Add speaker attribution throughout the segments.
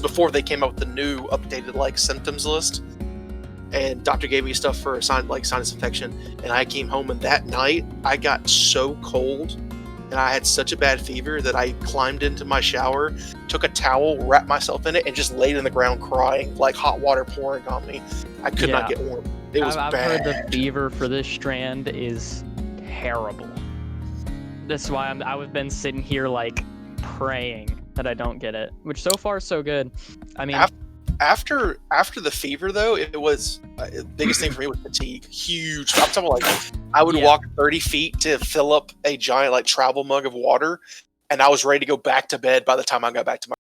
Speaker 1: before they came out with the new updated like symptoms list. And doctor gave me stuff for a sinus infection, and I came home, and that night I got so cold and I had such a bad fever that I climbed into my shower, took a towel, wrapped myself in it, and just laid in the ground crying, like hot water pouring on me. I could not get warm. It was
Speaker 2: I've
Speaker 1: bad.
Speaker 2: heard the fever for this strand is terrible. That's why I've been sitting here like praying that I don't get it, which so far so good. I mean,
Speaker 1: after the fever though, it was the biggest thing for me was fatigue. Huge. I'm talking like I would walk 30 feet to fill up a giant like travel mug of water, and I was ready to go back to bed by the time I got back to my.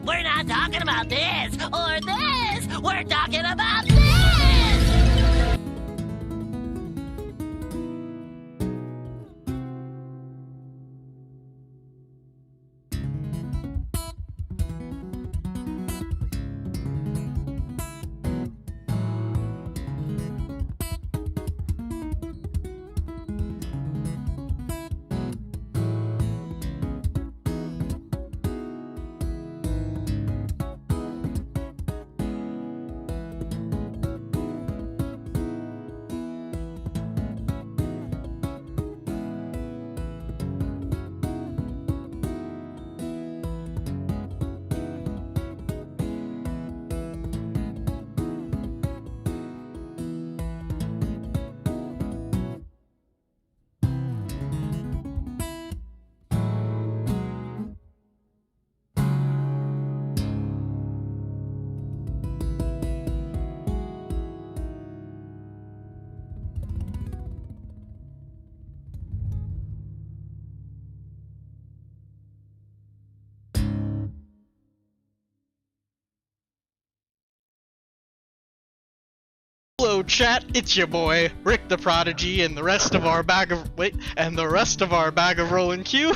Speaker 3: We're not talking about this or this. We're talking about this.
Speaker 4: Hello, chat. It's your boy Rick the Prodigy, and the rest of our bag of rolling Q,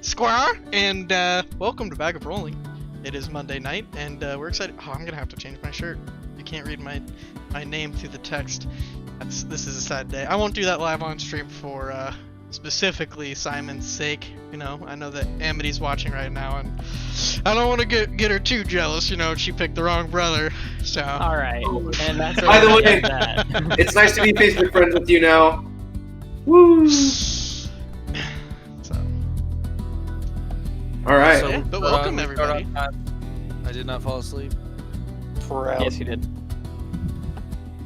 Speaker 4: Square, and welcome to Bag of Rolling. It is Monday night, and we're excited. Oh, I'm gonna have to change my shirt. You can't read my name through the text. This is a sad day. I won't do that live on stream for specifically Simon's sake. You know, I know that Amity's watching right now, and I don't want to get her too jealous. You know, she picked the wrong brother. So.
Speaker 2: All right. And that's
Speaker 5: By the way,
Speaker 2: that.
Speaker 5: it's nice to be Facebook friends with you now. Woo!
Speaker 4: So.
Speaker 5: All right.
Speaker 4: So, but welcome everybody.
Speaker 6: I did not fall asleep.
Speaker 2: Yes, you did.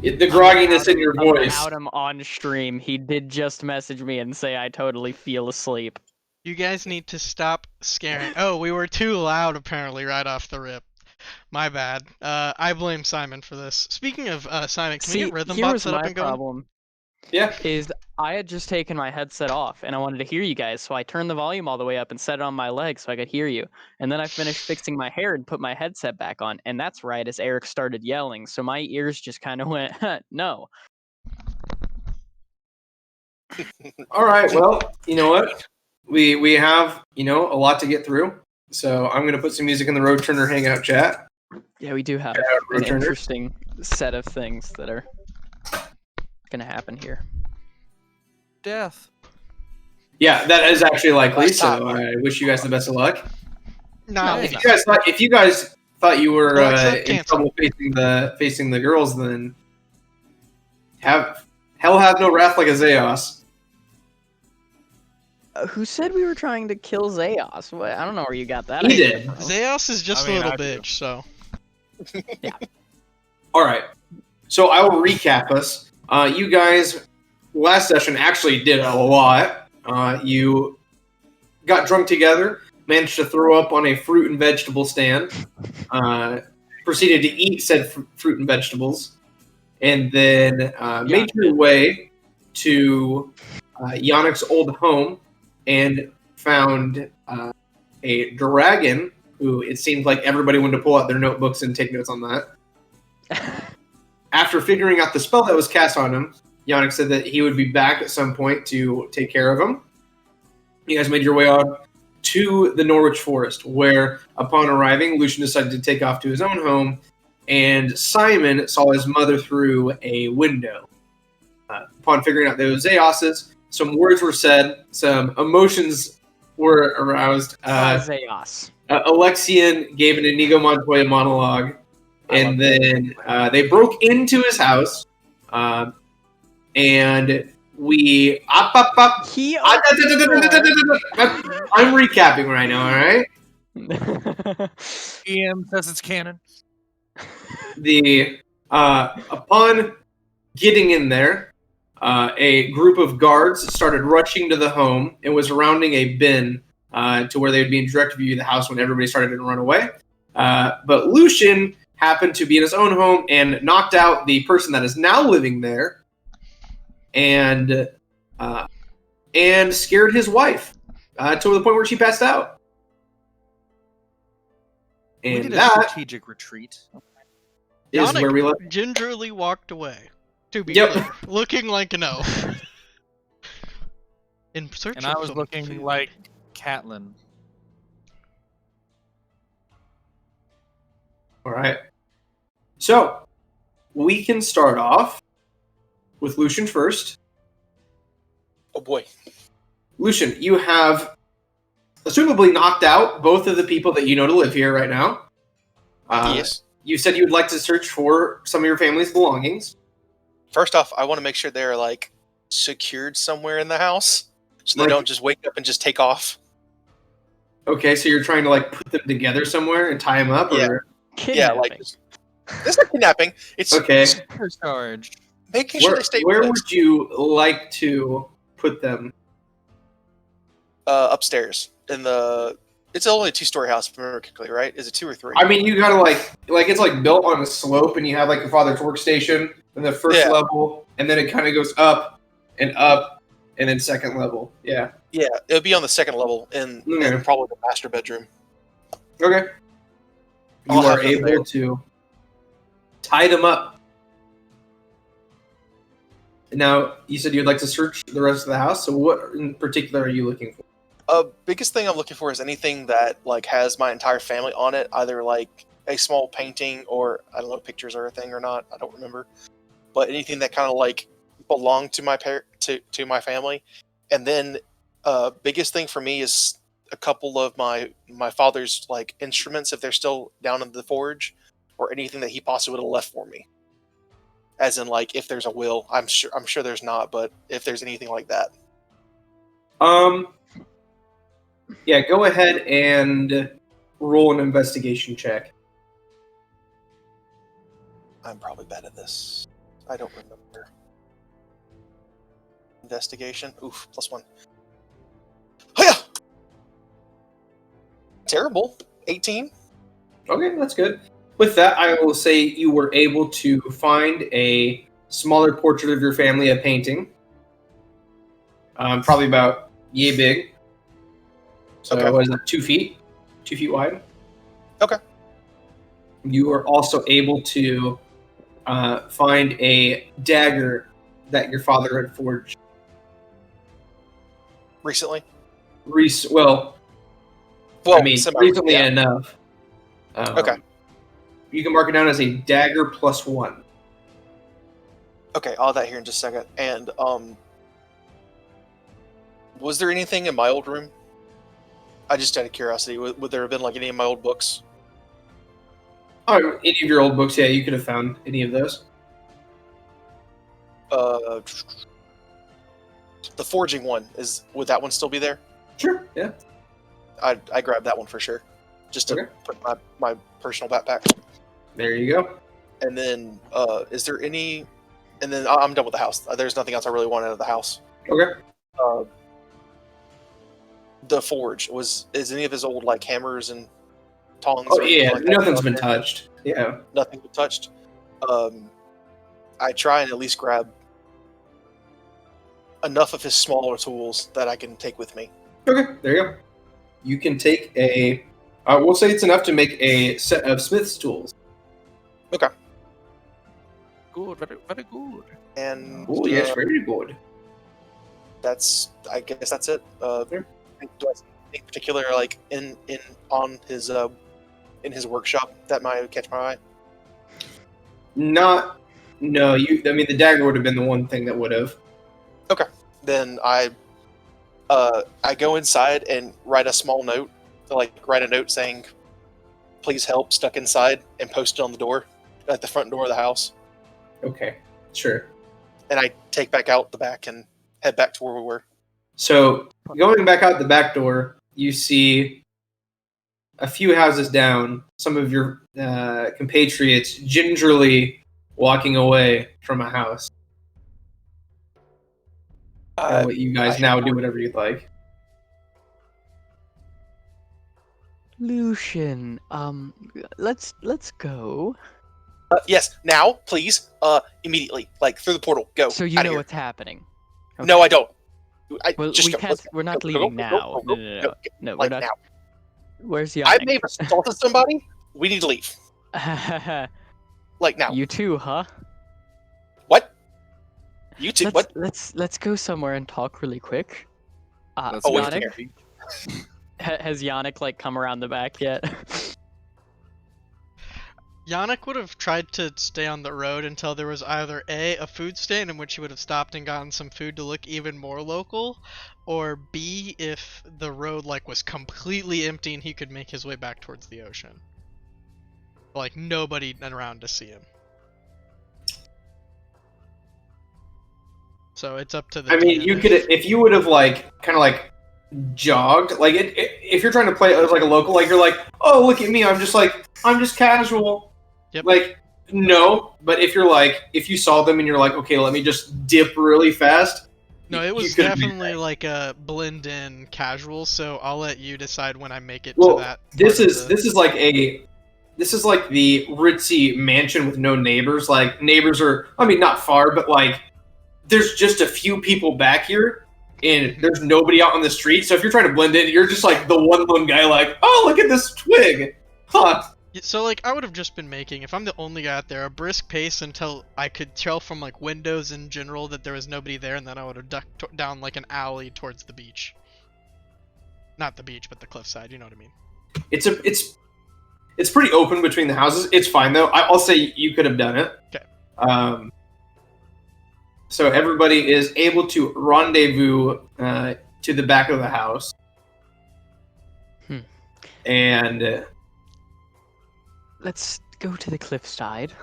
Speaker 5: The grogginess in your voice.
Speaker 2: About him on stream, he did just message me and say I totally feel asleep.
Speaker 4: You guys need to stop scaring. Oh, we were too loud apparently right off the rip. My bad. I blame Simon for this. Speaking of Simon, can we get Rhythm Bot set up and going?
Speaker 2: Problem.
Speaker 5: Yeah.
Speaker 2: Is I had just taken my headset off and I wanted to hear you guys, so I turned the volume all the way up and set it on my leg so I could hear you. And then I finished fixing my hair and put my headset back on, and that's right as Eric started yelling, so my ears just kind of went, no.
Speaker 5: All right. Well, you know what? We have, a lot to get through. So I'm gonna put some music in the Road Turner Hangout chat.
Speaker 2: Yeah, we do have an interesting set of things that are gonna happen here.
Speaker 6: Death.
Speaker 5: Yeah, that is actually likely. So I wish you guys the best of luck.
Speaker 4: No,
Speaker 5: If you guys thought you were in trouble facing the girls, then hell have no wrath like a Zeos.
Speaker 2: Who said we were trying to kill Zeos? What? I don't know where you got that.
Speaker 5: He
Speaker 2: idea
Speaker 5: did.
Speaker 2: from.
Speaker 4: Zeos is just a little bitch, so.
Speaker 2: Yeah.
Speaker 5: All right. So I will recap us. You guys last session actually did a lot. You got drunk together, managed to throw up on a fruit and vegetable stand, proceeded to eat said fruit and vegetables, and then made your way to Yannick's old home and found a dragon who it seemed like everybody wanted to pull out their notebooks and take notes on that. After figuring out the spell that was cast on him, Yannick said that he would be back at some point to take care of him. You guys made your way on to the Norwich Forest, where, upon arriving, Lucian decided to take off to his own home, and Simon saw his mother through a window. Upon figuring out those Zeoses, some words were said, some emotions were aroused.
Speaker 2: Zeos.
Speaker 5: Alexian gave an Inigo Montoya monologue, and then they broke into his house, and we I'm recapping right now, all right?
Speaker 6: EM says it's canon.
Speaker 5: Upon getting in there, a group of guards started rushing to the home and was surrounding a bin to where they would be in direct view of the house when everybody started to run away. But Lucian happened to be in his own home and knocked out the person that is now living there, and scared his wife to the point where she passed out. And
Speaker 6: we did a
Speaker 5: that
Speaker 6: strategic retreat.
Speaker 5: is
Speaker 4: Yannick
Speaker 5: where we left.
Speaker 4: gingerly walked away. To be
Speaker 5: Yep.
Speaker 4: clear, looking like an elf. In search
Speaker 6: And
Speaker 4: of
Speaker 6: I was
Speaker 4: some
Speaker 6: looking
Speaker 4: food.
Speaker 6: like Catelyn.
Speaker 5: All right. So we can start off with Lucian first.
Speaker 1: Oh boy.
Speaker 5: Lucian, you have assumably knocked out both of the people that you know to live here right now.
Speaker 1: Yes.
Speaker 5: You said you would like to search for some of your family's belongings.
Speaker 1: First off, I want to make sure they're like secured somewhere in the house, so they
Speaker 5: Like-
Speaker 1: don't just wake up and just take off.
Speaker 5: Okay, so you're trying to like put them together somewhere and tie them up,
Speaker 1: Yeah.
Speaker 5: or
Speaker 1: Yeah, like it's not kidnapping. It's
Speaker 5: okay.
Speaker 6: Charge.
Speaker 1: making sure they stay
Speaker 5: Where
Speaker 1: put.
Speaker 5: would you like to put them?
Speaker 1: Upstairs in the. It's only a 2-story house, if I remember correctly, right? Is it 2 or 3?
Speaker 5: I mean, you gotta like it's like built on a slope, and you have like your father's workstation in the first
Speaker 1: Yeah.
Speaker 5: level, and then it kind of goes up, and then second level. Yeah.
Speaker 1: Yeah, it would be on the second level in
Speaker 5: Okay.
Speaker 1: probably the master bedroom.
Speaker 5: Okay. You
Speaker 1: I'll
Speaker 5: are
Speaker 1: have them
Speaker 5: able
Speaker 1: there.
Speaker 5: to tie them up. Now, you said you'd like to search the rest of the house. So, what in particular are you looking for?
Speaker 1: Biggest thing I'm looking for is anything that like has my entire family on it, either like a small painting or I don't know, pictures are a thing or not. I don't remember, but anything that kind of like belonged to my to my family. And then, biggest thing for me is a couple of my father's like instruments if they're still down in the forge, or anything that he possibly would have left for me. As in, like, if there's a will, I'm sure there's not, but if there's anything like that.
Speaker 5: Yeah, go ahead and roll an investigation check.
Speaker 1: I'm probably bad at this. I don't remember. Investigation. Oof, +1. Hiya! Terrible. 18.
Speaker 5: Okay, that's good. With that, I will say you were able to find a smaller portrait of your family, a painting. Probably about yay big. So
Speaker 1: Okay.
Speaker 5: what is that, 2 feet? 2 feet wide?
Speaker 1: Okay.
Speaker 5: You are also able to find a dagger that your father had forged.
Speaker 1: Recently?
Speaker 5: Well, I mean, recently
Speaker 1: yeah.
Speaker 5: enough.
Speaker 1: Okay.
Speaker 5: You can mark it down as a dagger +1.
Speaker 1: Okay, I'll have that here in just a second. And, was there anything in my old room? I just out of curiosity, would there have been like any of my old books?
Speaker 5: Oh, any of your old books, yeah, you could have found any of those.
Speaker 1: The forging one, would that one still be there?
Speaker 5: Sure, yeah.
Speaker 1: I grabbed that one for sure. Just to
Speaker 5: Okay.
Speaker 1: put my personal backpack.
Speaker 5: There you go.
Speaker 1: And then, is there any... And then I'm done with the house. There's nothing else I really want out of the house.
Speaker 5: Okay.
Speaker 1: The forge, is any of his old like hammers and tongs?
Speaker 5: Oh
Speaker 1: or anything
Speaker 5: yeah,
Speaker 1: like that
Speaker 5: nothing's
Speaker 1: out
Speaker 5: been
Speaker 1: there?
Speaker 5: touched. Yeah.
Speaker 1: Nothing's been touched. I try and at least grab enough of his smaller tools that I can take with me.
Speaker 5: Okay, there you go. You can take we'll say it's enough to make a set of smith's tools.
Speaker 6: Good, very, very good.
Speaker 1: And
Speaker 5: Oh yes, very good.
Speaker 1: I guess that's it.
Speaker 5: Sure.
Speaker 1: Do I see anything particular like in his workshop that might catch my eye?
Speaker 5: No, I mean, the dagger would have been the one thing that would have.
Speaker 1: Then I go inside and write a note saying, "Please help," stuck inside, and post it on the door at the front door of the house.
Speaker 5: Okay, sure.
Speaker 1: And I take back out the back and head back to where we were.
Speaker 5: So going back out the back door, you see a few houses down, some of your compatriots gingerly walking away from a house. I'll let you guys now do whatever you'd like.
Speaker 2: Lucian, let's go.
Speaker 1: Yes, now, please, immediately, like through the portal, go.
Speaker 2: So you
Speaker 1: outta
Speaker 2: know
Speaker 1: here.
Speaker 2: what's happening.
Speaker 1: No, I don't.
Speaker 2: Well,
Speaker 1: Just
Speaker 2: we
Speaker 1: go.
Speaker 2: can't.
Speaker 1: Let's go.
Speaker 2: We're not
Speaker 1: Go,
Speaker 2: leaving
Speaker 1: go,
Speaker 2: now.
Speaker 1: go,
Speaker 2: No,
Speaker 1: go,
Speaker 2: we're
Speaker 1: like
Speaker 2: not.
Speaker 1: now.
Speaker 2: Where's
Speaker 1: I
Speaker 2: Yannick?
Speaker 1: may have assaulted somebody. We need to leave. Like now.
Speaker 2: You too, huh?
Speaker 1: What? You two? What?
Speaker 2: Let's go somewhere and talk really quick.
Speaker 6: That's
Speaker 1: wait,
Speaker 2: Yannick, has Yannick like come around the back yet?
Speaker 4: Yannick would have tried to stay on the road until there was either a food stand in which he would have stopped and gotten some food to look even more local, or B, if the road like was completely empty and he could make his way back towards the ocean. Like nobody around to see him. So it's up to the.
Speaker 5: I mean, you could, if you would have like kind of like jogged, like if you're trying to play it as like a local, like you're like, oh look at me, I'm just casual.
Speaker 4: Yep.
Speaker 5: Like no, but if you're like, if you saw them and you're like, okay, let me just dip really fast.
Speaker 4: No, it
Speaker 5: you
Speaker 4: was
Speaker 5: could've made
Speaker 4: definitely
Speaker 5: that.
Speaker 4: like a blend in casual. So I'll let you decide when I make it
Speaker 5: Well,
Speaker 4: to that.
Speaker 5: this
Speaker 4: part of
Speaker 5: is
Speaker 4: the-
Speaker 5: this is like the ritzy mansion with no neighbors. Like neighbors are, I mean, not far, but like there's just a few people back here, and there's nobody out on the street. So if you're trying to blend in, you're just like the one lone guy. Like, oh, look at this twig, huh?
Speaker 4: So, like, I would have just been making, if I'm the only guy out there, a brisk pace until I could tell from, like, windows in general that there was nobody there, and then I would have ducked down, like, an alley towards the beach. Not the beach, but the cliffside, you know what I mean?
Speaker 5: It's pretty open between the houses. It's fine, though. I'll say you could have done it.
Speaker 4: Okay.
Speaker 5: So everybody is able to rendezvous to the back of the house. And...
Speaker 2: Let's go to the cliffside.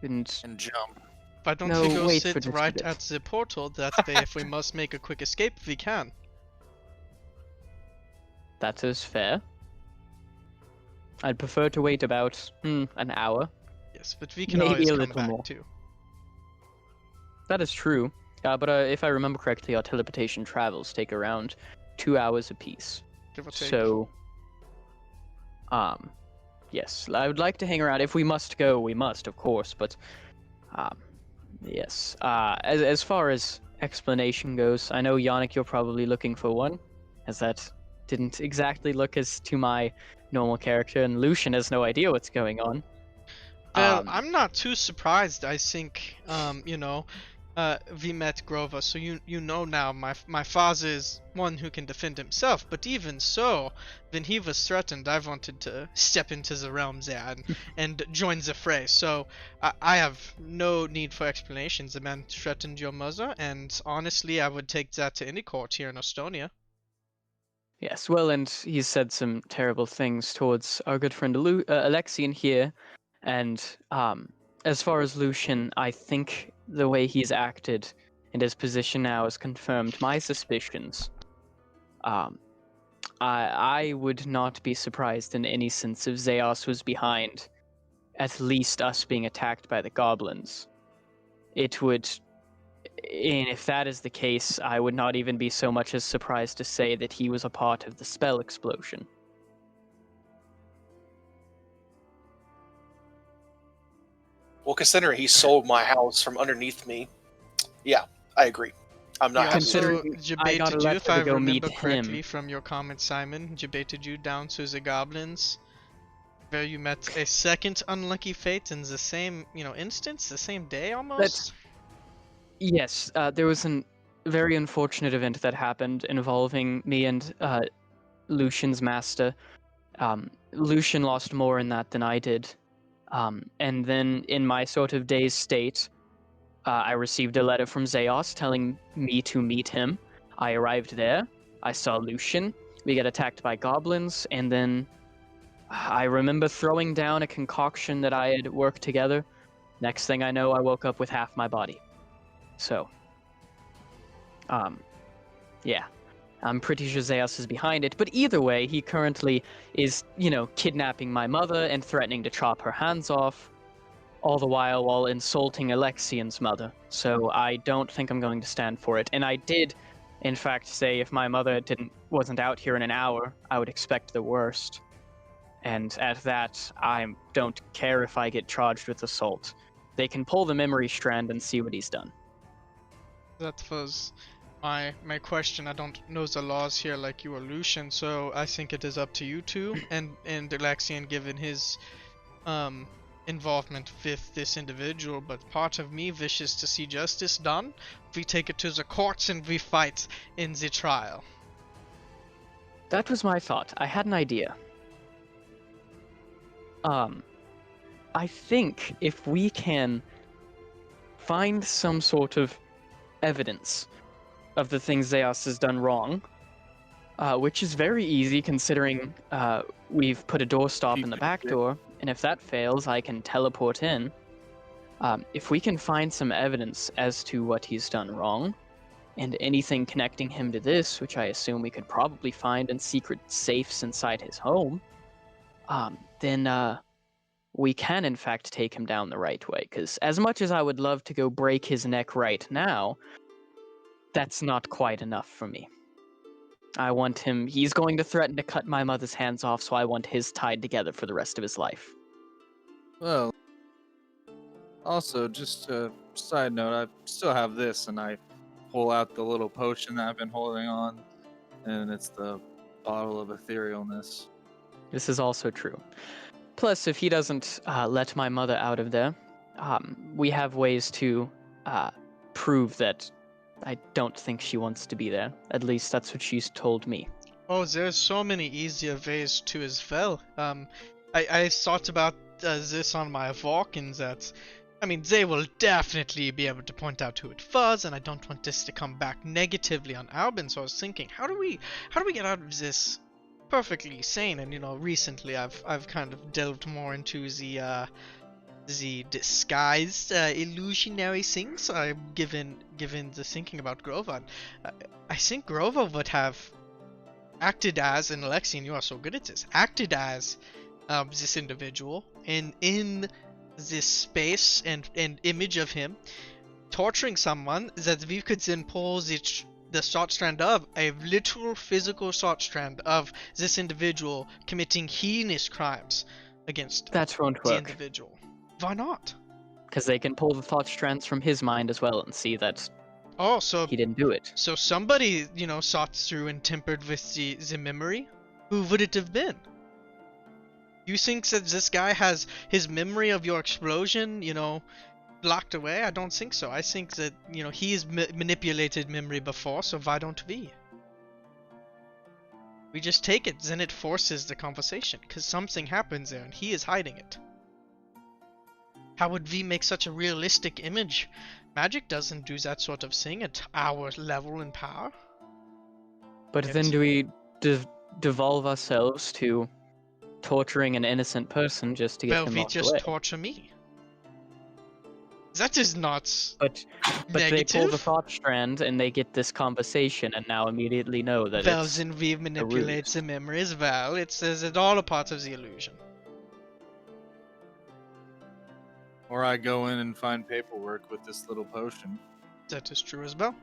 Speaker 2: And
Speaker 6: jump.
Speaker 4: Why don't
Speaker 2: No,
Speaker 4: we go
Speaker 2: wait for
Speaker 4: sit
Speaker 2: just a
Speaker 4: right
Speaker 2: bit.
Speaker 4: at the portal? That way, if we must make a quick escape, we can.
Speaker 2: that is fair. I'd prefer to wait about an hour.
Speaker 4: Yes, but we can
Speaker 2: Maybe
Speaker 4: always
Speaker 2: a
Speaker 4: come
Speaker 2: little
Speaker 4: back,
Speaker 2: more.
Speaker 4: too.
Speaker 2: That is true. But if I remember correctly, our teleportation travels take around 2 hours apiece.
Speaker 4: Give or take.
Speaker 2: So, yes, I would like to hang around. If we must go, we must, of course. But, yes. As far as explanation goes, I know Yannick, you're probably looking for one, as that didn't exactly look as to my normal character, and Lucian has no idea what's going on.
Speaker 4: Well, I'm not too surprised. I think, we met Grova, so you know now my father is one who can defend himself. But even so, when he was threatened, I wanted to step into the realm there and join the fray. So I have no need for explanations. The man threatened your mother, and honestly, I would take that to any court here in Estonia.
Speaker 2: Yes, well, and he's said some terrible things towards our good friend Alexian here, and as far as Lucian, I think the way he's acted and his position now has confirmed my suspicions. I would not be surprised in any sense if Zeos was behind at least us being attacked by the goblins. It would, and if that is the case, I would not even be so much as surprised to say that he was a part of the spell explosion.
Speaker 1: Well, considering he sold my house from underneath me, yeah, I agree. I'm not
Speaker 4: He
Speaker 1: happy.
Speaker 4: also
Speaker 2: Considering I got
Speaker 4: debated you, if
Speaker 2: elected
Speaker 4: I
Speaker 2: to go
Speaker 4: remember
Speaker 2: meet
Speaker 4: correctly
Speaker 2: him.
Speaker 4: from your comment, Simon, debated you down to the goblins, where you met a second unlucky fate in the same, instance, the same day almost.
Speaker 2: Yes, there was a very unfortunate event that happened involving me and Lucian's master. Lucian lost more in that than I did. And then in my sort of dazed state, I received a letter from Zeos telling me to meet him. I arrived there. I saw Lucian. We get attacked by goblins, and then I remember throwing down a concoction that I had worked together. Next thing I know, I woke up with half my body. So, yeah. I'm pretty sure Zeus is behind it, but either way, he currently is, kidnapping my mother and threatening to chop her hands off, all the while insulting Alexian's mother. So I don't think I'm going to stand for it. And I did, in fact, say if my mother wasn't out here in an hour, I would expect the worst. And at that, I don't care if I get charged with assault. They can pull the memory strand and see what he's done.
Speaker 4: That was my question. I don't know the laws here like you or Lucian, so I think it is up to you two and Alexian, given his involvement with this individual. But part of me wishes to see justice done. We take it to the courts and we fight in the trial.
Speaker 2: That was my thought. I had an idea. I think if we can find some sort of evidence of the things Zeus has done wrong, which is very easy considering we've put a doorstop in the back door, and if that fails, I can teleport in. If we can find some evidence as to what he's done wrong, and anything connecting him to this, which I assume we could probably find in secret safes inside his home, then we can in fact take him down the right way. Because as much as I would love to go break his neck right now, that's not quite enough for me. I want him, he's going to threaten to cut my mother's hands off, so I want his tied together for the rest of his life.
Speaker 6: Well, also, just a side note, I still have this, and I pull out the little potion that I've been holding on, and it's the bottle of etherealness.
Speaker 2: This is also true. Plus, if he doesn't let my mother out of there, we have ways to prove that I don't think she wants to be there. At least that's what she's told me.
Speaker 4: Oh, there's so many easier ways to as well. I thought about this on my walk, and that, I mean, they will definitely be able to point out who it was, and I don't want this to come back negatively on Albin. So I was thinking, how do we get out of this perfectly sane? And recently I've kind of delved more into the disguised illusionary things. I'm given the thinking about Grover. I think Grover would have acted as, and Alexian, you are so good at this, acted as this individual in this space and image of him torturing someone that we could then pull the thought strand of, a literal physical thought strand of this individual committing heinous crimes against
Speaker 2: That won't
Speaker 4: the
Speaker 2: work.
Speaker 4: individual. Why not?
Speaker 2: Because they can pull the thought strands from his mind as well and see that
Speaker 4: Oh, so
Speaker 2: he didn't do it.
Speaker 4: so somebody, thought through and tempered with the memory? Who would it have been? You think that this guy has his memory of your explosion, blocked away? I don't think so. I think that, he's manipulated memory before, so why don't we? We just take it, then it forces the conversation, because something happens there and he is hiding it. How would we make such a realistic image? Magic doesn't do that sort of thing at our level and power.
Speaker 2: But then do we devolve ourselves to torturing an innocent person just to get
Speaker 4: Well,
Speaker 2: him
Speaker 4: we
Speaker 2: locked
Speaker 4: just
Speaker 2: away?
Speaker 4: torture me. That is not
Speaker 2: But they
Speaker 4: negative.
Speaker 2: pull the thought strand and they get this conversation and now immediately know that
Speaker 4: Well,
Speaker 2: it's
Speaker 4: then we manipulate
Speaker 2: ruse.
Speaker 4: the memory as well. It's all a part of the illusion.
Speaker 6: Or I go in and find paperwork with this little potion.
Speaker 4: That is true as well.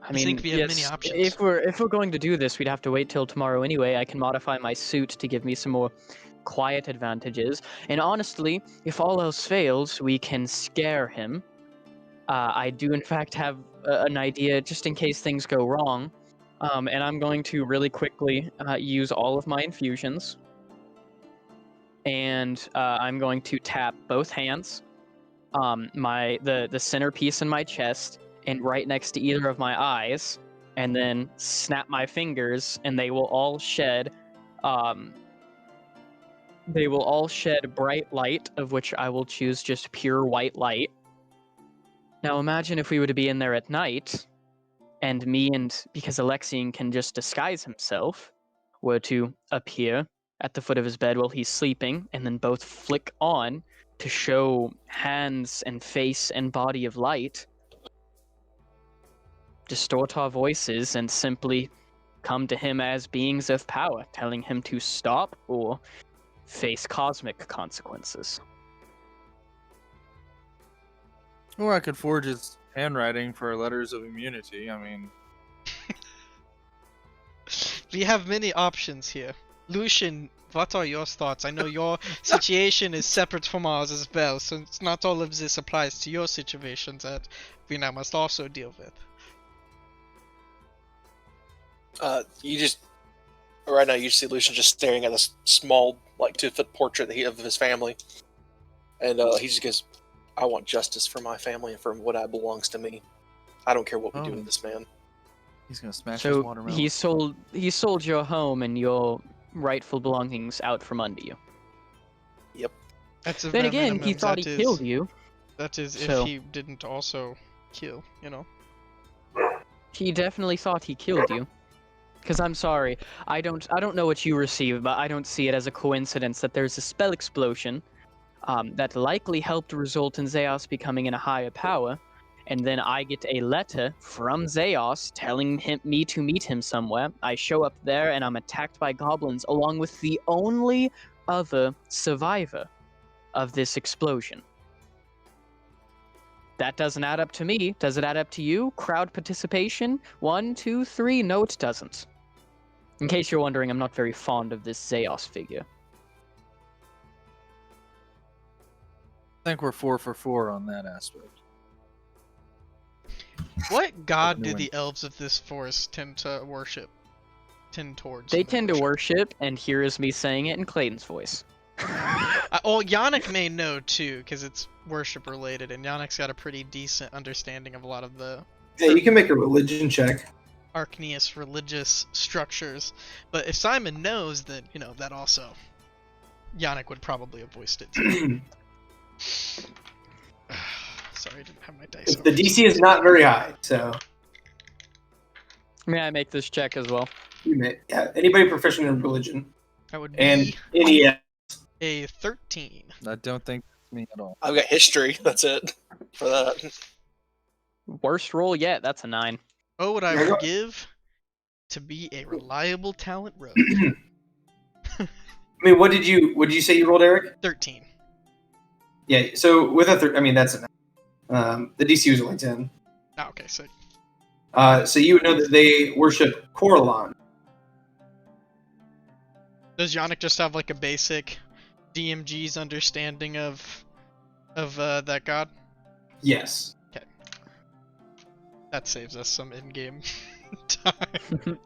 Speaker 2: I
Speaker 4: I
Speaker 2: mean,
Speaker 4: think we have many
Speaker 2: yes,
Speaker 4: options.
Speaker 2: if we're going to do this, we'd have to wait till tomorrow anyway. I can modify my suit to give me some more quiet advantages. And honestly, if all else fails, we can scare him. I do in fact have an idea just in case things go wrong. And I'm going to really quickly use all of my infusions. And I'm going to tap both hands, the centerpiece in my chest, and right next to either of my eyes, and then snap my fingers, and they will all shed bright light, of which I will choose just pure white light. Now imagine if we were to be in there at night, and because Alexian can just disguise himself, were to appear at the foot of his bed while he's sleeping, and then both flick on to show hands and face and body of light, distort our voices, and simply come to him as beings of power, telling him to stop or face cosmic consequences.
Speaker 6: Or I could forge his handwriting for letters of immunity. I mean,
Speaker 4: We have many options here. Lucian, what are your thoughts? I know your situation is separate from ours as well, so it's not all of this applies to your situation that we now must also deal with.
Speaker 1: You just right now you see Lucian just staring at this small, like 2-foot portrait of his family, and he just goes, "I want justice for my family and for what belongs to me. I don't care what we do
Speaker 6: Oh.
Speaker 1: with this man."
Speaker 6: he's gonna smash his
Speaker 2: So
Speaker 6: watermelon.
Speaker 2: he sold your home and your rightful belongings out from under you.
Speaker 4: That's a
Speaker 2: Then
Speaker 4: bare
Speaker 2: again, he
Speaker 4: minimum.
Speaker 2: thought he
Speaker 4: That is-
Speaker 2: killed you.
Speaker 4: That is
Speaker 2: So-
Speaker 4: if he didn't also kill,
Speaker 2: He definitely thought he killed you. Because I'm sorry, I don't know what you received, but I don't see it as a coincidence that there's a spell explosion that likely helped result in Zeos becoming in a higher power, and then I get a letter from Zeos telling me to meet him somewhere. I show up there and I'm attacked by goblins along with the only other survivor of this explosion. That doesn't add up to me. Does it add up to you? Crowd participation? 1, 2, 3? No, it doesn't. In case you're wondering, I'm not very fond of this Zeos figure.
Speaker 6: I think we're 4 for 4 on that aspect.
Speaker 4: What god do
Speaker 6: Doing-
Speaker 4: the elves of this forest tend to worship? tend towards.
Speaker 2: They
Speaker 4: in their
Speaker 2: tend to worship, and here is me saying it in Clayton's voice.
Speaker 4: Well, Yannick may know too, because it's worship related, and Yannick's got a pretty decent understanding of a lot of the
Speaker 5: Yeah, you can make a religion check.
Speaker 4: Arkneus religious structures. But if Simon knows that, that also, Yannick would probably have voiced it too. Sorry, I didn't have my dice.
Speaker 5: The DC is not very high, so
Speaker 2: May I make this check as well?
Speaker 5: you may. Yeah, anybody proficient in religion
Speaker 4: That would
Speaker 5: and
Speaker 4: be
Speaker 5: any.
Speaker 4: a 13.
Speaker 6: I don't think it's me at all.
Speaker 1: I've got history. That's it for that.
Speaker 2: Worst roll yet. That's a 9.
Speaker 4: Oh, would I
Speaker 5: Yeah, go-
Speaker 4: forgive to be a reliable talent rogue?
Speaker 5: I mean, what did you say you rolled, Eric?
Speaker 4: 13.
Speaker 5: Yeah. So with I mean, that's enough. The DC was only 10.
Speaker 4: Oh, okay, so
Speaker 5: So you would know that they worship Coralon.
Speaker 4: does Yannick just have like a basic DMG's understanding of that god?
Speaker 5: Yes.
Speaker 4: That saves us some in-game time.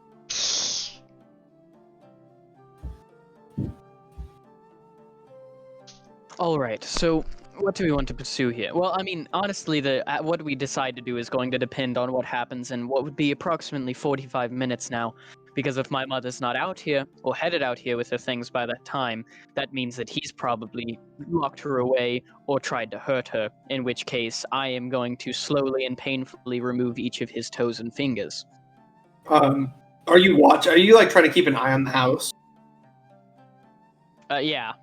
Speaker 2: All right. So, what do we want to pursue here? Well, I mean, honestly, what we decide to do is going to depend on what happens in what would be approximately 45 minutes now. Because if my mother's not out here or headed out here with her things by that time, that means that he's probably locked her away or tried to hurt her. In which case, I am going to slowly and painfully remove each of his toes and fingers.
Speaker 5: Are you like trying to keep an eye on the house?
Speaker 2: Yeah.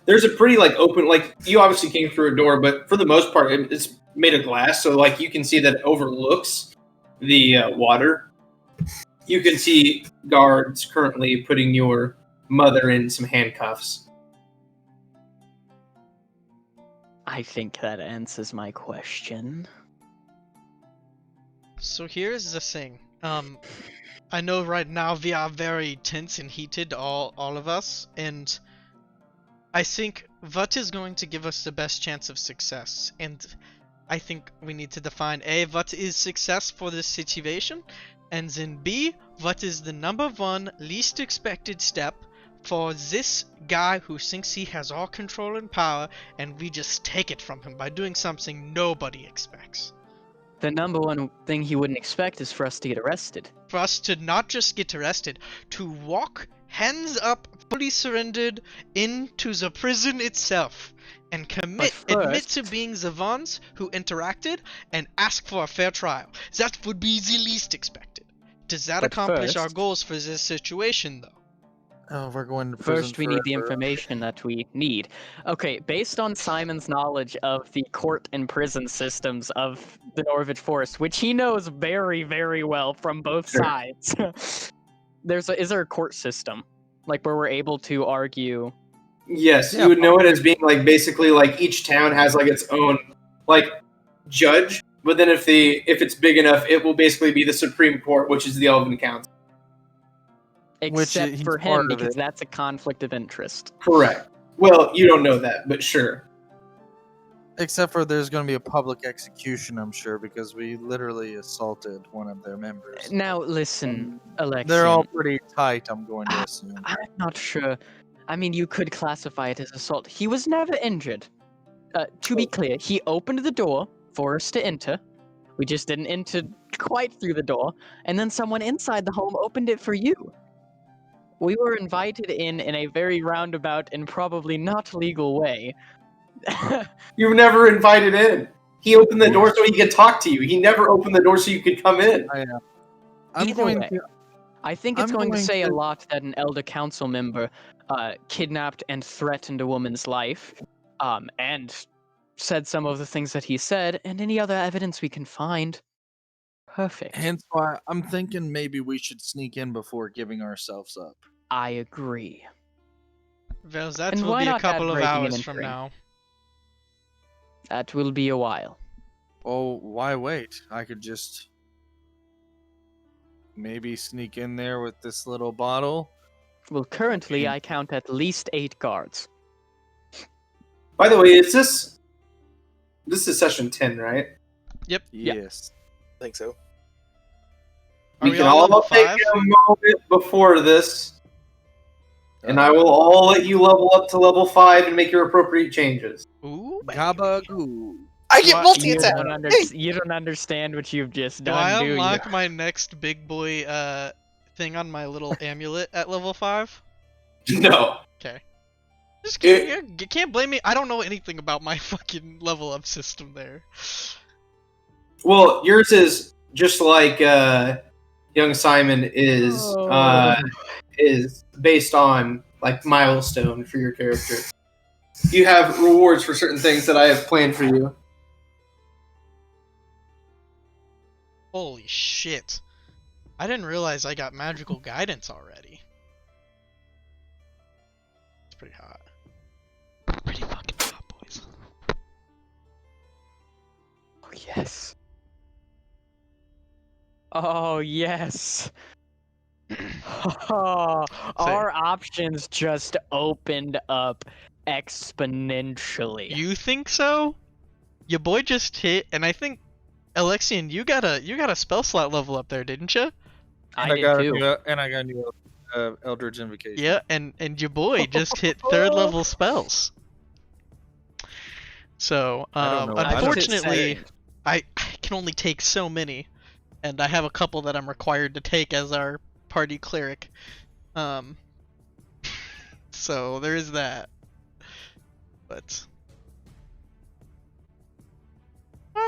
Speaker 5: There's a pretty like open, like you obviously came through a door, but for the most part, it's made of glass, so like you can see that it overlooks the water. You can see guards currently putting your mother in some handcuffs.
Speaker 2: I think that answers my question.
Speaker 4: So here's the thing. I know right now we are very tense and heated, all of us, and I think what is going to give us the best chance of success, and I think we need to define A, what is success for this situation, and then B, what is the number one least expected step for this guy who thinks he has all control and power, and we just take it from him by doing something nobody expects.
Speaker 2: The number one thing he wouldn't expect is for us to get arrested.
Speaker 4: For us to not just get arrested, to walk hands up, fully surrendered into the prison itself, and admit to being the ones who interacted and ask for a fair trial. That would be the least expected. Does that accomplish our goals for this situation, though?
Speaker 6: Oh, we're going to prison
Speaker 2: First, we need the
Speaker 6: forever.
Speaker 2: information that we need. Okay, based on Simon's knowledge of the court and prison systems of the Norwich Forest, which he knows very, very well from both
Speaker 5: Sure.
Speaker 2: sides, is there a court system, like where we're able to argue?
Speaker 5: Yes,
Speaker 6: Yeah,
Speaker 5: you would know it as being like basically like each town has like its own like judge, but then if it's big enough, it will basically be the Supreme Court, which is the Elven Council.
Speaker 2: Except
Speaker 6: he's
Speaker 2: for
Speaker 6: part
Speaker 2: him,
Speaker 6: of
Speaker 2: because
Speaker 6: it.
Speaker 2: that's a conflict of interest.
Speaker 5: Correct. Well, you don't know that, but sure.
Speaker 6: Except for there's going to be a public execution, I'm sure, because we literally assaulted one of their members.
Speaker 2: Now, listen, Alexian.
Speaker 6: They're all pretty tight, I'm going to assume.
Speaker 2: I'm not sure. I mean, you could classify it as assault. He was never injured. To be clear, he opened the door for us to enter. We just didn't enter quite through the door. And then someone inside the home opened it for you. We were invited in a very roundabout and probably not legal way.
Speaker 5: You were never invited in. He opened the door so he could talk to you. He never opened the door so you could come in.
Speaker 6: I'm
Speaker 2: Either
Speaker 6: going
Speaker 2: way.
Speaker 6: to.
Speaker 2: I think it's
Speaker 6: I'm
Speaker 2: going to
Speaker 6: going
Speaker 2: say a
Speaker 6: to-
Speaker 2: lot that an elder council member kidnapped and threatened a woman's life, and said some of the things that he said, and any other evidence we can find. Perfect.
Speaker 6: Hence why I'm thinking maybe we should sneak in before giving ourselves up.
Speaker 2: I agree.
Speaker 4: Well, that
Speaker 2: And
Speaker 4: will
Speaker 2: why
Speaker 4: be a
Speaker 2: not add
Speaker 4: couple of
Speaker 2: breaking and
Speaker 4: hours from
Speaker 2: entering?
Speaker 4: now.
Speaker 2: That will be a while.
Speaker 6: Oh, why wait? I could just maybe sneak in there with this little bottle.
Speaker 2: Well, currently I count at least 8 guards.
Speaker 5: By the way, this is session 10, right?
Speaker 4: Yep.
Speaker 2: Yeah.
Speaker 6: Yes.
Speaker 1: I think so.
Speaker 4: Are
Speaker 5: We
Speaker 4: we
Speaker 5: can
Speaker 4: all
Speaker 5: all
Speaker 4: level
Speaker 5: take
Speaker 4: 5?
Speaker 5: a moment before this, and I will all let you level up to level 5 and make your appropriate changes.
Speaker 4: Ooh, baby.
Speaker 6: Gabagoo.
Speaker 1: I
Speaker 4: Do
Speaker 1: get
Speaker 4: I-
Speaker 1: multi
Speaker 2: You
Speaker 1: attack.
Speaker 2: don't,
Speaker 1: Hey,
Speaker 2: you don't understand what you've just
Speaker 4: Do
Speaker 2: done,
Speaker 4: I
Speaker 2: do you?
Speaker 4: unlock my next big boy thing on my little amulet at level 5?
Speaker 5: No.
Speaker 4: Okay. Just
Speaker 5: It-
Speaker 4: kidding. You can't blame me. I don't know anything about my fucking level up system there.
Speaker 5: Well, yours is just like young Simon is based on like milestone for your character. You have rewards for certain things that I have planned for you.
Speaker 4: Holy shit. I didn't realize I got magical guidance already. It's pretty hot. Pretty fucking hot, boys.
Speaker 2: Oh, yes. Oh, yes. Oh, our options just opened up exponentially.
Speaker 4: You think so? Your boy just hit, and I think Alexian, you got a spell slot level up there, didn't you?
Speaker 2: I
Speaker 6: And
Speaker 2: did
Speaker 6: got
Speaker 2: too.
Speaker 6: I got a new Eldritch Invocation.
Speaker 4: Yeah, and your boy just hit 3rd level spells. So,
Speaker 6: I don't know what- I just hit
Speaker 4: unfortunately,
Speaker 2: second.
Speaker 4: I can only take so many, and I have a couple that I'm required to take as our party cleric. So there is that. But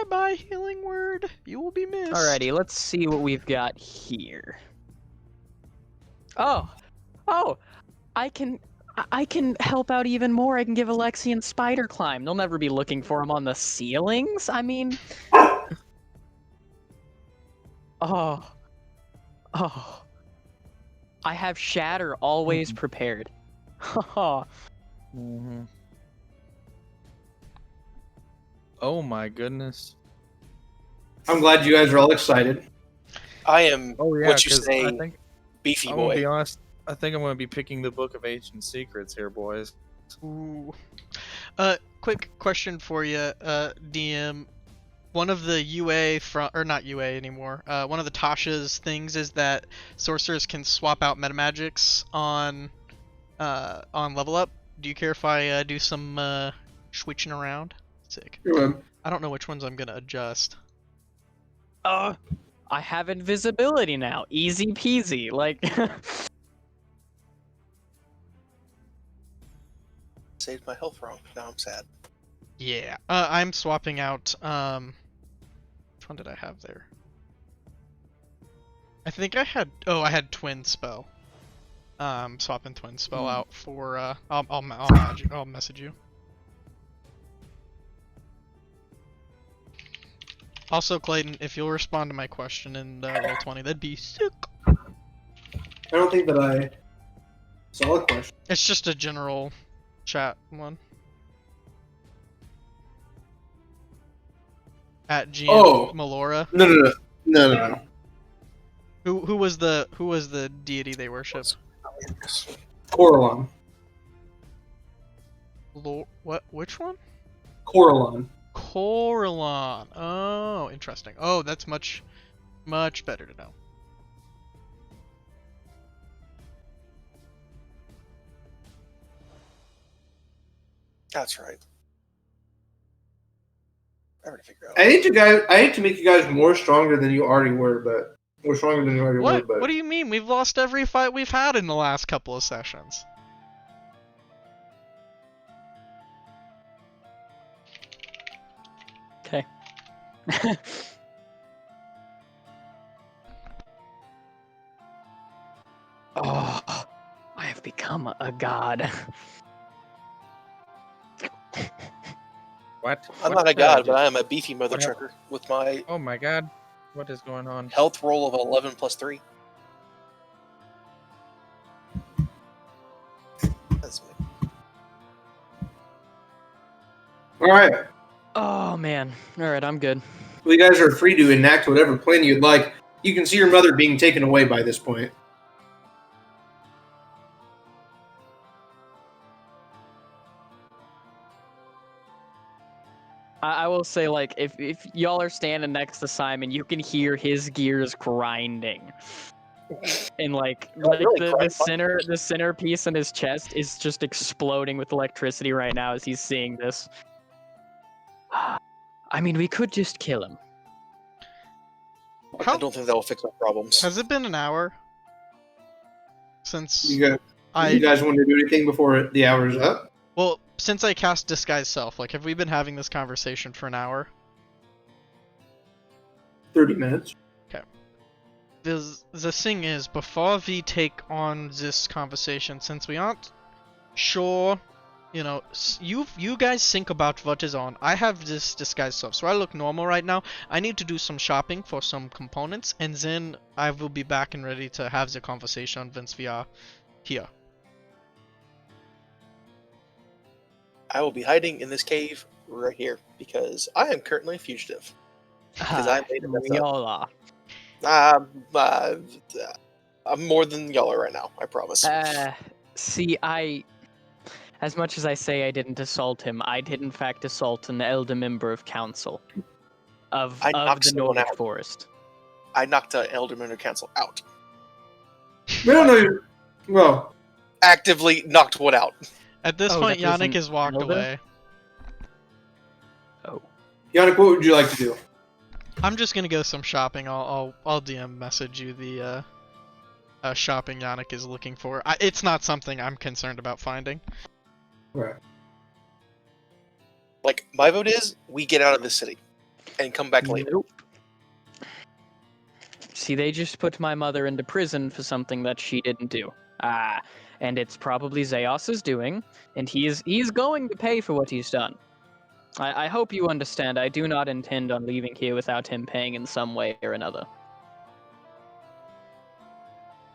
Speaker 4: bye, healing word. You will be missed.
Speaker 2: Alrighty, let's see what we've got here. Oh, I can help out even more. I can give Alexian spider climb. They'll never be looking for him on the ceilings. I mean, oh, I have shatter always prepared.
Speaker 6: Mm-hmm. Oh my goodness.
Speaker 5: I'm glad you guys are all excited.
Speaker 1: I am
Speaker 6: Oh yeah.
Speaker 1: what you
Speaker 6: 'cause
Speaker 1: say,
Speaker 6: I think
Speaker 1: beefy
Speaker 6: I'm gonna be
Speaker 1: boy.
Speaker 6: honest. I think I'm gonna be picking the Book of Ancient Secrets here, boys.
Speaker 4: Ooh. Quick question for you, DM. One of the UA or not UA anymore. One of the Tasha's things is that sorcerers can swap out metamagics on level up. Do you care if I do some switching around? Sick. I don't know which ones I'm gonna adjust.
Speaker 2: I have invisibility now. Easy peasy. Like,
Speaker 1: Saved my health wrong. Now I'm sad.
Speaker 4: Yeah. I'm swapping out. Which one did I have there? I think I had. Oh, I had twin spell. Swapping twin spell out for. I'll message you. Also, Clayton, if you'll respond to my question in Roll20, that'd be sick.
Speaker 5: I don't think that I saw a question.
Speaker 4: It's just a general chat one. At GM
Speaker 5: Oh.
Speaker 4: Melora.
Speaker 5: No.
Speaker 4: Who was the deity they worship?
Speaker 5: Coralon.
Speaker 4: What? Which one?
Speaker 5: Coralon.
Speaker 4: Coralon. Oh, interesting. Oh, that's much better to know.
Speaker 1: That's right. I already figured out.
Speaker 5: I hate to make you guys more stronger than you already were, but more stronger than you already were. But
Speaker 4: What do you mean? We've lost every fight we've had in the last couple of sessions.
Speaker 2: okay. Oh, I have become a god.
Speaker 6: What?
Speaker 1: I'm
Speaker 6: What
Speaker 1: not a
Speaker 6: did I
Speaker 1: god,
Speaker 6: do?
Speaker 1: but I am a beefy mother
Speaker 6: What hap-
Speaker 1: trucker with my
Speaker 6: Oh my god. What is going on?
Speaker 1: health roll of 11 plus 3. That's me.
Speaker 5: all right,
Speaker 2: Oh man. All right, I'm good.
Speaker 5: well, you guys are free to enact whatever plan you'd like. You can see your mother being taken away by this point.
Speaker 2: I will say, like, if y'all are standing next to Simon, you can hear his gears grinding. And like
Speaker 1: really
Speaker 2: the centerpiece in his chest is just exploding with electricity right now as he's seeing this. I mean, we could just kill him.
Speaker 1: I don't think that will fix our problems.
Speaker 4: Has it been an hour since
Speaker 5: You guys want to do anything before the hour's up?
Speaker 4: Well, since I cast Disguise Self, like, have we been having this conversation for an hour?
Speaker 5: 30 minutes.
Speaker 4: The thing is, before we take on this conversation, since we aren't sure, you know, you guys think about what is on. I have this Disguise Self, so I look normal right now. I need to do some shopping for some components, and then I will be back and ready to have the conversation once we are here.
Speaker 1: I will be hiding in this cave right here because I am currently a fugitive. Because I made a mess
Speaker 2: We
Speaker 1: up.
Speaker 2: all are.
Speaker 1: I'm more than y'all are right now. I promise.
Speaker 2: See, as much as I say I didn't assault him, I did in fact assault an elder member of council of
Speaker 1: knocked
Speaker 2: the
Speaker 1: someone
Speaker 2: Nordic
Speaker 1: out.
Speaker 2: Forest.
Speaker 1: I knocked an elder member council out.
Speaker 5: We don't know. Well,
Speaker 1: Actively knocked one out.
Speaker 4: At this
Speaker 2: Oh,
Speaker 4: point,
Speaker 2: that was
Speaker 4: Yannick
Speaker 2: an
Speaker 4: has walked
Speaker 2: elder?
Speaker 4: away.
Speaker 2: Oh.
Speaker 5: Yannick, what would you like to do?
Speaker 4: I'm just gonna go some shopping. I'll DM message you the shopping Yannick is looking for. It's not something I'm concerned about finding.
Speaker 5: Right.
Speaker 1: Like, my vote is we get out of the city and come back later.
Speaker 2: Nope. See, they just put my mother into prison for something that she didn't do. And it's probably Zeos's doing, and he's going to pay for what he's done. I hope you understand. I do not intend on leaving here without him paying in some way or another.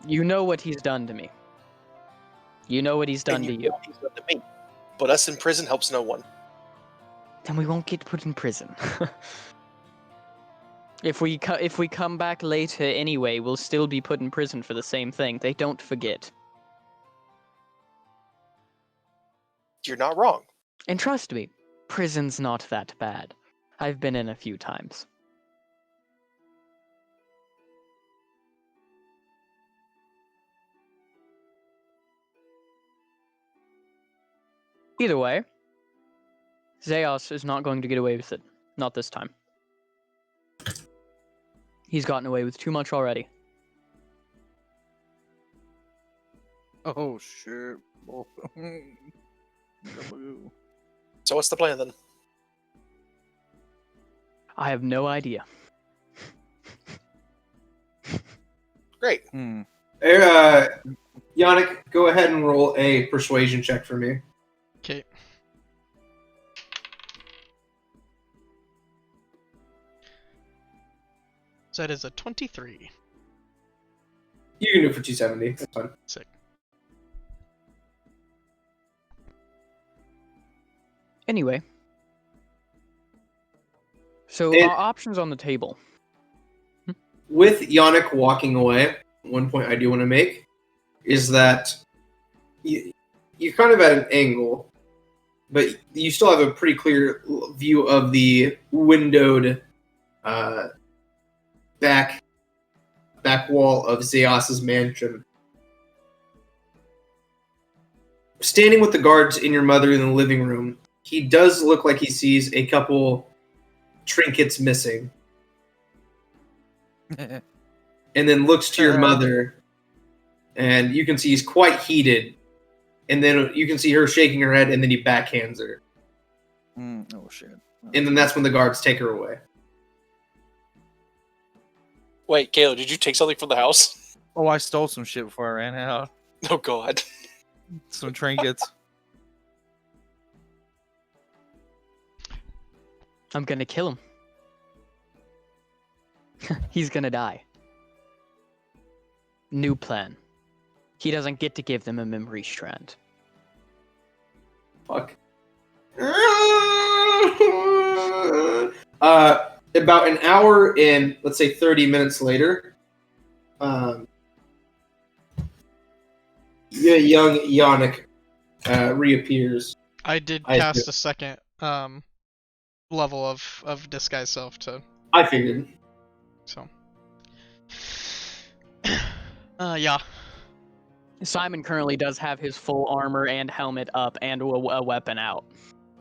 Speaker 2: You know what he's done to me. You know what he's done
Speaker 1: And
Speaker 2: to
Speaker 1: know
Speaker 2: you.
Speaker 1: what he's done to me. But us in prison helps no one.
Speaker 2: Then we won't get put in prison. If we come back later anyway, we'll still be put in prison for the same thing. They don't forget.
Speaker 1: You're not wrong.
Speaker 2: And trust me, prison's not that bad. I've been in a few times. Either way, Zeos is not going to get away with it. Not this time. He's gotten away with too much already.
Speaker 6: Oh shit.
Speaker 1: So what's the plan then?
Speaker 2: I have no idea.
Speaker 1: Great.
Speaker 5: Yannick, go ahead and roll a persuasion check for me.
Speaker 4: Okay. So that is a 23.
Speaker 5: You can do it for 270. That's fine.
Speaker 4: Sick.
Speaker 2: Anyway. So,
Speaker 5: And-
Speaker 2: our options on the table.
Speaker 5: With Yannick walking away, one point I do want to make is that you're kind of at an angle, but you still have a pretty clear view of the windowed back wall of Zeos's mansion. Standing with the guards in your mother in the living room, he does look like he sees a couple trinkets missing. And then looks to your mother, and you can see he's quite heated. And then you can see her shaking her head, and then he backhands her.
Speaker 6: Oh shit.
Speaker 5: And then that's when the guards take her away.
Speaker 1: Wait, Caleb, did you take something from the house?
Speaker 6: Oh, I stole some shit before I ran out.
Speaker 1: Oh god.
Speaker 6: Some trinkets.
Speaker 2: I'm gonna kill him. He's gonna die. New plan. He doesn't get to give them a memory strand.
Speaker 5: Fuck. About an hour and, let's say, 30 minutes later, young Yannick reappears.
Speaker 4: I did
Speaker 5: I
Speaker 4: cast
Speaker 5: see.
Speaker 4: a second level of disguise self to.
Speaker 5: I figured.
Speaker 4: So. Yeah.
Speaker 2: Simon currently does have his full armor and helmet up and a weapon out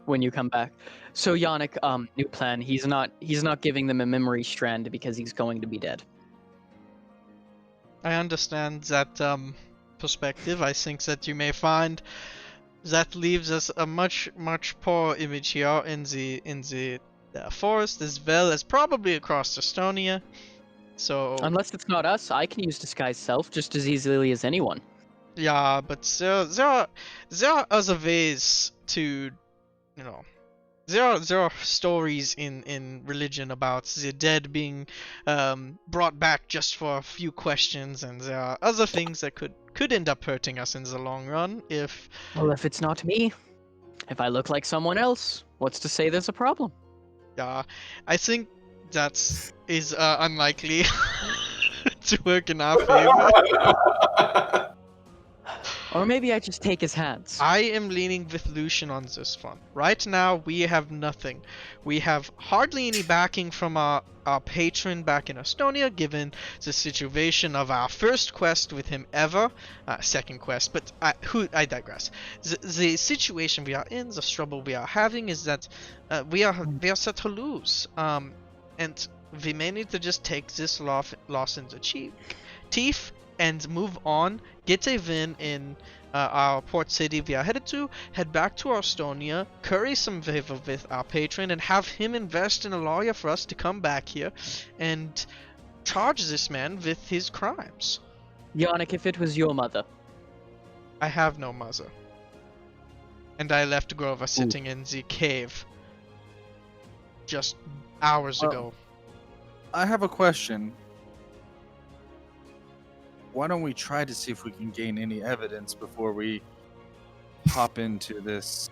Speaker 2: when you come back. So Yannick, new plan. He's not giving them a memory strand because he's going to be dead.
Speaker 4: I understand that perspective. I think that you may find that leaves us a much poor image here in the forest, as well as probably across Estonia. So
Speaker 2: Unless it's not us, I can use disguise self just as easily as anyone.
Speaker 4: yeah, but there are other ways to, there are stories in religion about the dead being brought back just for a few questions, and there are other things that could end up hurting us in the long run if.
Speaker 2: Well, if it's not me, if I look like someone else, what's to say there's a problem?
Speaker 4: Yeah, I think that is unlikely to work in our favor.
Speaker 2: Or maybe I just take his hands.
Speaker 4: I am leaning with Lucian on this one. Right now, we have nothing. We have hardly any backing from our patron back in Estonia, given the situation of our first quest with him ever. Second quest, but I digress. The situation we are in, the struggle we are having, is that we are set to lose. And we may need to just take this loss in the teeth and move on, get a win in our port city we are headed to, head back to Estonia, curry some favor with our patron, and have him invest in a lawyer for us to come back here and charge this man with his crimes.
Speaker 2: Yannick, if it was your mother.
Speaker 4: I have no mother. And I left Grover sitting in the cave just hours ago.
Speaker 6: I have a question. Why don't we try to see if we can gain any evidence before we hop into this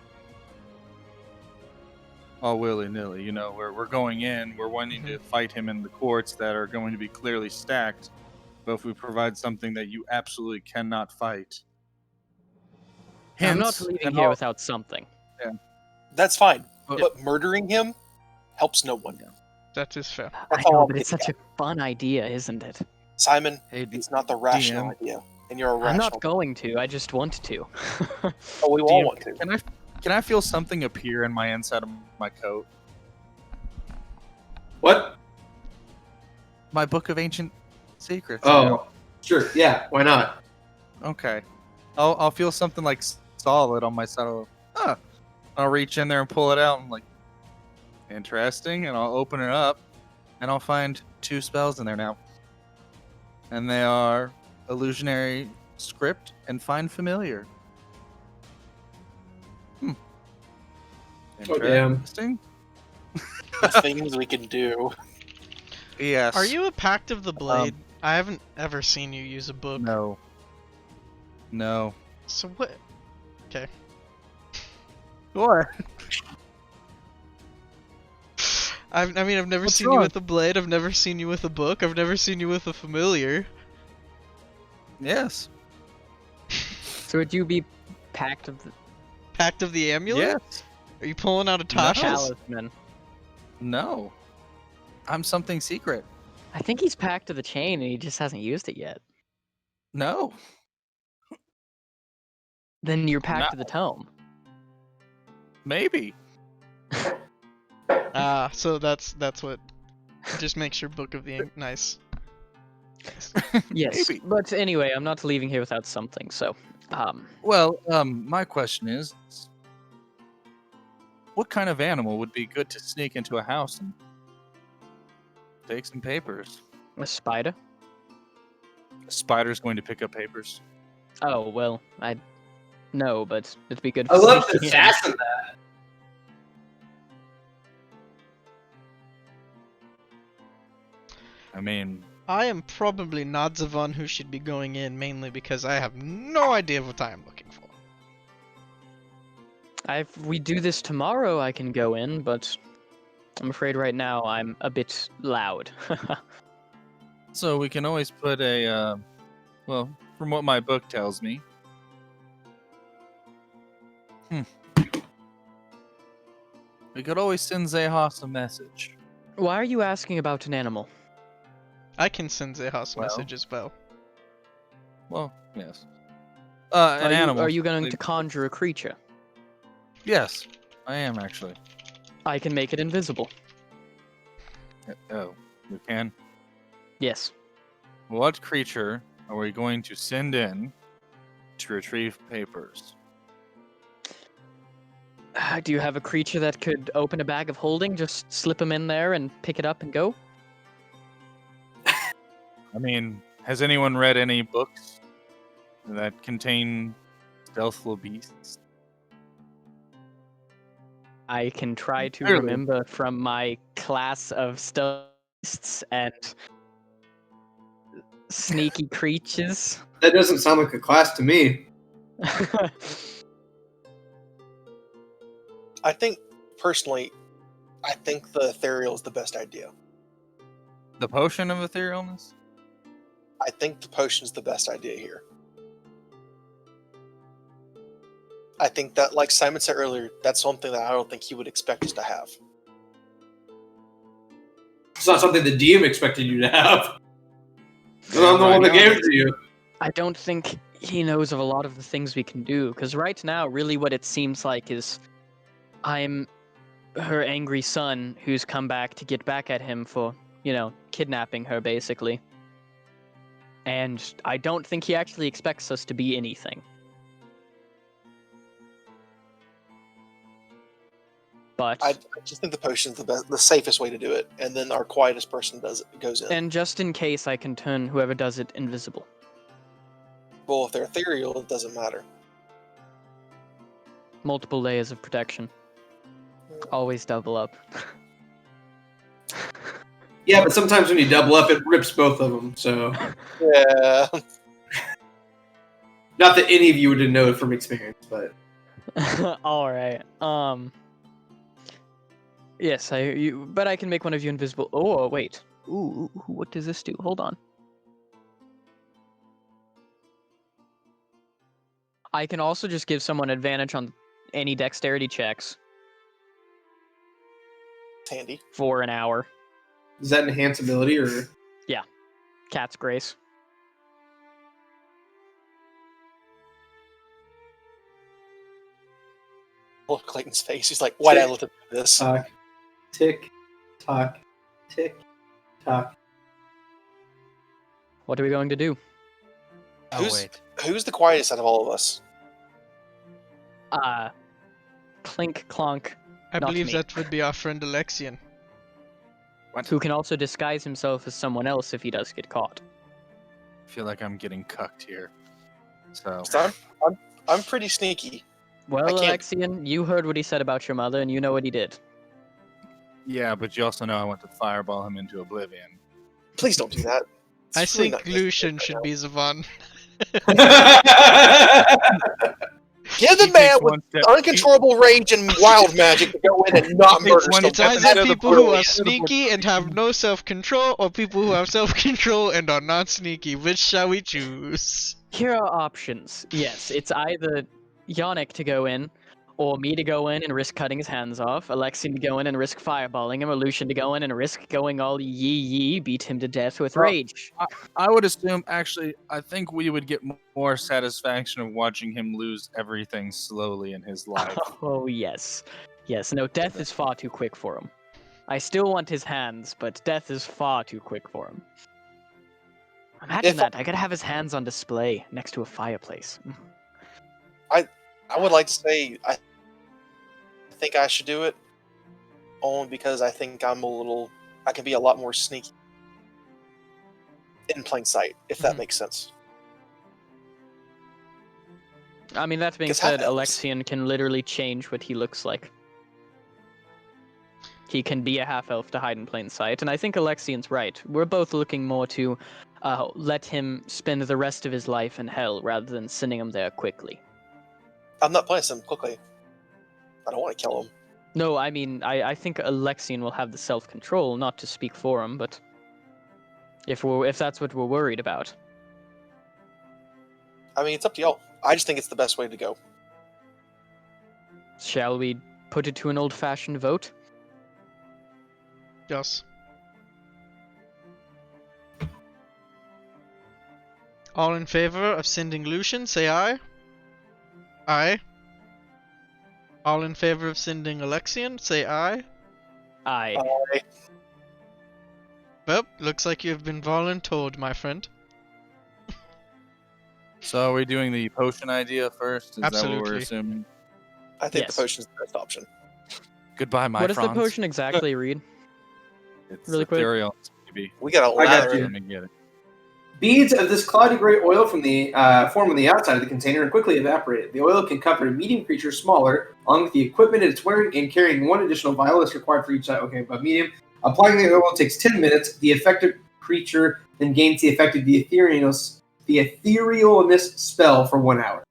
Speaker 6: all willy-nilly? You know, we're going in, we're wanting to fight him in the courts that are going to be clearly stacked, but if we provide something that you absolutely cannot fight.
Speaker 2: I'm not leaving here without something.
Speaker 1: That's fine, but murdering him helps no one.
Speaker 4: That is fair.
Speaker 2: I know, but it's such a fun idea, isn't it?
Speaker 1: Simon,
Speaker 6: Hey,
Speaker 1: it's not the rational
Speaker 6: DM.
Speaker 1: idea, and you're a
Speaker 2: I'm
Speaker 1: rational.
Speaker 2: not going to. I just want to.
Speaker 1: Oh, we all want to.
Speaker 6: Can I feel something appear in my inside of my coat?
Speaker 5: What?
Speaker 6: My book of ancient secrets.
Speaker 5: Oh, sure. Yeah, why not?
Speaker 6: Okay. I'll feel something like solid on my side of. I'll reach in there and pull it out. And I'm like, interesting. And I'll open it up, and I'll find 2 spells in there now. And they are Illusionary Script and Find Familiar.
Speaker 5: Oh, damn.
Speaker 6: Interesting.
Speaker 1: The things we can do.
Speaker 6: Yes.
Speaker 4: Are you a Pact of the Blade? I haven't ever seen you use a book.
Speaker 6: No. No.
Speaker 4: So what? Okay.
Speaker 6: What?
Speaker 4: I've never
Speaker 6: What's
Speaker 4: seen
Speaker 6: wrong?
Speaker 4: you with a blade. I've never seen you with a book. I've never seen you with a familiar.
Speaker 6: Yes.
Speaker 2: So would you be Pact of the
Speaker 4: Pact of the Amulet?
Speaker 6: Yes.
Speaker 4: Are you pulling out a Tasha's?
Speaker 2: Talisman?
Speaker 6: No. I'm something secret.
Speaker 2: I think he's Pact of the Chain and he just hasn't used it yet.
Speaker 6: No.
Speaker 2: Then you're Pact
Speaker 6: No.
Speaker 2: of the Tome.
Speaker 6: Maybe.
Speaker 4: So that's what just makes your book of the nice.
Speaker 2: Yes.
Speaker 6: Maybe.
Speaker 2: But anyway, I'm not leaving here without something, so
Speaker 6: Well, my question is, what kind of animal would be good to sneak into a house and take some papers?
Speaker 2: a spider?
Speaker 6: A spider's going to pick up papers.
Speaker 2: Oh well, no, but it'd be good
Speaker 5: I
Speaker 2: for
Speaker 5: love to
Speaker 2: sneaking in.
Speaker 5: assassin that.
Speaker 6: I mean,
Speaker 4: I am probably not the one who should be going in, mainly because I have no idea what I am looking for.
Speaker 2: If we do this tomorrow, I can go in, but I'm afraid right now I'm a bit loud.
Speaker 6: so we can always put a, well, from what my book tells me. We could always send Zahos a message.
Speaker 2: Why are you asking about an animal?
Speaker 4: I can send Zahos a
Speaker 6: Well.
Speaker 4: message as well.
Speaker 6: Well, yes. An animal.
Speaker 2: Are you going to conjure a creature?
Speaker 6: Yes, I am actually.
Speaker 2: I can make it invisible.
Speaker 6: Oh, you can?
Speaker 2: Yes.
Speaker 6: What creature are we going to send in to retrieve papers?
Speaker 2: Do you have a creature that could open a bag of holding, just slip them in there and pick it up and go?
Speaker 6: I mean, has anyone read any books that contain stealthful beasts?
Speaker 2: I can try to
Speaker 6: Clearly.
Speaker 2: remember from my class of stealthists and sneaky creatures.
Speaker 5: That doesn't sound like a class to me.
Speaker 1: I think, personally, I think the ethereal is the best idea.
Speaker 6: The potion of etherealness?
Speaker 1: I think the potion's the best idea here. I think that, like Simon said earlier, that's something that I don't think he would expect us to have.
Speaker 5: It's not something the DM expected you to have.
Speaker 6: Yeah,
Speaker 5: I'm the one that
Speaker 6: right.
Speaker 5: gave it to you.
Speaker 2: I don't think he knows of a lot of the things we can do, because right now, really what it seems like is I'm her angry son who's come back to get back at him for, kidnapping her, basically. And I don't think he actually expects us to be anything. But
Speaker 1: I just think the potion's the safest way to do it, and then our quietest person goes in.
Speaker 2: and just in case, I can turn whoever does it invisible.
Speaker 1: Well, if they're ethereal, it doesn't matter.
Speaker 2: Multiple layers of protection. Always double up.
Speaker 5: Yeah, but sometimes when you double up, it rips both of them. So,
Speaker 1: Yeah.
Speaker 5: not that any of you would know from experience, but
Speaker 2: All right. Yes, but I can make one of you invisible. Oh, wait. Ooh, what does this do? Hold on. I can also just give someone advantage on any dexterity checks
Speaker 1: It's handy.
Speaker 2: for an hour.
Speaker 5: is that enhance ability or?
Speaker 2: Cat's grace.
Speaker 1: Look, Clayton's face. He's like, why did I look at this?
Speaker 5: Tock, tick, tock, tick, tock.
Speaker 2: What are we going to do?
Speaker 1: Who's- Who's the quietest out of all of us?
Speaker 2: Clink Clonk,
Speaker 4: I
Speaker 2: Not
Speaker 4: believe
Speaker 2: me.
Speaker 4: that would be our friend Alexian.
Speaker 2: who can also disguise himself as someone else if he does get caught.
Speaker 6: I feel like I'm getting cucked here. So,
Speaker 1: So I'm pretty sneaky.
Speaker 2: Well,
Speaker 1: I can't-
Speaker 2: Alexian, you heard what he said about your mother, and you know what he did.
Speaker 6: yeah, but you also know I want to fireball him into oblivion.
Speaker 1: Please don't do that. It's
Speaker 4: I
Speaker 1: really
Speaker 4: think
Speaker 1: not-
Speaker 4: Lucian should be Zavan.
Speaker 1: Give the
Speaker 6: He
Speaker 1: man
Speaker 6: takes
Speaker 1: with
Speaker 6: one step-
Speaker 1: uncontrollable rage and wild magic to go in and not
Speaker 6: He takes
Speaker 1: murder
Speaker 6: one
Speaker 4: It's
Speaker 1: someone.
Speaker 6: step-
Speaker 4: either
Speaker 6: the
Speaker 4: people who are
Speaker 6: bully.
Speaker 4: sneaky and have no self-control, or people who have self-control and are not sneaky. Which shall we choose?
Speaker 2: Here are options. Yes, it's either Yannick to go in, or me to go in and risk cutting his hands off, Alexian to go in and risk fireballing him, or Lucian to go in and risk going all yee, beat him to death with
Speaker 6: Well,
Speaker 2: rage.
Speaker 6: I would assume, actually, I think we would get more satisfaction of watching him lose everything slowly in his life.
Speaker 2: Oh, yes. Yes, no, death is far too quick for him. I still want his hands, but death is far too quick for him. Imagine
Speaker 1: If-
Speaker 2: that. I could have his hands on display next to a fireplace.
Speaker 1: I would like to say I think I should do it, only because I think I can be a lot more sneaky in plain sight, if that
Speaker 4: Mhm.
Speaker 1: makes sense.
Speaker 2: I mean, that being
Speaker 1: Because
Speaker 2: said,
Speaker 1: half elves-
Speaker 2: Alexian can literally change what he looks like. He can be a half-elf to hide in plain sight, and I think Alexian's right. We're both looking more to let him spend the rest of his life in hell rather than sending him there quickly.
Speaker 1: I'm not playing him quickly. I don't want to kill him.
Speaker 2: No, I mean, I think Alexian will have the self-control, not to speak for him, but if that's what we're worried about.
Speaker 1: I mean, it's up to y'all. I just think it's the best way to go.
Speaker 2: Shall we put it to an old-fashioned vote.
Speaker 4: Yes. All in favor of sending Lucian, say aye. Aye. All in favor of sending Alexian, say aye.
Speaker 2: Aye.
Speaker 4: Well, looks like you have been voluntold, my friend.
Speaker 6: So are we doing the potion idea first? Is that what we're
Speaker 4: Absolutely.
Speaker 6: assuming?
Speaker 1: I think
Speaker 2: Yes.
Speaker 1: the potion's the best option.
Speaker 6: Goodbye, my
Speaker 2: What does the
Speaker 6: Franz.
Speaker 2: potion exactly read?
Speaker 6: It's
Speaker 2: really quick?
Speaker 6: ethereal, maybe.
Speaker 1: We got a
Speaker 5: I got
Speaker 1: ladder.
Speaker 5: you.
Speaker 6: Let me get it.
Speaker 5: Beads of this cloudy gray oil from the form on the outside of the container and quickly evaporate. The oil can cover a medium creature smaller, along with the equipment it's wearing and carrying one additional vial is required for each side. Okay, but medium. Applying the oil takes 10 minutes. The affected creature then gains the effect of the etherealness spell for 1 hour.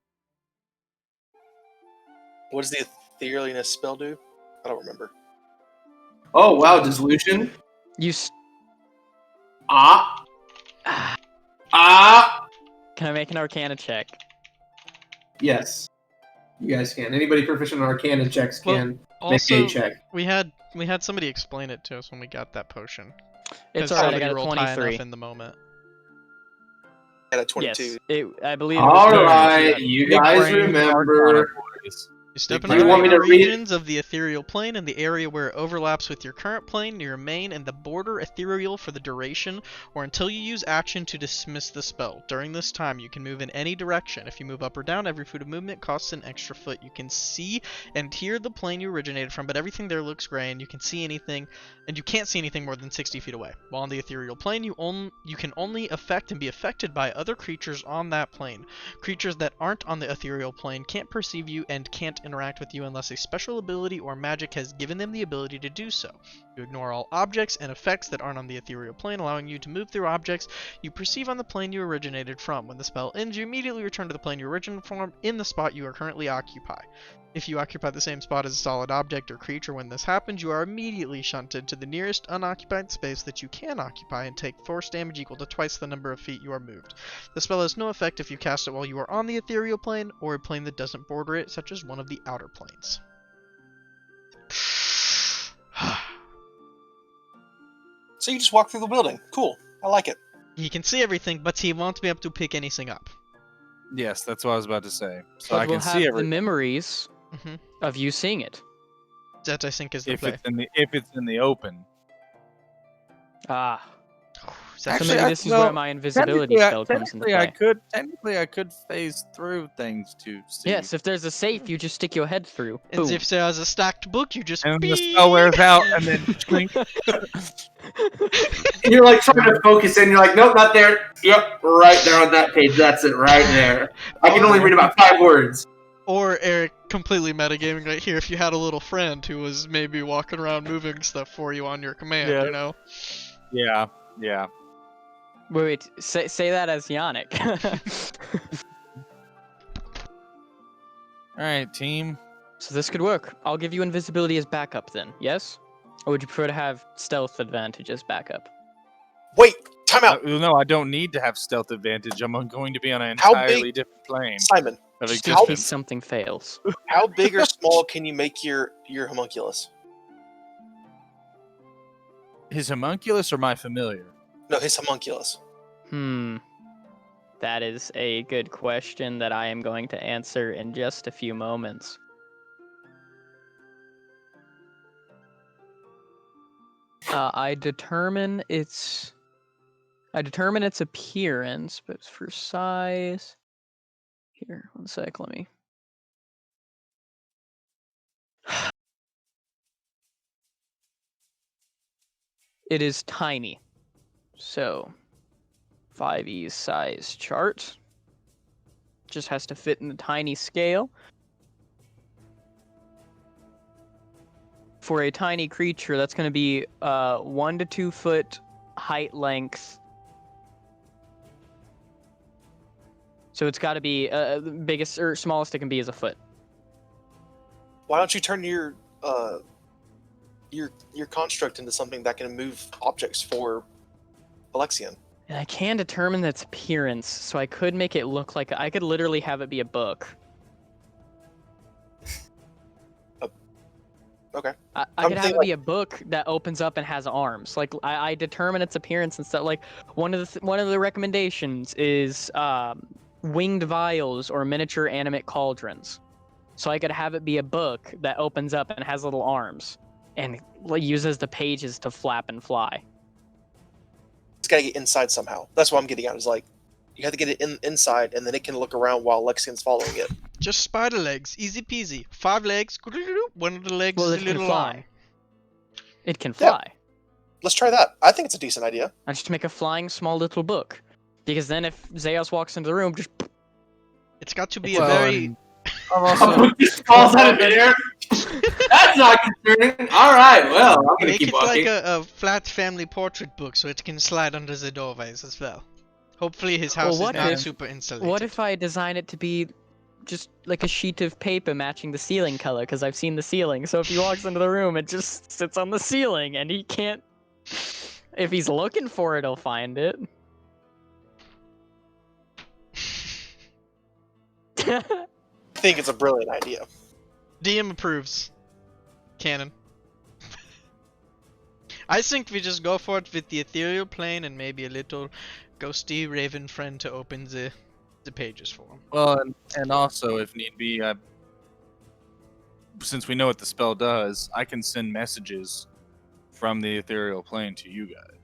Speaker 1: What does the etherealness spell do? I don't remember.
Speaker 5: Oh, wow, dissolution.
Speaker 2: You.
Speaker 5: Ah.
Speaker 2: Can I make an Arcana check?
Speaker 5: Yes. You guys can. Anybody proficient in Arcana checks
Speaker 4: Well,
Speaker 5: can make
Speaker 4: Also,
Speaker 5: a check.
Speaker 4: we had somebody explain it to us when we got that potion.
Speaker 2: It's
Speaker 4: 'Cause
Speaker 2: alright. I
Speaker 4: somebody
Speaker 2: got a
Speaker 4: rolled high
Speaker 2: 23.
Speaker 4: enough in the moment.
Speaker 1: I got a 22.
Speaker 2: Yes, I believe. It was
Speaker 5: All
Speaker 2: 22.
Speaker 5: right, you
Speaker 6: Big
Speaker 5: guys
Speaker 6: brain
Speaker 5: remember.
Speaker 6: Arcana boys.
Speaker 4: You step
Speaker 6: Big
Speaker 4: into
Speaker 5: brain. You want me
Speaker 4: the
Speaker 5: to read it?
Speaker 4: regions of the ethereal plane and the area where it overlaps with your current plane, you remain in the border ethereal for the duration or until you use action to dismiss the spell. During this time, you can move in any direction. If you move up or down, every foot of movement costs an extra foot. You can see and hear the plane you originated from, but everything there looks gray, and you can't see anything more than 60 feet away. While on the ethereal plane, you can only affect and be affected by other creatures on that plane. Creatures that aren't on the ethereal plane can't perceive you and can't interact with you unless a special ability or magic has given them the ability to do so. You ignore all objects and effects that aren't on the ethereal plane, allowing you to move through objects you perceive on the plane you originated from. When the spell ends, you immediately return to the plane you originated from in the spot you are currently occupy. If you occupy the same spot as a solid object or creature when this happens, you are immediately shunted to the nearest unoccupied space that you can occupy and take force damage equal to twice the number of feet you are moved. The spell has no effect if you cast it while you are on the ethereal plane or a plane that doesn't border it, such as one of the outer planes.
Speaker 1: So you just walk through the building. Cool. I like it.
Speaker 4: He can see everything, but he won't be able to pick anything up.
Speaker 6: Yes, that's what I was about to say. So
Speaker 2: But
Speaker 6: I
Speaker 2: we'll
Speaker 6: can
Speaker 2: have
Speaker 6: see
Speaker 2: the
Speaker 6: everything
Speaker 2: memories
Speaker 4: Mm-hmm.
Speaker 2: of you seeing it.
Speaker 4: That I think is the
Speaker 6: if
Speaker 4: play.
Speaker 6: it's in the open.
Speaker 2: Ah. So
Speaker 6: Actually,
Speaker 2: maybe this is
Speaker 6: well,
Speaker 2: where my invisibility spell comes into play.
Speaker 6: Technically, I could phase through things to see.
Speaker 2: Yes, if there's a safe, you just stick your head through.
Speaker 4: And
Speaker 2: Boom.
Speaker 4: if there's a stacked book, you just
Speaker 6: And the
Speaker 4: beep.
Speaker 6: spell wears out, and then clink.
Speaker 5: You're like trying to focus in. You're like, nope, not there. Yep, right there on that page. That's it, right there. I can only read about 5 words.
Speaker 4: Or Eric completely metagaming right here. If you had a little friend who was maybe walking around moving stuff for you on your command,
Speaker 6: Yeah.
Speaker 4: you know.
Speaker 6: Yeah.
Speaker 2: Wait, say that as Yannick.
Speaker 6: All right, team.
Speaker 2: So this could work. I'll give you invisibility as backup then, yes? Or would you prefer to have stealth advantage as backup?
Speaker 1: Wait, time out.
Speaker 6: No, I don't need to have stealth advantage. I'm going to be on an
Speaker 1: How
Speaker 6: entirely
Speaker 1: big-
Speaker 6: different plane
Speaker 1: Simon,
Speaker 6: of
Speaker 2: Just in case
Speaker 6: existence.
Speaker 2: something fails.
Speaker 1: how big or small can you make your homunculus?
Speaker 6: His homunculus or my familiar?
Speaker 1: No, his homunculus.
Speaker 2: That is a good question that I am going to answer in just a few moments. I determine its appearance, but for size. Here, one sec, let me. It is tiny. So, 5e size chart. Just has to fit in the tiny scale. For a tiny creature, that's going to be 1 to 2 foot height length. So it's got to be the biggest or smallest it can be is a foot.
Speaker 1: Why don't you turn your construct into something that can move objects for Alexian?
Speaker 2: And I can determine its appearance, so I could make it look like I could literally have it be a book.
Speaker 1: Okay.
Speaker 2: I
Speaker 1: I'm
Speaker 2: could have
Speaker 1: thinking
Speaker 2: it be a book that opens up and has arms. Like I determine its appearance and stuff. Like one of the recommendations is winged vials or miniature animate cauldrons. So I could have it be a book that opens up and has little arms and uses the pages to flap and fly.
Speaker 1: It's got to get inside somehow. That's what I'm getting at. Is like you have to get it inside, and then it can look around while Lexian's following it.
Speaker 4: Just spider legs, easy peasy. 5 legs, one of the legs
Speaker 2: Well,
Speaker 4: is
Speaker 2: it
Speaker 4: a
Speaker 2: can
Speaker 4: little
Speaker 2: fly.
Speaker 4: arm.
Speaker 2: It can
Speaker 1: Yeah.
Speaker 2: fly.
Speaker 1: Let's try that. I think it's a decent idea.
Speaker 2: I just make a flying small little book. Because then if Zeus walks into the room, just
Speaker 4: It's got to be
Speaker 2: Well,
Speaker 4: a very.
Speaker 6: and I've also
Speaker 5: Just falls out of midair. That's not concerning. All right, well, I'm gonna
Speaker 4: Make
Speaker 5: keep
Speaker 4: it
Speaker 5: walking.
Speaker 4: like a flat family portrait book so it can slide under the doorways as well. Hopefully his house
Speaker 2: what
Speaker 4: is not
Speaker 2: if-
Speaker 4: super insulated.
Speaker 2: what if I design it to be just like a sheet of paper matching the ceiling color? Because I've seen the ceiling. So if he walks into the room, it just sits on the ceiling and he can't. If he's looking for it, he'll find it.
Speaker 1: I think it's a brilliant idea.
Speaker 4: DM approves. Canon. I think we just go for it with the ethereal plane and maybe a little ghosty raven friend to open the pages for him.
Speaker 6: well, and also if need be, since we know what the spell does, I can send messages from the ethereal plane to you guys,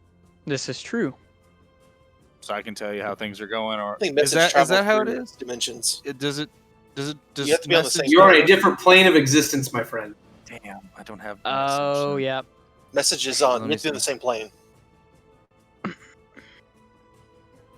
Speaker 2: This is true.
Speaker 6: so I can tell you how things are going. Or
Speaker 1: I think
Speaker 6: is
Speaker 1: message
Speaker 6: that
Speaker 1: travel
Speaker 6: how it
Speaker 1: through
Speaker 6: is?
Speaker 1: dimensions.
Speaker 6: Does it
Speaker 1: You have to be on the same-
Speaker 6: message-
Speaker 5: You're on a different plane of existence, my friend.
Speaker 6: Damn, I don't have.
Speaker 2: Oh,
Speaker 6: message.
Speaker 2: yeah.
Speaker 1: Messages on.
Speaker 6: Let
Speaker 1: You
Speaker 6: me
Speaker 1: have to be on
Speaker 6: see.
Speaker 1: the same plane.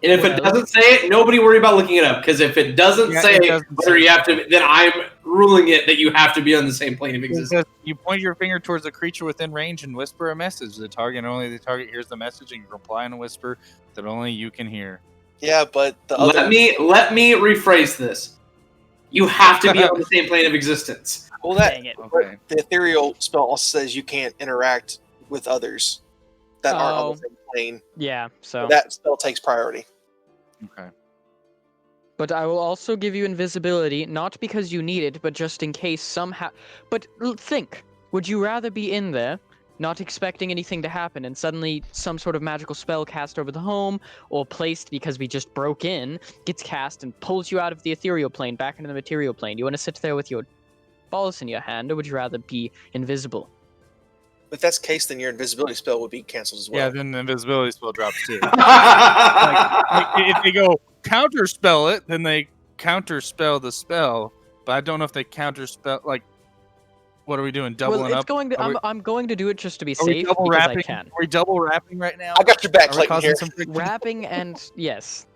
Speaker 5: And if it
Speaker 2: Well-
Speaker 5: doesn't say it, nobody worry about looking it up. Because if it doesn't
Speaker 6: Yeah,
Speaker 5: say
Speaker 6: it doesn't
Speaker 5: whether
Speaker 6: say
Speaker 5: you
Speaker 6: it.
Speaker 5: have to, then I'm ruling it that you have to be on the same plane of
Speaker 6: It
Speaker 5: existence.
Speaker 6: says you point your finger towards a creature within range and whisper a message. The target, only the target hears the message, and you reply in a whisper that only you can hear.
Speaker 1: Yeah, but the other.
Speaker 5: Let me rephrase this. You have to be on the same plane of existence.
Speaker 1: Well, that
Speaker 2: Dang it.
Speaker 6: Okay.
Speaker 1: the ethereal spell also says you can't interact with others that aren't on
Speaker 2: Oh.
Speaker 1: the same plane.
Speaker 2: Yeah, so.
Speaker 1: That spell takes priority.
Speaker 6: Okay.
Speaker 2: But I will also give you invisibility, not because you need it, but just in case somehow. But think, would you rather be in there, not expecting anything to happen, and suddenly some sort of magical spell cast over the home, or placed because we just broke in, gets cast and pulls you out of the ethereal plane back into the material plane? You want to sit there with your balls in your hand, or would you rather be invisible?
Speaker 1: If that's the case, then your invisibility spell would be canceled as well.
Speaker 6: Yeah, then the invisibility spell drops too.
Speaker 5: Like,
Speaker 6: If they go counterspell it, then they counterspell the spell. But I don't know if they counterspell. Like, what are we doing? Doubling
Speaker 2: well, it's
Speaker 6: up?
Speaker 2: going to.
Speaker 6: Are we-
Speaker 2: I'm going to do it just to be
Speaker 6: Are we
Speaker 2: safe
Speaker 6: double
Speaker 2: because
Speaker 6: wrapping?
Speaker 2: I can.
Speaker 6: Are we double wrapping right now?
Speaker 1: I got your back,
Speaker 6: Are we
Speaker 1: Clayton.
Speaker 6: causing
Speaker 1: Here.
Speaker 6: some friction?
Speaker 2: Wrapping and yes,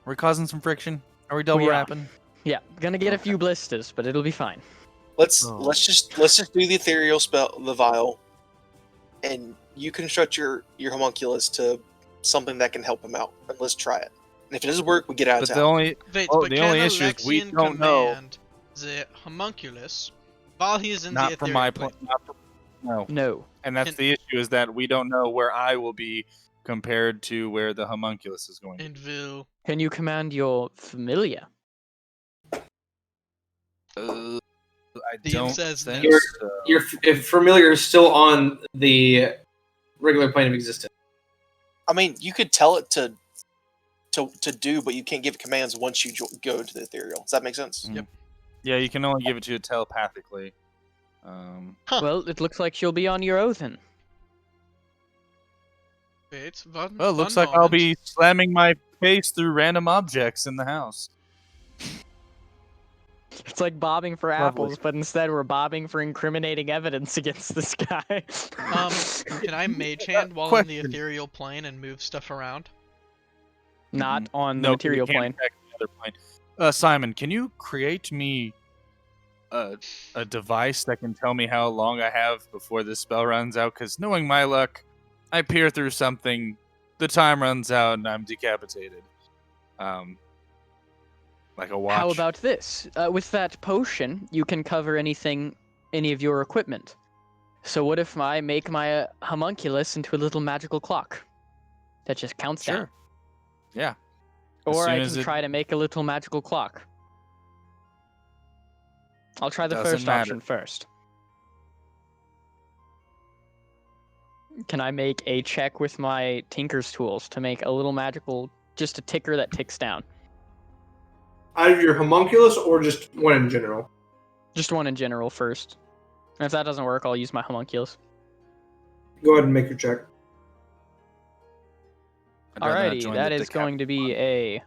Speaker 6: We're causing some friction. Are we double
Speaker 2: We are.
Speaker 6: wrapping?
Speaker 2: yeah, gonna get a few blisters, but it'll be fine.
Speaker 1: Let's
Speaker 6: Oh.
Speaker 1: let's just do the ethereal spell, the vial, and you construct your homunculus to something that can help him out, and let's try it. And if it doesn't work, we get out
Speaker 6: But
Speaker 1: of
Speaker 6: the
Speaker 1: town.
Speaker 6: only
Speaker 4: Wait,
Speaker 6: Oh,
Speaker 4: but
Speaker 6: the
Speaker 4: can
Speaker 6: only issue is we
Speaker 4: Alexian
Speaker 6: don't know.
Speaker 4: command the homunculus while he is in
Speaker 6: not
Speaker 4: the
Speaker 6: from
Speaker 4: ethereal
Speaker 6: my
Speaker 4: plane?
Speaker 6: point. No,
Speaker 2: No.
Speaker 6: and that's
Speaker 4: And-
Speaker 6: the issue is that we don't know where I will be compared to where the homunculus is going.
Speaker 4: And will
Speaker 2: Can you command your familiar?
Speaker 6: I
Speaker 4: DM
Speaker 6: don't
Speaker 4: says
Speaker 6: think
Speaker 5: no.
Speaker 6: so.
Speaker 5: if familiar is still on the regular plane of existence.
Speaker 1: I mean, you could tell it to do, but you can't give it commands once you go to the ethereal. Does that make sense?
Speaker 6: Mhm. Yeah, you can only give it to you telepathically.
Speaker 4: Huh.
Speaker 2: Well, it looks like she'll be on your Othin.
Speaker 4: wait. One,
Speaker 6: Well, it looks
Speaker 4: one
Speaker 6: like I'll
Speaker 4: moment.
Speaker 6: be slamming my face through random objects in the house.
Speaker 2: It's like bobbing for
Speaker 6: Lovely.
Speaker 2: apples, but instead we're bobbing for incriminating evidence against this guy.
Speaker 4: Can I mage hand while in the
Speaker 6: Question.
Speaker 4: ethereal plane and move stuff around?
Speaker 2: Not on the
Speaker 6: No, 'cause you
Speaker 2: material
Speaker 6: can't
Speaker 2: plane.
Speaker 6: affect the other plane. Simon, can you create me a device that can tell me how long I have before this spell runs out? Because knowing my luck, I peer through something, the time runs out, and I'm decapitated. Like a watch.
Speaker 2: How about this? With that potion, you can cover any of your equipment. So what if I make my homunculus into a little magical clock that just counts down?
Speaker 6: Sure. Yeah. As
Speaker 2: Or
Speaker 6: soon
Speaker 2: I
Speaker 6: as
Speaker 2: can
Speaker 6: it-
Speaker 2: try to make a little magical clock. I'll try the
Speaker 6: Doesn't
Speaker 2: first
Speaker 6: matter.
Speaker 2: option first. Can I make a check with my Tinker's tools to make a little magical, just a ticker that ticks down?
Speaker 5: Out of your homunculus or just one in general?
Speaker 2: Just one in general first. And if that doesn't work, I'll use my homunculus.
Speaker 5: Go ahead and make your check.
Speaker 6: I'd rather not
Speaker 2: Alrighty,
Speaker 6: join
Speaker 2: that
Speaker 6: the
Speaker 2: is going to be a...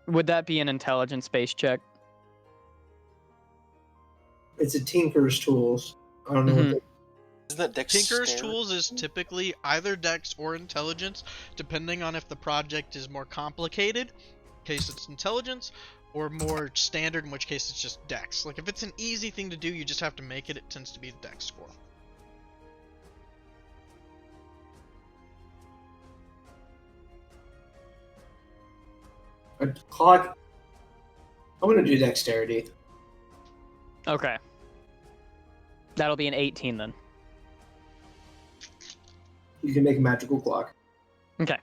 Speaker 2: Would that be an intelligence-based check?
Speaker 5: It's a Tinker's Tools. I don't know
Speaker 2: Mhm.
Speaker 5: what
Speaker 1: Isn't that Dex?
Speaker 4: Tinker's Tools is typically either Dex or Intelligence, depending on if the project is more complicated, in case it's Intelligence, or more standard, in which case it's just Dex. Like, if it's an easy thing to do, you just have to make it, it tends to be the Dex score.
Speaker 5: a clock. I'm gonna do dexterity.
Speaker 2: Okay. That'll be an 18 then.
Speaker 5: You can make a magical clock.
Speaker 2: Okay.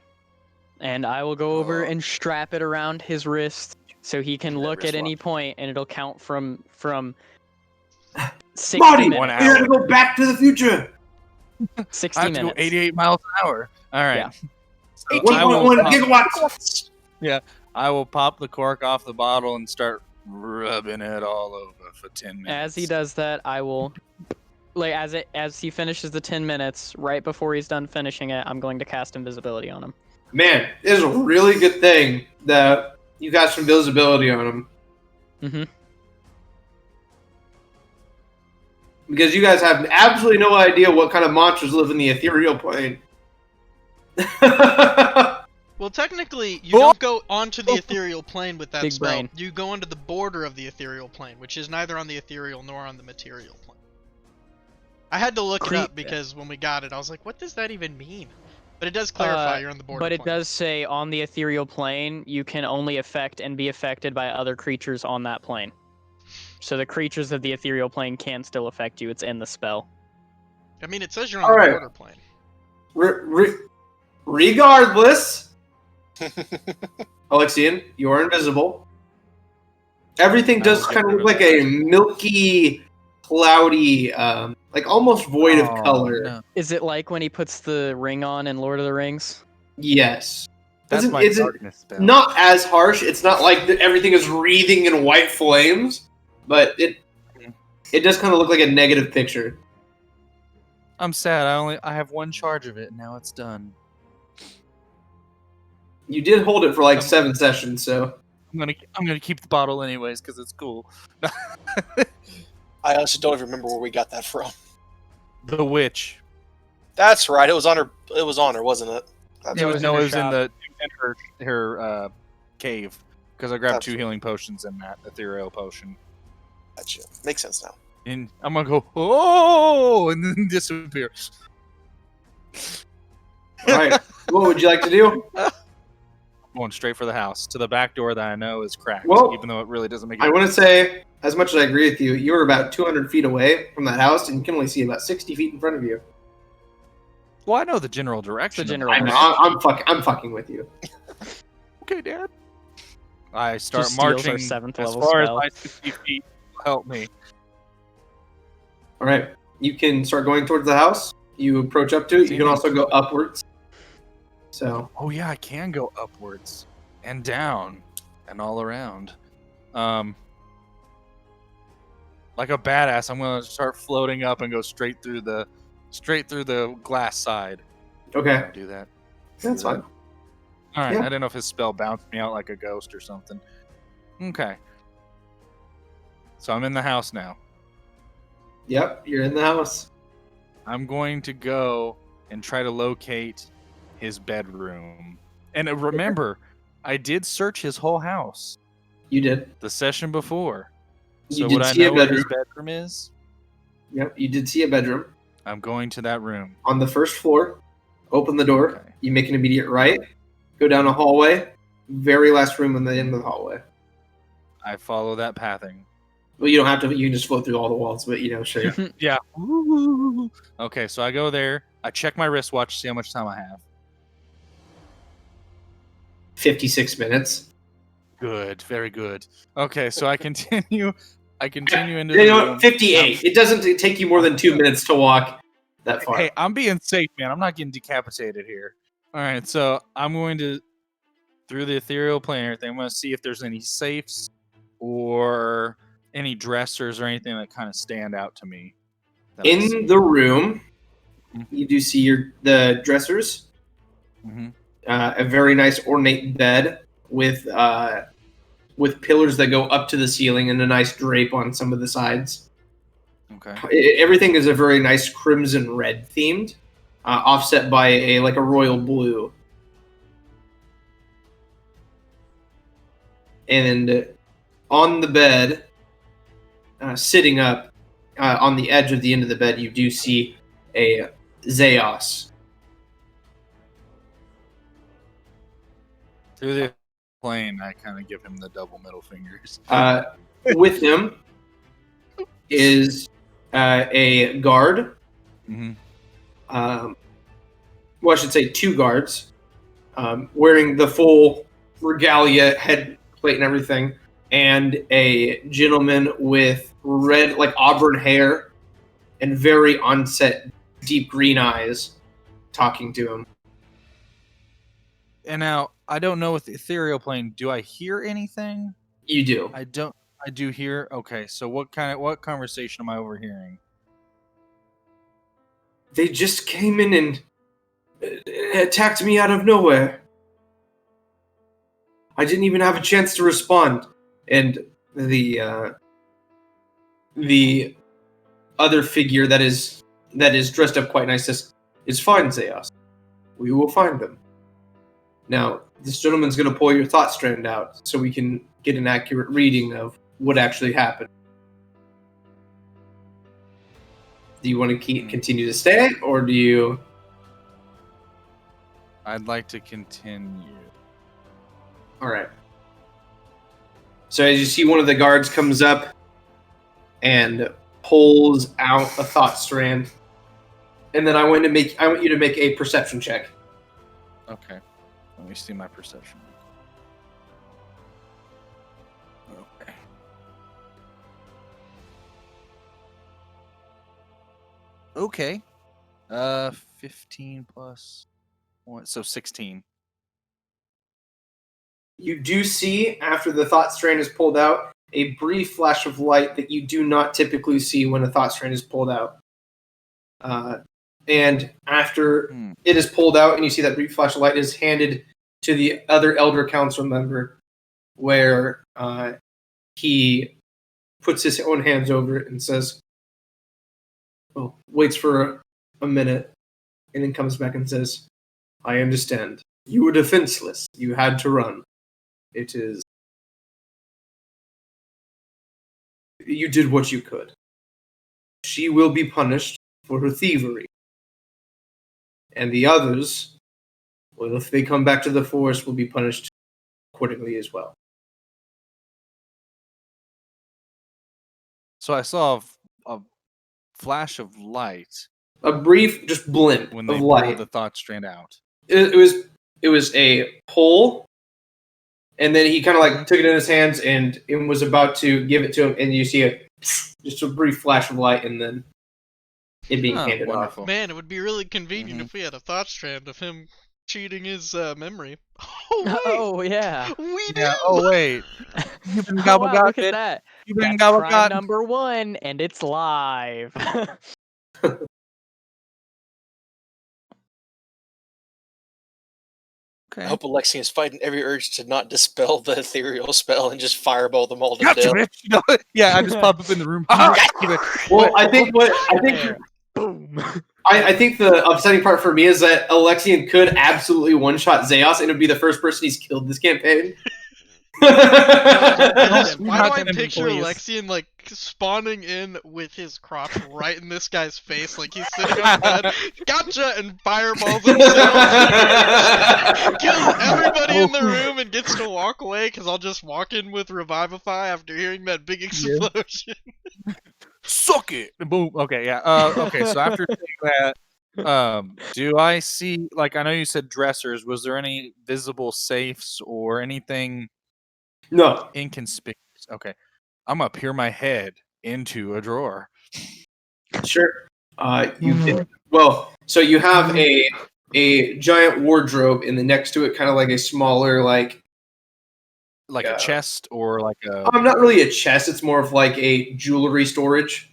Speaker 2: And I will go over and strap it around his wrist so he can
Speaker 6: That
Speaker 2: look at any
Speaker 6: wristwatch.
Speaker 2: point and it'll count from 60
Speaker 5: Marty,
Speaker 2: minutes.
Speaker 6: 1
Speaker 5: we
Speaker 6: hour.
Speaker 5: gotta go back to the future.
Speaker 2: 60
Speaker 6: I have to
Speaker 2: minutes.
Speaker 6: go 88 miles an hour. All right.
Speaker 2: Yeah.
Speaker 6: So I will
Speaker 5: 18.1
Speaker 6: pop-
Speaker 5: gigawatts.
Speaker 6: I will pop the cork off the bottle and start rubbing it all over for 10 minutes.
Speaker 2: As he does that, I will, like, as he finishes the 10 minutes, right before he's done finishing it, I'm going to cast invisibility on him.
Speaker 5: Man, it is a really good thing that you got some visibility on him.
Speaker 2: Mm-hmm.
Speaker 5: Because you guys have absolutely no idea what kind of monsters live in the ethereal plane.
Speaker 4: Well, technically, you don't go onto the ethereal plane with that
Speaker 2: Big
Speaker 4: spell.
Speaker 2: brain.
Speaker 4: You go into the border of the ethereal plane, which is neither on the ethereal nor on the material plane. I had to look it up because when we got it, I was like, what does that even mean? But it does clarify you're on the border
Speaker 2: But it
Speaker 4: plane.
Speaker 2: does say on the ethereal plane, you can only affect and be affected by other creatures on that plane. So the creatures of the ethereal plane can still affect you. It's in the spell.
Speaker 4: I mean, it says you're on
Speaker 5: All
Speaker 4: the
Speaker 5: right.
Speaker 4: border plane.
Speaker 5: Regardless, Alexian, you're invisible. Everything does
Speaker 6: I'll get
Speaker 5: kind of
Speaker 6: rid
Speaker 5: look
Speaker 6: of
Speaker 5: like
Speaker 6: that.
Speaker 5: a milky, cloudy, like almost void of
Speaker 6: Oh,
Speaker 5: color.
Speaker 6: no.
Speaker 2: Is it like when he puts the ring on in Lord of the Rings?
Speaker 5: Yes.
Speaker 6: That's
Speaker 5: Isn't-
Speaker 6: my
Speaker 5: isn't-
Speaker 6: darkness spell.
Speaker 5: Not as harsh. It's not like everything is wreathing in white flames, but it does kind of look like a negative picture.
Speaker 6: I'm sad. I have one charge of it, and now it's done.
Speaker 5: You did hold it for like 7 sessions, so
Speaker 6: I'm gonna keep the bottle anyways because it's cool.
Speaker 1: I honestly don't even remember where we got that from.
Speaker 6: The witch.
Speaker 1: That's right. It was on her. It was on her, wasn't it? That's
Speaker 2: It
Speaker 1: right.
Speaker 2: was
Speaker 6: No,
Speaker 2: in
Speaker 6: it
Speaker 2: her
Speaker 6: was in
Speaker 2: shop.
Speaker 6: her cave because I grabbed 2
Speaker 1: Absolutely.
Speaker 6: healing potions in that ethereal potion.
Speaker 1: Gotcha. Makes sense now.
Speaker 6: And I'm gonna go oh, and then disappear.
Speaker 5: all right. What would you like to do?
Speaker 6: Going straight for the house to the back door that I know is cracked,
Speaker 5: Well,
Speaker 6: even though it really doesn't make.
Speaker 5: I want to say, as much as I agree with you, you were about 200 feet away from that house, and you can only see about 60 feet in front of you.
Speaker 6: Well, I know the general direction. of
Speaker 2: general
Speaker 5: I
Speaker 6: the
Speaker 5: know,
Speaker 6: house.
Speaker 5: I'm fucking with you.
Speaker 6: Okay, Dad. I start
Speaker 2: Just steals our
Speaker 6: marching
Speaker 2: 7th
Speaker 6: as
Speaker 2: level
Speaker 6: far
Speaker 2: spell.
Speaker 6: as my 60 feet will help me.
Speaker 5: All right, you can start going towards the house. You approach up to it. You can also go upwards. So
Speaker 6: Oh yeah, I can go upwards and down and all around. Like a badass, I'm gonna start floating up and go straight through the glass side.
Speaker 5: okay,
Speaker 6: I'll do that.
Speaker 5: that's fine.
Speaker 6: All right.
Speaker 5: Yeah.
Speaker 6: I didn't know if his spell bounced me out like a ghost or something. Okay. So I'm in the house now.
Speaker 5: Yep, you're in the house.
Speaker 6: I'm going to go and try to locate his bedroom. And remember, I did search his whole house
Speaker 5: You did.
Speaker 6: the session before.
Speaker 5: You
Speaker 6: So
Speaker 5: did
Speaker 6: would I
Speaker 5: see a
Speaker 6: know where his
Speaker 5: bedroom.
Speaker 6: bedroom is?
Speaker 5: Yep, you did see a bedroom
Speaker 6: I'm going to that room.
Speaker 5: on the first floor. Open the door.
Speaker 6: Okay.
Speaker 5: You make an immediate right. Go down a hallway. Very last room in the end of the hallway.
Speaker 6: I follow that pathing.
Speaker 5: Well, you don't have to. You can just float through all the walls, but sure.
Speaker 6: Yeah. Ooh. Okay, so I go there. I check my wristwatch, see how much time I have.
Speaker 5: 56 minutes.
Speaker 6: Good, very good. Okay, so I continue I continue into
Speaker 5: You
Speaker 6: the
Speaker 5: know,
Speaker 6: room.
Speaker 5: 58. It doesn't take you more than 2 minutes to walk that far.
Speaker 6: Hey, I'm being safe, man. I'm not getting decapitated here. All right, so I'm going to, through the ethereal plane and everything, I'm going to see if there's any safes or any dressers or anything that kind of stand out to me. that I see.
Speaker 5: In the room,
Speaker 6: Mhm.
Speaker 5: you do see the dressers,
Speaker 6: Mhm.
Speaker 5: a very nice ornate bed with pillars that go up to the ceiling and a nice drape on some of the sides.
Speaker 6: Okay.
Speaker 5: Everything is a very nice crimson red themed, offset by a royal blue. And on the bed, sitting up on the edge of the end of the bed, you do see a Zeos.
Speaker 6: Through the plane, I kind of give him the double middle fingers.
Speaker 5: With him is a guard.
Speaker 6: Mm-hmm.
Speaker 5: Well, I should say 2 guards, wearing the full regalia, head plate, and everything, and a gentleman with red, auburn hair and very onset deep green eyes talking to him.
Speaker 6: And now, I don't know with the ethereal plane, do I hear anything?
Speaker 5: You do.
Speaker 6: I don't. I do hear. Okay, so what conversation am I overhearing?
Speaker 5: They just came in and attacked me out of nowhere. I didn't even have a chance to respond. And the other figure that is dressed up quite nice says, "It's fine, Zeos. We will find them." Now, this gentleman's going to pull your thought strand out so we can get an accurate reading of what actually happened. Do you want to continue to stay, or do you...
Speaker 6: I'd like to continue.
Speaker 5: All right. So as you see, one of the guards comes up and pulls out a thought strand, and then I want you to make a perception check.
Speaker 6: Okay. Let me see my perception. Okay. Okay. 15 plus 1, so 16.
Speaker 5: You do see, after the thought strand is pulled out, a brief flash of light that you do not typically see when a thought strand is pulled out. And after it is pulled out and you see that brief flash of light, is handed to the other Elder Council member, where he puts his own hands over it and says, well, waits for a minute, and then comes back and says, "I understand. You were defenseless. You had to run. It is... You did what you could. She will be punished for her thievery. And the others, well, if they come back to the forest, will be punished accordingly as well."
Speaker 6: So I saw a flash of light
Speaker 5: A brief, just blimp
Speaker 6: when
Speaker 5: of
Speaker 6: they
Speaker 5: light.
Speaker 6: pulled the thought strand out.
Speaker 5: It was a pull, and then he kind of took it in his hands and was about to give it to him, and you see just a brief flash of light, and then it being handed
Speaker 6: wonderful.
Speaker 5: off.
Speaker 4: Man, it would be really convenient if we had a thought strand of him cheating his memory. Oh, wait!
Speaker 2: Oh yeah.
Speaker 4: We do!
Speaker 6: Yeah. Oh wait. You've been
Speaker 2: Oh,
Speaker 6: gobble
Speaker 2: wow, look
Speaker 6: got
Speaker 2: at
Speaker 6: it.
Speaker 2: that.
Speaker 6: You've been
Speaker 2: That's
Speaker 6: gobble
Speaker 2: crime
Speaker 6: got.
Speaker 2: number 1, and it's live.
Speaker 1: I
Speaker 6: Okay.
Speaker 1: hope Alexian is fighting every urge to not dispel the ethereal spell and just fireball them all to
Speaker 6: Gotcha,
Speaker 1: death.
Speaker 6: bitch. You know, yeah, I just pop up in the room.
Speaker 5: Well, I think
Speaker 2: Boom.
Speaker 5: I think the upsetting part for me is that Alexian could absolutely one-shot Zeos, and it would be the first person he's killed this campaign.
Speaker 4: Why do
Speaker 6: not
Speaker 4: I
Speaker 6: gonna be
Speaker 4: picture
Speaker 6: pleased.
Speaker 4: Alexian spawning in with his crotch right in this guy's face, like he's sitting on bed, gotcha, and fireballs himself, kills everybody in the room, and gets to walk away because I'll just walk in with Revivify after hearing that big explosion.
Speaker 6: Suck it. Boom. Okay. Yeah. Okay. So after saying that, do I see? I know you said dressers. Was there any visible safes or anything
Speaker 5: No.
Speaker 6: inconspicuous? Okay. I'm gonna peer my head into a drawer.
Speaker 5: Sure. So you have a giant wardrobe, and then next to it, kind of like a smaller, like
Speaker 6: a chest or like a.
Speaker 5: Not really a chest. It's more of like a jewelry storage.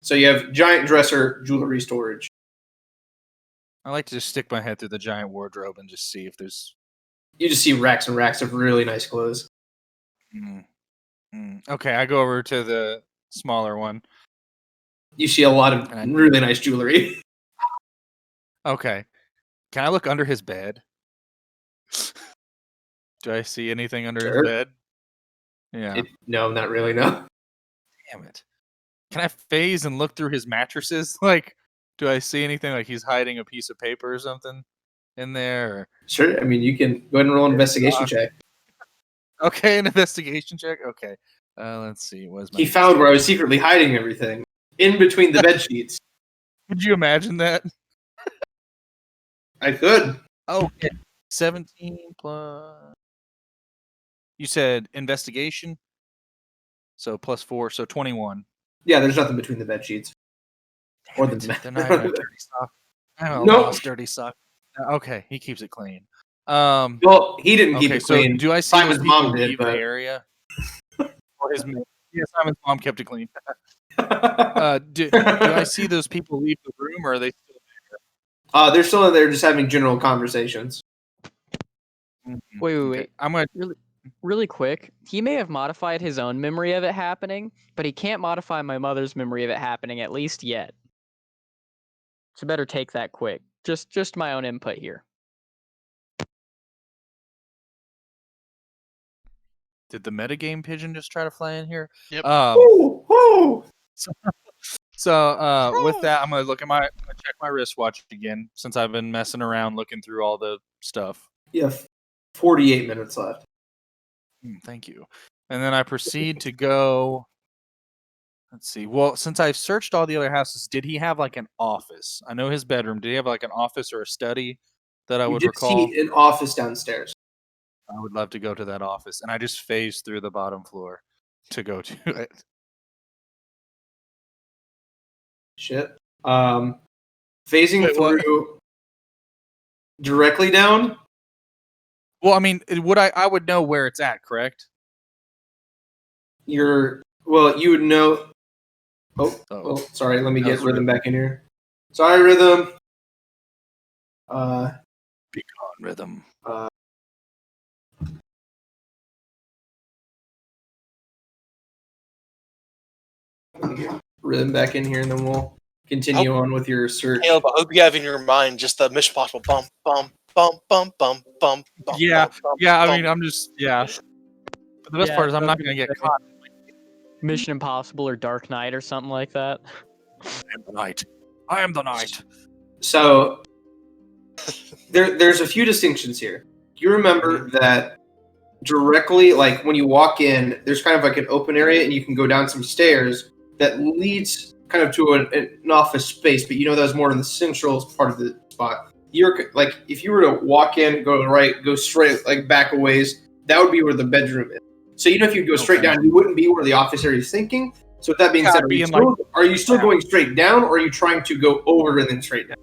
Speaker 5: So you have giant dresser, jewelry storage.
Speaker 6: I like to just stick my head through the giant wardrobe and just see if there's.
Speaker 5: You just see racks and racks of really nice clothes.
Speaker 6: Okay, I go over to the smaller one.
Speaker 5: You see a lot of really nice jewelry.
Speaker 6: Okay. Can I look under his bed? Do I see anything under his bed? Yeah.
Speaker 5: No, not really, no.
Speaker 6: Damn it. Can I phase and look through his mattresses? Like, do I see anything like he's hiding a piece of paper or something in there? Or...
Speaker 5: Sure. I mean, you can go ahead and roll an investigation check.
Speaker 6: Okay, an investigation check? Okay. Let's see.
Speaker 5: He found where I was secretly hiding everything. In between the bed sheets.
Speaker 6: Could you imagine that?
Speaker 5: I could.
Speaker 6: Okay. 17 plus... You said investigation? So plus 4, so 21.
Speaker 5: Yeah, there's nothing between the bed sheets. Or the
Speaker 6: then I have a dirty sock. I have a lost dirty sock. Okay, he keeps it clean.
Speaker 5: Well, he didn't keep it clean.
Speaker 6: So do I see
Speaker 5: Simon's mom did,
Speaker 6: the area? Simon's mom kept it clean. Do I see those people leave the room, or are they still
Speaker 5: there? They're still in there, just having general conversations.
Speaker 2: Wait.
Speaker 6: I'm gonna
Speaker 2: really quick. He may have modified his own memory of it happening, but he can't modify my mother's memory of it happening, at least yet. So better take that quick. Just my own input here.
Speaker 6: Did the metagame pigeon just try to fly in here?
Speaker 4: Yep.
Speaker 6: So with that, I'm gonna check my wristwatch again, since I've been messing around looking through all the stuff.
Speaker 5: You have 48 minutes left.
Speaker 6: Thank you. And then I proceed to go. Let's see. Well, since I've searched all the other houses, did he have like an office? I know his bedroom. Did he have like an office or a study that I would recall?
Speaker 5: See an office downstairs.
Speaker 6: I would love to go to that office, and I just phase through the bottom floor to go to it.
Speaker 5: Shit. Phasing through directly down?
Speaker 6: Well, I mean, I would know where it's at, correct?
Speaker 5: You would know. Oh, sorry. Let me get Rhythm back in here. Sorry, Rhythm.
Speaker 6: Be gone, Rhythm.
Speaker 5: Rhythm back in here, and then we'll continue on with your search.
Speaker 1: Caleb, I hope you have in your mind just the Mission Impossible bump, bump, bump, bump, bump, bump.
Speaker 6: Yeah,
Speaker 1: bump, bump,
Speaker 6: yeah. I
Speaker 1: bump.
Speaker 6: mean, I'm just But the best part is I'm not gonna get caught.
Speaker 2: Mission Impossible or Dark Knight or something like that.
Speaker 6: I am the knight. I am the knight.
Speaker 5: So there's a few distinctions here. You remember that directly, like when you walk in, there's kind of like an open area, and you can go down some stairs that leads kind of to an office space, but you know that was more in the central part of the spot. You're like, if you were to walk in, go to the right, go straight, like back a ways, that would be where the bedroom is. So you know, if you go straight down, you wouldn't be where the office area is thinking. So with that being said, are you still going straight down, or are you trying to go over and then straight down?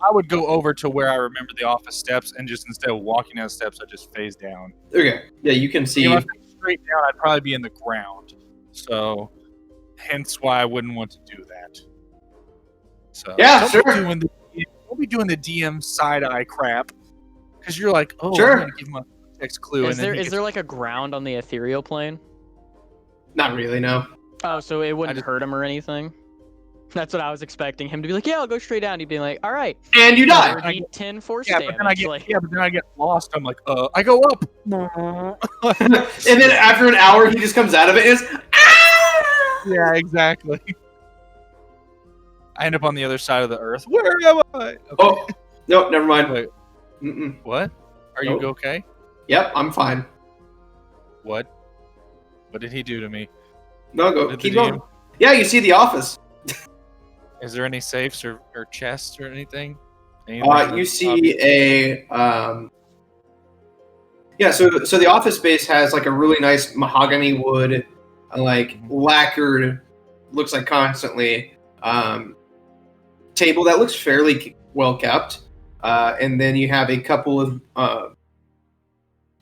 Speaker 6: I would go over to where I remember the office steps, and just instead of walking down the steps, I just phase down.
Speaker 5: Okay. Yeah, you can see.
Speaker 6: If I phase straight down, I'd probably be in the ground. So, hence why I wouldn't want to do that. So
Speaker 5: yeah, sure.
Speaker 6: Don't be doing the DM side eye crap, because you're like, oh,
Speaker 5: sure.
Speaker 6: I'm gonna give him a context clue.
Speaker 2: Is there like a ground on the ethereal plane?
Speaker 5: Not really, no.
Speaker 2: Oh, so it wouldn't hurt him or anything? That's what I was expecting him to be like. Yeah, I'll go straight down. He'd be like, all right.
Speaker 5: And you die.
Speaker 2: 10 force
Speaker 6: damage. But then I get lost. I'm like, I go up.
Speaker 5: And then after an hour, he just comes out of it and is, ah!
Speaker 6: Yeah, exactly. I end up on the other side of the earth. Where am I? Okay.
Speaker 5: Oh, no, never mind.
Speaker 6: Wait. What? Are you okay?
Speaker 5: Yep, I'm fine.
Speaker 6: What? What did he do to me?
Speaker 5: No, go. Keep going. Yeah, you see the office.
Speaker 6: Is there any safes or chests or anything?
Speaker 5: You see a so the office space has like a really nice mahogany wood like lacquered, looks like constantly, table that looks fairly well kept, and then you have a couple of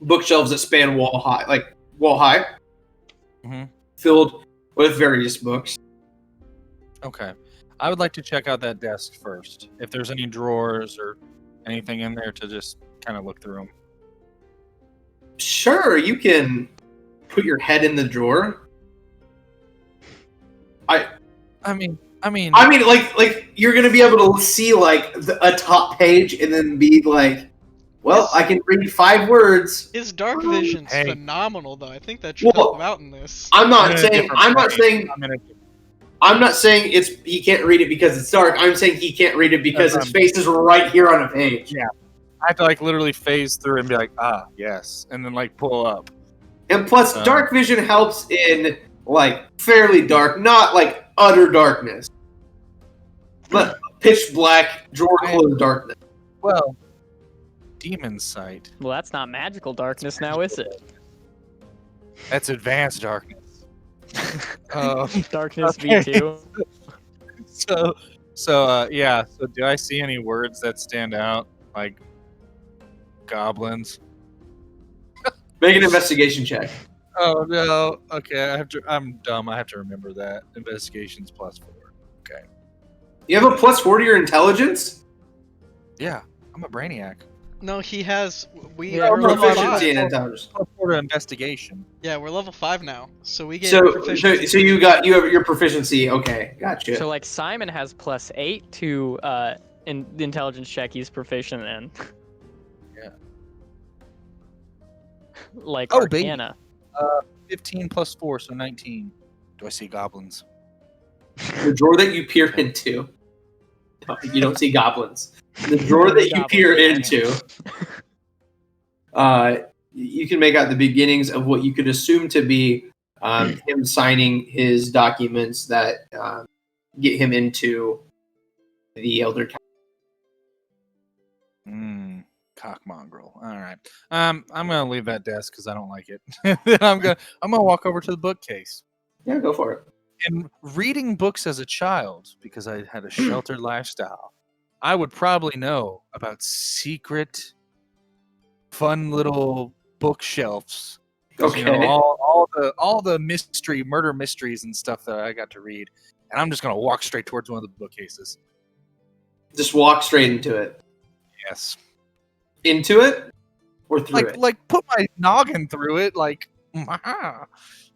Speaker 5: bookshelves that span wall high,
Speaker 6: Mhm.
Speaker 5: filled with various books.
Speaker 6: Okay. I would like to check out that desk first. If there's any drawers or anything in there to just kind of look through them.
Speaker 5: Sure, you can put your head in the drawer.
Speaker 6: I mean,
Speaker 5: Like you're gonna be able to see like a top page and then be like, well, I can read 5 words.
Speaker 4: His dark vision's
Speaker 6: Hey.
Speaker 4: phenomenal, though. I think that should
Speaker 5: Well,
Speaker 4: help him out in this.
Speaker 5: I'm
Speaker 6: I'm
Speaker 5: not
Speaker 6: in a
Speaker 5: saying
Speaker 6: different
Speaker 5: I'm not
Speaker 6: plane.
Speaker 5: saying
Speaker 6: I'm in a-
Speaker 5: I'm not saying it's he can't read it because it's dark. I'm saying he can't read it because his face is right here on a page.
Speaker 6: Yeah. I have to like literally phase through and be like, yes, and then like pull up.
Speaker 5: And plus,
Speaker 6: Um,
Speaker 5: dark vision helps in like fairly dark, not like utter darkness, but pitch black, drawer closed darkness.
Speaker 6: Well, demon sight.
Speaker 2: Well, that's not magical darkness now, is it?
Speaker 6: That's advanced darkness.
Speaker 2: Darkness
Speaker 6: okay.
Speaker 2: V2.
Speaker 6: Yeah. So do I see any words that stand out, like goblins?
Speaker 5: Make an investigation check.
Speaker 6: Oh no. Okay, I'm dumb. I have to remember that. Investigation's +4. Okay.
Speaker 5: You have a +4 to your intelligence.
Speaker 6: Yeah, I'm a brainiac.
Speaker 4: No, he has. We
Speaker 2: Yeah,
Speaker 4: are level
Speaker 5: Proficiency
Speaker 4: 5.
Speaker 5: in intelligence.
Speaker 6: +4 to investigation.
Speaker 4: Yeah, we're level 5 now, so we get
Speaker 5: So
Speaker 4: proficiency.
Speaker 5: you have your proficiency. Okay, gotcha.
Speaker 2: So like Simon has +8 to in the intelligence check he's proficient in.
Speaker 6: Yeah.
Speaker 2: Like
Speaker 6: Oh, baby.
Speaker 2: Arcana.
Speaker 6: 15 +4, so 19. Do I see goblins?
Speaker 5: The drawer that you peer into, you don't see goblins. The drawer that you peer into, you can make out the beginnings of what you could assume to be him signing his documents that get him into the Elder Council.
Speaker 6: Cock mongrel. All right. I'm gonna leave that desk because I don't like it. Then I'm gonna walk over to the bookcase.
Speaker 5: Yeah, go for it.
Speaker 6: And reading books as a child, because I had a sheltered lifestyle, I would probably know about secret, fun little bookshelves. 'Cause,
Speaker 5: Okay.
Speaker 6: you know, all the murder mysteries and stuff that I got to read, and I'm just gonna walk straight towards one of the bookcases.
Speaker 5: Just walk straight into it.
Speaker 6: Yes.
Speaker 5: Into it or through it?
Speaker 6: Like put my noggin through it, like,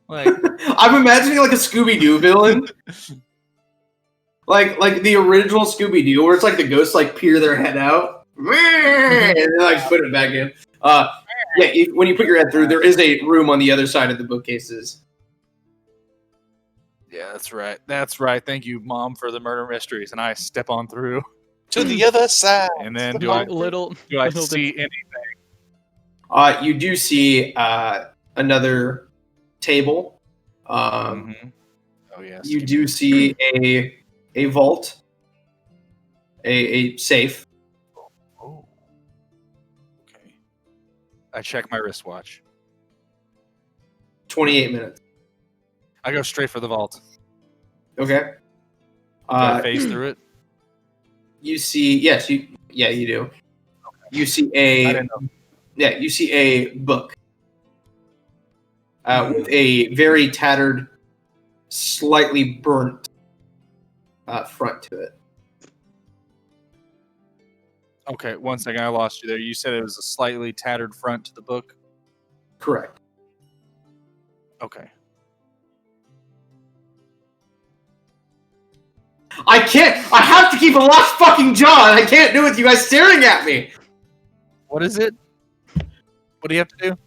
Speaker 6: like
Speaker 5: I'm imagining like a Scooby-Doo villain. like the original Scooby-Doo, where it's like the ghosts like peer their head out and then like put it back in. Yeah, when you put your head through, there is a room on the other side of the bookcases.
Speaker 6: yeah, that's right. That's right. Thank you, Mom, for the murder mysteries. And I step on through.
Speaker 1: To the other side.
Speaker 6: And then do I
Speaker 2: little
Speaker 6: see any?
Speaker 5: You do see another table.
Speaker 6: Oh yes.
Speaker 5: You do see a vault, a safe.
Speaker 6: Oh. Okay. I check my wristwatch.
Speaker 5: 28 minutes.
Speaker 6: I go straight for the vault.
Speaker 5: Okay.
Speaker 6: Do I phase through it?
Speaker 5: You see, yes, you do. You see
Speaker 6: I didn't know.
Speaker 5: you see a book with a very tattered, slightly burnt front to it.
Speaker 6: Okay, one second, I lost you there. You said it was a slightly tattered front to the book?
Speaker 5: Correct.
Speaker 6: Okay.
Speaker 5: I have to keep a locked fucking jaw, and I can't do it with you guys staring at me.
Speaker 6: What is it? What do you have to do?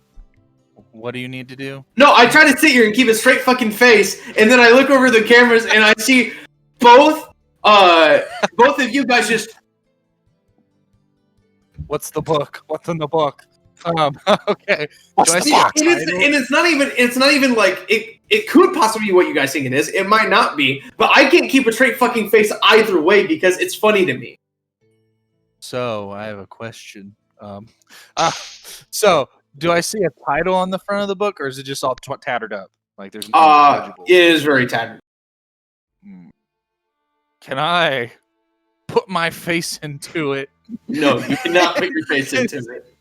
Speaker 6: What do you need to do?
Speaker 5: No, I try to sit here and keep a straight fucking face, and then I look over the cameras and I see both of you guys just.
Speaker 6: What's the book? What's in the book? Okay.
Speaker 1: What's
Speaker 6: Do I
Speaker 1: the
Speaker 6: see
Speaker 1: box?
Speaker 6: a
Speaker 5: And
Speaker 6: title?
Speaker 5: it's not even like it could possibly be what you guys think it is. It might not be, but I can't keep a straight fucking face either way because it's funny to me.
Speaker 6: So I have a question. So do I see a title on the front of the book, or is it just all tattered up? Like there's nothing legible.
Speaker 5: It is very tattered.
Speaker 6: Can I put my face into it?
Speaker 5: No, you cannot put your face into it.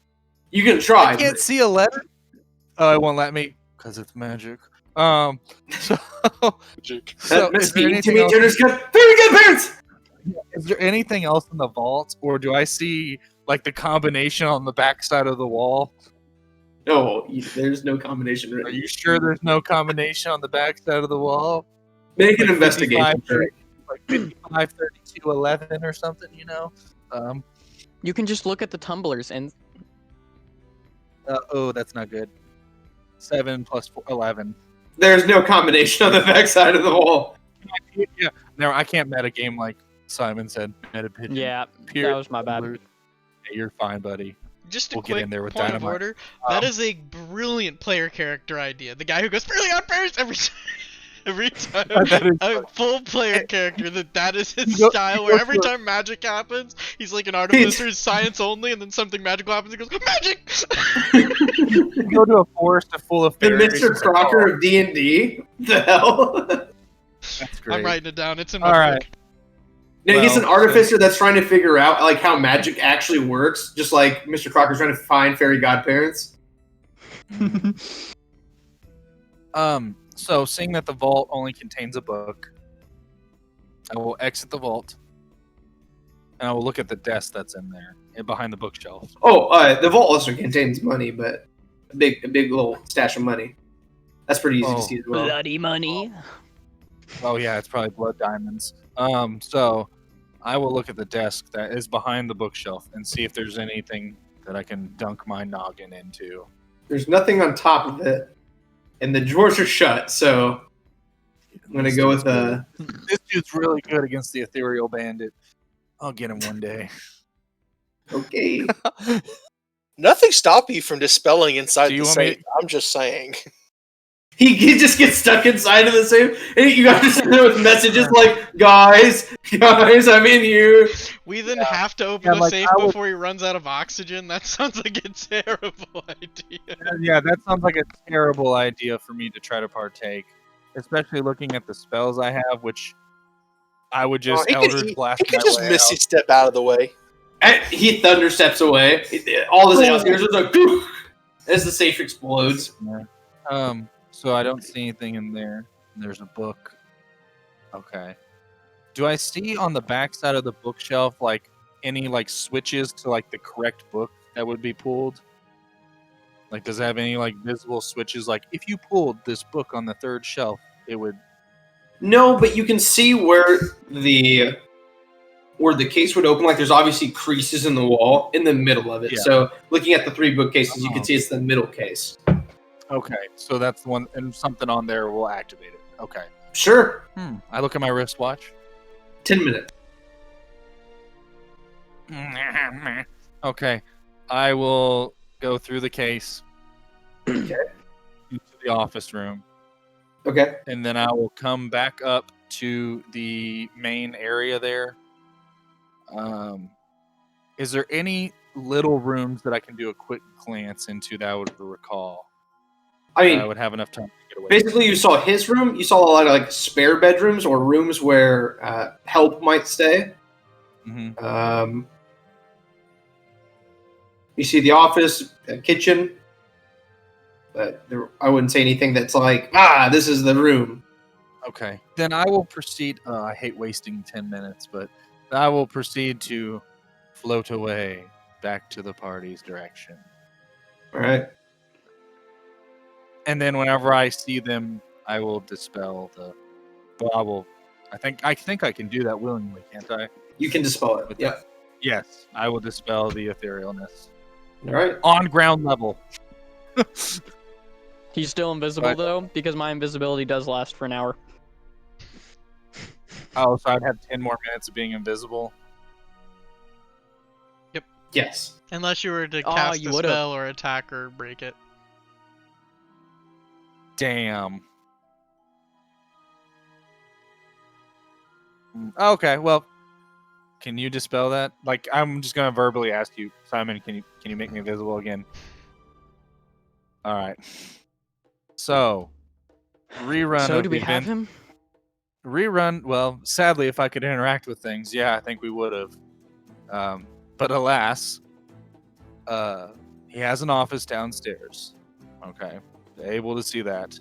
Speaker 5: You can try.
Speaker 6: I can't see a letter. Oh, it won't let me because it's magic. So,
Speaker 5: That
Speaker 6: is there
Speaker 5: to
Speaker 6: anything
Speaker 5: me,
Speaker 6: else?
Speaker 5: Turner's good. Very good, parents.
Speaker 6: Is there anything else in the vault, or do I see like the combination on the backside of the wall?
Speaker 5: No, there's no combination
Speaker 6: Are
Speaker 5: written.
Speaker 6: you sure there's no combination on the backside of the wall?
Speaker 5: Make an
Speaker 6: Like
Speaker 5: investigation
Speaker 6: 55,
Speaker 5: check.
Speaker 6: like 55, 32, 11 or something, you know?
Speaker 2: You can just look at the tumblers and
Speaker 6: Oh, that's not good. 7 plus 4, 11.
Speaker 5: There's no combination on the backside of the wall.
Speaker 6: Yeah, no, I can't meta game like Simon said. Meta pigeon.
Speaker 2: yeah,
Speaker 6: Pure
Speaker 2: that was my bad.
Speaker 6: tumblers. Hey, you're fine, buddy.
Speaker 4: Just a
Speaker 6: We'll get
Speaker 4: quick
Speaker 6: in there with
Speaker 4: point of
Speaker 6: dynamite.
Speaker 4: order. That is a brilliant player character idea. The guy who goes fairly odd parents every time.
Speaker 6: That is
Speaker 4: A full player character that is his
Speaker 6: You go-
Speaker 4: style.
Speaker 6: you
Speaker 4: Where
Speaker 6: go
Speaker 4: every
Speaker 6: through-
Speaker 4: time magic happens, he's like an artificer, science only, and then something magical happens. He goes magic.
Speaker 6: You go to a forest full of
Speaker 5: The
Speaker 6: fairies.
Speaker 5: Mr.
Speaker 6: it's like,
Speaker 5: Crocker
Speaker 6: oh,
Speaker 5: of D&D? The hell?
Speaker 6: that's great.
Speaker 4: I'm writing it down. It's in my
Speaker 6: All
Speaker 4: book.
Speaker 6: right.
Speaker 5: No, he's an
Speaker 6: Well,
Speaker 5: artificer that's trying to figure out like how magic actually works, just like Mr. Crocker's trying to find fairy godparents.
Speaker 6: So seeing that the vault only contains a book, I will exit the vault, and I will look at the desk that's in there, behind the bookshelf.
Speaker 5: Oh, the vault also contains money, but a big little stash of money. That's pretty easy to
Speaker 6: Oh.
Speaker 5: see as well.
Speaker 2: Bloody money.
Speaker 6: Oh yeah, it's probably blood diamonds. So I will look at the desk that is behind the bookshelf and see if there's anything that I can dunk my noggin into.
Speaker 5: There's nothing on top of it, and the drawers are shut. So I'm gonna go with the.
Speaker 6: This dude's really good against the ethereal bandit. I'll get him one day.
Speaker 5: Okay.
Speaker 1: Nothing stop you from dispelling inside
Speaker 6: Do you
Speaker 1: the
Speaker 6: want me
Speaker 1: safe. I'm just saying.
Speaker 5: He just gets stuck inside of the safe, and you guys send him with messages like, "Guys, I'm in here."
Speaker 4: We then have to open
Speaker 6: Yeah,
Speaker 4: the
Speaker 6: like,
Speaker 4: safe
Speaker 6: I would-
Speaker 4: before he runs out of oxygen. That sounds like a terrible idea.
Speaker 6: Yeah, that sounds like a terrible idea for me to try to partake, especially looking at the spells I have, which I would just
Speaker 1: he
Speaker 6: Eldritch Blast
Speaker 1: He could
Speaker 6: my
Speaker 1: just
Speaker 6: way
Speaker 1: misty
Speaker 6: out.
Speaker 1: step out of the way.
Speaker 5: And he thunder steps away. All the sounds hears is like, "Poof," as the safe explodes.
Speaker 6: So I don't see anything in there. There's a book. Okay. Do I see on the backside of the bookshelf like any like switches to like the correct book that would be pulled? Like, does it have any like visible switches? Like, if you pulled this book on the third shelf, it would.
Speaker 5: No, but you can see where the case would open. Like, there's obviously creases in the wall in the middle of it.
Speaker 6: Yeah.
Speaker 5: So, looking at the three bookcases, you can
Speaker 6: Uh-huh.
Speaker 5: see it's the middle case.
Speaker 6: Okay, so that's the one, and something on there will activate it. Okay.
Speaker 5: Sure.
Speaker 6: I look at my wristwatch.
Speaker 5: 10 minutes.
Speaker 6: Okay, I will go through the case
Speaker 5: Okay.
Speaker 6: into the office room,
Speaker 5: Okay.
Speaker 6: and then I will come back up to the main area there. Is there any little rooms that I can do a quick glance into that I would recall?
Speaker 5: I
Speaker 6: that
Speaker 5: mean,
Speaker 6: I would have enough time to get away.
Speaker 5: basically, you saw his room. You saw a lot of like spare bedrooms or rooms where help might stay.
Speaker 6: Mm-hmm.
Speaker 5: You see the office, kitchen. But I wouldn't say anything that's like, this is the room.
Speaker 6: Okay. Then I will proceed. I hate wasting 10 minutes, but I will proceed to float away back to the party's direction.
Speaker 5: All right.
Speaker 6: And then whenever I see them, I will dispel the. Well, I will. I think I can do that willingly, can't I?
Speaker 5: You can dispel it.
Speaker 6: With
Speaker 5: Yeah.
Speaker 6: that? Yes, I will dispel the etherealness
Speaker 5: All right.
Speaker 6: on ground level.
Speaker 2: He's still invisible
Speaker 6: Right.
Speaker 2: though, because my invisibility does last for an hour.
Speaker 6: Oh, so I'd have 10 more minutes of being invisible.
Speaker 5: Yes.
Speaker 4: Unless you were to
Speaker 2: Oh,
Speaker 4: cast
Speaker 2: you
Speaker 4: a
Speaker 2: would've.
Speaker 4: spell or attack or break it.
Speaker 6: Damn. Okay, well, can you dispel that? Like, I'm just gonna verbally ask you, Simon. Can you make me invisible again? All right. So, rerun.
Speaker 2: So
Speaker 6: of
Speaker 2: do we
Speaker 6: the
Speaker 2: have
Speaker 6: event.
Speaker 2: him?
Speaker 6: Rerun. Well, sadly, if I could interact with things, yeah, I think we would have. But alas, he has an office downstairs. Okay, able to see that.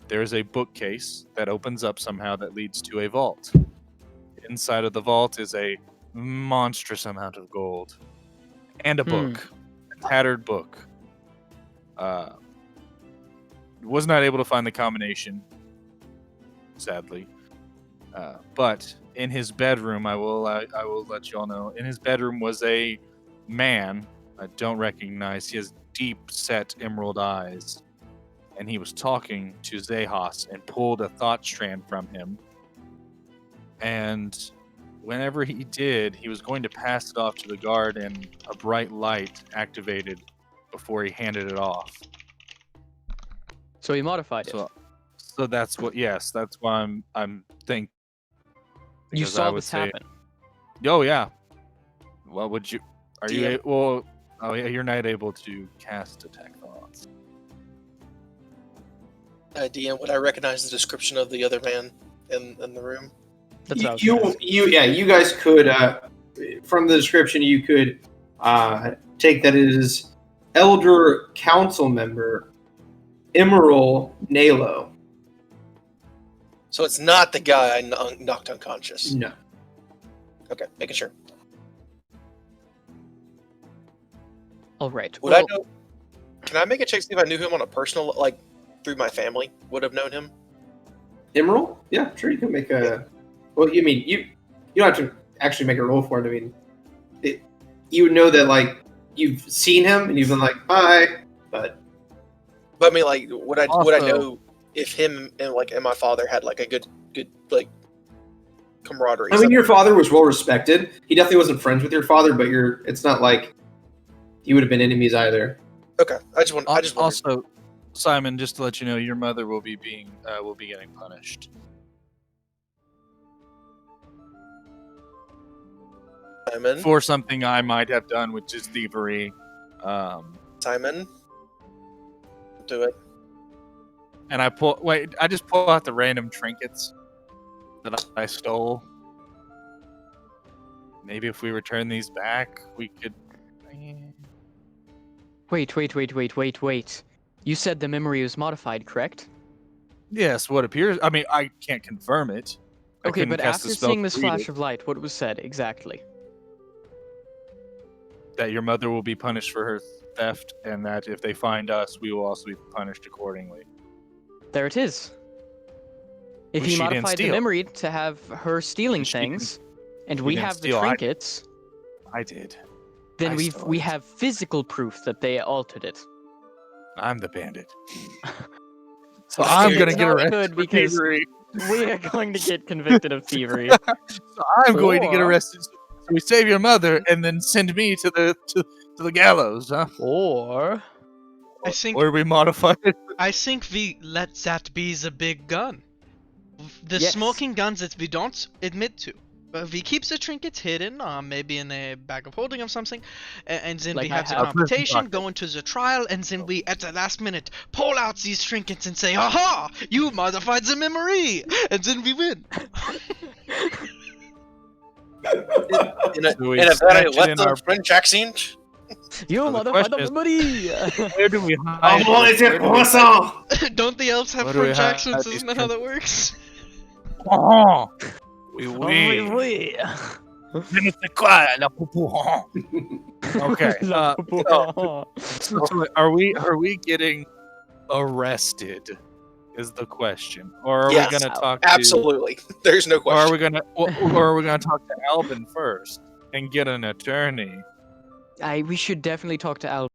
Speaker 6: There's a bookcase that opens up somehow that leads to a vault. Inside of the vault is a monstrous amount of gold and a book, a tattered book. Was not able to find the combination, sadly. But in his bedroom, I will let you all know. In his bedroom was a man I don't recognize. He has deep-set emerald eyes, and he was talking to Zahos and pulled a thought strand from him. And whenever he did, he was going to pass it off to the guard, and a bright light activated before he handed it off.
Speaker 2: So he modified it.
Speaker 6: So that's what. Yes, that's why I'm thinking.
Speaker 2: You saw this happen.
Speaker 6: Oh yeah. Well, would you? Are
Speaker 1: DM.
Speaker 6: you? Well, oh yeah, you're not able to cast detect thoughts.
Speaker 1: DM, would I recognize the description of the other man in the room?
Speaker 2: That's what I was gonna ask.
Speaker 5: You guys could from the description you could take that it is Elder Council Member Emerald Nalo.
Speaker 1: So it's not the guy I knocked unconscious.
Speaker 5: No.
Speaker 1: Okay, making sure.
Speaker 2: All right.
Speaker 1: Would I know? Can I make a check to see if I knew him on a personal, like through my family? Would have known him.
Speaker 5: Emerald? Yeah, sure. You can make a. Well, you mean you don't have to actually make a roll for it. I mean, you would know that like you've seen him and you've been like bye, but
Speaker 1: I mean, like, would I
Speaker 6: Also-
Speaker 1: know if him and my father had like a good like camaraderie?
Speaker 5: I mean, your father was well respected. He definitely wasn't friends with your father, but it's not like you would have been enemies either.
Speaker 1: Okay, I just wondered.
Speaker 6: Also, Simon, just to let you know, your mother will be getting punished.
Speaker 1: Simon.
Speaker 6: For something I might have done, which is thievery.
Speaker 1: Simon. Do it.
Speaker 6: And I just pull out the random trinkets that I stole. Maybe if we return these back, we could.
Speaker 2: Wait. You said the memory was modified, correct?
Speaker 6: Yes, what appears. I mean, I can't confirm it. I
Speaker 2: Okay,
Speaker 6: couldn't
Speaker 2: but
Speaker 6: cast a
Speaker 2: after
Speaker 6: spell
Speaker 2: seeing
Speaker 6: to
Speaker 2: this
Speaker 6: read
Speaker 2: flash
Speaker 6: it.
Speaker 2: of light, what was said exactly?
Speaker 6: That your mother will be punished for her theft, and that if they find us, we will also be punished accordingly.
Speaker 2: There it is. If
Speaker 6: Well,
Speaker 2: he
Speaker 6: she didn't
Speaker 2: modified the
Speaker 6: steal.
Speaker 2: memory to have her stealing
Speaker 6: She didn't-
Speaker 2: things, and
Speaker 6: she
Speaker 2: we
Speaker 6: didn't
Speaker 2: have the
Speaker 6: steal,
Speaker 2: trinkets,
Speaker 6: I did.
Speaker 2: then
Speaker 6: I
Speaker 2: we
Speaker 6: stole
Speaker 2: we
Speaker 6: it.
Speaker 2: have physical proof that they altered it.
Speaker 6: I'm the bandit.
Speaker 2: So
Speaker 6: So I'm
Speaker 2: it's
Speaker 6: gonna get
Speaker 2: not
Speaker 6: arrested
Speaker 2: good
Speaker 6: for
Speaker 2: because
Speaker 6: thievery.
Speaker 2: we are going to get convicted of thievery.
Speaker 6: So I'm going to get
Speaker 2: Or-
Speaker 6: arrested. So we save your mother and then send me to the gallows, huh?
Speaker 2: Or
Speaker 4: I think
Speaker 6: Or we modify it.
Speaker 4: we let that be the big gun. The
Speaker 2: Yes.
Speaker 4: smoking guns that we don't admit to. But we keep the trinkets hidden, maybe in a bag of holding or something, and then
Speaker 2: Like
Speaker 4: we
Speaker 2: I
Speaker 4: have the
Speaker 2: have.
Speaker 4: competition, go into the trial, and then we, at the last minute, pull out these trinkets and say, "Aha! You modified the memory!" And then we win.
Speaker 1: In a
Speaker 6: So we
Speaker 1: very
Speaker 6: snatch it in our-
Speaker 1: left French accent.
Speaker 2: you
Speaker 6: So the
Speaker 2: modified the
Speaker 6: question is-
Speaker 2: memory.
Speaker 6: Where do we hide?
Speaker 5: Oh,
Speaker 6: this?
Speaker 5: it's
Speaker 6: Where
Speaker 5: a
Speaker 6: do we-
Speaker 5: croissant.
Speaker 4: Don't the elves have
Speaker 6: What do we
Speaker 4: French
Speaker 6: have
Speaker 4: accents?
Speaker 6: these
Speaker 4: Isn't that how that works?
Speaker 6: Oh, oui,
Speaker 2: Oh,
Speaker 6: oui.
Speaker 2: oui.
Speaker 6: Je ne sais quoi, la poupou. Okay. So are we getting arrested? Is the question, or are
Speaker 1: Yes,
Speaker 6: we gonna talk?
Speaker 1: Absolutely. There's no
Speaker 6: To, or are
Speaker 1: question.
Speaker 6: we gonna? Or are we gonna talk to Albin first and get an attorney?
Speaker 2: We should definitely talk to Al.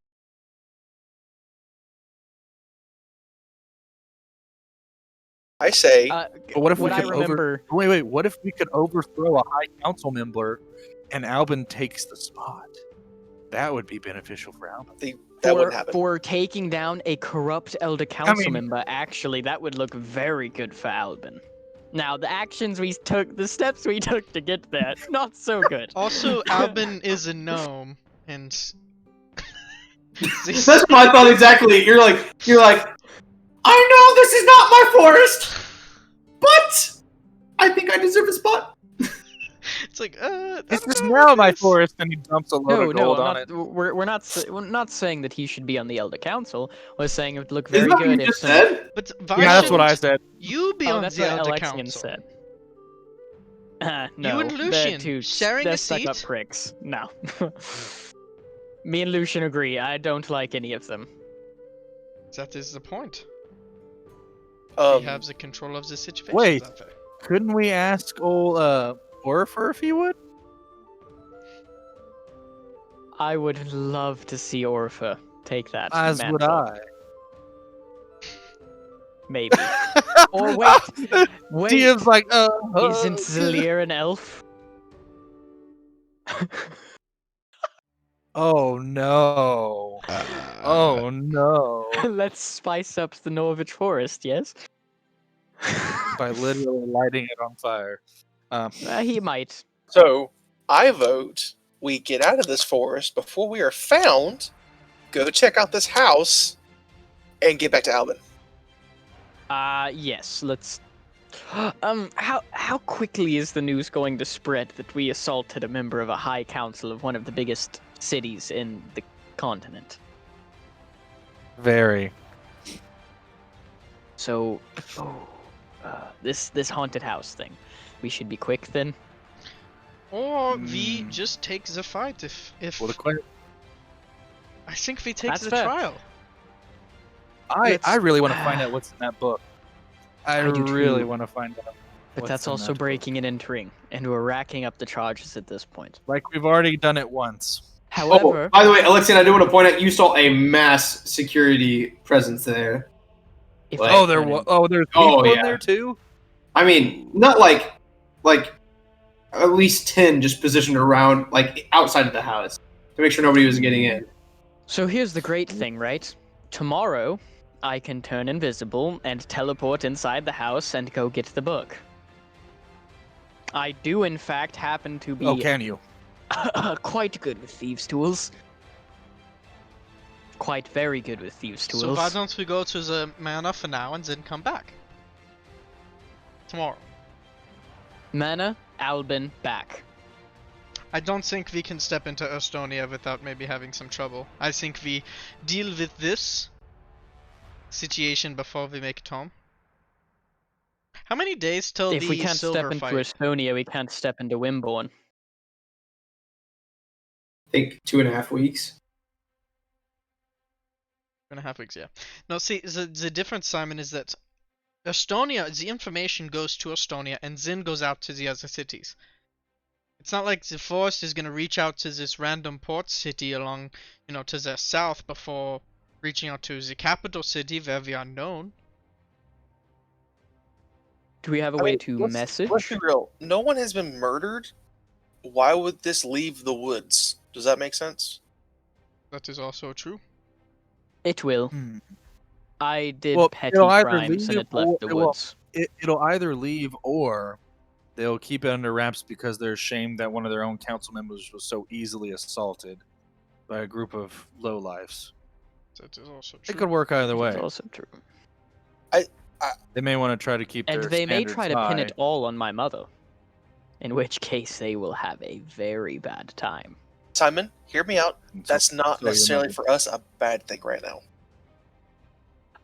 Speaker 1: I say
Speaker 6: But what if we
Speaker 2: what I
Speaker 6: could
Speaker 2: remember.
Speaker 6: Wait. What if we could overthrow a high council member, and Albin takes the spot? That would be beneficial for Albin.
Speaker 1: that wouldn't happen.
Speaker 2: For taking down a corrupt elder council
Speaker 6: mean-
Speaker 2: member, actually, that would look very good for Albin. Now, the actions we took, the steps we took to get there, not so good.
Speaker 4: Also, Albin is a gnome, and
Speaker 5: That's what I thought exactly. You're like, I know this is not my forest, but I think I deserve a spot.
Speaker 4: It's like,
Speaker 6: This is now my forest, and he dumps a load
Speaker 2: No,
Speaker 6: of
Speaker 2: no,
Speaker 6: gold
Speaker 2: I'm
Speaker 6: on
Speaker 2: not.
Speaker 6: it.
Speaker 2: We're not saying that he should be on the Elder Council. We're saying it would look
Speaker 5: Isn't
Speaker 2: very
Speaker 5: that what you
Speaker 2: good if
Speaker 5: just
Speaker 2: some.
Speaker 5: said?
Speaker 4: But why
Speaker 6: Yeah, that's what I
Speaker 4: shouldn't
Speaker 6: said.
Speaker 4: you be
Speaker 2: Oh,
Speaker 4: on
Speaker 2: that's
Speaker 4: the
Speaker 2: what
Speaker 4: Elder
Speaker 2: Alexian
Speaker 4: Council?
Speaker 2: said.
Speaker 4: You
Speaker 2: No,
Speaker 4: and
Speaker 2: they're
Speaker 4: Lucian
Speaker 2: two
Speaker 4: sharing
Speaker 2: they're
Speaker 4: a
Speaker 2: stuck-up
Speaker 4: seat?
Speaker 2: pricks. No. Me and Lucian agree. I don't like any of them.
Speaker 4: That is the point.
Speaker 1: Um,
Speaker 4: He has the control of the situation.
Speaker 6: Wait.
Speaker 4: That way.
Speaker 6: Couldn't we ask old Orfer if he would?
Speaker 2: I would love to see Orpha take that
Speaker 6: As would
Speaker 2: mantle.
Speaker 6: I.
Speaker 2: Maybe. Or wait, wait.
Speaker 6: Dia's like,
Speaker 2: Isn't Zalir an elf?
Speaker 6: Oh no. Oh no.
Speaker 2: Let's spice up the Norwich Forest, yes?
Speaker 6: By literally lighting it on fire.
Speaker 2: He might.
Speaker 1: so I vote we get out of this forest before we are found. Go check out this house, and get back to Albin.
Speaker 2: Yes, let's... how quickly is the news going to spread that we assaulted a member of a high council of one of the biggest cities in the continent?
Speaker 6: Very.
Speaker 2: So, this haunted house thing. We should be quick then?
Speaker 4: Or we just take the fight if
Speaker 6: Well, the question,
Speaker 4: I think we take
Speaker 2: That's
Speaker 4: the
Speaker 2: fair.
Speaker 4: trial.
Speaker 6: I really want to find out what's in that book. I
Speaker 2: I do
Speaker 6: really
Speaker 2: too.
Speaker 6: want to find out.
Speaker 2: But
Speaker 6: what's
Speaker 2: that's
Speaker 6: in
Speaker 2: also
Speaker 6: that book.
Speaker 2: breaking and entering, and we're racking up the charges at this point.
Speaker 6: Like we've already done it once.
Speaker 2: However,
Speaker 5: Oh, by the way, Alexian, I do want to point out you saw a mass security presence there.
Speaker 2: if
Speaker 5: Like-
Speaker 2: I
Speaker 6: Oh, there's
Speaker 5: Oh,
Speaker 6: people in
Speaker 5: yeah.
Speaker 6: there too.
Speaker 5: I mean, not like at least 10 just positioned around, like outside of the house to make sure nobody was getting in.
Speaker 2: So here's the great thing, right? Tomorrow, I can turn invisible and teleport inside the house and go get the book. I do, in fact, happen to be
Speaker 6: Oh, can you?
Speaker 2: quite good with thieves' tools. Quite very good with thieves' tools.
Speaker 4: So why don't we go to the manor for now and then come back? Tomorrow.
Speaker 2: Mana, Albin, back.
Speaker 4: I don't think we can step into Estonia without maybe having some trouble. I think we deal with this situation before we make it home. How many days till
Speaker 2: If
Speaker 4: the
Speaker 2: we can't
Speaker 4: silver
Speaker 2: step into
Speaker 4: fight?
Speaker 2: Estonia, we can't step into Wimborne.
Speaker 5: I think 2.5 weeks.
Speaker 4: 2.5 weeks, yeah. No, see, the difference, Simon, is that Estonia, the information goes to Estonia and then goes out to the other cities. It's not like the forest is going to reach out to this random port city along, to the south before reaching out to the capital city where we are known.
Speaker 2: Do we have a
Speaker 1: I
Speaker 2: way
Speaker 1: mean,
Speaker 2: to
Speaker 1: let's-
Speaker 2: message?
Speaker 1: Let's be real. No one has been murdered. Why would this leave the woods? Does that make sense?
Speaker 4: That is also true.
Speaker 2: It will.
Speaker 6: Hmm.
Speaker 2: I did
Speaker 6: Well,
Speaker 2: petty
Speaker 6: it'll either
Speaker 2: crimes and
Speaker 6: leave
Speaker 2: it left
Speaker 6: or
Speaker 2: the
Speaker 6: it will-
Speaker 2: woods.
Speaker 6: It'll either leave or they'll keep it under wraps because they're ashamed that one of their own council members was so easily assaulted by a group of lowlifes.
Speaker 4: That is also
Speaker 6: It
Speaker 4: true.
Speaker 6: could work either
Speaker 2: It's
Speaker 6: way.
Speaker 2: also true.
Speaker 6: They may want to try to keep
Speaker 2: And
Speaker 6: their
Speaker 2: they may
Speaker 6: standards
Speaker 2: try to pin
Speaker 6: high.
Speaker 2: it all on my mother. In which case they will have a very bad time.
Speaker 1: Simon, hear me out.
Speaker 6: And so-
Speaker 1: That's not
Speaker 6: so your
Speaker 1: necessarily
Speaker 6: mother-
Speaker 1: for us a bad thing right now.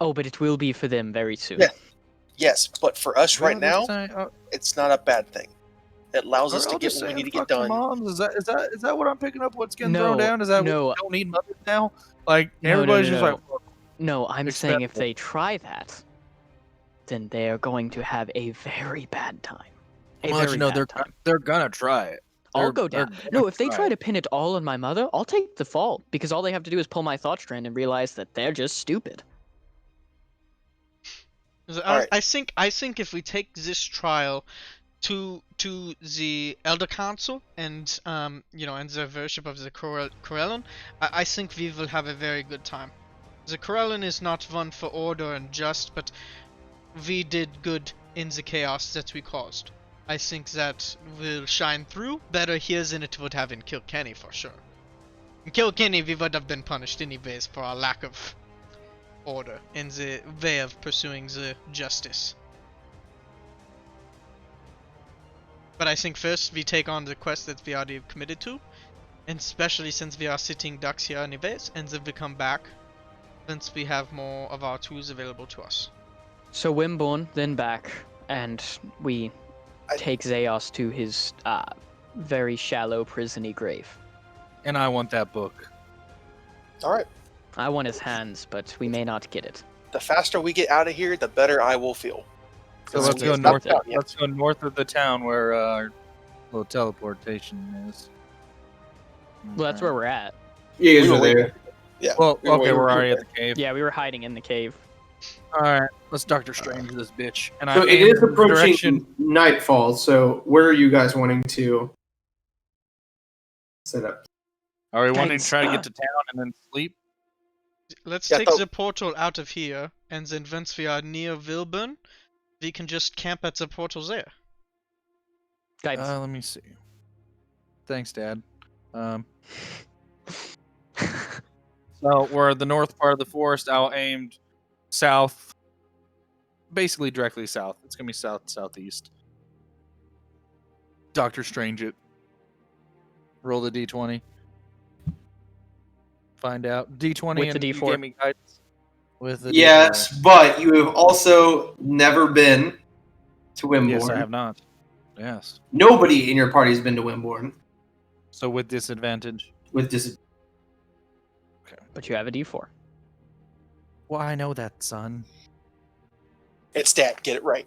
Speaker 2: Oh, but it will be for them very soon.
Speaker 1: Yeah. Yes, but for us right
Speaker 6: Well, they're
Speaker 1: now,
Speaker 6: saying,
Speaker 1: it's not a bad thing. It allows us
Speaker 6: they're
Speaker 1: to
Speaker 6: all
Speaker 1: get
Speaker 6: just
Speaker 1: what we
Speaker 6: saying,
Speaker 1: need to get
Speaker 6: "Fuck your
Speaker 1: done.
Speaker 6: Moms. Is that what I'm picking up? What's getting
Speaker 2: No,
Speaker 6: thrown down? Is that
Speaker 2: no.
Speaker 6: we don't need mothers now? Like
Speaker 2: No,
Speaker 6: everybody's
Speaker 2: no,
Speaker 6: just
Speaker 2: no.
Speaker 6: like, "Well,
Speaker 2: No, I'm saying if
Speaker 6: Acceptable.
Speaker 2: they try that, then they are going to have a very bad time. A
Speaker 6: well,
Speaker 2: very
Speaker 6: no,
Speaker 2: bad
Speaker 6: they're
Speaker 2: time.
Speaker 6: they're gonna try it.
Speaker 2: I'll
Speaker 6: They're-
Speaker 2: go
Speaker 6: they're
Speaker 2: down.
Speaker 6: gonna
Speaker 2: No, if they try
Speaker 6: it.
Speaker 2: to pin it all on my mother, I'll take the fall because all they have to do is pull my thought strand and realize that they're just stupid.
Speaker 1: Alright.
Speaker 4: I think if we take this trial to the Elder Council and and the worship of the Corellon, I think we will have a very good time. The Corellon is not one for order and just, but we did good in the chaos that we caused. I think that will shine through better here than it would have in Kilkenny for sure. In Kilkenny, we would have been punished anyways for our lack of order in the way of pursuing the justice. But I think first we take on the quest that we already committed to, and especially since we are sitting ducks here anyways, and then we come back once we have more of our tools available to us.
Speaker 2: So Wimborne, then back, and we take Zeos to his very shallow prisony grave.
Speaker 6: And I want that book.
Speaker 1: All right.
Speaker 2: I want his hands, but we may not get it.
Speaker 1: The faster we get out of here, the better I will feel.
Speaker 6: So
Speaker 1: It's-
Speaker 6: let's go
Speaker 1: it's not
Speaker 6: north.
Speaker 1: out yet.
Speaker 6: Let's go north of the town where our little teleportation is.
Speaker 2: Well, that's where we're at.
Speaker 5: You guys
Speaker 1: We
Speaker 5: are
Speaker 1: were
Speaker 5: there.
Speaker 1: Yeah.
Speaker 6: Well,
Speaker 1: we were-
Speaker 6: okay,
Speaker 1: we
Speaker 6: we're
Speaker 1: were
Speaker 6: already
Speaker 1: there.
Speaker 6: at the cave.
Speaker 2: Yeah, we were hiding in the cave.
Speaker 6: All right, let's Doctor Strange this bitch. And
Speaker 5: So
Speaker 6: I
Speaker 5: it
Speaker 6: aim
Speaker 5: is
Speaker 6: in the
Speaker 5: approaching
Speaker 6: direction-
Speaker 5: nightfall. So where are you guys wanting to set up?
Speaker 6: Are we wanting to
Speaker 2: Thanks.
Speaker 6: try to get to town and then sleep?
Speaker 4: Let's
Speaker 1: Yeah,
Speaker 4: take
Speaker 1: so-
Speaker 4: the portal out of here, and then once we are near Wilburn, we can just camp at the portal there.
Speaker 2: Guidance.
Speaker 6: Let me see. Thanks, Dad. So we're the north part of the forest. I'll aimed south, basically directly south. It's gonna be southeast. Doctor Strange it. Roll the d20. Find out d20
Speaker 2: With
Speaker 6: and
Speaker 2: the
Speaker 6: you
Speaker 2: D4.
Speaker 6: gave me guidance. With the
Speaker 5: Yes, but you have also never been to
Speaker 6: D4.
Speaker 5: Wimborne.
Speaker 6: Yes, I have not. Yes.
Speaker 5: Nobody in your party has been to Wimborne
Speaker 6: So with disadvantage.
Speaker 5: with dis.
Speaker 2: But you have a D4.
Speaker 6: Well, I know that, son.
Speaker 1: It's Dad. Get it right.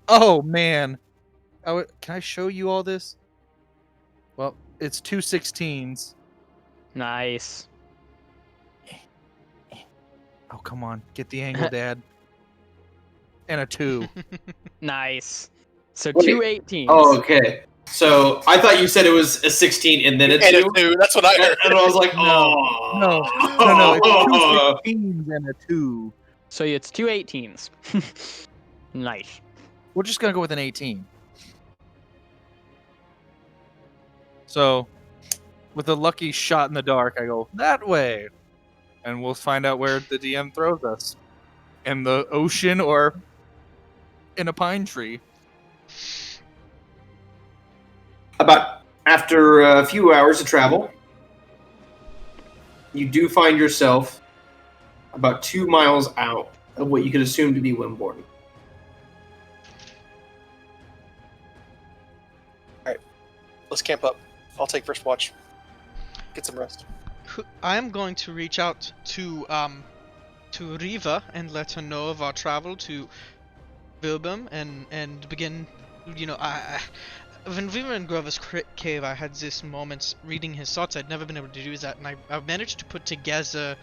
Speaker 6: Oh man, can I show you all this? Well, it's 2 16s.
Speaker 2: Nice.
Speaker 6: Oh come on, get the angle, Dad. And a 2.
Speaker 2: Nice. So
Speaker 5: Wait.
Speaker 2: 2 18s.
Speaker 5: Oh, okay. So I thought you said it was a 16 and then a 2.
Speaker 1: And a 2. That's what I heard.
Speaker 5: And I was like,
Speaker 6: No.
Speaker 5: oh.
Speaker 6: No, it's 2 16s and a 2.
Speaker 2: So it's 2 18s. Nice.
Speaker 6: We're just gonna go with an 18. So, with a lucky shot in the dark, I go that way, and we'll find out where the DM throws us, in the ocean or in a pine tree.
Speaker 5: About after a few hours of travel, you do find yourself about 2 miles out of what you could assume to be Wimborne.
Speaker 1: Let's camp up. I'll take first watch. Get some rest.
Speaker 4: I'm going to reach out to Riva and let her know of our travel to Wilburn and begin. You know, when we were in Grover's cave, I had this moment reading his thoughts. I'd never been able to do that, and I managed to put together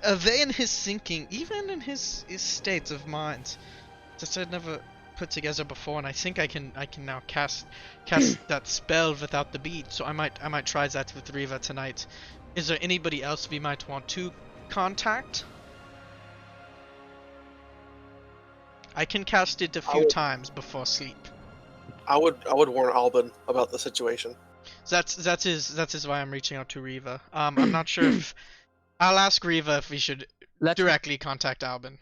Speaker 4: a way in his thinking, even in his states of mind, that I'd never put together before. And I think I can now cast that spell without the bead. So I might try that with Riva tonight. Is there anybody else we might want to contact? I can cast it a few times before sleep.
Speaker 1: I would warn Alban about the situation.
Speaker 4: That is why I'm reaching out to Riva. I'm not sure if I'll ask Riva if we should directly contact Albin.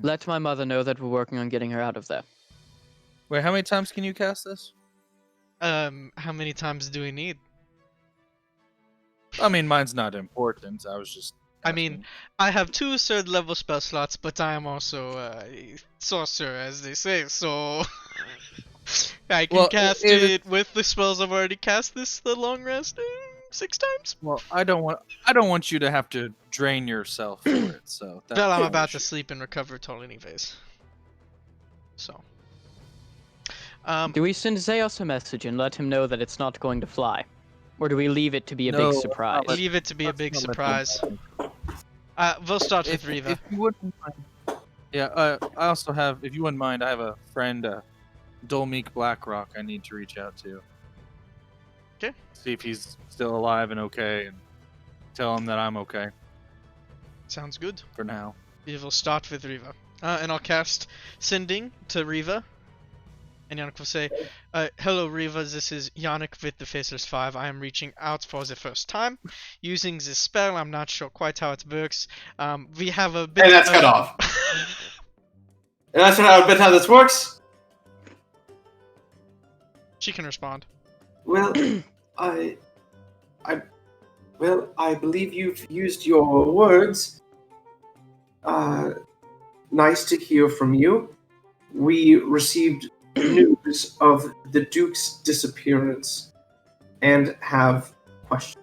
Speaker 2: Let my mother know that we're working on getting her out of there.
Speaker 6: Wait, how many times can you cast this?
Speaker 4: How many times do we need?
Speaker 6: I mean, mine's not important. I was just.
Speaker 4: I mean, I have 2 third level spell slots, but I am also a sorcerer, as they say, so I can cast it with the spells I've already cast the long rest 6 times.
Speaker 6: Well, I don't want you to have to drain yourself for it. So.
Speaker 4: Well, I'm about to sleep and recover totally anyways. So.
Speaker 2: Do we send Zeus a message and let him know that it's not going to fly? Or do we leave it to be a
Speaker 6: No,
Speaker 2: big surprise?
Speaker 4: Leave it to be a big surprise. We'll start with Riva.
Speaker 6: If you wouldn't mind. Yeah, I also have, if you wouldn't mind, I have a friend, Dolmeek Blackrock, I need to reach out to.
Speaker 4: Okay.
Speaker 6: See if he's still alive and okay, and tell him that I'm okay
Speaker 4: Sounds good.
Speaker 6: for now.
Speaker 4: We will start with Riva. And I'll cast Sending to Riva. And Yannick will say, Hello Riva, this is Yannick with the Faceless 5. I am reaching out for the first time using this spell. I'm not sure quite how it works. We have a bit
Speaker 5: And that's cut off. And that's not a bit how this works.
Speaker 4: She can respond.
Speaker 5: Well, I believe you've used your words. Nice to hear from you. We received news of the Duke's disappearance and have questions.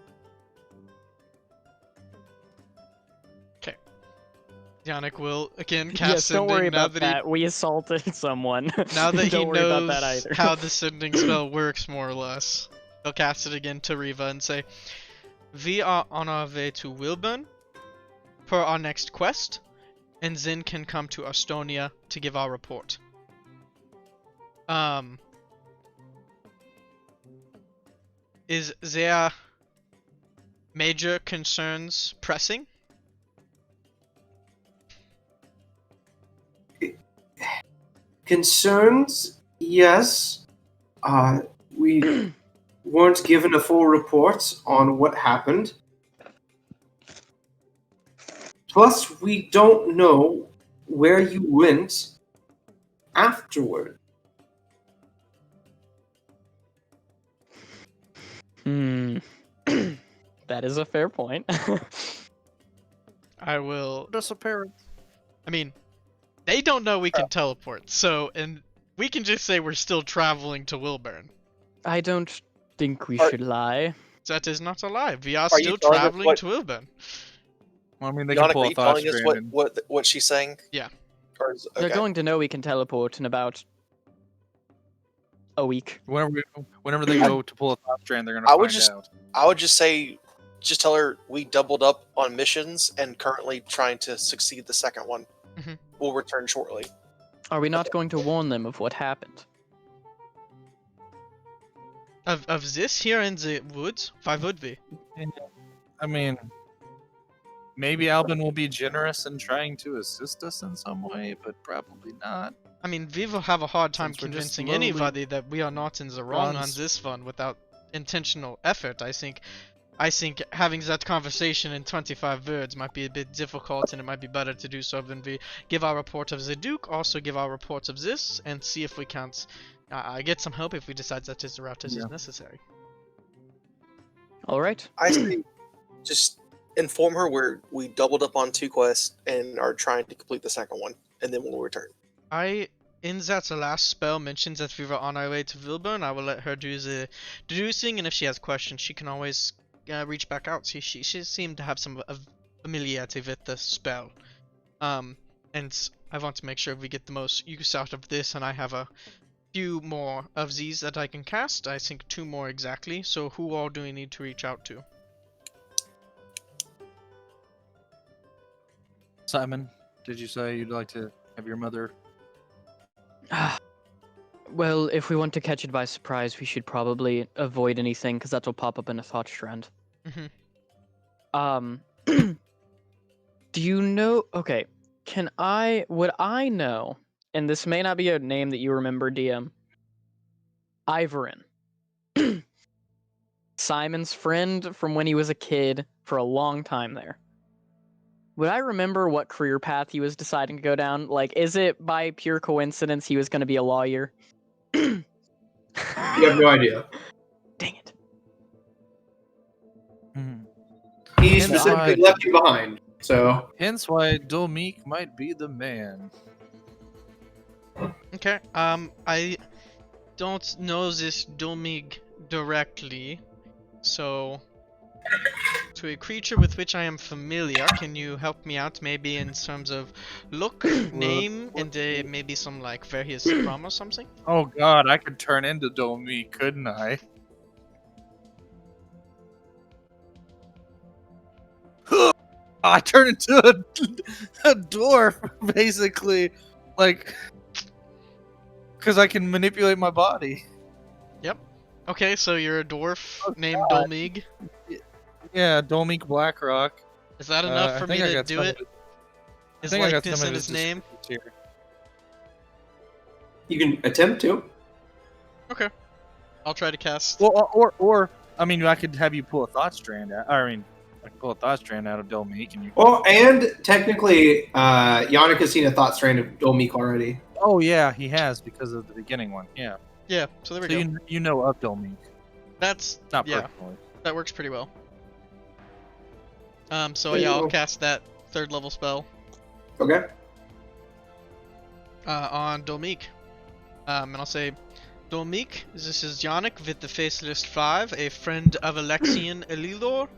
Speaker 4: Yannick will again cast
Speaker 2: Yes, don't
Speaker 4: sending
Speaker 2: worry
Speaker 4: now
Speaker 2: about
Speaker 4: that
Speaker 2: that. We assaulted someone.
Speaker 4: now that he
Speaker 2: Don't worry about
Speaker 4: knows
Speaker 2: that either.
Speaker 4: how the sending spell works more or less. He'll cast it again to Riva and say, "We are on our way to Wilburn for our next quest, and then can come to Estonia to give our report." Is there major concerns pressing?
Speaker 5: Concerns? Yes. We weren't given a full report on what happened. Plus, we don't know where you went afterward.
Speaker 2: That is a fair point.
Speaker 4: I will.
Speaker 6: Disappearance.
Speaker 4: I mean, they don't know we can teleport, so, and we can just say we're still traveling to Wilburn.
Speaker 2: I don't think we
Speaker 1: Are-
Speaker 2: should lie.
Speaker 4: That is not a lie. We are
Speaker 1: Are you
Speaker 4: still
Speaker 1: telling us
Speaker 4: traveling
Speaker 1: what-
Speaker 4: to Wilburn.
Speaker 6: Well, I mean, they can
Speaker 1: Yannick,
Speaker 6: pull
Speaker 1: are
Speaker 6: a
Speaker 1: you
Speaker 6: thought
Speaker 1: telling us
Speaker 6: strand.
Speaker 1: what she's saying?
Speaker 4: Yeah.
Speaker 1: Or is,
Speaker 2: They're
Speaker 1: okay.
Speaker 2: going to know we can teleport in about a week.
Speaker 6: Whenever they go to pull a thought strand, they're gonna
Speaker 1: I
Speaker 6: find
Speaker 1: would just-
Speaker 6: out.
Speaker 1: I would just say, just tell her we doubled up on missions and currently trying to succeed the second one.
Speaker 4: Mhm.
Speaker 1: We'll return shortly.
Speaker 2: Are we not going to warn them of what happened?
Speaker 4: Of this here in the woods? Why would we?
Speaker 6: I mean, maybe Albin will be generous in trying to assist us in some way, but probably not.
Speaker 4: I mean, we will have a hard time
Speaker 6: Since we're just
Speaker 4: convincing
Speaker 6: slowly
Speaker 4: anybody that we are not in the wrong on
Speaker 6: runs.
Speaker 4: this one without intentional effort. I think having that conversation in 25 words might be a bit difficult, and it might be better to do so when we give our report of the Duke, also give our reports of this, and see if we can't get some help if we decide that is the route that is necessary.
Speaker 2: All right.
Speaker 1: I say, just inform her we doubled up on 2 quests and are trying to complete the second one, and then we'll return.
Speaker 4: In that last spell mentions that we were on our way to Wilburn. I will let her do the deducing, and if she has questions, she can always reach back out. She seemed to have some familiarity with the spell. And I want to make sure we get the most use out of this, and I have a few more of these that I can cast. I think 2 more exactly. So who all do we need to reach out to?
Speaker 6: Simon, did you say you'd like to have your mother?
Speaker 2: Well, if we want to catch it by surprise, we should probably avoid anything, because that will pop up in a thought strand.
Speaker 4: Mhm.
Speaker 2: Do you know? Okay, would I know? And this may not be a name that you remember, DM. Ivorin. Simon's friend from when he was a kid for a long time there. Would I remember what career path he was deciding to go down? Like, is it by pure coincidence he was going to be a lawyer?
Speaker 5: You have no idea.
Speaker 2: Dang it.
Speaker 5: He
Speaker 6: And
Speaker 5: specifically
Speaker 6: I-
Speaker 5: left you behind. So
Speaker 6: Hence why Dominique might be the man.
Speaker 4: Okay. I don't know this Domig directly, so to a creature with which I am familiar, can you help me out maybe in terms of look, name, and maybe some like where he is from or something?
Speaker 6: Oh god, I could turn into Dominique, couldn't I? I turn into a dwarf, basically. Like, because I can manipulate my body.
Speaker 4: Okay, so you're a dwarf named
Speaker 6: God.
Speaker 4: Domig.
Speaker 6: Yeah, Dominique Blackrock.
Speaker 4: Is that enough
Speaker 6: I
Speaker 4: for me
Speaker 6: think I
Speaker 4: to
Speaker 6: got
Speaker 4: do
Speaker 6: some
Speaker 4: it?
Speaker 6: of I
Speaker 4: His
Speaker 6: think I got
Speaker 4: likeness
Speaker 6: some of
Speaker 4: and
Speaker 6: his
Speaker 4: his name?
Speaker 6: descriptions here.
Speaker 5: you can attempt to.
Speaker 4: Okay. I'll try to cast.
Speaker 6: Well, or I mean, I could have you pull a thought strand out. I mean, I can pull a thought strand out of Dolmeek, and you.
Speaker 5: Well, and technically, Yannick has seen a thought strand of Dolmeek already.
Speaker 6: Oh yeah, he has because of the beginning one. Yeah.
Speaker 4: Yeah, so there we
Speaker 6: So
Speaker 4: go.
Speaker 6: you know of Dolmeek,
Speaker 4: That's
Speaker 6: not
Speaker 4: yeah,
Speaker 6: personally.
Speaker 4: that works pretty well. So
Speaker 5: There you
Speaker 4: yeah, I'll
Speaker 5: go.
Speaker 4: cast that 3rd level spell
Speaker 5: Okay.
Speaker 4: on Dolmeek. And I'll say, Dolmeek, this is Yannick with the Faceless 5, a friend of Alexian Elilor,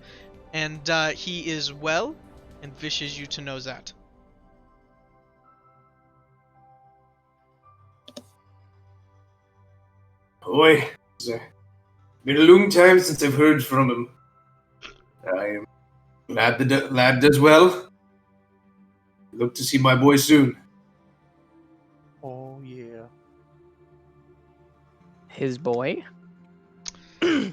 Speaker 4: and he is well and wishes you to know that.
Speaker 5: Boy, it's been a long time since I've heard from him. I am glad the lad does well. Look to see my boy soon.
Speaker 6: Oh yeah.
Speaker 2: His boy.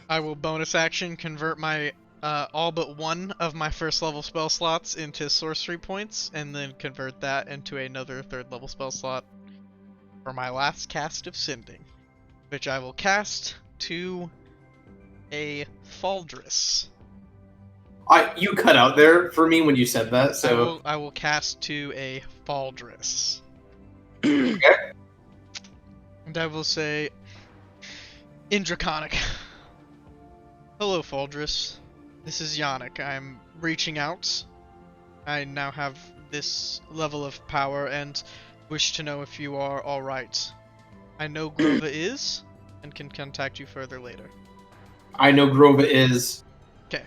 Speaker 4: I will bonus action convert my all but one of my 1st level spell slots into sorcery points, and then convert that into another 3rd level spell slot for my last cast of Sending, which I will cast to a Faldress.
Speaker 5: You cut out there for me when you said that, so
Speaker 4: I will cast to a Faldress.
Speaker 5: Okay.
Speaker 4: And I will say, in Draconic, hello Faldress, this is Yannick. I'm reaching out. I now have this level of power and wish to know if you are alright. I know Grova is, and can contact you further later.
Speaker 5: I know Grova is.
Speaker 4: Okay.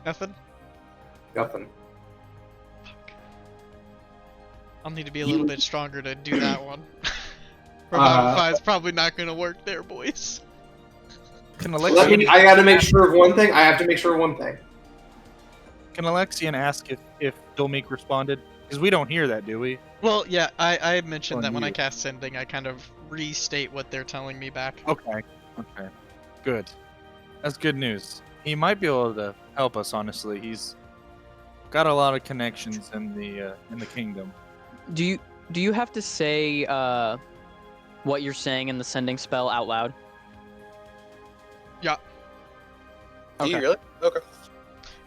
Speaker 4: Nothing?
Speaker 5: Nothing.
Speaker 4: I'll need to be a little bit stronger to do that one. Revivify is probably not gonna work there, boys.
Speaker 6: Can
Speaker 5: I
Speaker 6: Alexian
Speaker 5: gotta make sure of one thing. I have to make sure of one thing.
Speaker 6: ask if Dolmeek responded? Because we don't hear that, do we?
Speaker 4: Well, yeah, I had mentioned
Speaker 6: On
Speaker 4: that when I
Speaker 6: you.
Speaker 4: cast Sending, I kind of restate what they're telling me back.
Speaker 6: Okay. Okay. Good. That's good news. He might be able to help us. Honestly, he's got a lot of connections in the kingdom.
Speaker 2: Do you have to say what you're saying in the sending spell out loud?
Speaker 4: Yeah.
Speaker 1: Do you
Speaker 2: Okay.
Speaker 1: really? Okay.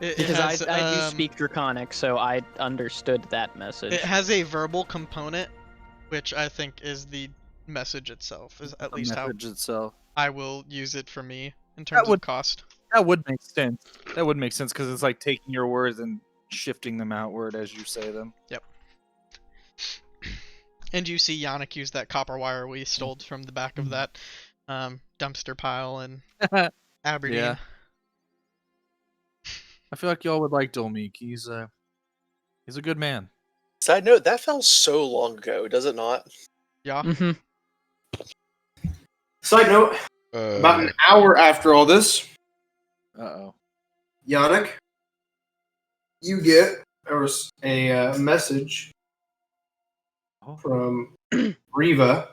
Speaker 4: It
Speaker 2: Because
Speaker 4: has,
Speaker 2: I do speak Draconic, so I understood that message.
Speaker 4: It has a verbal component, which I think is the message itself, is at
Speaker 6: The
Speaker 4: least how
Speaker 6: message itself.
Speaker 4: I will use it for me in terms
Speaker 6: would-
Speaker 4: of cost.
Speaker 6: That would make sense. That would make sense because it's like taking your words and shifting them outward as you say them.
Speaker 4: And you see Yannick use that copper wire we stole from the back of that dumpster pile in Aberdeen.
Speaker 6: Yeah. I feel like y'all would like Dolmeek. He's a good man.
Speaker 1: Side note, that fell so long ago, does it not?
Speaker 4: Yeah.
Speaker 2: Mm-hmm.
Speaker 5: Side note, about an hour after all this,
Speaker 6: Uh-oh.
Speaker 5: Yannick, you get a message
Speaker 6: Oh.
Speaker 5: from Riva.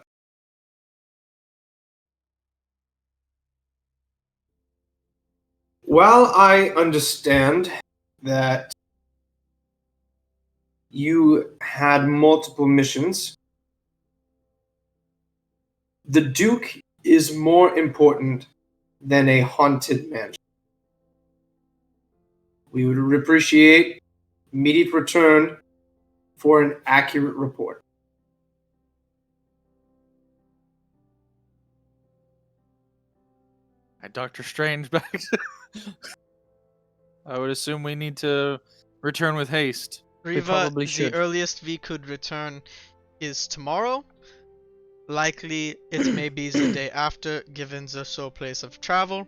Speaker 5: While I understand that you had multiple missions, the Duke is more important than a haunted mansion. We would appreciate immediate return for an accurate report.
Speaker 6: Dr. Strange back. I would assume we need to return with haste.
Speaker 4: Riva,
Speaker 2: probably
Speaker 4: the
Speaker 2: should.
Speaker 4: earliest we could return is tomorrow. Likely, it may be the day after, given the sole place of travel.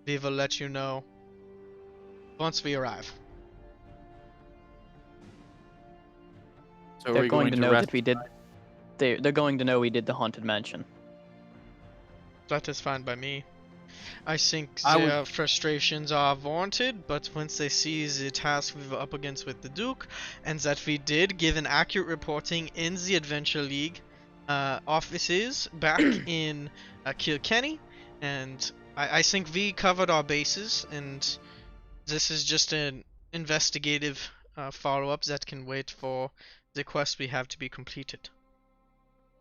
Speaker 4: We will let you know once we arrive.
Speaker 6: So
Speaker 2: They're
Speaker 6: we're
Speaker 2: going to know
Speaker 6: rest.
Speaker 2: that we did. They're going to know we did the haunted mansion.
Speaker 4: That is fine by me. I think
Speaker 6: I would-
Speaker 4: their frustrations are warranted, but once they see the task we were up against with the Duke, and that we did give an accurate reporting in the Adventure League offices back in Kilkenny, and I think we covered our bases, and this is just an investigative follow-up that can wait for the quest we have to be completed.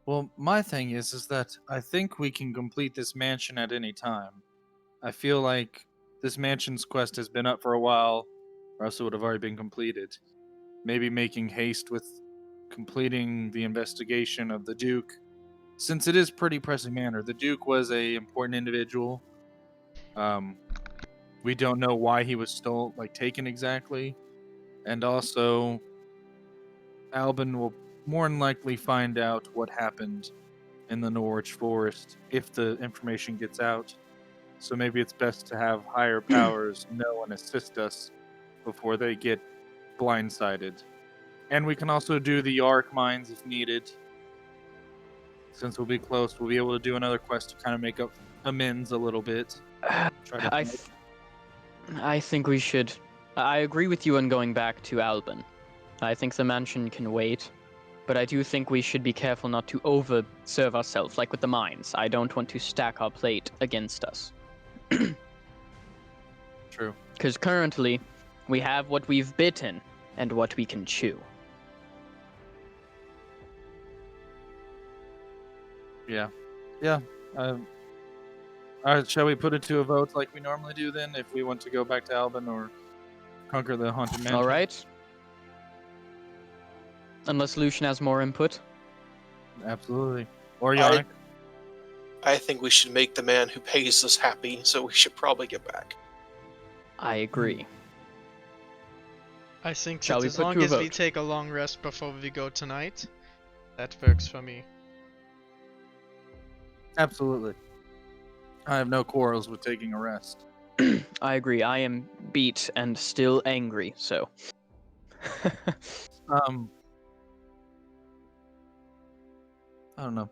Speaker 6: Well, my thing is that I think we can complete this mansion at any time. I feel like this mansion's quest has been up for a while, or else it would have already been completed. Maybe making haste with completing the investigation of the Duke, since it is pretty pressing matter. The Duke was a important individual. We don't know why he was taken exactly, and also Albin will more than likely find out what happened in the Norwich Forest if the information gets out. So maybe it's best to have higher powers know and assist us before they get blindsided. And we can also do the Ark mines if needed. Since we'll be close, we'll be able to do another quest to kind of make up amends a little bit.
Speaker 2: I think we should. I agree with you on going back to Albin. I think the mansion can wait, but I do think we should be careful not to overserve ourselves, like with the mines. I don't want to stack our plate against us.
Speaker 6: True.
Speaker 2: Because currently, we have what we've bitten and what we can chew.
Speaker 6: Yeah. Shall we put it to a vote like we normally do then, if we want to go back to Albin or conquer the Haunted Mansion?
Speaker 2: All right. Unless Lucian has more input.
Speaker 6: Absolutely. Or Yannick.
Speaker 1: I think we should make the man who pays us happy, so we should probably get back.
Speaker 2: I agree.
Speaker 4: I think
Speaker 2: Shall
Speaker 4: that
Speaker 2: we
Speaker 4: as
Speaker 2: put
Speaker 4: long
Speaker 2: to a
Speaker 4: as we
Speaker 2: vote?
Speaker 4: take a long rest before we go tonight, that works for me.
Speaker 6: Absolutely. I have no quarrels with taking a rest.
Speaker 2: I agree. I am beat and still angry, so.
Speaker 6: I don't know.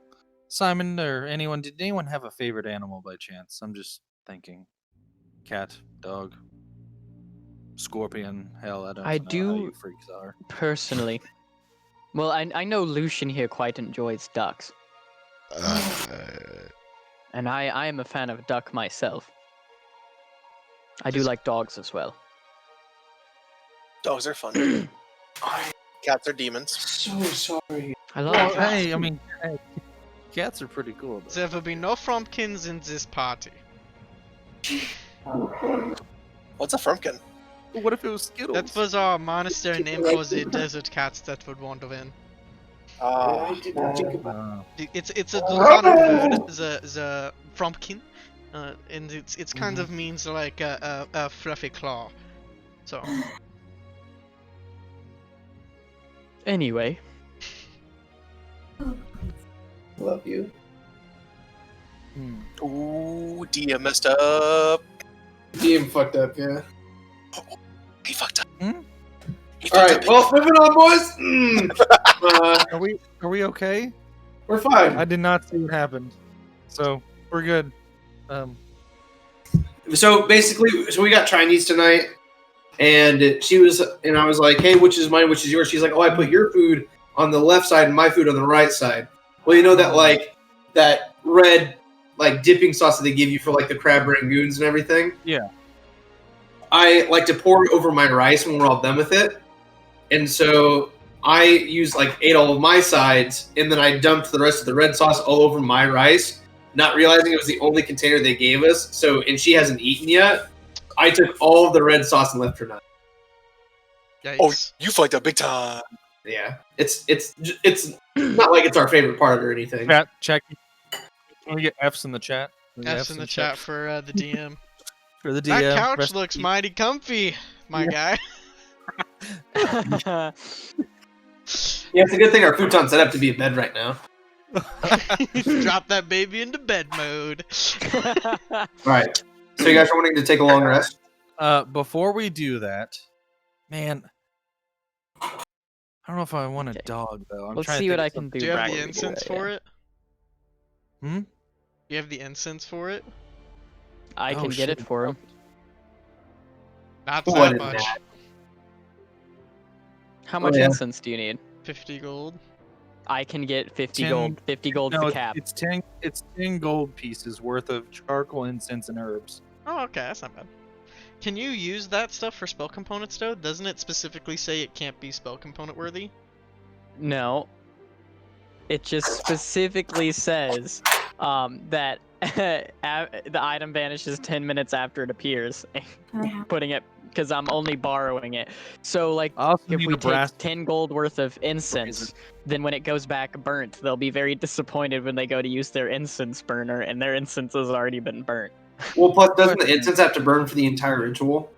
Speaker 6: Simon or anyone, did anyone have a favorite animal by chance? I'm just thinking. Cat, dog, scorpion, hell, I don't
Speaker 2: I
Speaker 6: know how
Speaker 2: do-
Speaker 6: you freaks are.
Speaker 2: Personally. Well, I know Lucian here quite enjoys ducks. And I am a fan of duck myself. I do like dogs as well.
Speaker 1: Dogs are fun. Cats are demons.
Speaker 5: So sorry.
Speaker 2: I love
Speaker 6: Well,
Speaker 2: cats.
Speaker 6: hey, I mean, hey, cats are pretty cool. Though.
Speaker 4: There will be no Frumpkins in this party.
Speaker 1: What's a frumpkin?
Speaker 6: What if it was Skittles?
Speaker 4: That was our monastery name for the desert cats that would wander in.
Speaker 5: I did not think about
Speaker 4: It's a draconic bird, the Frumpkin, and it's kind of means like a fluffy claw. So
Speaker 2: Anyway,
Speaker 5: love you.
Speaker 1: Ooh, DM messed up.
Speaker 5: DM fucked up, yeah.
Speaker 1: He fucked up.
Speaker 6: Hmm?
Speaker 1: He
Speaker 5: All
Speaker 1: fucked
Speaker 5: right,
Speaker 1: up.
Speaker 5: well, moving on, boys.
Speaker 6: Are we okay?
Speaker 5: We're fine.
Speaker 6: I did not see what happened, so we're good.
Speaker 5: So basically, we got Chinese tonight, and I was like, "Hey, which is mine? Which is yours?" She's like, "Oh, I put your food on the left side and my food on the right side." Well, you know that that red dipping sauce that they give you for the crab rangoons and everything.
Speaker 6: Yeah.
Speaker 5: I like to pour it over my rice when we're all done with it, and so I used ate all of my sides, and then I dumped the rest of the red sauce all over my rice. Not realizing it was the only container they gave us. So, and she hasn't eaten yet. I took all of the red sauce and left her none.
Speaker 4: yikes.
Speaker 1: Oh, you fucked up big time.
Speaker 5: Yeah, it's not like it's our favorite part or anything.
Speaker 6: Chat, check. Can we get F's in the chat? Can we get
Speaker 4: F's in the chat for the DM.
Speaker 6: for the DM.
Speaker 4: That couch
Speaker 6: Rest
Speaker 4: looks
Speaker 6: in
Speaker 4: mighty comfy, my guy.
Speaker 5: Yeah, it's a good thing our futon's set up to be a bed right now.
Speaker 4: Drop that baby into bed mode.
Speaker 5: All right. So you guys are wanting to take a long rest?
Speaker 6: Before we do that, man, I don't know if I want a dog though. I'm
Speaker 2: let's
Speaker 6: trying
Speaker 2: see
Speaker 6: to
Speaker 2: what I
Speaker 6: think of
Speaker 2: can do.
Speaker 4: Do you have
Speaker 2: right
Speaker 4: the
Speaker 2: before we
Speaker 4: incense
Speaker 2: go,
Speaker 4: for
Speaker 2: yeah.
Speaker 4: it?
Speaker 6: Hmm?
Speaker 4: Do you have the incense for it?
Speaker 2: I can get it for him.
Speaker 4: Not
Speaker 5: What
Speaker 4: that
Speaker 5: is
Speaker 4: much.
Speaker 5: that?
Speaker 2: How much
Speaker 5: yeah.
Speaker 2: incense do you need?
Speaker 4: 50 gold.
Speaker 2: I can get 50
Speaker 6: 10
Speaker 2: gold. 50 gold's
Speaker 6: No,
Speaker 2: the
Speaker 6: it's,
Speaker 2: cap.
Speaker 6: it's 10. It's 10 gold pieces worth of charcoal, incense, and herbs.
Speaker 4: Oh, okay, that's not bad. Can you use that stuff for spell components, though? Doesn't it specifically say it can't be spell component worthy?
Speaker 2: No. It just specifically says that the item vanishes 10 minutes after it appears. Putting it, because I'm only borrowing it. So, like,
Speaker 6: I also
Speaker 2: if
Speaker 6: need
Speaker 2: we
Speaker 6: a brass.
Speaker 2: take 10 gold worth of incense, then when it goes back burnt, they'll be very disappointed when they go to use their incense burner and their incense has already been burnt.
Speaker 5: Well, plus, doesn't the incense have to burn for the entire ritual?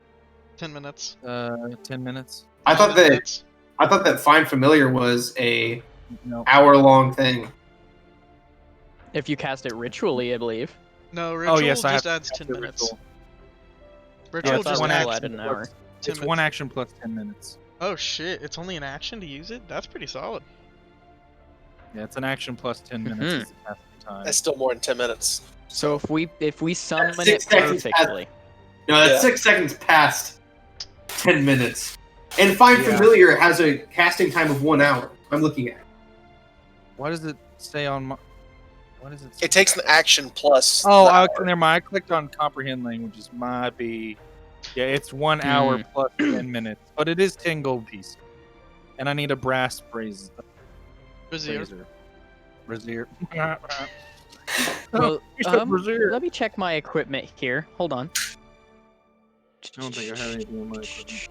Speaker 4: 10 minutes.
Speaker 6: 10 minutes.
Speaker 5: I
Speaker 4: 10
Speaker 5: thought that
Speaker 4: minutes.
Speaker 5: Find Familiar was a
Speaker 6: No.
Speaker 5: hour-long thing.
Speaker 2: If you cast it ritually, I believe.
Speaker 4: No, ritual
Speaker 6: yes, I have
Speaker 4: just
Speaker 6: to
Speaker 4: adds
Speaker 6: cast
Speaker 4: 10
Speaker 6: the
Speaker 4: minutes.
Speaker 6: ritual.
Speaker 4: Ritual
Speaker 2: Yeah, it's
Speaker 4: just
Speaker 2: one
Speaker 4: adds
Speaker 2: ritual
Speaker 6: action
Speaker 2: added an hour.
Speaker 4: 10
Speaker 6: It's
Speaker 4: minutes.
Speaker 6: one action plus 10 minutes.
Speaker 4: Oh shit, it's only an action to use it? That's pretty solid.
Speaker 6: Yeah, it's an action plus 10 minutes is the casting time.
Speaker 1: That's still more than 10 minutes.
Speaker 2: So if we summon it
Speaker 5: 6 seconds
Speaker 2: perfectly,
Speaker 5: No, that's
Speaker 1: Yeah.
Speaker 5: 6 seconds past 10 minutes. And Find
Speaker 6: Yeah.
Speaker 5: Familiar has a casting time of 1 hour. I'm looking at it.
Speaker 6: What does it say on my? What does it say?
Speaker 1: It takes an action plus.
Speaker 6: Oh,
Speaker 1: the
Speaker 6: I,
Speaker 1: hour.
Speaker 6: never mind. I clicked on comprehend languages. Might be. Yeah, it's 1 hour plus 10 minutes, but it is 10 gold pieces, and I need a brass brazier.
Speaker 4: Brazier.
Speaker 6: Brazier.
Speaker 2: well,
Speaker 6: You said brazier.
Speaker 2: let me check my equipment here. Hold on.
Speaker 6: I don't think I have anything in my equipment.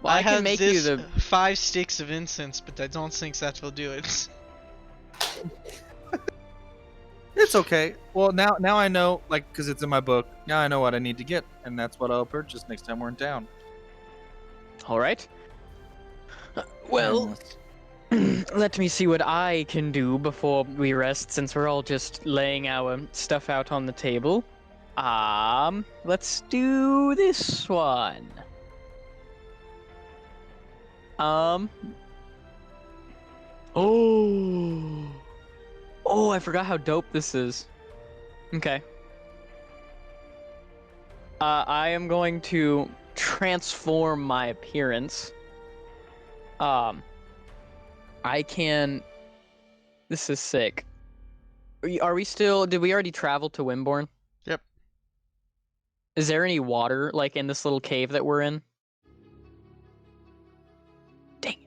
Speaker 2: Well, I can
Speaker 4: have
Speaker 2: make
Speaker 4: this
Speaker 2: you the
Speaker 4: 5 sticks of incense, but I don't think that will do it.
Speaker 6: It's okay. Well, now I know, like, because it's in my book. Now I know what I need to get, and that's what I'll purchase next time we're in town.
Speaker 2: All right. Well, let me see what I can do before we rest, since we're all just laying our stuff out on the table. Let's do this one. Oh, I forgot how dope this is. Okay. I am going to transform my appearance. I can. This is sick. Are we still? Did we already travel to Wimborne?
Speaker 4: Yep.
Speaker 2: Is there any water, like, in this little cave that we're in? Dang it.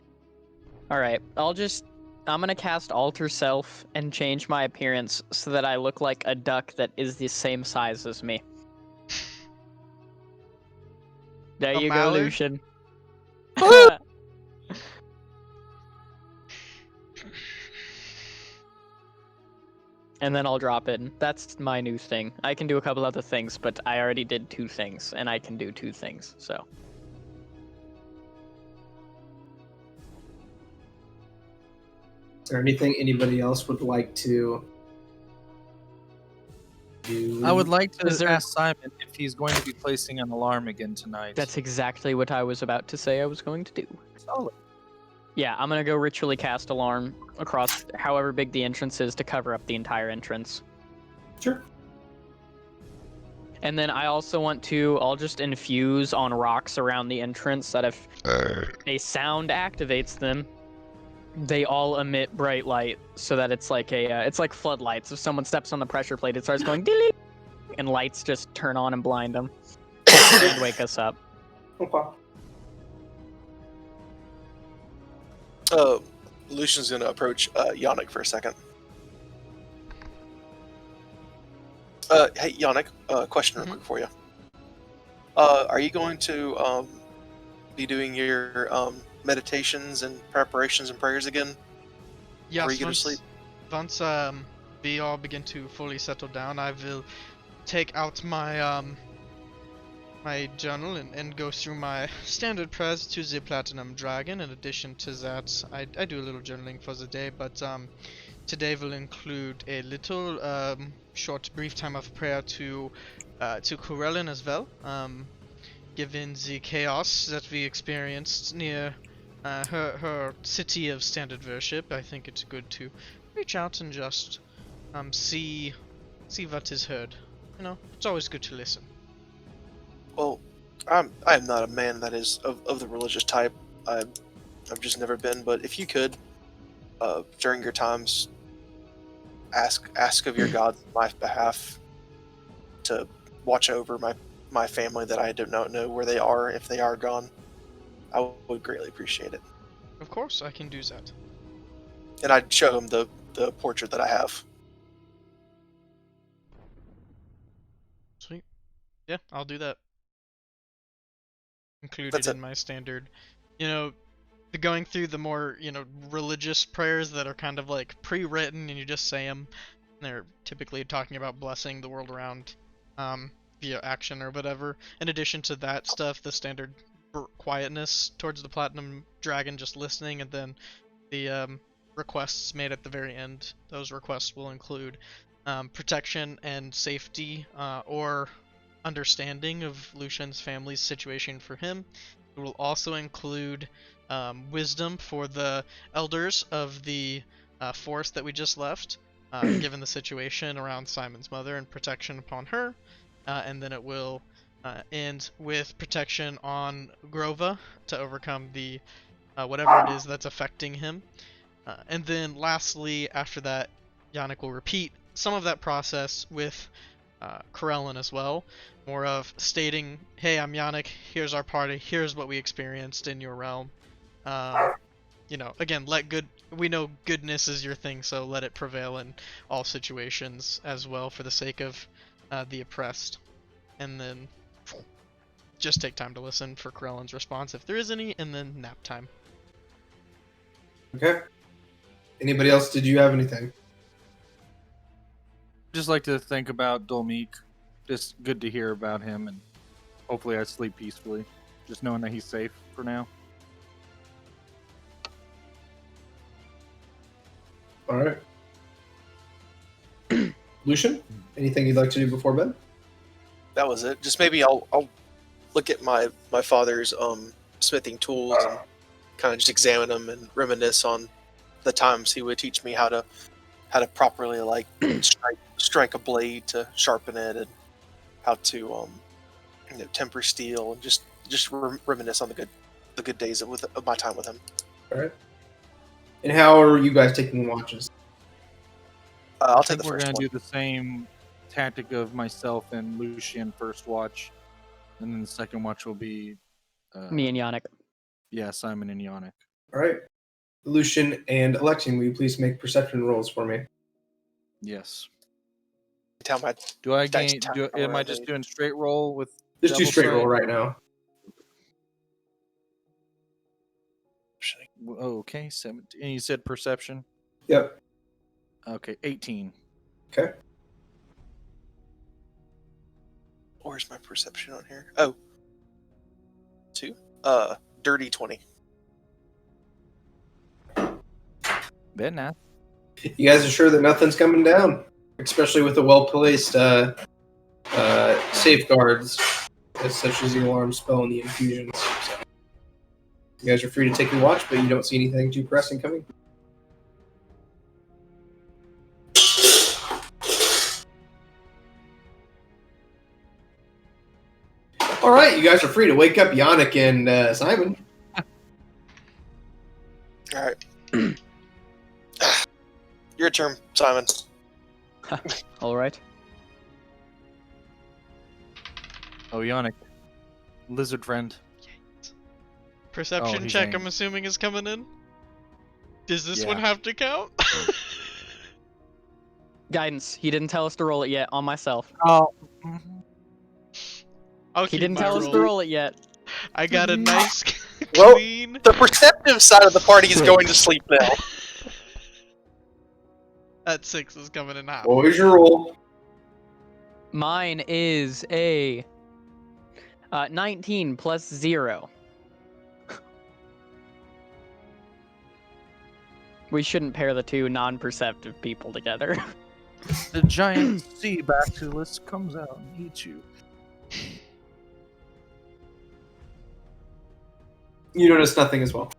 Speaker 2: Alright, I'm gonna cast Alter Self and change my appearance so that I look like a duck that is the same size as me. There
Speaker 4: A
Speaker 2: you
Speaker 4: mallard?
Speaker 2: go, Lucian. And then I'll drop it. That's my new thing. I can do a couple other things, but I already did 2 things, and I can do 2 things, so.
Speaker 5: Is there anything anybody else would like to do?
Speaker 6: I would like
Speaker 2: Is
Speaker 6: to
Speaker 2: there-
Speaker 6: ask Simon if he's going to be placing an alarm again tonight.
Speaker 2: That's exactly what I was about to say I was going to do.
Speaker 6: solid.
Speaker 2: Yeah, I'm gonna go ritually cast alarm across however big the entrance is to cover up the entire entrance.
Speaker 5: Sure.
Speaker 2: And then I also want to, I'll just infuse on rocks around the entrance that if a sound activates them, they all emit bright light so that it's like it's like floodlights. If someone steps on the pressure plate, it starts going ding, and lights just turn on and blind them and wake us up.
Speaker 5: Okay.
Speaker 1: Lucian's gonna approach Yannick for a second. Hey Yannick, question real quick for you. Are you going to be doing your meditations and preparations and prayers again?
Speaker 4: Yes,
Speaker 1: Before you go to sleep?
Speaker 4: once we all begin to fully settle down, I will take out my my journal and go through my standard prayers to the Platinum Dragon. In addition to that, I do a little journaling for the day, but today will include a little short brief time of prayer to Corellin as well. Given the chaos that we experienced near her city of standard worship, I think it's good to reach out and just see see what is heard. You know, it's always good to listen.
Speaker 1: Well, I am not a man that is of the religious type. I've just never been. But if you could, during your times, ask of your God on my behalf to watch over my family that I do not know where they are, if they are gone, I would greatly appreciate it.
Speaker 4: Of course, I can do that.
Speaker 1: And I'd show him the portrait that I have.
Speaker 4: Sweet. Yeah, I'll do that. Included
Speaker 1: That's it.
Speaker 4: in my standard, you know, the going through the more, religious prayers that are kind of like pre-written and you just say them. They're typically talking about blessing the world around via action or whatever. In addition to that stuff, the standard quietness towards the Platinum Dragon, just listening, and then the requests made at the very end. Those requests will include protection and safety or understanding of Lucian's family's situation for him. It will also include wisdom for the elders of the forest that we just left, given the situation around Simon's mother, and protection upon her. And then it will end with protection on Grova to overcome the whatever it is that's affecting him. And then lastly, after that, Yannick will repeat some of that process with Corellin as well. More of stating, hey, I'm Yannick, here's our party, here's what we experienced in your realm. Again, we know goodness is your thing, so let it prevail in all situations as well for the sake of the oppressed. And then just take time to listen for Corellin's response if there is any, and then nap time.
Speaker 5: Okay. Anybody else? Did you have anything?
Speaker 6: Just like to think about Dolmeek. Just good to hear about him, and hopefully I sleep peacefully. Just knowing that he's safe for now.
Speaker 5: All right. Lucian, anything you'd like to do before bed?
Speaker 1: That was it. Just maybe I'll look at my father's smithing tools and kind of just examine them and reminisce on the times he would teach me how to properly like strike a blade to sharpen it, and how to temper steel, and just reminisce on the good days of my time with him.
Speaker 5: All right. And how are you guys taking watches?
Speaker 1: I'll
Speaker 6: I
Speaker 1: take
Speaker 6: think
Speaker 1: the
Speaker 6: we're
Speaker 1: first
Speaker 6: gonna
Speaker 1: one.
Speaker 6: do the same tactic of myself and Lucian first watch, and then the second watch will be
Speaker 2: Me and Yannick.
Speaker 6: yeah, Simon and Yannick.
Speaker 5: All right. Lucian and Alexian, will you please make perception rolls for me?
Speaker 6: Yes.
Speaker 1: Tell my
Speaker 6: Do I
Speaker 1: Dice
Speaker 6: gain?
Speaker 1: tower
Speaker 6: Am I
Speaker 1: I
Speaker 6: just
Speaker 1: need.
Speaker 6: doing straight roll with?
Speaker 5: Just do
Speaker 6: double
Speaker 5: straight
Speaker 6: sight?
Speaker 5: roll right now.
Speaker 6: Oh, okay, 17. And you said perception.
Speaker 5: Yep.
Speaker 6: Okay, 18.
Speaker 5: Okay.
Speaker 1: Where's my perception on here? Oh. 2. Dirty 20.
Speaker 6: Very nice.
Speaker 5: You guys are sure that nothing's coming down, especially with the well-placed safeguards, such as the alarm spell and the infusions. So you guys are free to take your watch, but you don't see anything too pressing coming. All right, you guys are free to wake up Yannick and Simon.
Speaker 1: All right. Your turn, Simon.
Speaker 2: All right.
Speaker 6: Oh, Yannick. Lizard friend.
Speaker 4: Perception
Speaker 6: he's
Speaker 4: check,
Speaker 6: angry.
Speaker 4: I'm assuming, is coming in. Does this
Speaker 6: Yeah.
Speaker 4: one have to count?
Speaker 2: Guidance. He didn't tell us to roll it yet. On myself.
Speaker 6: Oh.
Speaker 4: I'll
Speaker 2: He
Speaker 4: keep
Speaker 2: didn't
Speaker 4: my
Speaker 2: tell us
Speaker 4: roll.
Speaker 2: to roll it yet.
Speaker 4: I got a nice,
Speaker 1: Well,
Speaker 4: clean.
Speaker 1: The perceptive side of the party is going to sleep now.
Speaker 4: That 6 is coming in hot.
Speaker 5: What was your roll?
Speaker 2: Mine is a 19 plus 0. We shouldn't pair the two non-perceptive people together.
Speaker 6: The giant sea bacillus comes out and eats you.
Speaker 5: You notice nothing as well.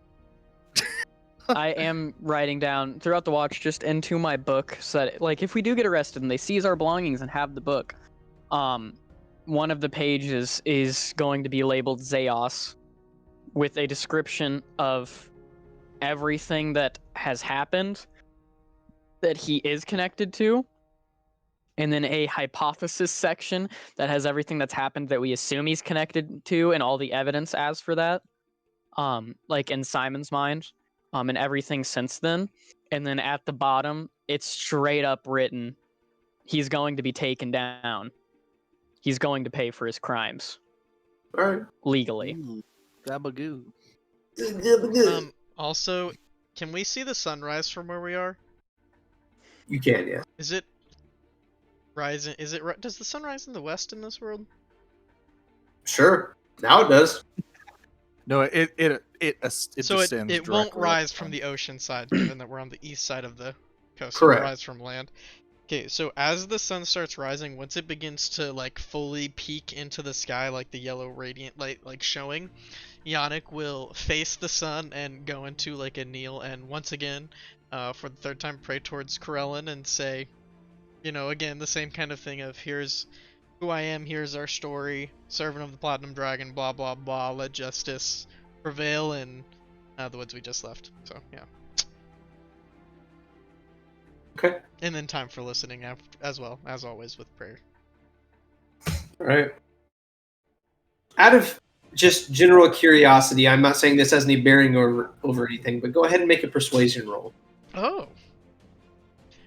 Speaker 2: I am writing down throughout the watch just into my book so that, like, if we do get arrested and they seize our belongings and have the book, one of the pages is going to be labeled Zeos with a description of everything that has happened that he is connected to, and then a hypothesis section that has everything that's happened that we assume he's connected to and all the evidence as for that, like in Simon's mind, and everything since then. And then at the bottom, it's straight up written, he's going to be taken down. He's going to pay for his crimes.
Speaker 5: All right.
Speaker 2: Legally.
Speaker 6: Ooh, gabagoo.
Speaker 4: Also, can we see the sunrise from where we are?
Speaker 5: You can, yeah.
Speaker 4: Is it rising? Does the sun rise in the west in this world?
Speaker 5: Sure. Now it does.
Speaker 6: No, it
Speaker 4: So
Speaker 6: descends
Speaker 4: it won't
Speaker 6: directly
Speaker 4: rise
Speaker 6: up
Speaker 4: from the ocean side, given that we're on the east side of the coast.
Speaker 5: Correct.
Speaker 4: It'll rise from land. Okay, so as the sun starts rising, once it begins to like fully peak into the sky, like the yellow radiant light like showing, Yannick will face the sun and go into like a kneel and once again, for the third time, pray towards Corellin and say, you know, again the same kind of thing of here's who I am, here's our story, servant of the Platinum Dragon, blah blah blah, let justice prevail in the woods we just left. So yeah.
Speaker 5: Okay.
Speaker 4: And then time for listening as well, as always with prayer.
Speaker 5: All right. Out of just general curiosity, I'm not saying this has any bearing over anything, but go ahead and make a persuasion roll.
Speaker 4: Oh.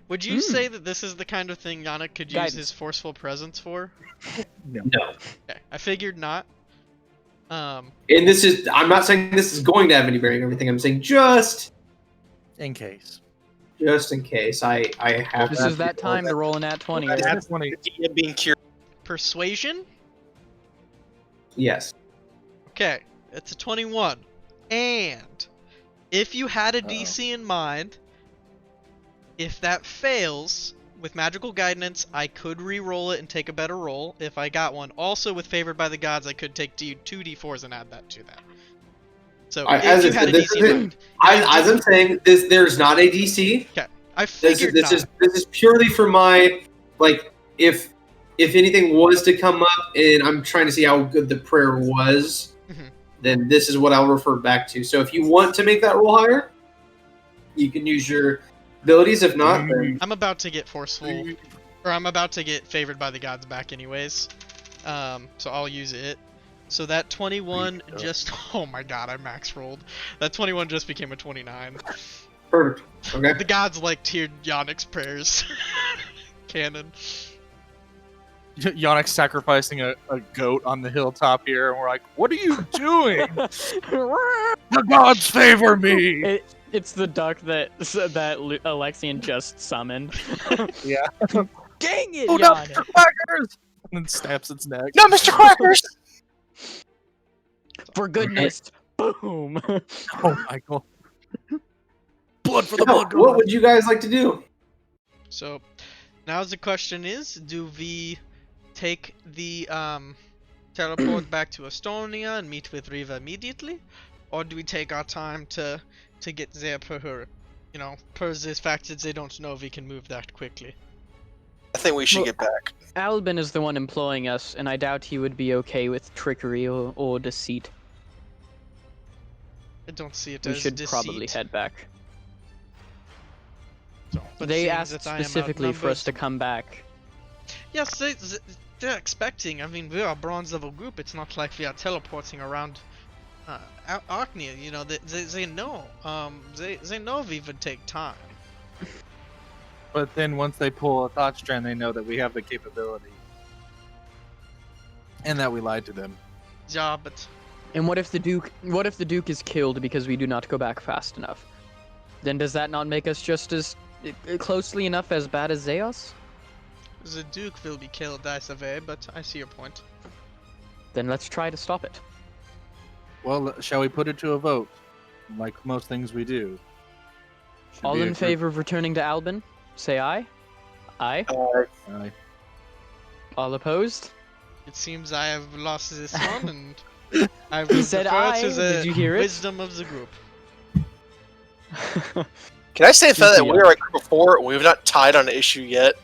Speaker 4: Would you say that this is the kind of thing Yannick could use
Speaker 2: Guidance.
Speaker 4: his forceful presence for?
Speaker 5: No.
Speaker 4: Okay, I figured not.
Speaker 5: And this is, I'm not saying this is going to have any bearing on everything. I'm saying just
Speaker 6: in case.
Speaker 5: in case. I have.
Speaker 2: This is that time to roll an at 20.
Speaker 6: Is
Speaker 2: isn't
Speaker 6: that
Speaker 2: it?
Speaker 6: 20?
Speaker 1: Idea being curious.
Speaker 4: Persuasion?
Speaker 5: Yes.
Speaker 4: Okay, it's a 21. And if you had a DC in mind, if that fails, with magical guidance, I could re-roll it and take a better roll if I got one. Also, with favored by the gods, I could take 2 d4s and add that to that. So, if you had a DC in mind.
Speaker 5: As I'm saying, there's not a DC.
Speaker 4: Okay, I
Speaker 5: This
Speaker 4: figured
Speaker 5: is
Speaker 4: not.
Speaker 5: this is purely for my, like, if anything was to come up and I'm trying to see how good the prayer was,
Speaker 4: Mhm.
Speaker 5: then this is what I'll refer back to. So if you want to make that roll higher, you can use your abilities. If not, then
Speaker 4: I'm about to get forceful, or I'm about to get favored by the gods back anyways. So I'll use it. So that 21 just, oh my god, I max rolled. That 21 just became a 29.
Speaker 5: perfect. Okay.
Speaker 4: The gods like tiered Yannick's prayers. Canon.
Speaker 6: Yannick sacrificing a goat on the hilltop here, and we're like, what are you doing? The gods favor me!
Speaker 2: It's the duck that Alexian just summoned.
Speaker 6: Yeah.
Speaker 2: Dang it,
Speaker 6: Oh no,
Speaker 2: Yannick!
Speaker 6: Mr. Quackers! And then snaps its neck. No, Mr. Quackers!
Speaker 2: For goodness, boom!
Speaker 6: Oh, Michael. Blood for the
Speaker 5: Now,
Speaker 6: blood
Speaker 5: what
Speaker 6: god.
Speaker 5: would you guys like to do?
Speaker 4: So now the question is, do we take the teleport back to Estonia and meet with Riva immediately? Or do we take our time to get there per her? You know, per the fact that they don't know we can move that quickly.
Speaker 1: I think we should
Speaker 2: Well,
Speaker 1: get back.
Speaker 2: Albin is the one employing us, and I doubt he would be okay with trickery or deceit.
Speaker 4: I don't see it
Speaker 2: We
Speaker 4: as
Speaker 2: should
Speaker 4: deceit.
Speaker 2: probably head back.
Speaker 4: So, but
Speaker 2: They
Speaker 4: seeing
Speaker 2: asked
Speaker 4: that I am
Speaker 2: specifically for us to
Speaker 4: outnumbered-
Speaker 2: come back.
Speaker 4: Yes, they're expecting. I mean, we're a bronze level group. It's not like we are teleporting around Arkneus. You know, they know. They know we would take time.
Speaker 6: But then once they pull a thought strand, they know that we have the capability. And that we lied to them.
Speaker 4: Yeah, but
Speaker 2: And what if the Duke is killed because we do not go back fast enough? Then does that not make us just as closely enough as bad as Zeos?
Speaker 4: the Duke will be killed either way. But I see your point.
Speaker 2: Then let's try to stop it.
Speaker 6: Well, shall we put it to a vote? Like most things we do. Should
Speaker 2: All
Speaker 6: be a
Speaker 2: in
Speaker 6: group-
Speaker 2: favor of returning to Albin? Say aye. Aye.
Speaker 6: Aye.
Speaker 2: All opposed?
Speaker 4: It seems I have lost this one, and I will
Speaker 2: He said
Speaker 4: defer
Speaker 2: aye.
Speaker 4: to the
Speaker 2: Did you hear it?
Speaker 4: wisdom of the group.
Speaker 1: Can I say that
Speaker 2: Yeah.
Speaker 1: we are at group 4 and we've not tied on an issue yet?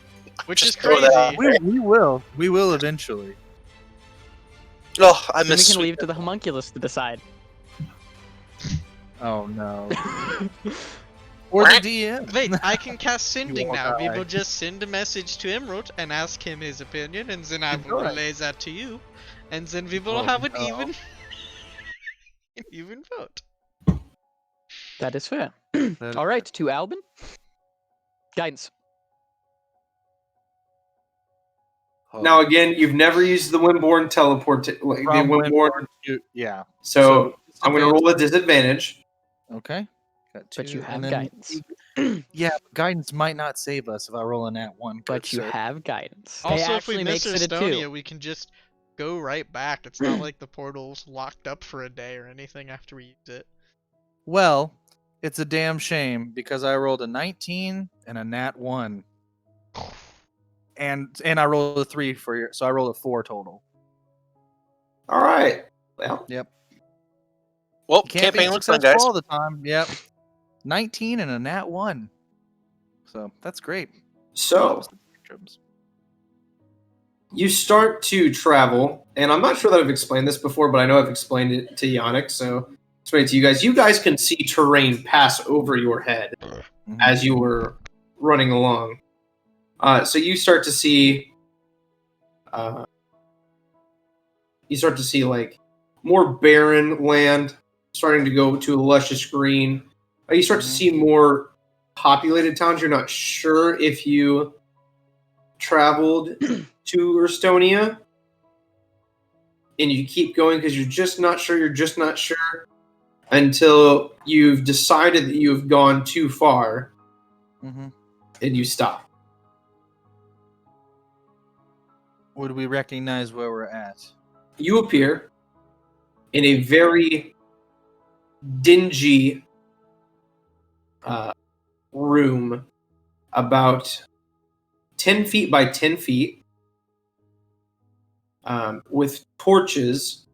Speaker 4: Which is
Speaker 1: Just throw that out
Speaker 4: crazy.
Speaker 6: We will. We will eventually.
Speaker 1: Oh, I
Speaker 2: Then we
Speaker 1: miss.
Speaker 2: can leave it to the homunculus to decide.
Speaker 6: Oh no. Or the DM.
Speaker 4: Wait, I can cast sending
Speaker 6: won't
Speaker 4: now. We
Speaker 6: die.
Speaker 4: will just send a message to Emerald and ask him his opinion, and then I will
Speaker 6: Right.
Speaker 4: relay that to you, and then we will
Speaker 6: Oh,
Speaker 4: have an
Speaker 6: no.
Speaker 4: even, an even vote.
Speaker 2: That is fair.
Speaker 6: That-
Speaker 2: All right, to Albin. Guidance.
Speaker 5: Now again, you've never used the Windborn teleport. Like, the
Speaker 6: From
Speaker 5: Windborn.
Speaker 6: Yeah.
Speaker 5: So I'm going to roll a disadvantage.
Speaker 6: Okay. Got
Speaker 2: But you
Speaker 6: two,
Speaker 2: have
Speaker 6: and then-
Speaker 2: guidance.
Speaker 6: Yeah, but guidance might not save us if I roll a nat 1.
Speaker 2: But you
Speaker 6: sir.
Speaker 2: have guidance. It
Speaker 4: Also, if we
Speaker 2: actually
Speaker 4: miss
Speaker 2: makes it a
Speaker 4: Estonia,
Speaker 2: 2.
Speaker 4: we can just go right back. It's not like the portal's locked up for a day or anything after we use it.
Speaker 6: Well, it's a damn shame because I rolled a 19 and a nat 1. And I rolled a 3 for your, so I rolled a 4 total.
Speaker 5: All right. Well,
Speaker 1: Well,
Speaker 6: You can't be
Speaker 1: campaign looks fun,
Speaker 6: successful
Speaker 1: guys.
Speaker 6: all the time. Yep. 19 and a nat 1. So that's great.
Speaker 5: so you start to travel, and I'm not sure that I've explained this before, but I know I've explained it to Yannick, so explain it to you guys. You guys can see terrain pass over your head
Speaker 6: Mhm.
Speaker 5: as you were running along. So you start to see, like more barren land, starting to go to a luscious green. You start to
Speaker 6: Mhm.
Speaker 5: see more populated towns. You're not sure if you traveled to Estonia, and you keep going because you're just not sure. You're just not sure until you've decided that you've gone too far,
Speaker 6: Mhm.
Speaker 5: and you stop.
Speaker 6: Would we recognize where we're at?
Speaker 5: You appear in a very dingy room, about 10 feet by 10 feet, with torches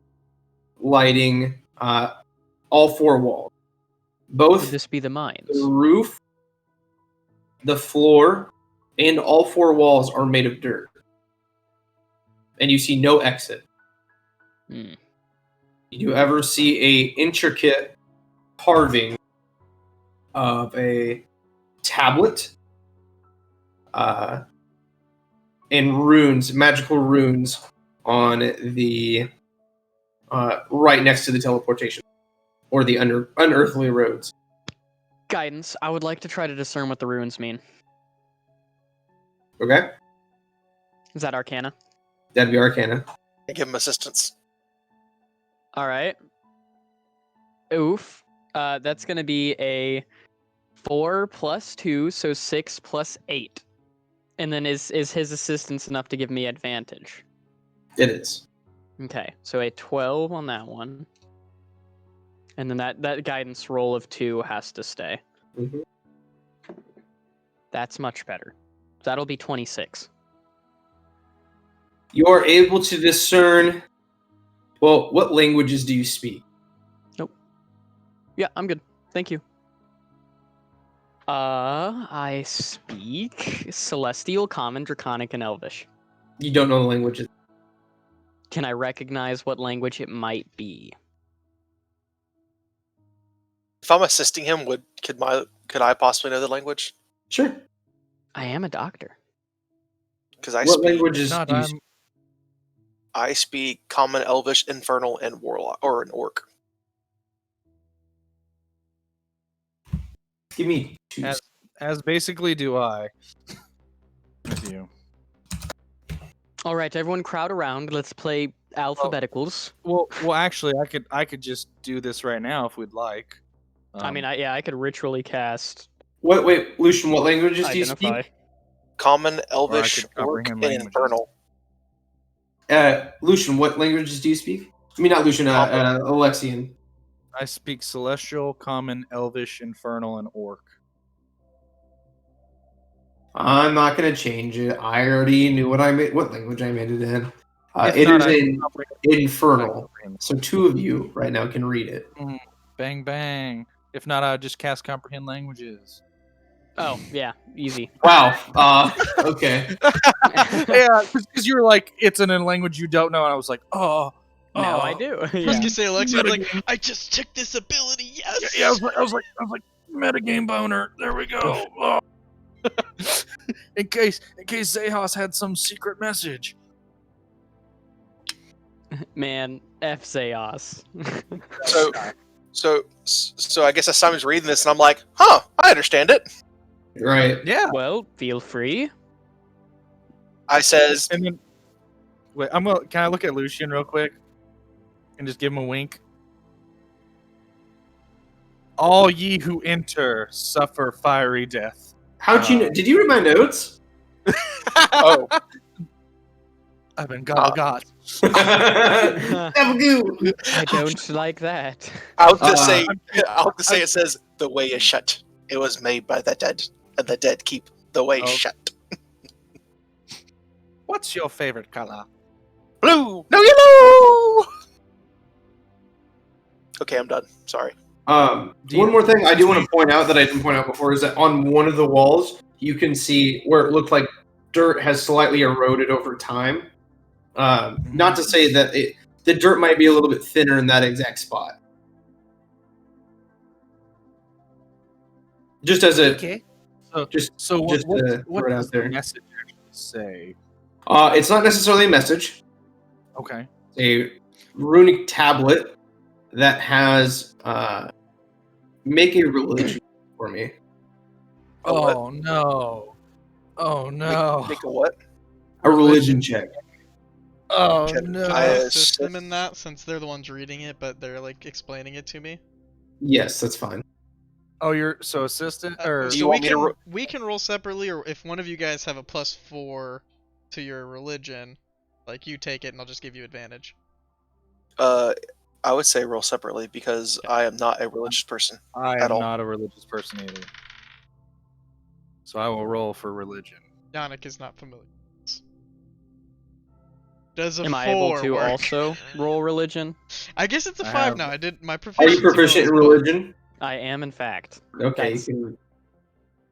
Speaker 5: lighting all 4 walls.
Speaker 2: Would
Speaker 5: Both
Speaker 2: this be the
Speaker 5: the
Speaker 2: mines?
Speaker 5: roof, the floor, and all 4 walls are made of dirt. And you see no exit.
Speaker 2: Hmm.
Speaker 5: You ever see a intricate carving of a tablet and runes, magical runes, on the right next to the teleportation or the unearthly roads.
Speaker 2: Guidance. I would like to try to discern what the runes mean.
Speaker 5: Okay,
Speaker 2: Is that Arcana?
Speaker 5: that'd be Arcana.
Speaker 1: And give him assistance.
Speaker 2: All right. Oof. That's gonna be a 4 plus 2, so 6 plus 8. And then is his assistance enough to give me advantage?
Speaker 5: It is.
Speaker 2: Okay, so a 12 on that one. And then that guidance roll of 2 has to stay.
Speaker 5: Mhm.
Speaker 2: That's much better. That'll be 26.
Speaker 5: You are able to discern. Well, what languages do you speak?
Speaker 2: Yeah, I'm good. Thank you. I speak Celestial, Common, Draconic, and Elvish.
Speaker 5: You don't know the languages.
Speaker 2: Can I recognize what language it might be?
Speaker 1: If I'm assisting him, could I possibly know the language?
Speaker 5: Sure.
Speaker 2: I am a doctor.
Speaker 1: Because I
Speaker 5: What
Speaker 1: speak
Speaker 5: languages
Speaker 6: Not,
Speaker 5: do you
Speaker 6: I'm,
Speaker 5: speak?
Speaker 1: I speak Common, Elvish, Infernal, and Warlock, or an Orc.
Speaker 5: Give me 2.
Speaker 6: as basically do I. With you.
Speaker 2: All right, everyone, crowd around. Let's play alphabeticals.
Speaker 6: Well, actually, I could just do this right now if we'd like.
Speaker 2: I mean, I could ritually cast
Speaker 5: Wait, Lucian, what languages do you
Speaker 2: identify.
Speaker 5: speak?
Speaker 1: Common, Elvish,
Speaker 6: could
Speaker 1: Orc, and
Speaker 6: comprehend languages.
Speaker 1: Infernal.
Speaker 5: Lucian, what languages do you speak? I mean, not Lucian, Alexian.
Speaker 6: I speak Celestial, Common, Elvish, Infernal, and Orc.
Speaker 5: I'm not going to change it. I already knew what language I made it in.
Speaker 6: If
Speaker 5: It
Speaker 6: not,
Speaker 5: is
Speaker 6: I
Speaker 5: in
Speaker 6: comprehend-
Speaker 5: Infernal.
Speaker 6: comprehend.
Speaker 5: So 2 of you right now can read it.
Speaker 6: Bang bang. If not, I would just cast comprehend languages.
Speaker 2: Oh yeah, easy.
Speaker 5: Wow. Okay.
Speaker 6: Yeah, because you were like, it's in a language you don't know, and I was like, oh.
Speaker 2: Now I do.
Speaker 4: I was
Speaker 2: Yeah.
Speaker 4: gonna say Alexia was like, I just took this ability. Yes.
Speaker 6: Yeah, I was like, metagame boner. There we go. Oh. in case Zahos had some secret message.
Speaker 2: Man, F Zeos.
Speaker 1: So I guess as Simon's reading this, and I'm like, huh, I understand it.
Speaker 5: Right.
Speaker 6: Yeah.
Speaker 2: Well, feel free.
Speaker 1: I says,
Speaker 6: And then, wait, can I look at Lucian real quick, and just give him a wink? All ye who enter suffer fiery death.
Speaker 5: How'd you know? Did you read my notes?
Speaker 1: oh,
Speaker 6: I've been got.
Speaker 5: Gabagoo.
Speaker 2: I don't like that.
Speaker 1: I'll just say it says the way is shut. It was made by the dead, and the dead keep the way
Speaker 6: Oh.
Speaker 1: shut.
Speaker 6: What's your favorite color?
Speaker 1: Blue, no yellow. Okay, I'm done. Sorry.
Speaker 5: One more thing I do want to point out that I didn't point out before is that on one of the walls you can see where it looked like dirt has slightly eroded over time. Not to say that the dirt might be a little bit thinner in that exact spot. Just as a
Speaker 6: Okay.
Speaker 5: just
Speaker 6: What
Speaker 5: throw it
Speaker 6: does
Speaker 5: out there.
Speaker 6: the message actually say?
Speaker 5: It's not necessarily a message.
Speaker 6: Okay.
Speaker 5: A runic tablet that has make a religion for me.
Speaker 6: Oh no. Oh no.
Speaker 1: Make a what?
Speaker 5: A religion check.
Speaker 6: Oh
Speaker 1: Check.
Speaker 6: no.
Speaker 4: Can
Speaker 1: I
Speaker 4: I
Speaker 1: assist-
Speaker 4: assist them in that since they're the ones reading it, but they're like explaining it to me?
Speaker 5: Yes, that's fine.
Speaker 6: Oh, you're so assistant or
Speaker 1: Do
Speaker 4: So
Speaker 1: you
Speaker 4: we
Speaker 1: want me to
Speaker 4: can
Speaker 1: ro-
Speaker 4: we can roll separately, or if one of you guys have a +4 to your religion, like you take it and I'll just give you advantage.
Speaker 1: I would say roll separately because I am not a religious person.
Speaker 6: I
Speaker 1: at
Speaker 6: am
Speaker 1: all.
Speaker 6: not a religious person either. So I will roll for religion.
Speaker 4: Yannick is not familiar. Does a
Speaker 2: Am
Speaker 4: 4
Speaker 2: I able to
Speaker 4: work?
Speaker 2: also roll religion?
Speaker 4: I guess it's a
Speaker 6: I
Speaker 4: 5
Speaker 6: have-
Speaker 4: now. I did my
Speaker 5: Are
Speaker 4: proficiency.
Speaker 5: you proficient in
Speaker 4: roll is both.
Speaker 5: religion?
Speaker 2: I am, in fact.
Speaker 5: Okay.
Speaker 2: That's-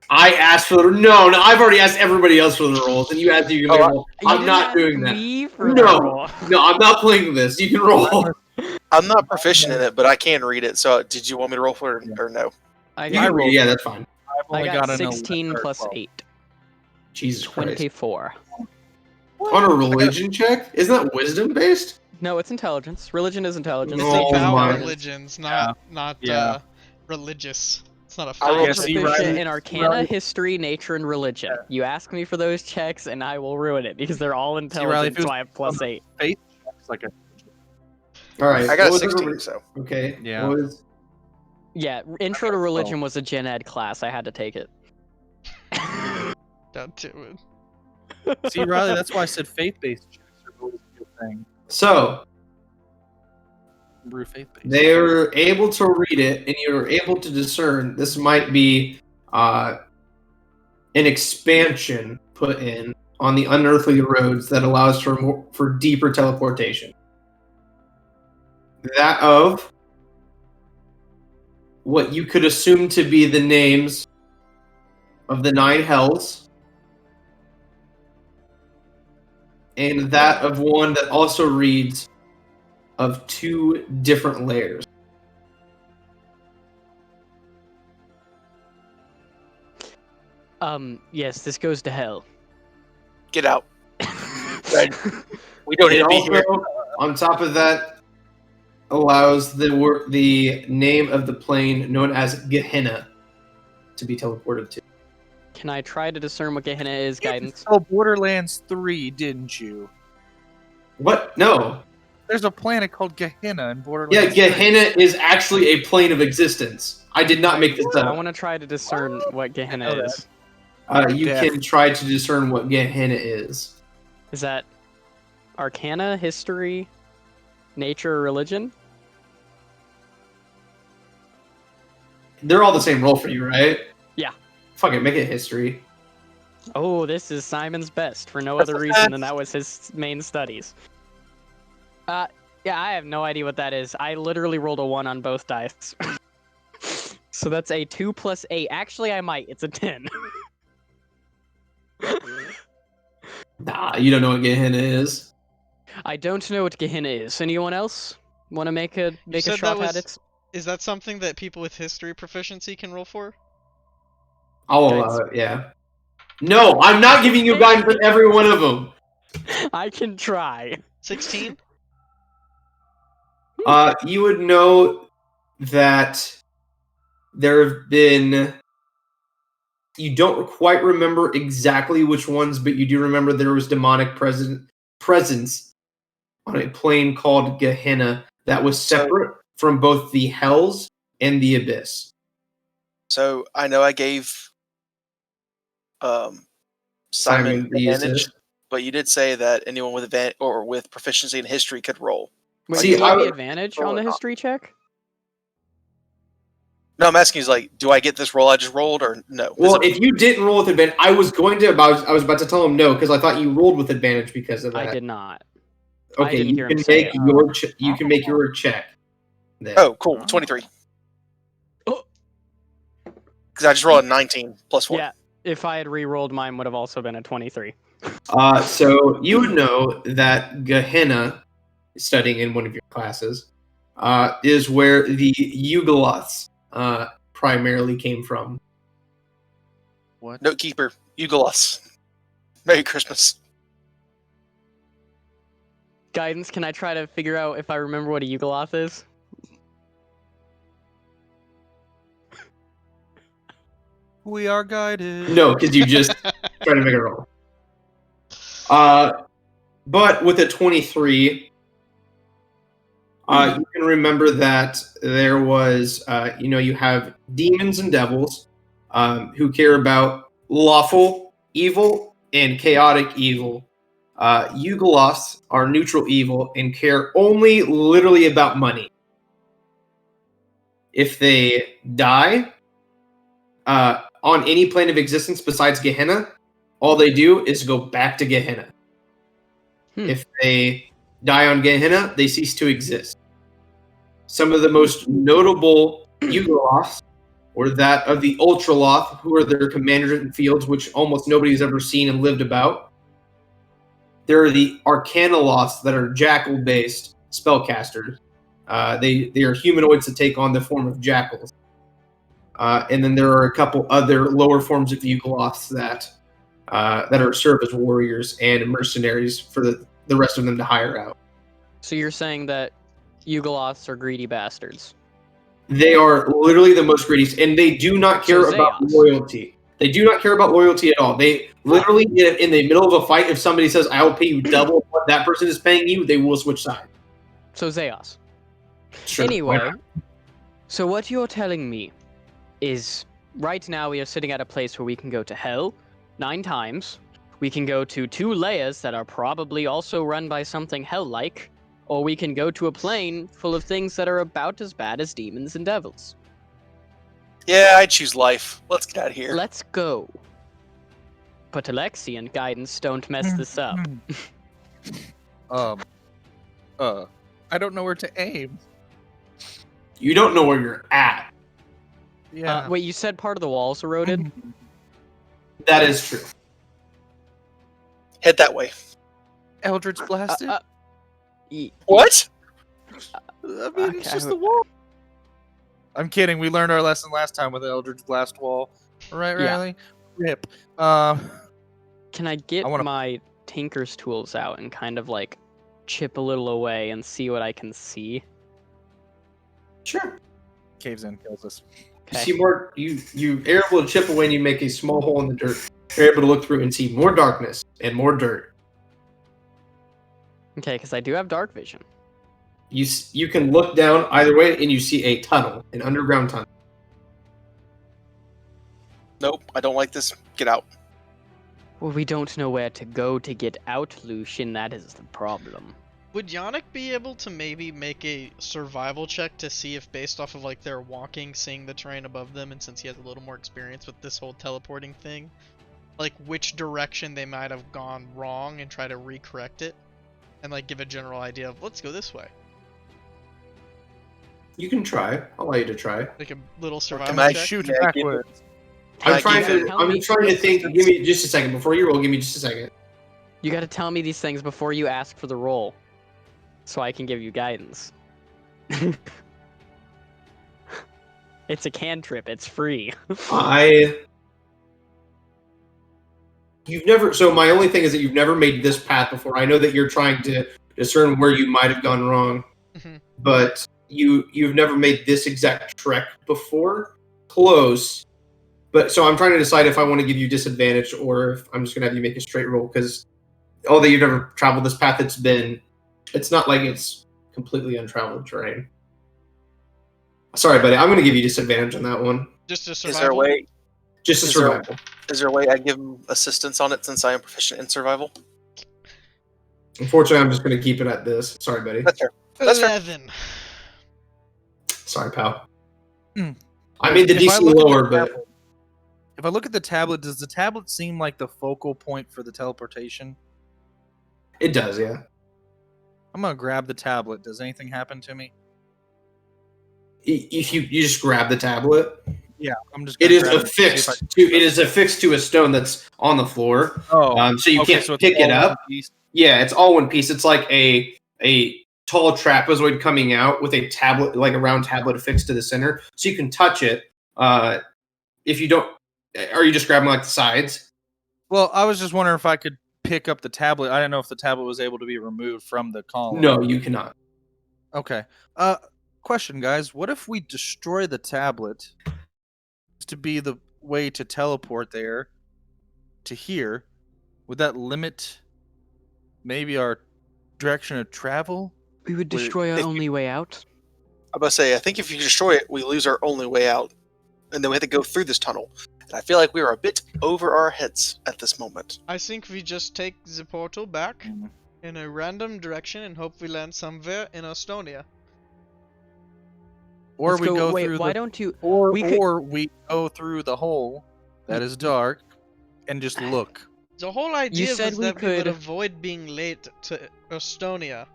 Speaker 5: I asked for the no. I've already asked everybody else for the rolls, and you asked you can make a roll.
Speaker 2: You
Speaker 5: I'm
Speaker 2: didn't
Speaker 5: not
Speaker 2: ask
Speaker 5: doing that.
Speaker 2: me for
Speaker 5: No.
Speaker 2: the roll.
Speaker 5: No, I'm not playing this. You can roll.
Speaker 1: I'm not proficient in it, but I can read it. So, did you want me to roll for it or no?
Speaker 2: I
Speaker 5: You
Speaker 2: got,
Speaker 5: can read. Yeah, that's fine.
Speaker 6: I've
Speaker 2: I
Speaker 6: only
Speaker 2: got
Speaker 6: an
Speaker 2: 16
Speaker 6: 11 or
Speaker 2: plus
Speaker 6: 12.
Speaker 2: 8.
Speaker 5: Jesus Christ.
Speaker 2: 24.
Speaker 5: On a religion check? Isn't that wisdom based?
Speaker 2: No, it's intelligence. Religion is intelligence.
Speaker 4: It's
Speaker 5: Oh
Speaker 4: about
Speaker 5: my.
Speaker 4: religions, not
Speaker 6: Yeah.
Speaker 4: religious. It's not a
Speaker 1: I
Speaker 2: I
Speaker 1: rolled
Speaker 2: am
Speaker 4: fact.
Speaker 6: see,
Speaker 2: proficient
Speaker 6: right?
Speaker 2: in Arcana,
Speaker 6: Riley-
Speaker 2: History, Nature, and Religion. You ask me for those checks, and I will ruin it because they're all
Speaker 6: Riley,
Speaker 2: intelligence,
Speaker 6: if it was
Speaker 2: so I have plus 8.
Speaker 6: Faith checks like a
Speaker 5: All right.
Speaker 1: I got a
Speaker 5: what was
Speaker 1: 16.
Speaker 5: everybody-
Speaker 1: So,
Speaker 5: Okay.
Speaker 6: Yeah.
Speaker 5: What was-
Speaker 2: Yeah, Intro to Religion was a gen ed class. I had to take it.
Speaker 4: God damn it.
Speaker 6: See, Riley, that's why I said faith-based checks are always a good thing.
Speaker 5: So
Speaker 6: Brew faith-based.
Speaker 5: they're able to read it, and you're able to discern this might be an expansion put in on the unearthly roads that allows for deeper teleportation. That of what you could assume to be the names of the 9 hells, and that of one that also reads of 2 different layers.
Speaker 2: Yes, this goes to hell.
Speaker 1: get out. Right. We don't need
Speaker 5: It
Speaker 1: to be
Speaker 5: also,
Speaker 1: here.
Speaker 5: on top of that, allows the name of the plane known as Gehenna to be teleported to.
Speaker 2: Can I try to discern what Gehenna is, guidance?
Speaker 6: Oh, Borderlands 3, didn't you?
Speaker 5: What? No.
Speaker 6: There's a planet called Gehenna in
Speaker 5: Yeah,
Speaker 6: Borderlands 3.
Speaker 5: Gehenna is actually a plane of existence. I did not make this
Speaker 2: I
Speaker 5: up.
Speaker 2: want to try to discern what Gehenna
Speaker 6: know
Speaker 2: is.
Speaker 5: You
Speaker 6: Death.
Speaker 5: can try to discern what Gehenna is.
Speaker 2: Is that Arcana, History, Nature, or Religion?
Speaker 5: They're all the same roll for you, right?
Speaker 2: Yeah.
Speaker 5: Fuck it, make it history.
Speaker 2: Oh, this is Simon's best for no other reason than that was his main studies. Yeah, I have no idea what that is. I literally rolled a 1 on both dice. So that's a 2 plus 8. Actually, I might. It's a 10.
Speaker 5: Nah, you don't know what Gehenna is.
Speaker 2: I don't know what Gehenna is. Anyone else want to make a
Speaker 4: said
Speaker 2: shot
Speaker 4: that
Speaker 2: at
Speaker 4: was-
Speaker 2: it?
Speaker 4: Is that something that people with history proficiency can roll for?
Speaker 5: I'll allow it, yeah. No, I'm not giving you guidance on every one of them.
Speaker 2: I can try.
Speaker 4: 16?
Speaker 5: You would know that there have been. You don't quite remember exactly which ones, but you do remember there was demonic presence on a plane called Gehenna that was separate from both the Hells and the Abyss.
Speaker 1: So I know I gave Simon
Speaker 5: the
Speaker 1: advantage,
Speaker 5: assist.
Speaker 1: but you did say that anyone with advantage or with proficiency in history could roll.
Speaker 2: Wait,
Speaker 5: See,
Speaker 2: do you
Speaker 5: I
Speaker 2: have the
Speaker 5: would-
Speaker 2: advantage
Speaker 1: roll
Speaker 2: on the
Speaker 1: it off.
Speaker 2: history check?
Speaker 1: No, I'm asking you, like, do I get this roll I just rolled, or no?
Speaker 5: Well, if you didn't roll with advantage, I was going to. I was about to tell him no because I thought you rolled with advantage because of that.
Speaker 2: I did not. I
Speaker 5: Okay,
Speaker 2: didn't
Speaker 5: you
Speaker 2: hear
Speaker 5: can
Speaker 2: him say
Speaker 5: make
Speaker 2: it.
Speaker 5: your you can make your check. Then.
Speaker 1: Oh, cool, 23.
Speaker 2: Oh.
Speaker 1: Because I just rolled a 19 plus 1.
Speaker 2: Yeah, if I had re-rolled, mine would have also been a 23.
Speaker 5: So you would know that Gehenna, studying in one of your classes, is where the Yugoloths primarily came from.
Speaker 6: What?
Speaker 1: Notekeeper, Eugelos. Merry Christmas.
Speaker 2: Guidance, can I try to figure out if I remember what a Yugoloth is?
Speaker 6: We are guided.
Speaker 5: No, because you just try to make a roll. But with a 23, you can remember that there was, you have demons and devils who care about lawful evil and chaotic evil. Yugoloths are neutral evil and care only literally about money. If they die on any plane of existence besides Gehenna, all they do is go back to Gehenna. If they die on Gehenna, they cease to exist. Some of the most notable Yugoloths were that of the Ultraloth, who are their commanders in fields which almost nobody's ever seen and lived about. There are the Arcanoloths that are jackal-based spellcasters. They are humanoids that take on the form of jackals. And then there are a couple other lower forms of Yugoloths that are serve as warriors and mercenaries for the rest of them to hire out.
Speaker 2: So you're saying that Yugoloths are greedy bastards?
Speaker 5: They are literally the most greedy, and they do not care
Speaker 2: So
Speaker 5: about
Speaker 2: Zeos.
Speaker 5: loyalty. They do not care about loyalty at all. They literally, in the middle of a fight, if somebody says, "I will pay you double what that person is paying you," they will switch sides.
Speaker 2: So Zeos.
Speaker 5: Sure, why
Speaker 2: Anyway,
Speaker 5: not?
Speaker 2: so what you're telling me is right now we are sitting at a place where we can go to hell 9 times. We can go to 2 layers that are probably also run by something hell-like, or we can go to a plane full of things that are about as bad as demons and devils.
Speaker 1: Yeah, I choose life. Let's get out of here.
Speaker 2: Let's go. But Alexi and Guidance, don't mess this up.
Speaker 6: I don't know where to aim.
Speaker 5: You don't know where you're at.
Speaker 6: Yeah.
Speaker 2: Wait, you said part of the walls eroded?
Speaker 5: That is true.
Speaker 1: Head that way.
Speaker 6: Eldritch blasted.
Speaker 1: What?
Speaker 6: I mean, it's
Speaker 2: okay,
Speaker 6: just the wall. I'm kidding. We learned our lesson last time with the Eldritch Blast wall. Right,
Speaker 2: Yeah.
Speaker 6: Riley? Rip.
Speaker 2: Can I get
Speaker 6: wanna-
Speaker 2: my Tinker's tools out and kind of like chip a little away and see what I can see?
Speaker 5: Sure.
Speaker 6: Caves in, kills us.
Speaker 5: You
Speaker 2: Okay.
Speaker 5: see more. You are able to chip away, and you make a small hole in the dirt. You're able to look through and see more darkness and more dirt.
Speaker 2: Okay, because I do have dark vision.
Speaker 5: You can look down either way, and you see a tunnel, an underground tunnel.
Speaker 1: Nope, I don't like this. Get out.
Speaker 2: Well, we don't know where to go to get out, Lucian. That is the problem.
Speaker 4: Would Yannick be able to maybe make a survival check to see if, based off of like their walking, seeing the terrain above them, and since he has a little more experience with this whole teleporting thing, like which direction they might have gone wrong and try to recorrect it, and like give a general idea of let's go this way.
Speaker 5: You can try. I'll allow you to try.
Speaker 4: Like a little
Speaker 1: Can
Speaker 4: survival
Speaker 1: I
Speaker 4: check.
Speaker 6: Shoot
Speaker 1: Yeah, give
Speaker 6: backwards.
Speaker 1: Can I
Speaker 5: I'm trying
Speaker 1: give
Speaker 5: to. I'm trying to think. Give me just a second before you roll. Give me just a second.
Speaker 2: You got to tell me these things before you ask for the roll, so I can give you guidance. It's a cantrip. It's free.
Speaker 5: You've never. So my only thing is that you've never made this path before. I know that you're trying to discern where you might have gone wrong, but you've never made this exact trek before. Close. But so I'm trying to decide if I want to give you disadvantage or if I'm just gonna have you make a straight roll because although you've never traveled this path, it's not like it's completely untraveled terrain. Sorry, buddy. I'm gonna give you disadvantage on that one.
Speaker 4: Just a survival.
Speaker 1: Is there a way?
Speaker 5: Just a
Speaker 1: Is there-
Speaker 5: survival.
Speaker 1: Is there a way I give him assistance on it since I am proficient in survival?
Speaker 5: Unfortunately, I'm just gonna keep it at this. Sorry, buddy.
Speaker 1: That's fair. That's fair.
Speaker 4: 11.
Speaker 5: Sorry, pal.
Speaker 6: Hmm.
Speaker 5: I made the
Speaker 6: If I
Speaker 5: DC
Speaker 6: look at the
Speaker 5: lower, but
Speaker 6: tablet- If I look at the tablet, does the tablet seem like the focal point for the teleportation?
Speaker 5: it does, yeah.
Speaker 6: I'm gonna grab the tablet. Does anything happen to me?
Speaker 5: If you just grab the tablet,
Speaker 6: Yeah, I'm just.
Speaker 5: it
Speaker 6: gonna
Speaker 5: is
Speaker 6: grab and see if
Speaker 5: affixed to a stone that's on the floor.
Speaker 6: Oh,
Speaker 5: So you
Speaker 6: okay,
Speaker 5: can't
Speaker 6: so it's
Speaker 5: pick it
Speaker 6: all
Speaker 5: up.
Speaker 6: one piece.
Speaker 5: Yeah, it's all one piece. It's like a tall trapezoid coming out with a tablet, like a round tablet affixed to the center, so you can touch it. If you don't, are you just grabbing like the sides?
Speaker 6: Well, I was just wondering if I could pick up the tablet. I didn't know if the tablet was able to be removed from the column.
Speaker 5: No, you cannot.
Speaker 6: Okay. Question, guys. What if we destroy the tablet to be the way to teleport there to here? Would that limit maybe our direction of travel?
Speaker 2: We would
Speaker 6: Wait,
Speaker 2: destroy our
Speaker 1: if-
Speaker 2: only way out.
Speaker 1: I'm about to say, I think if you destroy it, we lose our only way out, and then we have to go through this tunnel. And I feel like we are a bit over our heads at this moment.
Speaker 4: I think we just take the portal back in a random direction and hope we land somewhere in Estonia.
Speaker 6: Or
Speaker 2: Let's
Speaker 6: we go
Speaker 2: wait,
Speaker 6: through
Speaker 2: why
Speaker 6: the
Speaker 2: don't you?
Speaker 6: or
Speaker 2: we could-
Speaker 6: we go through the hole that is dark and just look.
Speaker 4: The whole idea
Speaker 2: said
Speaker 4: was
Speaker 2: we
Speaker 4: that we would
Speaker 2: could-
Speaker 4: avoid being late to Estonia.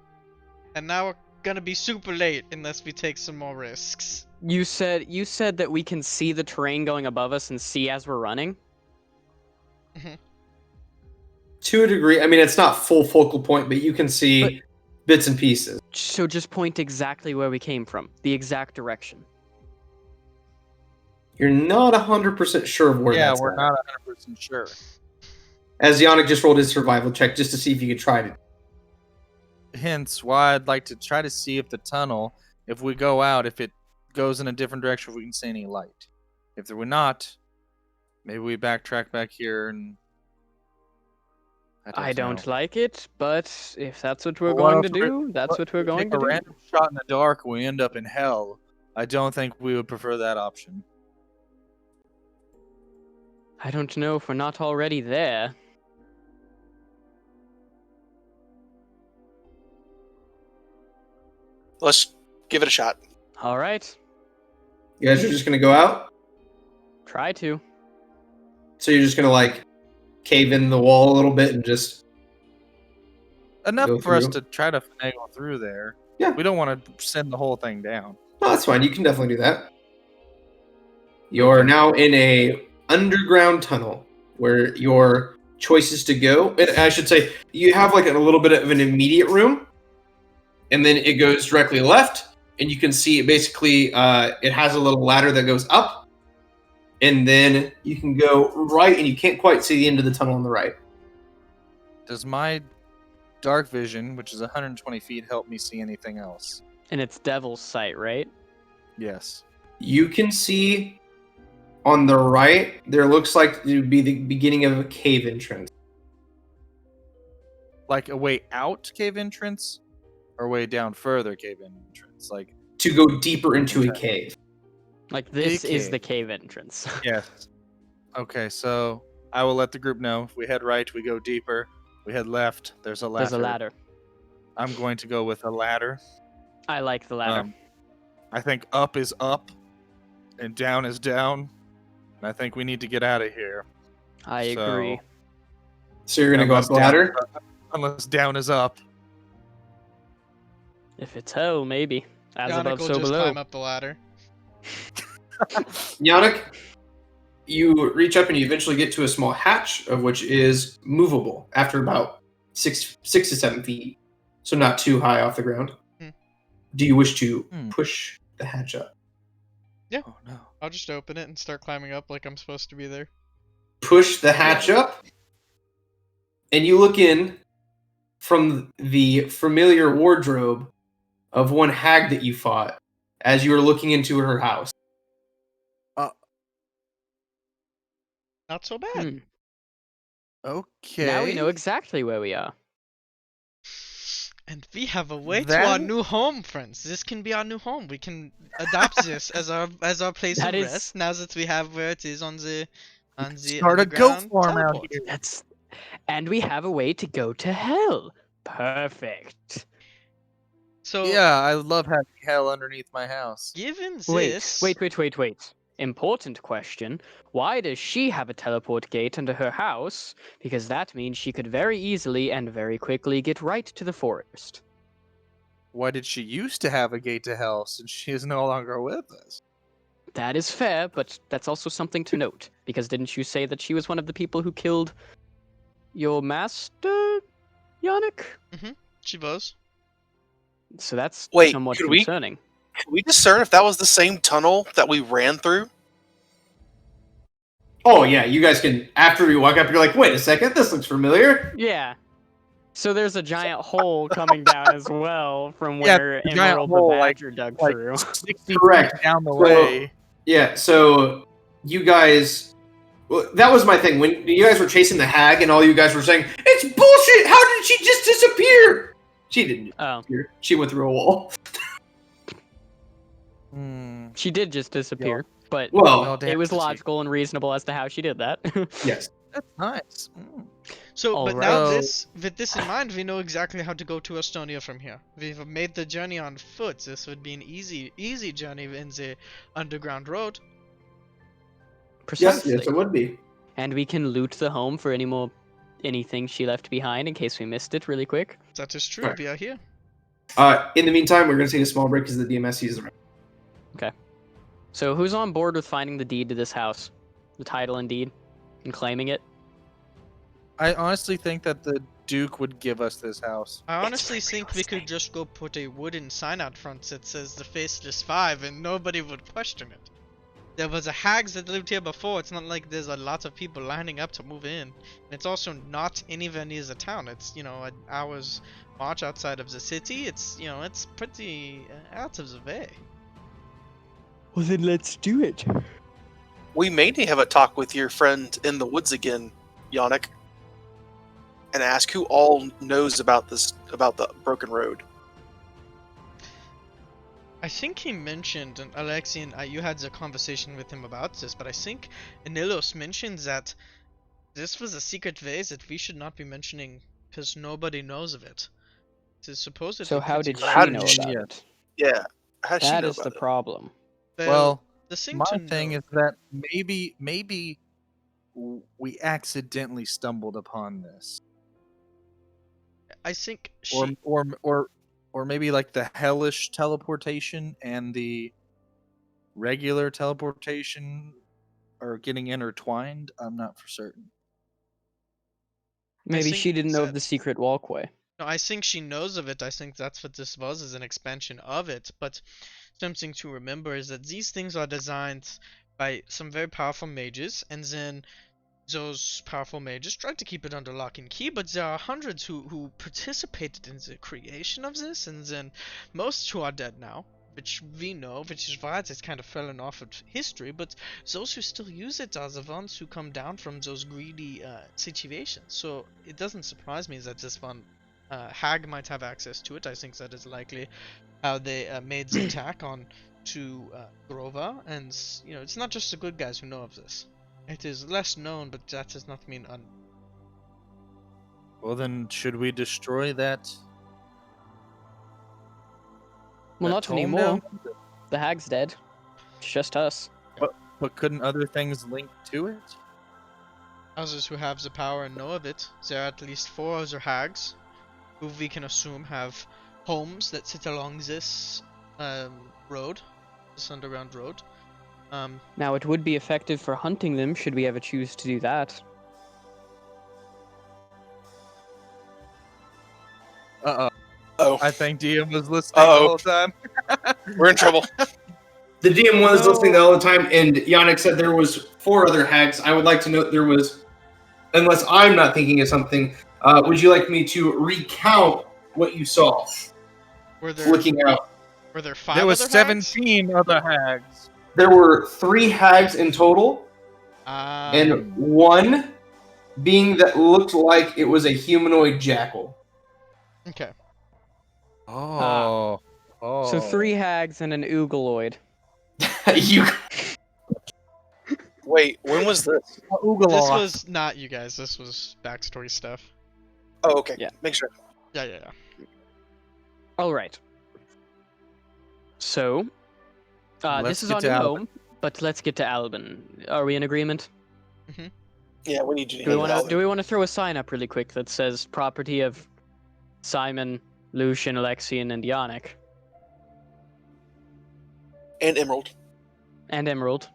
Speaker 4: And now we're gonna be super late unless we take some more risks.
Speaker 2: You said that we can see the terrain going above us and see as we're running.
Speaker 5: To a degree, I mean, it's not full focal point, but you can see bits and pieces.
Speaker 2: So just point exactly where we came from, the exact direction.
Speaker 5: You're not 100% sure of where
Speaker 6: Yeah,
Speaker 5: that's
Speaker 6: we're
Speaker 5: at.
Speaker 6: not 100% sure.
Speaker 5: As Yannick just rolled his survival check just to see if you could try to.
Speaker 6: Hence why I'd like to try to see if the tunnel, if we go out, if it goes in a different direction, if we can see any light. If there were not, maybe we backtrack back here and.
Speaker 2: I don't
Speaker 6: know.
Speaker 2: like it, but if that's what we're
Speaker 6: Well,
Speaker 2: going
Speaker 6: what
Speaker 2: to
Speaker 6: if
Speaker 2: do, that's what we're going
Speaker 6: Take
Speaker 2: to
Speaker 6: a
Speaker 2: do.
Speaker 6: random shot in the dark and we end up in hell. I don't think we would prefer that option.
Speaker 2: I don't know if we're not already there.
Speaker 1: Let's give it a shot.
Speaker 2: All right,
Speaker 5: You guys are just going to go out?
Speaker 2: try to.
Speaker 5: So you're just going to like cave in the wall a little bit and just.
Speaker 6: Enough
Speaker 5: Go
Speaker 6: for us
Speaker 5: through.
Speaker 6: to try to finagle through there.
Speaker 5: Yeah.
Speaker 6: We don't want to send the whole thing down.
Speaker 5: No, that's fine. You can definitely do that. You're now in a underground tunnel where your choices to go. And I should say you have like a little bit of an immediate room, and then it goes directly left, and you can see it basically. It has a little ladder that goes up, and then you can go right, and you can't quite see the end of the tunnel on the right.
Speaker 6: Does my dark vision, which is 120 feet, help me see anything else?
Speaker 2: And it's Devil's Sight, right?
Speaker 6: Yes.
Speaker 5: You can see on the right. There looks like it would be the beginning of a cave entrance.
Speaker 6: Like a way out cave entrance, or way down further cave entrance? Like
Speaker 5: To go deeper into a
Speaker 6: Okay.
Speaker 5: cave.
Speaker 2: Like this is
Speaker 6: cave.
Speaker 2: the cave entrance.
Speaker 6: yes. Okay, so I will let the group know. If we head right, we go deeper. We head left. There's a ladder.
Speaker 2: There's a ladder.
Speaker 6: I'm going to go with a ladder.
Speaker 2: I like the ladder.
Speaker 6: I think up is up, and down is down. And I think we need to get out of here.
Speaker 2: I agree.
Speaker 5: So you're gonna go up
Speaker 6: Unless
Speaker 5: the ladder.
Speaker 6: Unless down is up.
Speaker 2: If it's hell, maybe. As
Speaker 4: Yannick
Speaker 2: above,
Speaker 4: will
Speaker 2: so
Speaker 4: just
Speaker 2: below.
Speaker 4: climb up the ladder.
Speaker 5: Yannick, you reach up and you eventually get to a small hatch, of which is movable after about 6 to 7 feet, so not too high off the ground.
Speaker 4: Hmm.
Speaker 5: Do you wish to
Speaker 6: Hmm.
Speaker 5: push the hatch up?
Speaker 6: Oh no.
Speaker 4: I'll just open it and start climbing up like I'm supposed to be there.
Speaker 5: Push the hatch up, and you look in from the familiar wardrobe of one hag that you fought as you were looking into her house.
Speaker 4: Not so bad.
Speaker 2: Hmm.
Speaker 6: Okay.
Speaker 2: Now we know exactly where we are.
Speaker 4: And we have a way to our
Speaker 6: That-
Speaker 4: new home, friends. This can be our new home. We can adopt this as our place
Speaker 2: That
Speaker 4: of
Speaker 2: is-
Speaker 4: rest. Now that we have where it is on the
Speaker 6: Start a goat
Speaker 4: underground
Speaker 6: farm out
Speaker 4: teleport.
Speaker 6: here.
Speaker 2: And we have a way to go to hell. Perfect.
Speaker 4: So
Speaker 6: Yeah, I love having hell underneath my house.
Speaker 4: given
Speaker 2: Wait,
Speaker 4: this,
Speaker 2: wait. Important question. Why does she have a teleport gate under her house? Because that means she could very easily and very quickly get right to the forest.
Speaker 6: Why did she used to have a gate to hell since she is no longer with us?
Speaker 2: That is fair, but that's also something to note. Because didn't you say that she was one of the people who killed your master, Yannick?
Speaker 4: she was.
Speaker 2: So that's
Speaker 1: Wait,
Speaker 2: somewhat
Speaker 1: could we-
Speaker 2: concerning.
Speaker 1: Can we discern if that was the same tunnel that we ran through?
Speaker 5: Oh yeah, you guys can. After you walk up, you're like, wait a second, this looks familiar.
Speaker 2: Yeah. So there's a giant hole coming down as well from
Speaker 6: Yeah,
Speaker 2: where
Speaker 6: the giant
Speaker 2: Emerald the
Speaker 6: hole, like-
Speaker 2: Badger dug
Speaker 6: like
Speaker 2: through.
Speaker 6: 60
Speaker 5: Correct.
Speaker 6: feet down the
Speaker 5: So-
Speaker 6: way.
Speaker 5: Yeah, so you guys. Well, that was my thing. When you guys were chasing the hag and all you guys were saying, it's bullshit! How did she just disappear? She didn't
Speaker 2: Oh,
Speaker 5: disappear. She went through a wall.
Speaker 6: Hmm.
Speaker 2: she did just disappear, but
Speaker 5: Well,
Speaker 6: Well,
Speaker 2: it
Speaker 6: damn,
Speaker 2: was
Speaker 6: did she?
Speaker 2: logical and reasonable as to how she did that.
Speaker 5: yes.
Speaker 6: That's nice. Mm.
Speaker 4: So,
Speaker 2: All
Speaker 4: but
Speaker 2: right.
Speaker 4: now
Speaker 6: So-
Speaker 4: with this in mind, we know exactly how to go to Estonia from here. We've made the journey on foot. This would be an easy journey in the underground road.
Speaker 5: Yes,
Speaker 2: Precisely.
Speaker 5: yes, it would be.
Speaker 2: And we can loot the home for anything she left behind in case we missed it really quick.
Speaker 4: That is true.
Speaker 5: Right.
Speaker 4: We are here.
Speaker 5: In the meantime, we're going to take a small break because the DMS sees the.
Speaker 2: So who's on board with finding the deed to this house? The title and deed? And claiming it?
Speaker 6: I honestly think that the Duke would give us this house.
Speaker 4: I honestly think we could just go put a wooden sign out front that says the Faceless Five and nobody would question it. There was a hags that lived here before. It's not like there's a lot of people lining up to move in. And it's also not anywhere near the town. It's, an hour's march outside of the city. It's, it's pretty out of the way.
Speaker 2: Well then let's do it.
Speaker 1: We may need to have a talk with your friend in the woods again, Yannick, and ask who all knows about the broken road.
Speaker 4: I think he mentioned, and Alexian, you had a conversation with him about this, but I think Anilos mentioned that this was a secret way that we should not be mentioning because nobody knows of it. It is supposedly
Speaker 2: So how
Speaker 4: pretty
Speaker 2: did
Speaker 4: rare.
Speaker 2: she
Speaker 1: How
Speaker 2: know
Speaker 1: did she-
Speaker 2: about
Speaker 6: Yeah.
Speaker 2: it?
Speaker 1: Yeah, how does she
Speaker 2: That
Speaker 1: know
Speaker 2: is the
Speaker 1: about it?
Speaker 2: problem.
Speaker 6: Well,
Speaker 4: the thing
Speaker 6: my
Speaker 4: to
Speaker 6: thing
Speaker 4: know-
Speaker 6: is that maybe we accidentally stumbled upon this,
Speaker 4: I think
Speaker 6: or
Speaker 4: she.
Speaker 6: or maybe like the hellish teleportation and the regular teleportation are getting intertwined. I'm not for certain.
Speaker 2: Maybe
Speaker 4: think
Speaker 2: she didn't know of
Speaker 4: that-
Speaker 2: the secret walkway.
Speaker 4: No, I think she knows of it. I think that's what this was, is an expansion of it. But something to remember is that these things are designed by some very powerful mages, and then those powerful mages tried to keep it under lock and key, but there are hundreds who participated in the creation of this, and then most who are dead now, which we know, which is why it's kind of fallen off of history, but those who still use it are the ones who come down from those greedy situations. So it doesn't surprise me that this one Hag might have access to it. I think that is likely how they made the attack on to Grova, and it's not just the good guys who know of this. It is less known, but that does not mean
Speaker 6: Well, then should we destroy that?
Speaker 2: Well,
Speaker 6: that
Speaker 2: not
Speaker 6: tome
Speaker 2: anymore.
Speaker 6: down?
Speaker 2: The hag's dead. It's just us.
Speaker 6: But couldn't other things link to it?
Speaker 4: others who have the power and know of it. There are at least 4 other hags, who we can assume have homes that sit along this road, this underground road.
Speaker 2: Now, it would be effective for hunting them, should we ever choose to do that.
Speaker 6: Uh-oh.
Speaker 1: Oh,
Speaker 6: I think DM was listening the
Speaker 1: Uh-oh.
Speaker 6: whole time.
Speaker 1: we're in trouble.
Speaker 5: The DM was
Speaker 2: No.
Speaker 5: listening the whole time, and Yannick said there was 4 other hags. I would like to note there was, unless I'm not thinking of something, would you like me to recount what you saw?
Speaker 4: Were there
Speaker 5: Looking out.
Speaker 4: were there 5
Speaker 6: There was
Speaker 4: other hags?
Speaker 6: 17 other hags.
Speaker 5: There were 3 hags in total, and one being that looked like it was a humanoid jackal.
Speaker 4: Okay.
Speaker 6: Oh.
Speaker 2: So 3 hags and an oogaloid.
Speaker 5: You
Speaker 1: Wait, when was this?
Speaker 4: This
Speaker 6: Oogalaw.
Speaker 4: was not you guys. This was backstory stuff.
Speaker 1: Oh, okay.
Speaker 2: Yeah.
Speaker 1: Make sure.
Speaker 4: Yeah.
Speaker 2: Alright. So,
Speaker 6: Let's
Speaker 2: this is
Speaker 6: get
Speaker 2: our
Speaker 6: to
Speaker 2: new
Speaker 6: Albin.
Speaker 2: home, but let's get to Albin. Are we in agreement?
Speaker 1: Yeah, we need you to
Speaker 2: Do we
Speaker 1: hang
Speaker 2: want to
Speaker 1: out.
Speaker 2: do we want to throw a sign up really quick that says property of Simon, Lucian, Alexian, and Yannick,
Speaker 1: And Emerald.
Speaker 2: and Emerald?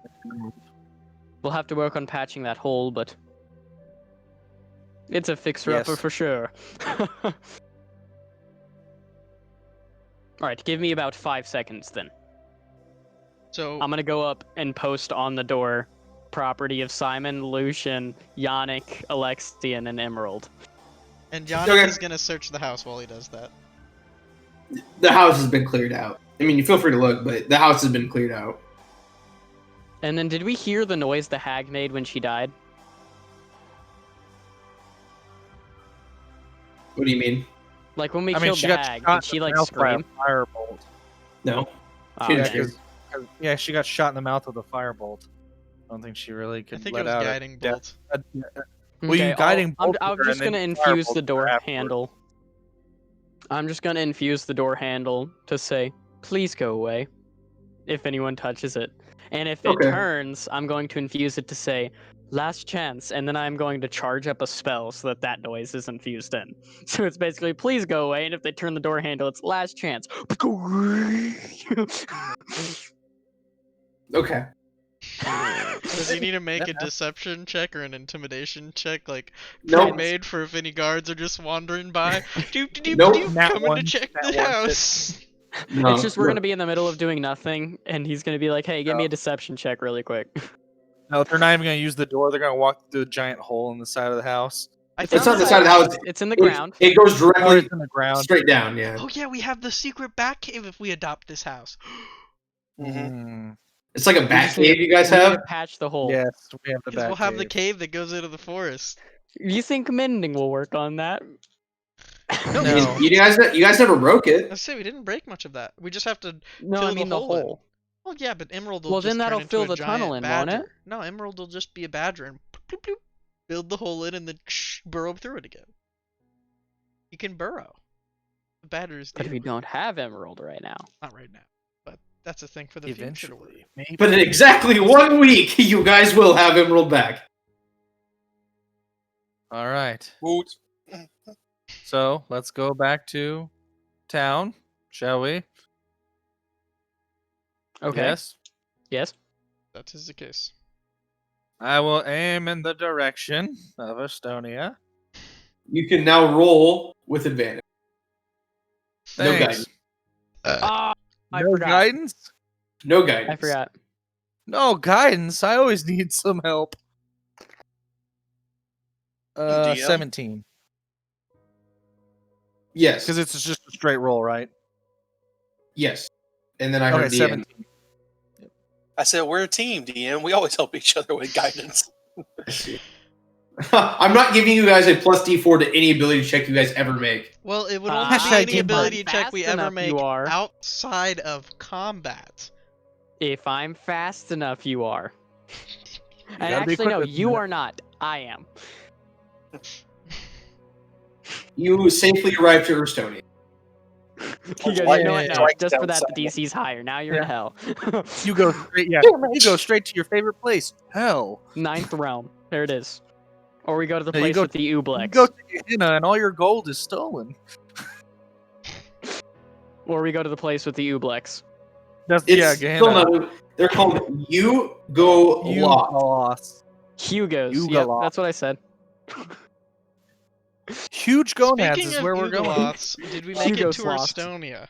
Speaker 2: We'll have to work on patching that hole, but it's a fixer-upper
Speaker 6: Yes.
Speaker 2: for sure. Alright, give me about 5 seconds then.
Speaker 4: So
Speaker 2: I'm gonna go up and post on the door property of Simon, Lucian, Yannick, Alexian, and Emerald.
Speaker 4: and Yannick
Speaker 5: Okay.
Speaker 4: is gonna search the house while he does that.
Speaker 5: the house has been cleared out. I mean, you feel free to look, but the house has been cleared out.
Speaker 2: And then did we hear the noise the hag made when she died?
Speaker 5: What do you mean?
Speaker 2: Like when we
Speaker 6: I mean,
Speaker 2: killed
Speaker 6: she
Speaker 2: the
Speaker 6: got
Speaker 2: hag,
Speaker 6: shot
Speaker 2: did she
Speaker 6: in the
Speaker 2: like
Speaker 6: mouth by a
Speaker 2: scream?
Speaker 6: firebolt.
Speaker 5: No.
Speaker 2: Oh,
Speaker 5: She
Speaker 6: Yeah,
Speaker 5: didn't
Speaker 2: dang.
Speaker 6: yeah, she got shot in the mouth with a firebolt. I don't think she really
Speaker 4: I
Speaker 6: could
Speaker 4: think
Speaker 6: let
Speaker 4: it was
Speaker 6: out
Speaker 4: guiding
Speaker 6: a
Speaker 4: bolt.
Speaker 6: Well, you guiding
Speaker 2: I'm
Speaker 6: bolt her
Speaker 2: just
Speaker 6: and then
Speaker 2: gonna
Speaker 6: you
Speaker 2: infuse
Speaker 6: firebolt
Speaker 2: the
Speaker 6: her
Speaker 2: door
Speaker 6: afterwards.
Speaker 2: handle. I'm just gonna infuse the door handle to say, please go away, if anyone touches it. And if it
Speaker 5: Okay.
Speaker 2: turns, I'm going to infuse it to say, last chance, and then I'm going to charge up a spell so that that noise is infused in. So it's basically, please go away, and if they turn the door handle, it's last chance.
Speaker 5: Okay.
Speaker 4: Does he need to make a deception check or an intimidation check, like
Speaker 5: Nope.
Speaker 4: pre-made for if any guards are just wandering by? Doop doop
Speaker 5: Nope.
Speaker 4: doop,
Speaker 6: Nat
Speaker 4: coming to
Speaker 6: one,
Speaker 4: check
Speaker 6: nat
Speaker 4: the
Speaker 6: one.
Speaker 4: house.
Speaker 5: No.
Speaker 2: It's just we're gonna be in the middle of doing nothing, and he's gonna be like, "Hey, give me
Speaker 6: No.
Speaker 2: a deception check really quick."
Speaker 6: No, they're not even gonna use the door. They're gonna walk through a giant hole in the side of the house.
Speaker 5: It's not the side of the house.
Speaker 2: It's in the ground.
Speaker 5: It goes
Speaker 6: Or
Speaker 5: directly
Speaker 6: it's in the ground.
Speaker 5: straight down. Yeah.
Speaker 4: Oh yeah, we have the secret bat cave if we adopt this house.
Speaker 6: Mm.
Speaker 5: It's like a
Speaker 2: We
Speaker 5: bat
Speaker 2: just need
Speaker 5: cave
Speaker 2: to-
Speaker 5: you guys
Speaker 2: we need to
Speaker 5: have.
Speaker 2: patch the hole.
Speaker 6: Yes, we have the
Speaker 4: Because
Speaker 6: back
Speaker 4: we'll have the
Speaker 6: cave.
Speaker 4: cave that goes into the forest.
Speaker 2: You think mending will work on that?
Speaker 4: No,
Speaker 6: No.
Speaker 5: You guys never broke it.
Speaker 4: I say we didn't break much of that. We just have to.
Speaker 2: No,
Speaker 4: Fill
Speaker 2: I
Speaker 4: the
Speaker 2: mean the
Speaker 4: hole in.
Speaker 2: hole.
Speaker 4: Well, yeah, but Emerald will
Speaker 2: Well,
Speaker 4: just
Speaker 2: then that'll
Speaker 4: turn into
Speaker 2: fill
Speaker 4: a
Speaker 2: the tunnel
Speaker 4: giant
Speaker 2: in, won't it?
Speaker 4: badger. No, Emerald will just be a badger and bloop, bloop, bloop, build the hole in and then burrow through it again. You can burrow. The badgers
Speaker 2: But
Speaker 4: do.
Speaker 2: we don't have Emerald right now.
Speaker 4: Not right now, but that's a thing for the future.
Speaker 6: Eventually, maybe.
Speaker 5: But in exactly 1 week, you guys will have Emerald back.
Speaker 6: All right.
Speaker 1: Woot.
Speaker 6: So let's go back to town, shall we?
Speaker 2: Okay.
Speaker 6: Yes.
Speaker 2: Yes.
Speaker 4: That is the case.
Speaker 6: I will aim in the direction of Estonia.
Speaker 5: You can now roll with advantage. No
Speaker 6: Thanks.
Speaker 5: guidance.
Speaker 2: Ah, I
Speaker 6: No
Speaker 2: forgot.
Speaker 6: guidance?
Speaker 5: No guidance.
Speaker 2: I forgot.
Speaker 6: No guidance. I always need some help.
Speaker 1: DM?
Speaker 6: 17.
Speaker 5: Yes.
Speaker 6: Because it's just a straight roll, right?
Speaker 5: Yes. And then I
Speaker 6: Okay,
Speaker 5: heard DM.
Speaker 6: 17.
Speaker 1: I said we're a team, DM. We always help each other with guidance.
Speaker 5: I'm not giving you guys a plus D4 to any ability check you guys ever make.
Speaker 4: Well, it would only
Speaker 2: Ah,
Speaker 4: be any
Speaker 6: Hashtag
Speaker 4: ability
Speaker 2: fast
Speaker 4: check we ever
Speaker 2: enough
Speaker 4: make
Speaker 2: you are.
Speaker 4: outside of combat.
Speaker 2: If I'm fast enough, you are. And
Speaker 6: gotta be
Speaker 2: actually, no,
Speaker 6: quick with
Speaker 2: you
Speaker 6: that.
Speaker 2: are not. I am.
Speaker 5: You safely arrived to Estonia.
Speaker 2: You go,
Speaker 1: Why-
Speaker 2: you know what?
Speaker 6: yeah,
Speaker 2: No,
Speaker 1: yeah.
Speaker 2: just for that, the
Speaker 1: Downside.
Speaker 2: DC's higher. Now you're in
Speaker 6: Yeah.
Speaker 2: hell.
Speaker 6: You go straight. Yeah, you go straight to your favorite place. Hell.
Speaker 2: Ninth realm. There it is. Or we go to the
Speaker 6: No, you
Speaker 2: place
Speaker 6: go-
Speaker 2: with the
Speaker 6: You
Speaker 2: Ublex.
Speaker 6: go to Gehenna and all your gold is stolen.
Speaker 2: Or we go to the place with the Ublex.
Speaker 6: That's
Speaker 5: It's still
Speaker 6: Gehenna.
Speaker 5: not. They're called You Go
Speaker 6: You
Speaker 5: Lost.
Speaker 6: lost.
Speaker 2: Hugo's.
Speaker 6: Yuga
Speaker 2: Yep,
Speaker 6: Loft.
Speaker 2: that's what I said.
Speaker 6: Huge gonads
Speaker 4: Speaking
Speaker 6: is
Speaker 4: of
Speaker 6: where we're going.
Speaker 4: Ugoloths, did we make
Speaker 2: Hugo
Speaker 4: it to
Speaker 2: sloths.
Speaker 4: Estonia?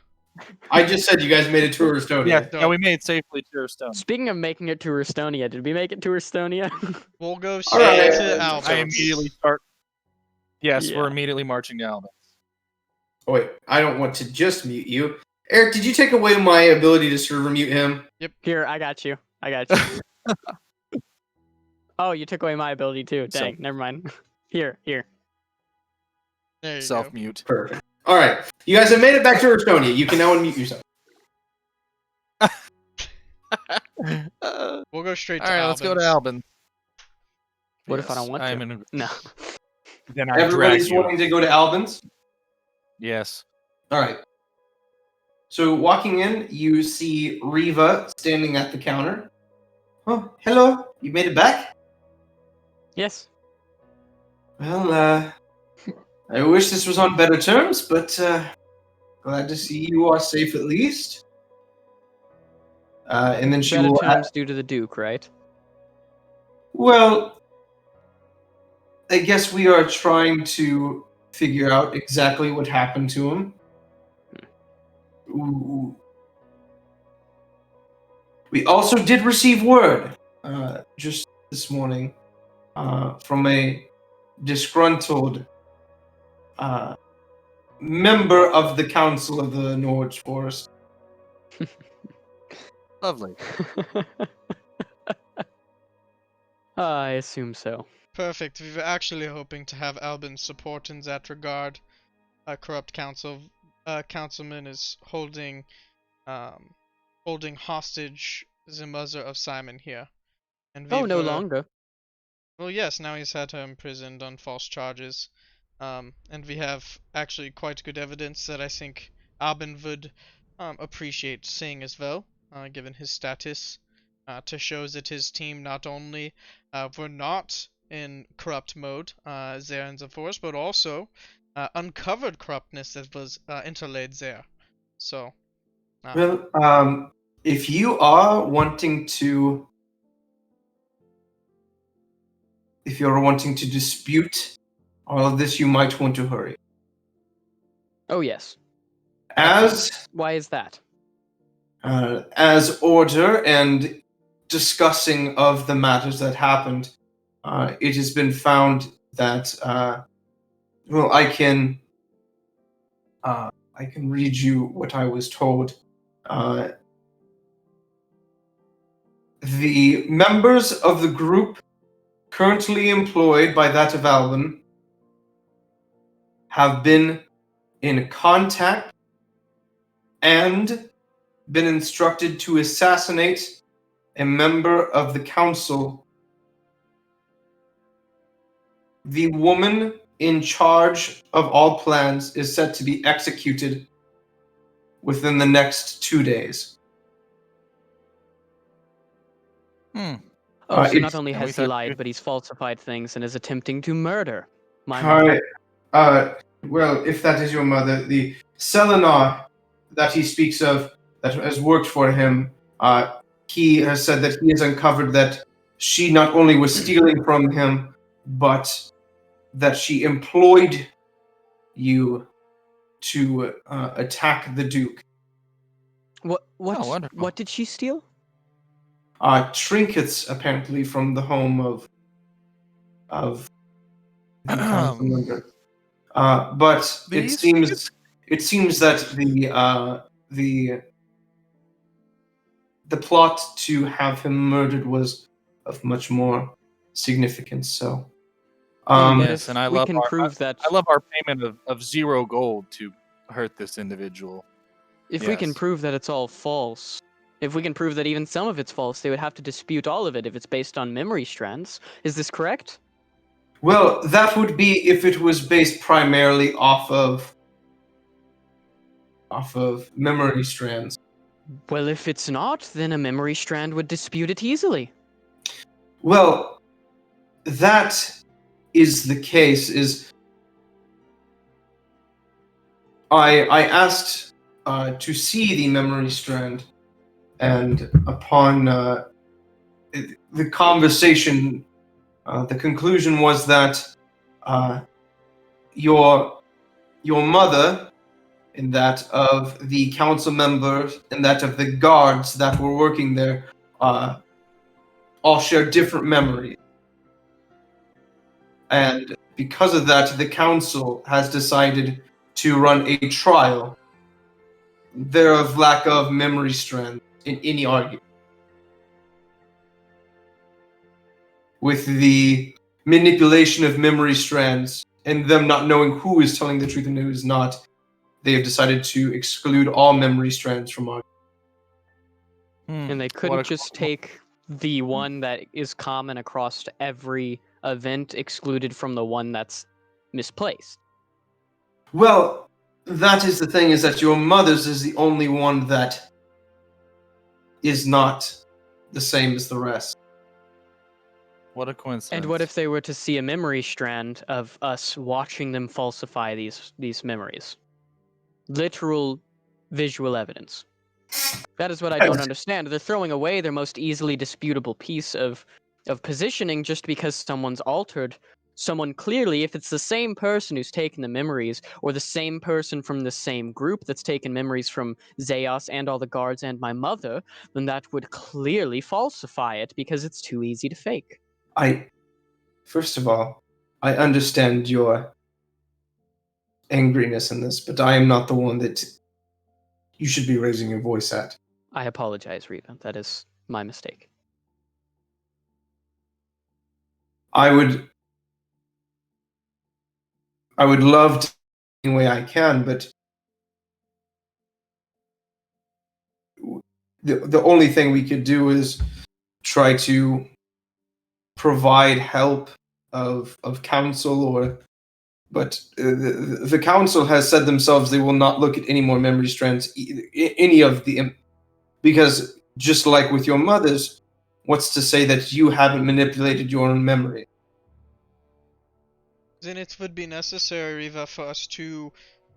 Speaker 5: I just said you guys made it to Estonia.
Speaker 6: Yeah, we made it safely to Stone.
Speaker 2: Speaking of making it to Estonia, did we make it to Estonia?
Speaker 4: We'll go
Speaker 5: All
Speaker 4: straight
Speaker 5: right.
Speaker 4: to
Speaker 6: I
Speaker 4: Albans.
Speaker 6: immediately start. Yes,
Speaker 2: Yeah.
Speaker 6: we're immediately marching to Albans.
Speaker 5: Oh, wait, I don't want to just mute you. Eric, did you take away my ability to server mute him?
Speaker 2: Here, I got you. I got you. Oh, you took away my ability too.
Speaker 6: So-
Speaker 2: Dang, never mind. Here.
Speaker 4: There you
Speaker 6: Self
Speaker 4: go.
Speaker 6: mute.
Speaker 5: Perfect. All right, you guys have made it back to Estonia. You can now unmute yourself.
Speaker 4: We'll go straight
Speaker 6: All
Speaker 4: to
Speaker 6: right,
Speaker 4: Albans.
Speaker 6: let's go to Albans.
Speaker 2: What if I don't want
Speaker 6: I'm
Speaker 2: to?
Speaker 6: in a-
Speaker 2: No.
Speaker 6: Then I drag
Speaker 5: Everybody's
Speaker 6: you.
Speaker 5: wanting to go to Albans.
Speaker 6: Yes.
Speaker 5: All right. So walking in, you see Riva standing at the counter. Oh, hello. You made it back?
Speaker 2: Yes.
Speaker 5: Well, I wish this was on better terms, but glad to see you are safe at least. And then she
Speaker 2: Better
Speaker 5: will.
Speaker 2: terms due to the Duke, right?
Speaker 5: Well, I guess we are trying to figure out exactly what happened to him. Ooh. We also did receive word just this morning from a disgruntled member of the Council of the Norge Forest.
Speaker 6: Lovely.
Speaker 2: I assume so.
Speaker 4: Perfect. We were actually hoping to have Albans support in that regard. A corrupt councilman is holding hostage the mother of Simon here. And
Speaker 2: Oh,
Speaker 4: we've,
Speaker 2: no longer.
Speaker 4: Well, yes, now he's had her imprisoned on false charges. And we have actually quite good evidence that I think Albin would appreciate seeing as well, given his status, to show that his team not only were not in corrupt mode there in the forest, but also uncovered corruptness that was interlaid there. So,
Speaker 5: Well, if you are wanting to, if you're wanting to dispute all of this, you might want to hurry.
Speaker 2: Oh, yes.
Speaker 5: As
Speaker 2: Why is that?
Speaker 5: as order and discussing of the matters that happened, it has been found that well, I can read you what I was told. The members of the group currently employed by that of Alban have been in contact and been instructed to assassinate a member of the council. The woman in charge of all plans is set to be executed within the next 2 days.
Speaker 6: Hmm.
Speaker 2: Oh, so
Speaker 5: it's-
Speaker 2: not only
Speaker 6: and we
Speaker 2: has he
Speaker 6: thought
Speaker 2: lied,
Speaker 6: you-
Speaker 2: but he's falsified things and is attempting to murder my
Speaker 5: Hi.
Speaker 2: mother.
Speaker 5: Well, if that is your mother, the Selenar that he speaks of that has worked for him, he has said that he has uncovered that she not only was stealing from him, but that she employed you to attack the Duke.
Speaker 2: What?
Speaker 6: Oh, wonderful.
Speaker 2: What did she steal?
Speaker 5: Trinkets, apparently, from the home of the council member. But
Speaker 6: These
Speaker 5: it seems that the plot to have him murdered was of much more significance. So,
Speaker 2: But
Speaker 6: yes,
Speaker 2: if
Speaker 6: and I
Speaker 2: we
Speaker 6: love
Speaker 2: can
Speaker 6: our-
Speaker 2: prove that.
Speaker 6: I love our payment of 0 gold to hurt this individual.
Speaker 2: If we can
Speaker 6: yes.
Speaker 2: prove that it's all false, if we can prove that even some of it's false, they would have to dispute all of it if it's based on memory strands. Is this correct?
Speaker 5: well, that would be if it was based primarily off of memory strands.
Speaker 2: Well, if it's not, then a memory strand would dispute it easily.
Speaker 5: Well, that is the case. Is I asked to see the memory strand, and upon the conversation, the conclusion was that your mother, and that of the council members, and that of the guards that were working there, all share different memories. And because of that, the council has decided to run a trial thereof lack of memory strand in any argument. With the manipulation of memory strands and them not knowing who is telling the truth and who is not, they have decided to exclude all memory strands from argument.
Speaker 2: And they couldn't just take the one that is common across every event excluded from the one that's misplaced.
Speaker 5: Well, that is the thing, is that your mother's is the only one that is not the same as the rest.
Speaker 6: What a coincidence.
Speaker 2: And what if they were to see a memory strand of us watching them falsify these memories? Literal visual evidence. That is what I don't understand. They're throwing away their most easily disputable piece of positioning just because someone's altered someone clearly. If it's the same person who's taken the memories, or the same person from the same group that's taken memories from Zeos and all the guards and my mother, then that would clearly falsify it because it's too easy to fake.
Speaker 5: First of all, I understand your angriness in this, but I am not the one that you should be raising your voice at.
Speaker 2: I apologize, Riva. That is my mistake.
Speaker 5: I would love to any way I can, but the only thing we could do is try to provide help of counsel, but the council has said themselves they will not look at any more memory strands, any of the, because just like with your mother's, what's to say that you haven't manipulated your own memory?
Speaker 4: Then it would be necessary, Riva, for us to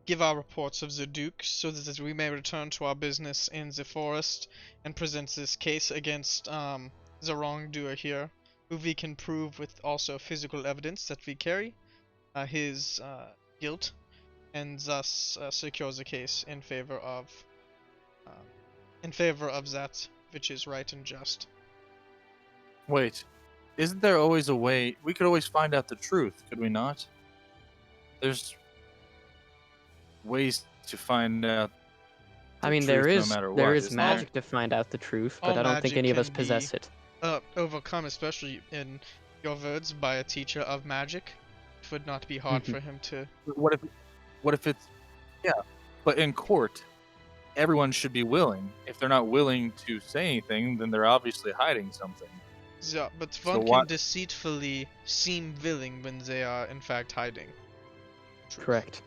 Speaker 4: give our reports of the Duke, so that we may return to our business in the forest and present this case against the wrongdoer here, who we can prove with also physical evidence that we carry his guilt, and thus secure the case in favor of that which is right and just.
Speaker 6: Wait, isn't there always a way? We could always find out the truth, could we not? There's ways to find out the
Speaker 2: I mean,
Speaker 6: truth
Speaker 2: there
Speaker 6: no
Speaker 2: is
Speaker 6: matter what,
Speaker 2: there is
Speaker 6: isn't
Speaker 2: magic to find out the truth, but
Speaker 4: All
Speaker 2: I don't think
Speaker 4: magic
Speaker 2: any of us
Speaker 4: can
Speaker 2: possess
Speaker 4: be-
Speaker 2: it.
Speaker 4: Overcome, especially in your words, by a teacher of magic. It would not be hard for him to.
Speaker 6: What if it's, yeah, but in court, everyone should be willing. If they're not willing to say anything, then they're obviously hiding something.
Speaker 4: Yeah, but
Speaker 6: So
Speaker 4: one can
Speaker 6: what-
Speaker 4: deceitfully seem willing when they are in fact hiding. Truth.
Speaker 2: Correct.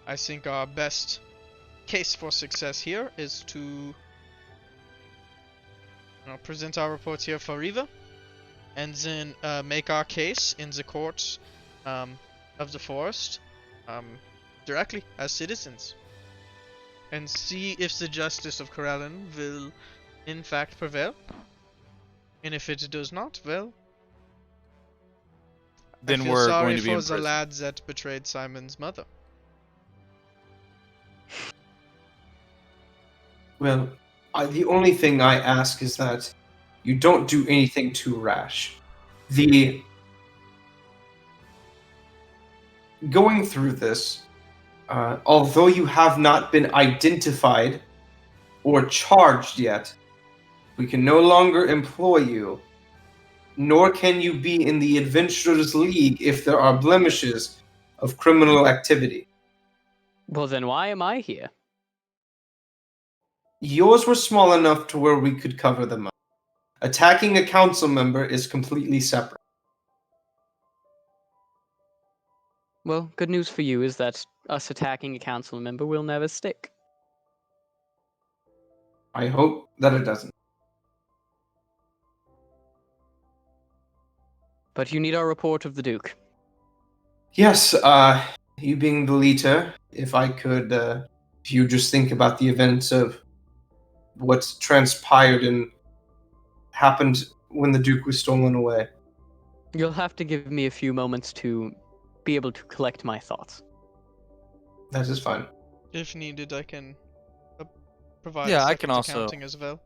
Speaker 4: I think our best case for success here is to present our report here for Riva, and then make our case in the courts of the forest directly as citizens, and see if the justice of Corellin will in fact prevail. And if it does not, well,
Speaker 6: Then
Speaker 4: I feel
Speaker 6: we're
Speaker 4: sorry
Speaker 6: going to be
Speaker 4: for
Speaker 6: in
Speaker 4: the
Speaker 6: prison.
Speaker 4: lads that betrayed Simon's mother.
Speaker 5: Well, the only thing I ask is that you don't do anything too rash. Going through this, although you have not been identified or charged yet, we can no longer employ you, nor can you be in the Adventurers League if there are blemishes of criminal activity.
Speaker 2: Well, then why am I here?
Speaker 5: Yours were small enough to where we could cover them up. Attacking a council member is completely separate.
Speaker 2: Well, good news for you is that us attacking a council member will never stick.
Speaker 5: I hope that it doesn't.
Speaker 2: But you need our report of the Duke.
Speaker 5: Yes, you being the leader, if I could if you just think about the events of what's transpired and happened when the Duke was stolen away.
Speaker 2: You'll have to give me a few moments to be able to collect my thoughts.
Speaker 5: That is fine.
Speaker 4: If needed, I can provide
Speaker 6: Yeah,
Speaker 4: a
Speaker 6: I can
Speaker 4: second
Speaker 6: also
Speaker 4: accounting as well,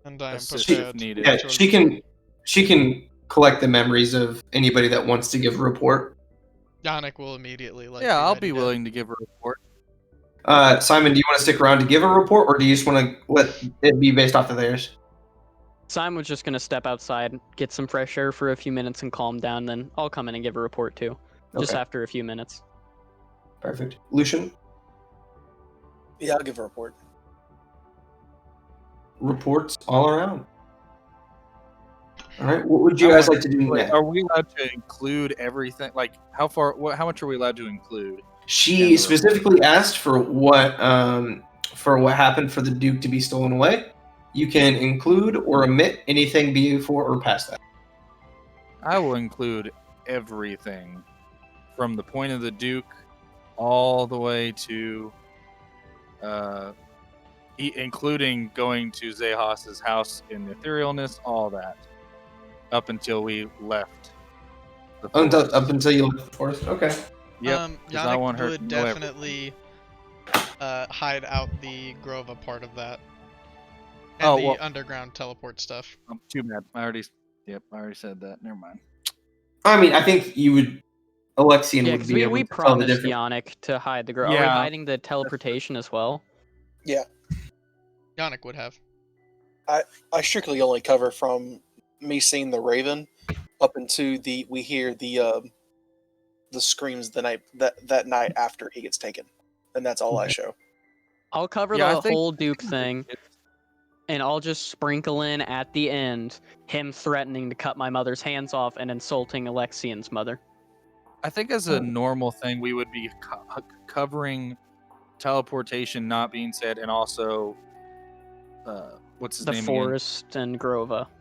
Speaker 4: and I am
Speaker 6: assist
Speaker 5: if
Speaker 4: prepared.
Speaker 6: needed.
Speaker 5: Yeah,
Speaker 4: to-
Speaker 5: she can collect the memories of anybody that wants to give a report.
Speaker 4: Yannick will immediately like.
Speaker 6: Yeah, I'll
Speaker 4: ready
Speaker 6: be
Speaker 4: to-
Speaker 6: willing to give a report.
Speaker 5: Simon, do you want to stick around to give a report, or do you just want to let it be based off of theirs?
Speaker 2: Simon was just gonna step outside, get some fresh air for a few minutes, and calm down. Then I'll come in and give a report too, just
Speaker 5: Okay.
Speaker 2: after a few minutes.
Speaker 5: Perfect. Lucian,
Speaker 1: Yeah, I'll give a report.
Speaker 5: reports all around. All right. What would you guys like to do
Speaker 6: Wait,
Speaker 5: next?
Speaker 6: are we allowed to include everything? Like, how far? How much are we allowed to include?
Speaker 5: She specifically asked for what happened for the Duke to be stolen away. You can include or omit anything before or past that.
Speaker 6: I will include everything from the point of the Duke all the way to, including going to Zahos's house in Etherealness, all that, up until we left. The forest.
Speaker 5: Up until you left the forest. Okay.
Speaker 6: Yep, 'cause I
Speaker 4: Yannick
Speaker 6: want her to
Speaker 4: would
Speaker 6: know everything.
Speaker 4: definitely hide out the Grova part of that. And
Speaker 6: Oh,
Speaker 4: the
Speaker 6: well-
Speaker 4: underground teleport stuff.
Speaker 6: Too bad. I already said that. Never mind.
Speaker 5: I mean, I think you would. Alexian
Speaker 2: Yeah,
Speaker 5: would
Speaker 2: because
Speaker 5: be able
Speaker 2: we
Speaker 5: to tell the
Speaker 2: promised
Speaker 5: difference.
Speaker 2: Yannick to hide the girl. Are we
Speaker 6: Yeah.
Speaker 2: hiding the teleportation as well?
Speaker 4: Yannick would have.
Speaker 1: I strictly only cover from me seeing the Raven up into we hear the screams the night that night after he gets taken, and that's all I show.
Speaker 2: I'll cover
Speaker 6: Yeah, I
Speaker 2: the
Speaker 6: think-
Speaker 2: whole Duke thing, and I'll just sprinkle in at the end him threatening to cut my mother's hands off and insulting Alexian's mother.
Speaker 6: I think as a normal thing, we would be covering teleportation not being said, and also, what's his
Speaker 2: The
Speaker 6: name
Speaker 2: forest and Grova.
Speaker 6: again?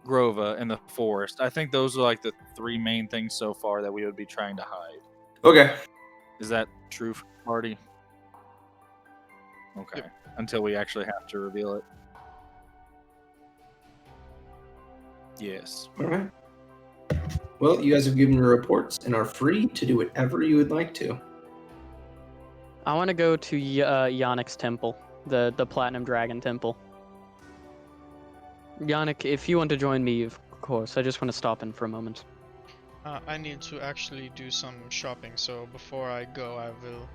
Speaker 6: Grova and the forest. I think those are like the three main things so far that we would be trying to hide.
Speaker 5: Okay.
Speaker 6: Is that true for the party? Okay. Until we actually have to reveal it. Yes.
Speaker 5: All right. Well, you guys have given your reports and are free to do whatever you would like to.
Speaker 2: I want to go to Yannick's temple, the Platinum Dragon Temple. Yannick, if you want to join me, of course. I just want to stop in for a moment.
Speaker 4: I need to actually do some shopping, so before I go, I will.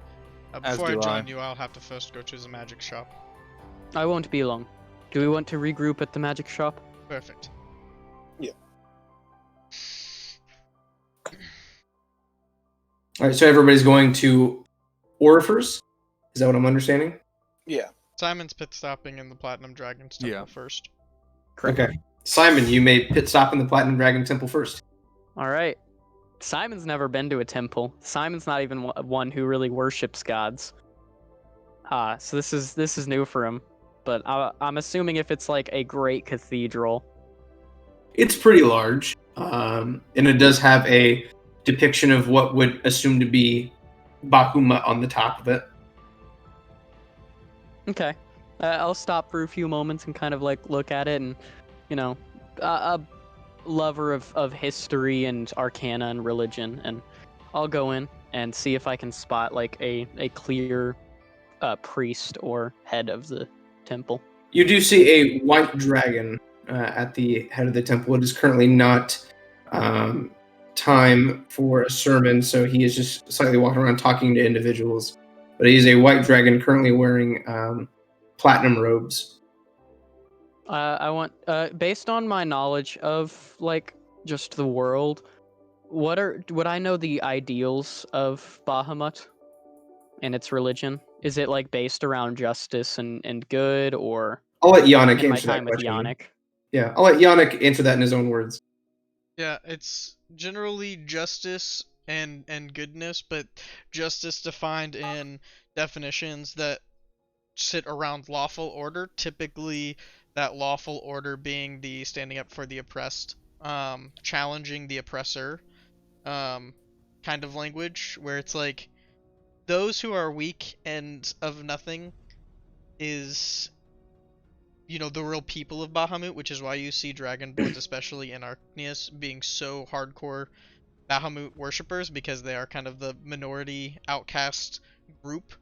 Speaker 6: As
Speaker 4: Before I
Speaker 6: do
Speaker 4: join
Speaker 6: I.
Speaker 4: you, I'll have to first go to the magic shop.
Speaker 2: I won't be long. Do we want to regroup at the magic shop?
Speaker 4: Perfect.
Speaker 5: All right. So everybody's going to Orifers. Is that what I'm understanding?
Speaker 1: Yeah.
Speaker 4: Simon's pit stopping in the Platinum Dragon's temple
Speaker 6: Yeah.
Speaker 4: first.
Speaker 5: Okay. Simon, you may pit stop in the Platinum Dragon Temple first.
Speaker 2: All right. Simon's never been to a temple. Simon's not even one who really worships gods. So this is new for him. But I'm assuming if it's like a great cathedral.
Speaker 5: It's pretty large, and it does have a depiction of what would assume to be Bahuma on the top of it.
Speaker 2: Okay. I'll stop for a few moments and kind of like look at it, and a lover of history and arcana and religion, and I'll go in and see if I can spot like a clear priest or head of the temple.
Speaker 5: You do see a white dragon at the head of the temple. It is currently not time for a sermon, so he is just slightly walking around talking to individuals. But he is a white dragon currently wearing platinum robes.
Speaker 2: I want, based on my knowledge of like just the world, would I know the ideals of Bahamut and its religion? Is it like based around justice and good, or
Speaker 5: I'll let Yannick
Speaker 2: in my
Speaker 5: answer that
Speaker 2: time with
Speaker 5: question.
Speaker 2: Yannick?
Speaker 5: Yeah, I'll let Yannick answer that in his own words.
Speaker 4: Yeah, it's generally justice and goodness, but justice defined in definitions that sit around lawful order, typically that lawful order being the standing up for the oppressed, challenging the oppressor, kind of language, where it's like those who are weak and of nothing is, the real people of Bahamut, which is why you see Dragonborns, especially in Arkneus, being so hardcore Bahamut worshippers, because they are kind of the minority outcast group,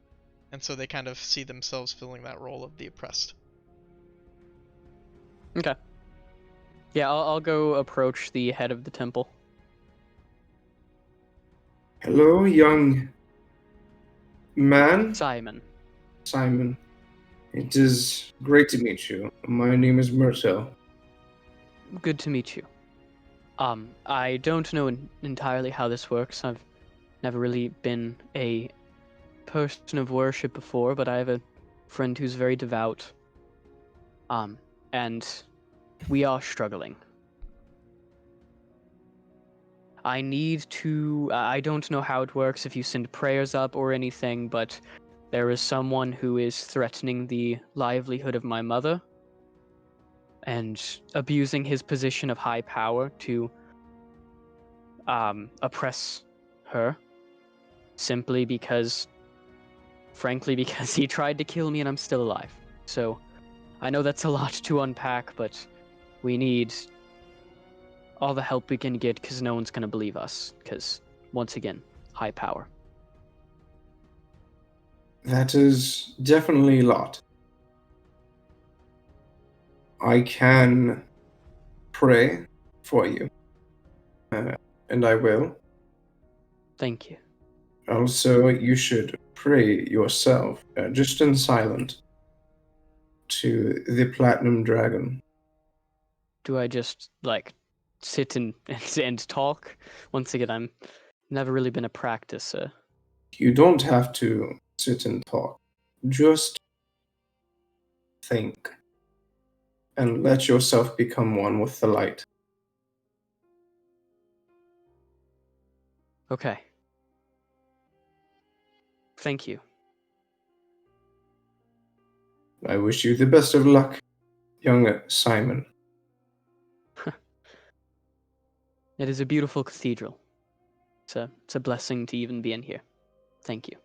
Speaker 4: and so they kind of see themselves filling that role of the oppressed.
Speaker 2: Okay. Yeah, I'll go approach the head of the temple.
Speaker 5: Hello, young man.
Speaker 2: Simon.
Speaker 5: Simon. It is great to meet you. My name is Myrtle.
Speaker 2: Good to meet you. I don't know entirely how this works. I've never really been a person of worship before, but I have a friend who's very devout. And we are struggling. I don't know how it works if you send prayers up or anything, but there is someone who is threatening the livelihood of my mother and abusing his position of high power to oppress her, frankly, because he tried to kill me and I'm still alive. So, I know that's a lot to unpack, but we need all the help we can get, because no one's going to believe us, because, once again, high power.
Speaker 5: That is definitely a lot. I can pray for you, and I will.
Speaker 2: Thank you.
Speaker 5: Also, you should pray yourself, just in silence, to the Platinum Dragon.
Speaker 2: Do I just, sit and talk? Once again, I'm never really been a practicer.
Speaker 5: You don't have to sit and talk. Just think. And let yourself become one with the light.
Speaker 2: Okay. Thank you.
Speaker 5: I wish you the best of luck, young Simon.
Speaker 2: It is a beautiful cathedral. It's a blessing to even be in here. Thank you.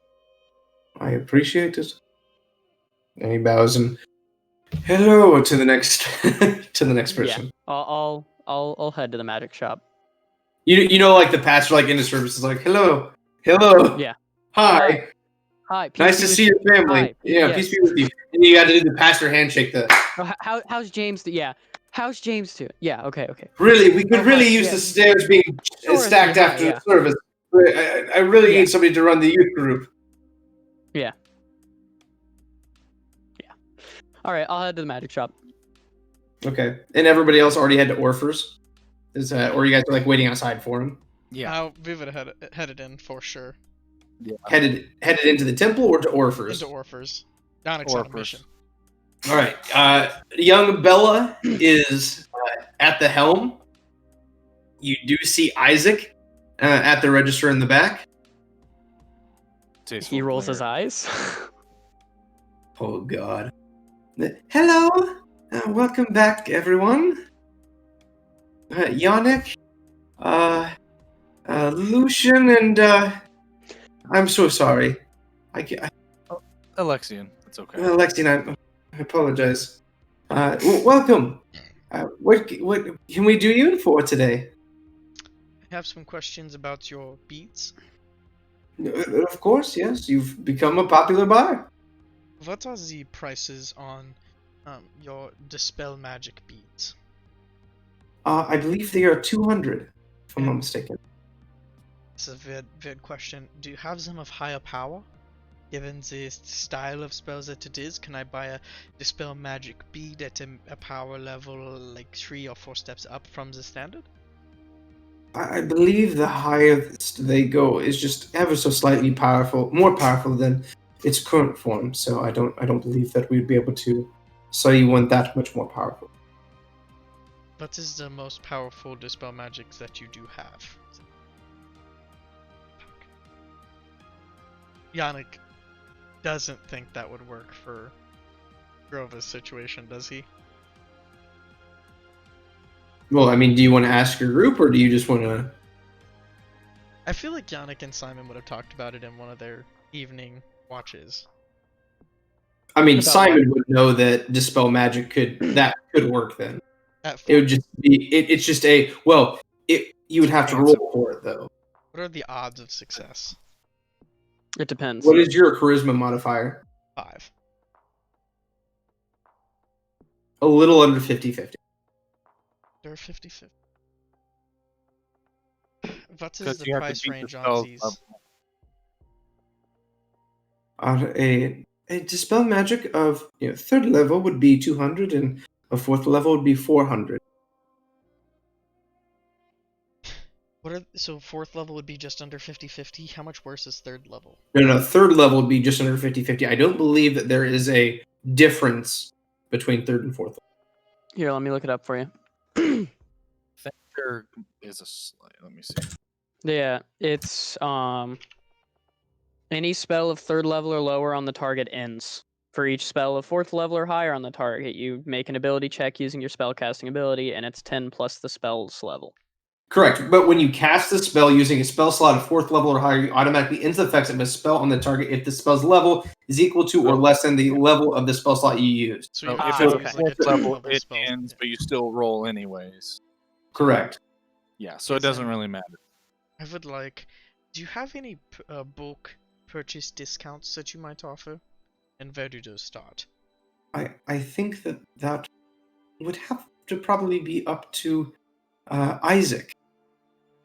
Speaker 5: I appreciate it. And he bows and hello to the next person.
Speaker 2: Yeah, I'll head to the magic shop.
Speaker 5: You know, like the pastor, like in the service is like, hello,
Speaker 2: Yeah.
Speaker 5: hi,
Speaker 2: Hi. Peace
Speaker 5: nice
Speaker 2: be
Speaker 5: to
Speaker 2: with
Speaker 5: see your family.
Speaker 2: Hi.
Speaker 5: Yeah,
Speaker 2: Yes.
Speaker 5: peace be with you. And you got to do the pastor handshake.
Speaker 2: How's James? Yeah. How's James doing? Yeah. Okay.
Speaker 5: Really, we could
Speaker 2: Oh,
Speaker 5: really
Speaker 2: hi,
Speaker 5: use
Speaker 2: yeah.
Speaker 5: the stairs being
Speaker 2: Sure,
Speaker 5: stacked
Speaker 2: hi,
Speaker 5: after
Speaker 2: yeah.
Speaker 5: the service. I really
Speaker 2: Yeah.
Speaker 5: need somebody to run the youth group.
Speaker 2: All right. I'll head to the magic shop.
Speaker 5: Okay, and everybody else already head to Orphers. Or you guys are like waiting outside for him?
Speaker 6: Yeah.
Speaker 4: We would have headed in for sure.
Speaker 6: Yeah.
Speaker 5: Headed into the temple or to Orphers?
Speaker 4: Into Orphers. Donik's on a
Speaker 6: Orphers.
Speaker 4: mission.
Speaker 5: All right. Young Bella is at the helm. You do see Isaac at the register in the back.
Speaker 2: He rolls his eyes.
Speaker 5: Oh God. Hello. Welcome back, everyone. Yannick, Lucian, and I'm so sorry.
Speaker 6: Alexian, it's okay.
Speaker 5: Alexian, I apologize. Welcome. What can we do you in for today?
Speaker 4: I have some questions about your beads.
Speaker 5: Of course, yes. You've become a popular buyer.
Speaker 4: What are the prices on your Dispel Magic beads?
Speaker 5: I believe they are 200, if I'm not mistaken.
Speaker 4: This is a weird question. Do you have them of higher power? Given the style of spells that it is, can I buy a Dispel Magic bead at a power level like 3 or 4 steps up from the standard?
Speaker 5: I believe the highest they go is just ever so slightly more powerful than its current form. So I don't believe that we'd be able to sell you one that much more powerful.
Speaker 4: What is the most powerful Dispel Magic that you do have? Yannick doesn't think that would work for Grova's situation, does he?
Speaker 5: Well, I mean, do you want to ask your group, or do you just want to?
Speaker 4: I feel like Yannick and Simon would have talked about it in one of their evening watches.
Speaker 5: I mean,
Speaker 2: About
Speaker 5: Simon would know that Dispel Magic could work then.
Speaker 4: At
Speaker 5: It would just be it's just a you would have to roll for it though.
Speaker 4: what are the odds of success?
Speaker 2: It depends.
Speaker 5: What is your charisma modifier?
Speaker 4: 5.
Speaker 5: A little under 50-50.
Speaker 4: They're 50-50. What is
Speaker 6: Because
Speaker 4: the
Speaker 6: you have to
Speaker 4: price
Speaker 6: beat the
Speaker 4: range on
Speaker 6: spells
Speaker 4: these?
Speaker 5: A Dispel Magic of third level would be 200, and a fourth level would be 400.
Speaker 4: So fourth level would be just under 50-50. How much worse is third level?
Speaker 5: No, third level would be just under 50-50. I don't believe that there is a difference between third and fourth.
Speaker 2: Here, let me look it up for you.
Speaker 6: I think there is a slight. Let me see.
Speaker 2: Yeah, it's any spell of third level or lower on the target ends. For each spell of fourth level or higher on the target, you make an ability check using your spellcasting ability, and it's 10 plus the spell's level.
Speaker 5: Correct, but when you cast a spell using a spell slot of fourth level or higher, you automatically end the effects of a spell on the target if the spell's level is equal to or less than the level of the spell slot you used.
Speaker 4: So
Speaker 6: So
Speaker 4: even
Speaker 6: if
Speaker 4: if
Speaker 6: it's
Speaker 4: I
Speaker 2: okay.
Speaker 4: use like a
Speaker 6: fourth
Speaker 4: 10th
Speaker 6: level,
Speaker 4: level
Speaker 6: it
Speaker 4: spell,
Speaker 6: ends, but you still roll anyways.
Speaker 5: Correct.
Speaker 6: Yeah, so it doesn't really matter.
Speaker 4: I would like. Do you have any bulk purchase discounts that you might offer? And where do those start?
Speaker 5: I think that would have to probably be up to Isaac.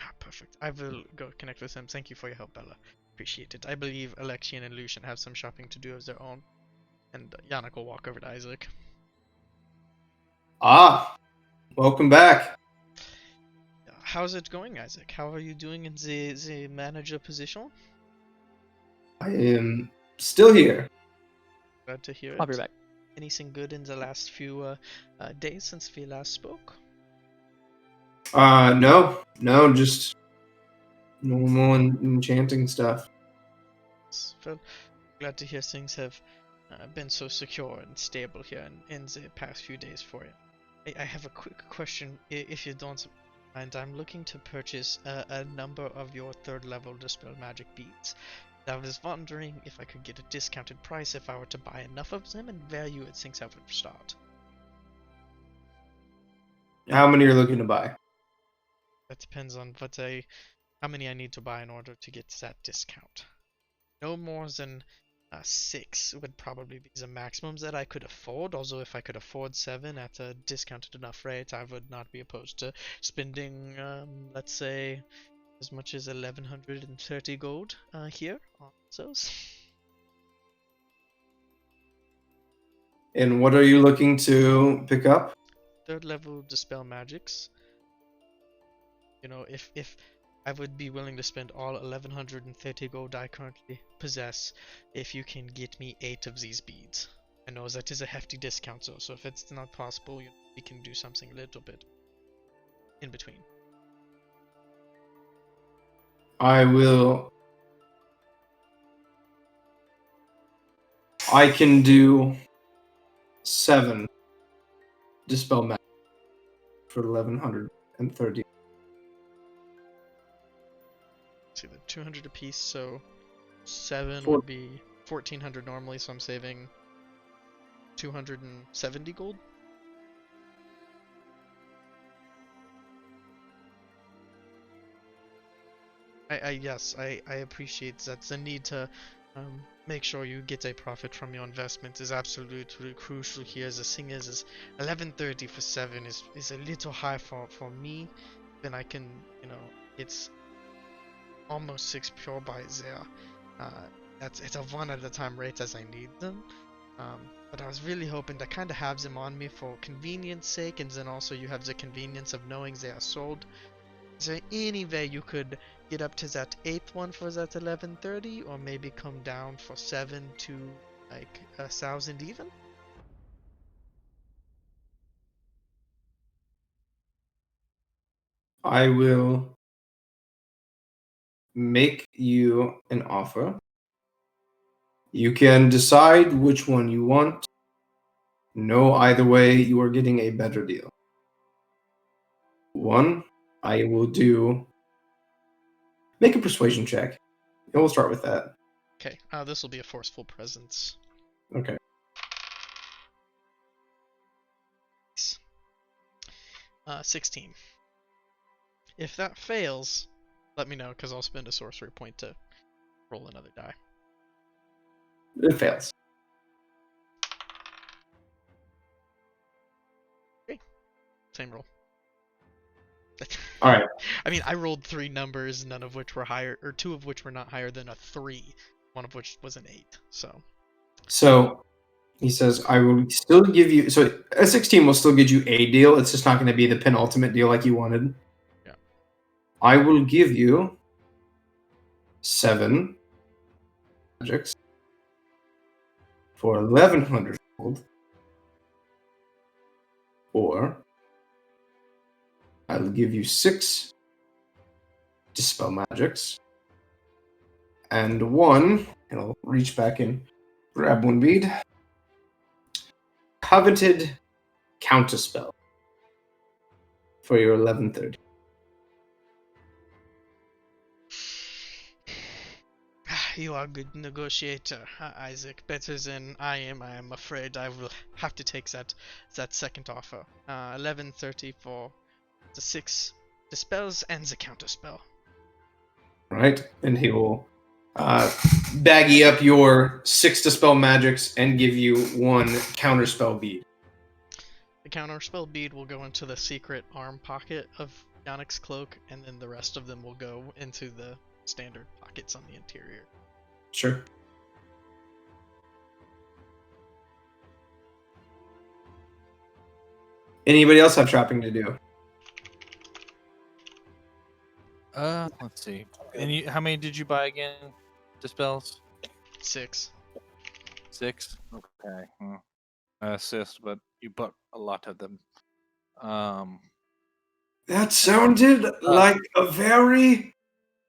Speaker 4: Ah, perfect. I will go connect with him. Thank you for your help, Bella. Appreciate it. I believe Alexian and Lucian have some shopping to do of their own. And Yannick will walk over to Isaac.
Speaker 5: Ah, welcome back.
Speaker 4: How's it going, Isaac? How are you doing in the manager position?
Speaker 5: I am still here.
Speaker 4: Glad to hear it.
Speaker 2: I'll be back.
Speaker 4: Anything good in the last few days since we last spoke?
Speaker 5: No, just normal enchanting stuff.
Speaker 4: Well, glad to hear things have been so secure and stable here in the past few days for you. I have a quick question, if you don't mind. I'm looking to purchase a number of your third level Dispel Magic beads. I was wondering if I could get a discounted price if I were to buy enough of them, and where you would think that would start.
Speaker 5: How many are you looking to buy?
Speaker 4: That depends on how many I need to buy in order to get that discount. No more than 6 would probably be the maximums that I could afford, although if I could afford 7 at a discounted enough rate, I would not be opposed to spending, let's say, as much as 1130 gold here on those.
Speaker 5: And what are you looking to pick up?
Speaker 4: Third level Dispel Magics. If I would be willing to spend all 1130 gold I currently possess if you can get me 8 of these beads. I know that is a hefty discount though, so if it's not possible, we can do something a little bit in between.
Speaker 5: I can do 7 Dispel Magic for 1130.
Speaker 4: See, the 200 apiece, so 7
Speaker 5: Four-
Speaker 4: would be 1400 normally, so I'm saving 270 gold. I appreciate that the need to make sure you get a profit from your investment is absolutely crucial here. The thing is 1130 for 7 is a little high for me. Then I can, it's almost 6 pure buys there. It's a 1 at a time rate as I need them. But I was really hoping to kind of have them on me for convenience sake, and then also you have the convenience of knowing they are sold. Is there any way you could get up to that 8th one for that 1130, or maybe come down for 7 to like 1,000 even?
Speaker 5: I will make you an offer. You can decide which one you want. No, either way, you are getting a better deal. 1, I will make a persuasion check. And we'll start with that.
Speaker 4: Okay, this will be a forceful presence.
Speaker 5: Okay.
Speaker 4: 16. If that fails, let me know, because I'll spend a sorcery point to roll another die.
Speaker 5: It fails.
Speaker 4: Same roll.
Speaker 5: All right.
Speaker 4: I mean, I rolled 3 numbers, none of which were higher, or 2 of which were not higher than a 3, one of which was an 8.
Speaker 5: So he says, I will still give you. So a 16 will still give you a deal. It's just not going to be the penultimate deal like you wanted.
Speaker 4: Yeah.
Speaker 5: I will give you 7 magics for 1,100 gold. Or I'll give you 6 dispel magics. And 1, and I'll reach back and grab 1 bead. Coveted counterspell for your 1130.
Speaker 4: You are a good negotiator, Isaac. Better than I am afraid I will have to take that second offer. 1130 for the 6 dispels and the counterspell.
Speaker 5: Right? And he will baggy up your 6 dispel magics and give you 1 counterspell bead.
Speaker 4: The counterspell bead will go into the secret arm pocket of Yannick's cloak, and then the rest of them will go into the standard pockets on the interior.
Speaker 5: Sure. Anybody else have shopping to do?
Speaker 6: Let's see. And how many did you buy again? Dispels?
Speaker 4: 6.
Speaker 6: 6. Okay. Assist, but you bought a lot of them.
Speaker 5: That sounded like a very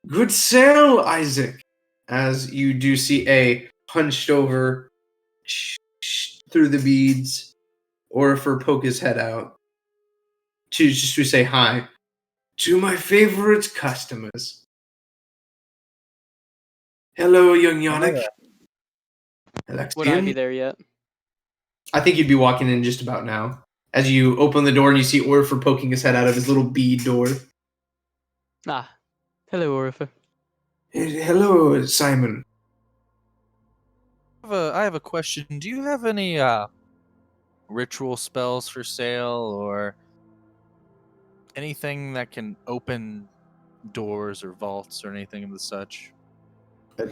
Speaker 5: good sale, Isaac. As you do see a hunched over through the beads, Orifer poke his head out to say hi to my favorite customers. Hello, young Yannick.
Speaker 2: Would I be there yet?
Speaker 5: I think you'd be walking in just about now. As you open the door and you see Orifer poking his head out of his little bead door.
Speaker 2: Ah, hello, Orifer.
Speaker 5: Hello, Simon.
Speaker 6: I have a question. Do you have any ritual spells for sale or anything that can open doors or vaults or anything of the such?
Speaker 5: Well,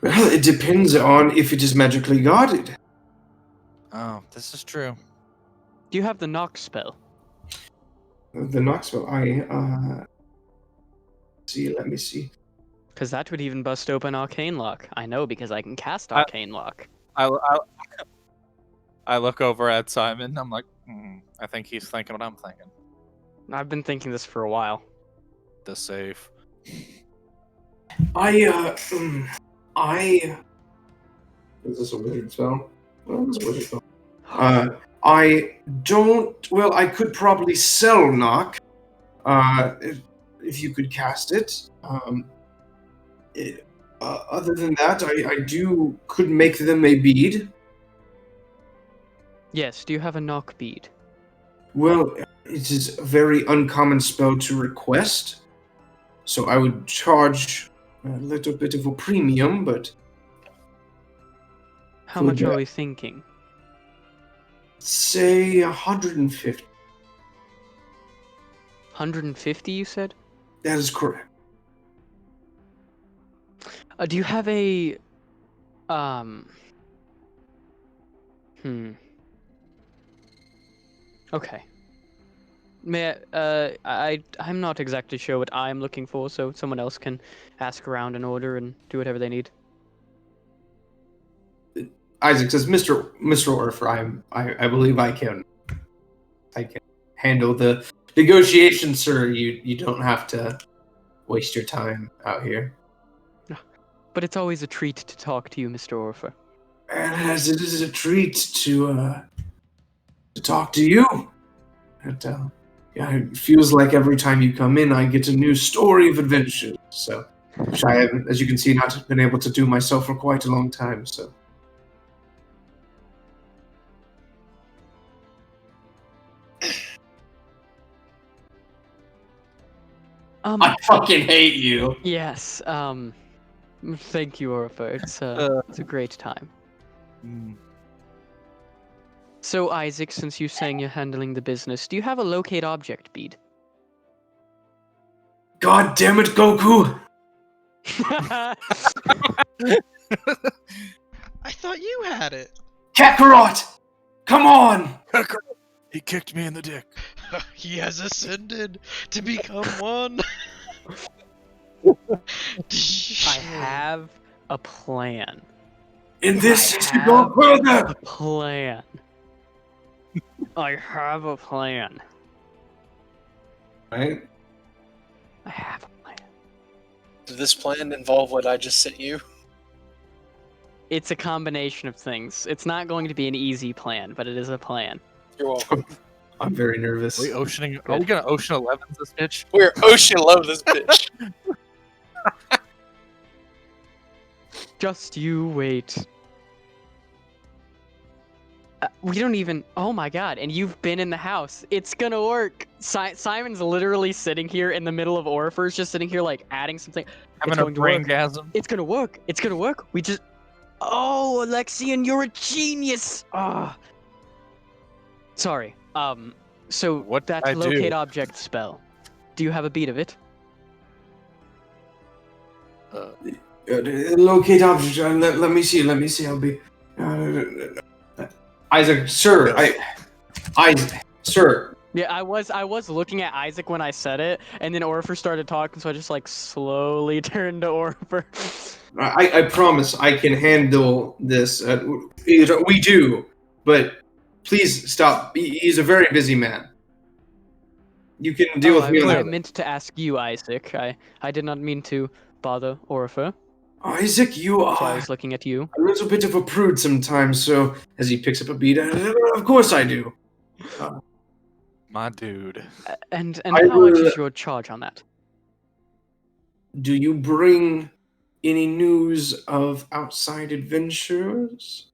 Speaker 5: it depends on if it is magically guarded.
Speaker 6: Oh, this is true.
Speaker 2: Do you have the knock spell?
Speaker 5: The Knoxville, let me see.
Speaker 2: Because that would even bust open Arcane Lock. I know because I can cast Arcane Lock.
Speaker 6: I look over at Simon. I'm like, I think he's thinking what I'm thinking.
Speaker 2: I've been thinking this for a while.
Speaker 6: The safe.
Speaker 5: Is this a wizard spell? Well, it's a wizard spell. I don't. Well, I could probably sell knock. If you could cast it. Other than that, I could make them a bead.
Speaker 2: Yes, do you have a knock bead?
Speaker 5: Well, it is a very uncommon spell to request, so I would charge a little bit of a premium, but...
Speaker 2: How much are we thinking?
Speaker 5: Say 150.
Speaker 2: 150, you said?
Speaker 5: That is correct.
Speaker 2: Do you have a... Okay. I'm not exactly sure what I'm looking for, so someone else can ask around and order and do whatever they need.
Speaker 5: Isaac says, Mr. Orifer, I believe I can handle the negotiation, sir. You don't have to waste your time out here.
Speaker 2: But it's always a treat to talk to you, Mr. Orifer.
Speaker 5: And as it is a treat to talk to you. It feels like every time you come in, I get a new story of adventure. So which I have, as you can see, not been able to do myself for quite a long time. So I fucking hate you.
Speaker 2: Yes. Thank you, Orpha. It's a great time. So, Isaac, since you're saying you're handling the business, do you have a locate object bead?
Speaker 5: God damn it, Goku!
Speaker 4: I thought you had it.
Speaker 5: Kakarot! Come on!
Speaker 6: He kicked me in the dick.
Speaker 4: He has ascended to become one.
Speaker 2: I have a plan.
Speaker 5: In this,
Speaker 2: I
Speaker 5: to go
Speaker 2: have
Speaker 5: further!
Speaker 2: a plan. I have a plan.
Speaker 5: Right?
Speaker 2: I have a plan.
Speaker 1: Did this plan involve what I just sent you?
Speaker 2: It's a combination of things. It's not going to be an easy plan, but it is a plan.
Speaker 1: You're welcome.
Speaker 5: I'm very nervous.
Speaker 6: Are we gonna Ocean 11 this bitch?
Speaker 1: We're Ocean Love this bitch.
Speaker 2: Just you wait. We don't even. Oh my god! And you've been in the house. It's gonna work. Simon's literally sitting here in the middle of Orpheus, just sitting here like adding something.
Speaker 6: Having a braingasm.
Speaker 2: It's gonna work. It's gonna work. We just. Oh, Alexian, you're a genius. Ah. Sorry. So
Speaker 6: What
Speaker 2: that
Speaker 6: did I do?
Speaker 2: locate object spell. Do you have a beat of it?
Speaker 5: Locate object. Let me see. Let me see. I'll be. Isaac, sir. Sir.
Speaker 2: Yeah, I was looking at Isaac when I said it, and then Orpher started talking, so I just like slowly turned to Orpher.
Speaker 5: I promise I can handle this. We do, but please stop. He's a very busy man. You can deal with me on
Speaker 2: I
Speaker 5: that.
Speaker 2: meant to ask you, Isaac. I did not mean to bother Orpher,
Speaker 5: Isaac, you
Speaker 2: so I
Speaker 5: are
Speaker 2: was looking at you.
Speaker 5: a little bit of a prude sometimes. So as he picks up a beat, of course I do.
Speaker 6: My dude.
Speaker 2: And
Speaker 5: I
Speaker 2: how much
Speaker 5: will-
Speaker 2: is your charge on that?
Speaker 5: Do you bring any news of outside adventures?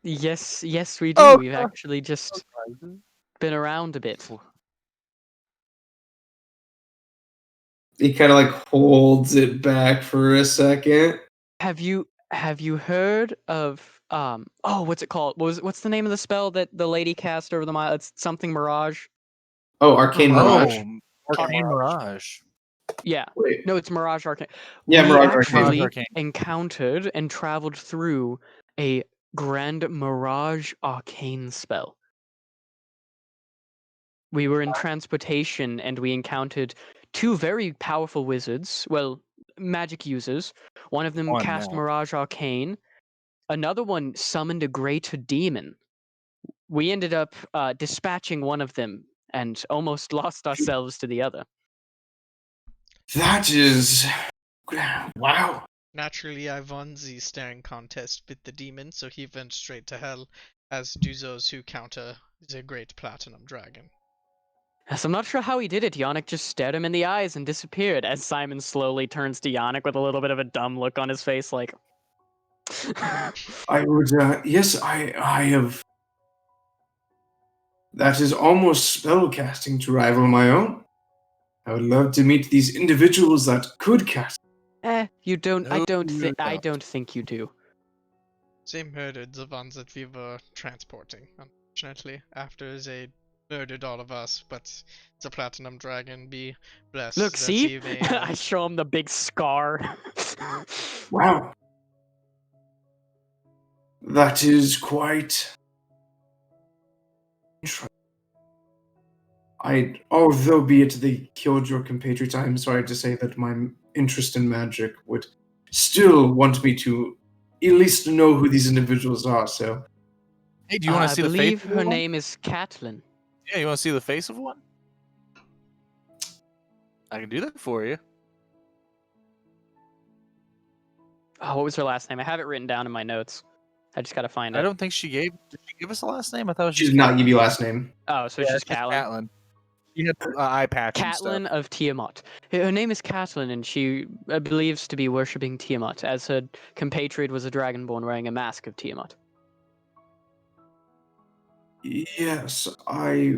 Speaker 2: Yes, we do.
Speaker 6: Oh,
Speaker 2: We've actually just been around a bit.
Speaker 5: He kind of like holds it back for a second.
Speaker 2: Have you heard of what's it called? What's the name of the spell that the lady cast over the mile? It's something Mirage.
Speaker 5: Oh, Arcane Mirage.
Speaker 6: Arcane Mirage.
Speaker 2: Yeah.
Speaker 5: Wait.
Speaker 2: No, it's Mirage Arcane.
Speaker 5: Yeah,
Speaker 2: We
Speaker 5: Mirage Arcane.
Speaker 2: actually
Speaker 6: Mirage Arcane.
Speaker 2: encountered and traveled through a Grand Mirage Arcane spell. We were in transportation and we encountered two very powerful wizards, well, magic users. One of them
Speaker 6: One
Speaker 2: cast
Speaker 6: now.
Speaker 2: Mirage Arcane. Another one summoned a great demon. We ended up dispatching one of them and almost lost ourselves to the other.
Speaker 5: That is. Wow.
Speaker 4: Naturally, I won the staring contest with the demon, so he went straight to hell, as do those who counter the great platinum dragon.
Speaker 2: Yes, I'm not sure how he did it. Yannick just stared him in the eyes and disappeared as Simon slowly turns to Yannick with a little bit of a dumb look on his face, like.
Speaker 5: I would. Yes, I have. That is almost spellcasting to rival my own. I would love to meet these individuals that could cast.
Speaker 2: You don't. I
Speaker 6: No,
Speaker 2: don't
Speaker 6: you
Speaker 2: think. I
Speaker 6: don't.
Speaker 2: don't think you do.
Speaker 4: They murdered the ones that we were transporting, unfortunately, after they murdered all of us, but the platinum dragon be blessed.
Speaker 2: Look,
Speaker 4: that
Speaker 2: see?
Speaker 4: he may,
Speaker 2: I show him the big scar.
Speaker 5: Wow. That is quite. Although be it they killed your compatriots, I'm sorry to say that my interest in magic would still want me to at least know who these individuals are. So,
Speaker 6: Hey, do you want to see the
Speaker 2: I
Speaker 6: face?
Speaker 2: believe
Speaker 6: of
Speaker 2: her
Speaker 6: one?
Speaker 2: name is Catelyn.
Speaker 6: Yeah, you want to see the face of one? I can do that for you.
Speaker 2: Oh, what was her last name? I have it written down in my notes. I just gotta find it.
Speaker 6: I don't think she gave. Did she give us a last name? I thought it was
Speaker 5: she
Speaker 6: just
Speaker 5: did not give you last name.
Speaker 2: Oh, so it's just
Speaker 6: Catelyn.
Speaker 2: Catelyn.
Speaker 6: She had eye patch and stuff.
Speaker 2: Catelyn of Tiamat. Her name is Catelyn, and she believes to be worshipping Tiamat, as her compatriot was a dragonborn wearing a mask of Tiamat.
Speaker 5: Yes, I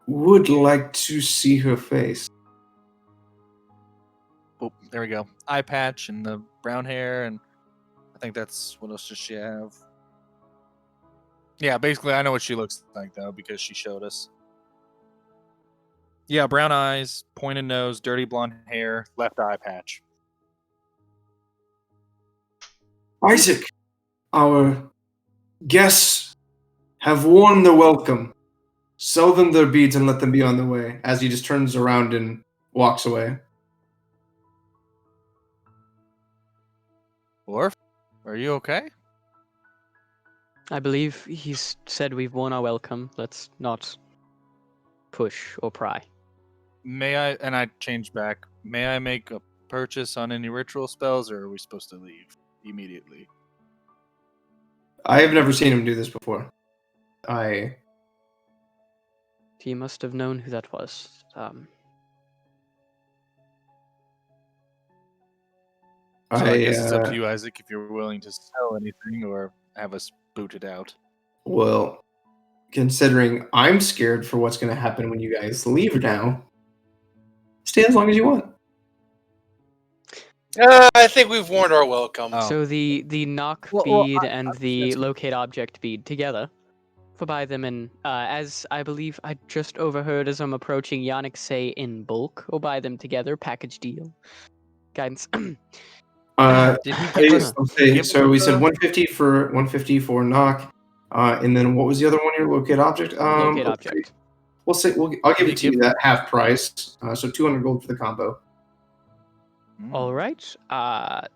Speaker 5: would like to see her face.
Speaker 6: Oh, there we go. Eye patch and the brown hair, and I think that's what else does she have? Yeah, basically, I know what she looks like though because she showed us. Yeah, brown eyes, pointed nose, dirty blonde hair, left eye patch.
Speaker 5: Isaac, our guests have worn their welcome. Sell them their beads and let them be on their way. As he just turns around and walks away.
Speaker 6: Orf, are you okay?
Speaker 2: I believe he's said we've won our welcome. Let's not push or pry.
Speaker 6: May I, and I changed back, may I make a purchase on any ritual spells, or are we supposed to leave immediately?
Speaker 5: I have never seen him do this before.
Speaker 2: He must have known who that was.
Speaker 6: So I guess it's up to you, Isaac, if you're willing to sell anything or have us booted out.
Speaker 5: Well, considering I'm scared for what's going to happen when you guys leave now, stay as long as you want.
Speaker 1: I think we've warned our welcome.
Speaker 6: Oh.
Speaker 2: So the knock
Speaker 6: Well,
Speaker 2: bead and the
Speaker 6: that's-
Speaker 2: locate object bead together. For buy them in, as I believe I just overheard as I'm approaching Yannick say in bulk, or buy them together, package deal. Guidance.
Speaker 6: Did he give us?
Speaker 5: So we said 150 for knock, and then what was the other one here? Locate object.
Speaker 2: Locate
Speaker 5: okay.
Speaker 2: object.
Speaker 5: We'll say I'll give
Speaker 6: Did
Speaker 5: it
Speaker 6: he
Speaker 5: to you that half price. So 200 gold for the combo.
Speaker 2: All right. That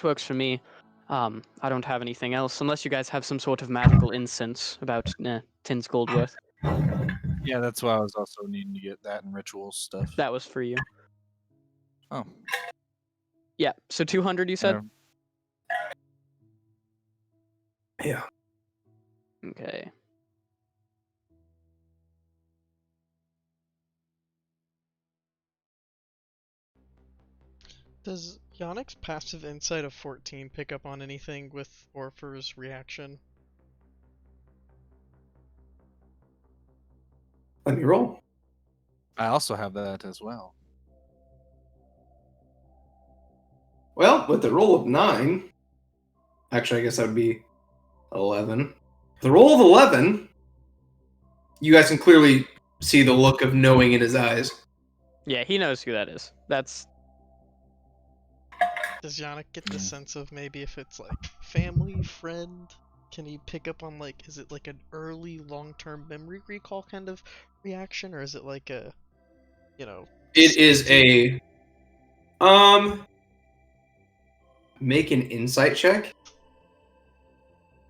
Speaker 2: works for me. I don't have anything else, unless you guys have some sort of magical incense about 10's gold worth.
Speaker 6: Yeah, that's why I was also needing to get that and ritual stuff.
Speaker 2: That was for you.
Speaker 6: Oh.
Speaker 2: Yeah. So 200, you said.
Speaker 5: Yeah.
Speaker 2: Okay.
Speaker 4: Does Yannick's passive insight of 14 pick up on anything with Orpher's reaction?
Speaker 5: Let me roll.
Speaker 6: I also have that as well.
Speaker 5: Well, with the roll of 9, actually, I guess that would be 11. The roll of 11, you guys can clearly see the look of knowing in his eyes.
Speaker 2: Yeah, he knows who that is. That's
Speaker 4: Does Yannick get the sense of maybe if it's like family, friend? Can he pick up on like, is it like an early long-term memory recall kind of reaction, or is it like a, you know?
Speaker 5: It is a make an insight check.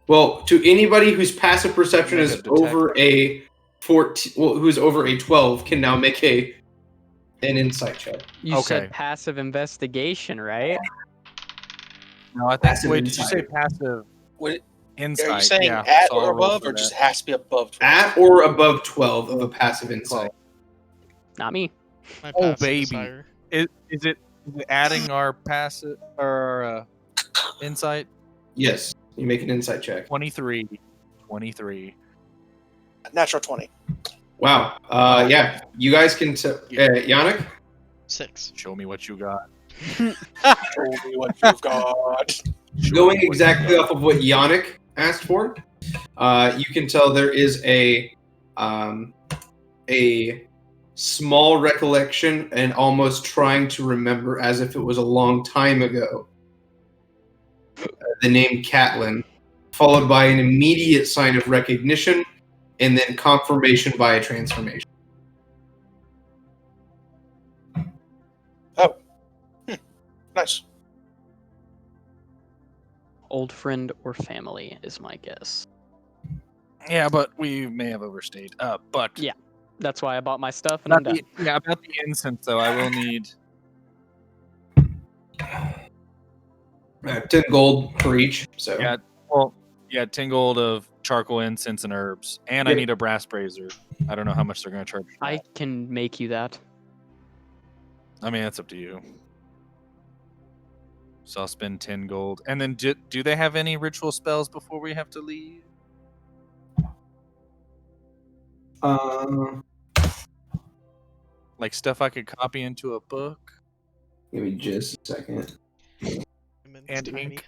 Speaker 5: Well, to anybody whose passive perception
Speaker 6: Make
Speaker 5: is
Speaker 6: a detect.
Speaker 5: over a 14, well, who's over a 12 can now make an insight check.
Speaker 2: you
Speaker 6: Okay.
Speaker 2: said passive investigation, right?
Speaker 6: No, I think.
Speaker 5: Passive
Speaker 6: Wait, did you say
Speaker 5: insight.
Speaker 6: passive
Speaker 1: What,
Speaker 6: insight?
Speaker 1: are you saying
Speaker 6: yeah,
Speaker 1: at
Speaker 6: so I'll
Speaker 1: or
Speaker 6: roll
Speaker 1: above,
Speaker 6: for
Speaker 1: or just
Speaker 6: that.
Speaker 1: has to be above 12?
Speaker 5: At or above 12 of a passive insight.
Speaker 2: Not me.
Speaker 4: My
Speaker 6: Oh,
Speaker 4: passive is
Speaker 6: baby.
Speaker 4: higher.
Speaker 6: Is it adding our passive or insight?
Speaker 5: Yes, you make an insight check.
Speaker 6: 23. 23.
Speaker 1: Natural 20.
Speaker 5: Wow. Yeah, you guys can. Yannick?
Speaker 4: 6.
Speaker 6: Show me what you got.
Speaker 1: Show me what you've got.
Speaker 6: Show
Speaker 5: Going
Speaker 6: me what you
Speaker 5: exactly
Speaker 6: got.
Speaker 5: off of what Yannick asked for, you can tell there is a small recollection and almost trying to remember as if it was a long time ago. The name Catelyn, followed by an immediate sign of recognition, and then confirmation by a transformation.
Speaker 1: Nice.
Speaker 2: Old friend or family is my guess.
Speaker 6: Yeah, but we may have overstayed. But
Speaker 2: Yeah. That's why I bought my stuff and
Speaker 6: about
Speaker 2: I'm done.
Speaker 6: about the incense though, I will need
Speaker 5: 10 gold for each. So
Speaker 6: Yeah. 10 gold of charcoal, incense, and herbs. And I
Speaker 5: Yep.
Speaker 6: need a brass brazier. I don't know how much they're going to charge for
Speaker 2: I
Speaker 6: that.
Speaker 2: can make you that.
Speaker 6: I mean, that's up to you. So I'll spend 10 gold. And then do they have any ritual spells before we have to leave? Like stuff I could copy into a book?
Speaker 5: Give me just a second.
Speaker 6: And ink.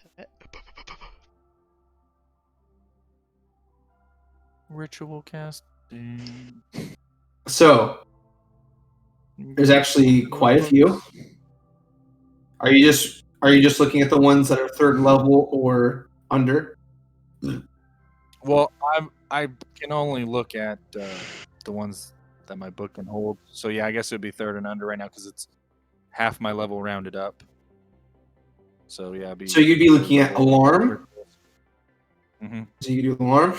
Speaker 6: Ritual casting.
Speaker 5: So there's actually quite a few. Are you just looking at the ones that are 3rd level or under?
Speaker 6: Well, I can only look at the ones that my book can hold. So yeah, I guess it would be 3rd and under right now because it's half my level rounded up. So yeah,
Speaker 5: So you'd be looking at alarm.
Speaker 6: Mm-hmm.
Speaker 5: So you do alarm.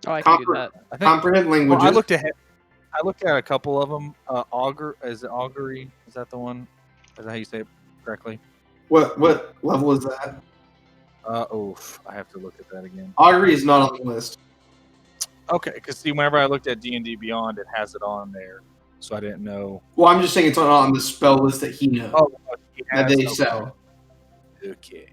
Speaker 2: Oh, I can do that.
Speaker 6: I think,
Speaker 5: Comprehend
Speaker 6: well,
Speaker 5: languages.
Speaker 6: I looked at a couple of them. Augur, is it augury? Is that the one? Is that how you say it correctly?
Speaker 5: What level is that?
Speaker 6: I have to look at that again.
Speaker 5: Augury is not on the list.
Speaker 6: Okay, because see, whenever I looked at D&D Beyond, it has it on there, so I didn't know.
Speaker 5: Well, I'm just saying it's on the spell list that he knows.
Speaker 6: Oh,
Speaker 5: that they sell.
Speaker 6: Okay.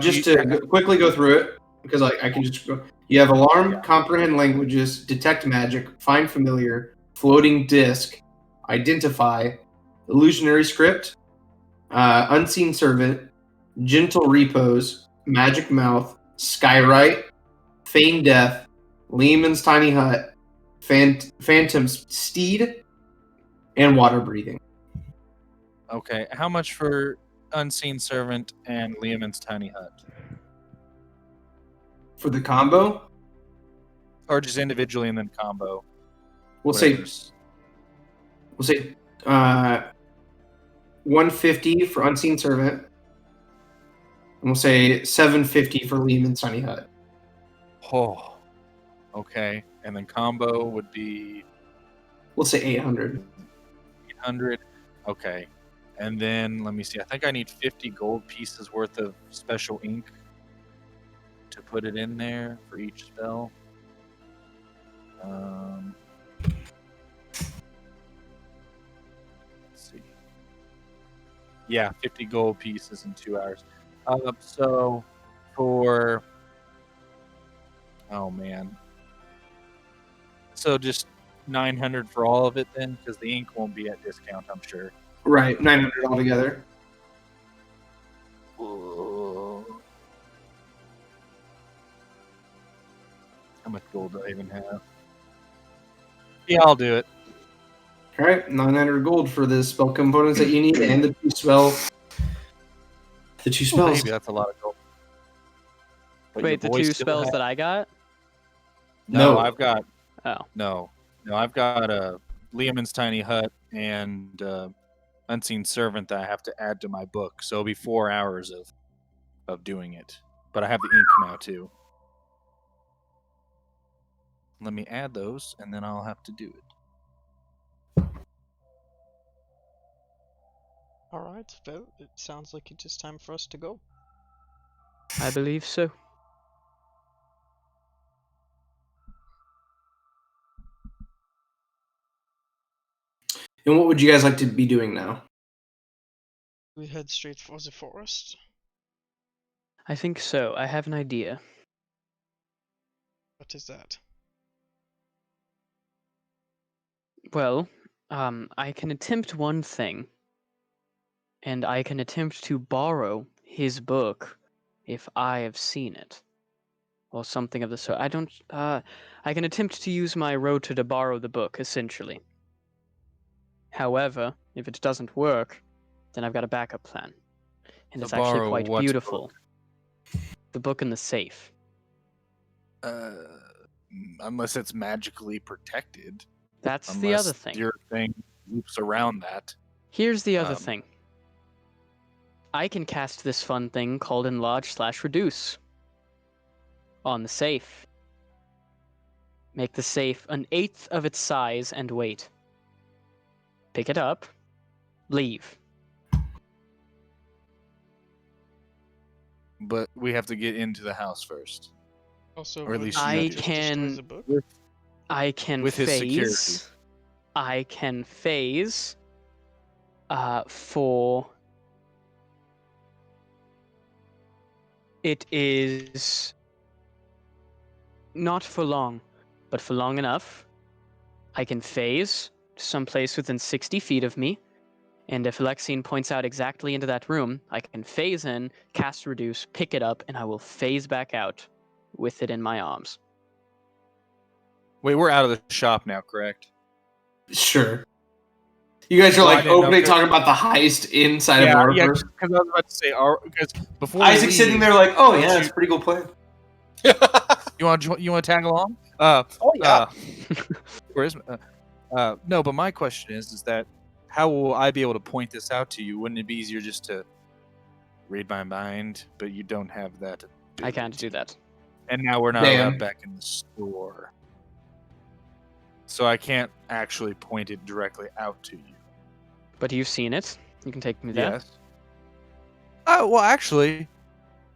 Speaker 5: Just to quickly go through it, because I can just go. You have alarm, comprehend languages, detect magic, find familiar, floating disc, identify, illusionary script, unseen servant, gentle repose, magic mouth, skywrite, feign death, Lehman's tiny hut, phantom's steed, and water breathing.
Speaker 6: Okay, how much for Unseen Servant and Lehman's Tiny Hut?
Speaker 5: For the combo,
Speaker 6: Or just individually and then combo?
Speaker 5: we'll say
Speaker 6: Whatever's-
Speaker 5: 150 for unseen servant, and we'll say 750 for Lehman's tiny hut.
Speaker 6: Oh, okay. And then combo would be
Speaker 5: We'll say 800.
Speaker 6: 800. Okay. And then let me see. I think I need 50 gold pieces worth of special ink to put it in there for each spell. Let's see. Yeah, 50 gold pieces in 2 hours. So for oh man. So just 900 for all of it then, because the ink won't be at discount, I'm sure.
Speaker 5: Right, 900 altogether.
Speaker 6: How much gold do I even have? Yeah, I'll do it.
Speaker 5: All right, 900 gold for the spell components that you need and the two spells.
Speaker 6: Maybe that's a lot of gold. But
Speaker 2: Wait, the
Speaker 6: your boy
Speaker 2: 2
Speaker 6: still
Speaker 2: spells
Speaker 6: has-
Speaker 2: that I got?
Speaker 5: No.
Speaker 6: I've got
Speaker 2: Oh.
Speaker 6: no. I've got Lehman's Tiny Hut and Unseen Servant that I have to add to my book. So it'll be 4 hours of doing it. But I have the ink now too. Let me add those, and then I'll have to do it.
Speaker 4: Alright, well, it sounds like it is time for us to go.
Speaker 2: I believe so.
Speaker 5: And what would you guys like to be doing now?
Speaker 4: We head straight for the forest.
Speaker 2: I think so. I have an idea.
Speaker 4: What is that?
Speaker 2: Well, I can attempt one thing. And I can attempt to borrow his book if I have seen it. Or something of the sort. I can attempt to use my rota to borrow the book, essentially. However, if it doesn't work, then I've got a backup plan. And
Speaker 6: To
Speaker 2: it's actually
Speaker 6: borrow
Speaker 2: quite
Speaker 6: what
Speaker 2: beautiful. The book in the safe.
Speaker 6: Unless it's magically protected.
Speaker 2: That's
Speaker 6: Unless
Speaker 2: the other thing.
Speaker 6: your thing loops around that.
Speaker 2: Here's the other
Speaker 6: Um,
Speaker 2: thing. I can cast this fun thing called Enlarge/Reduce on the safe. Make the safe 1/8 of its size and weight. Pick it up. Leave.
Speaker 6: but we have to get into the house first.
Speaker 4: Also,
Speaker 6: Or at
Speaker 4: would
Speaker 6: least
Speaker 4: that
Speaker 2: I
Speaker 4: just
Speaker 2: can-
Speaker 4: destroy the book?
Speaker 2: I can
Speaker 6: With his security.
Speaker 2: phase. I can phase. For. It is not for long, but for long enough. I can phase to someplace within 60 feet of me, and if Alexine points out exactly into that room, I can phase in, cast Reduce, pick it up, and I will phase back out with it in my arms.
Speaker 6: Wait, we're out of the shop now, correct?
Speaker 5: Sure. You guys are
Speaker 6: Well, I
Speaker 5: like
Speaker 6: didn't know
Speaker 5: opening,
Speaker 6: if-
Speaker 5: talking about the heist inside of our
Speaker 6: yeah.
Speaker 5: first.
Speaker 6: Because I was about to say, because before we
Speaker 5: Isaac's sitting
Speaker 6: leave,
Speaker 5: there like, oh
Speaker 6: don't
Speaker 5: yeah,
Speaker 6: you-
Speaker 5: it's a pretty cool plan.
Speaker 6: You want to tag along?
Speaker 1: Oh yeah.
Speaker 6: Where is? No, but my question is that how will I be able to point this out to you? Wouldn't it be easier just to read my mind? But you don't have that.
Speaker 2: I can't do that.
Speaker 6: And now we're not
Speaker 5: Damn.
Speaker 6: allowed back in the store, so I can't actually point it directly out to you.
Speaker 2: But you've seen it. You can take me there.
Speaker 6: Yes. Oh well, actually,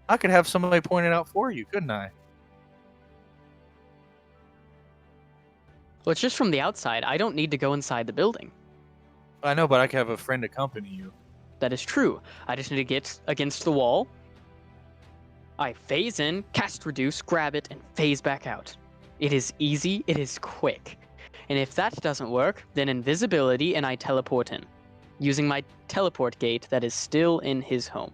Speaker 6: I could have somebody point it out for you, couldn't I?
Speaker 2: Well, it's just from the outside. I don't need to go inside the building.
Speaker 6: I know, but I could have a friend accompany you.
Speaker 2: That is true. I just need to get against the wall. I phase in, cast Reduce, grab it, and phase back out. It is easy, it is quick. And if that doesn't work, then invisibility and I teleport in, using my teleport gate that is still in his home.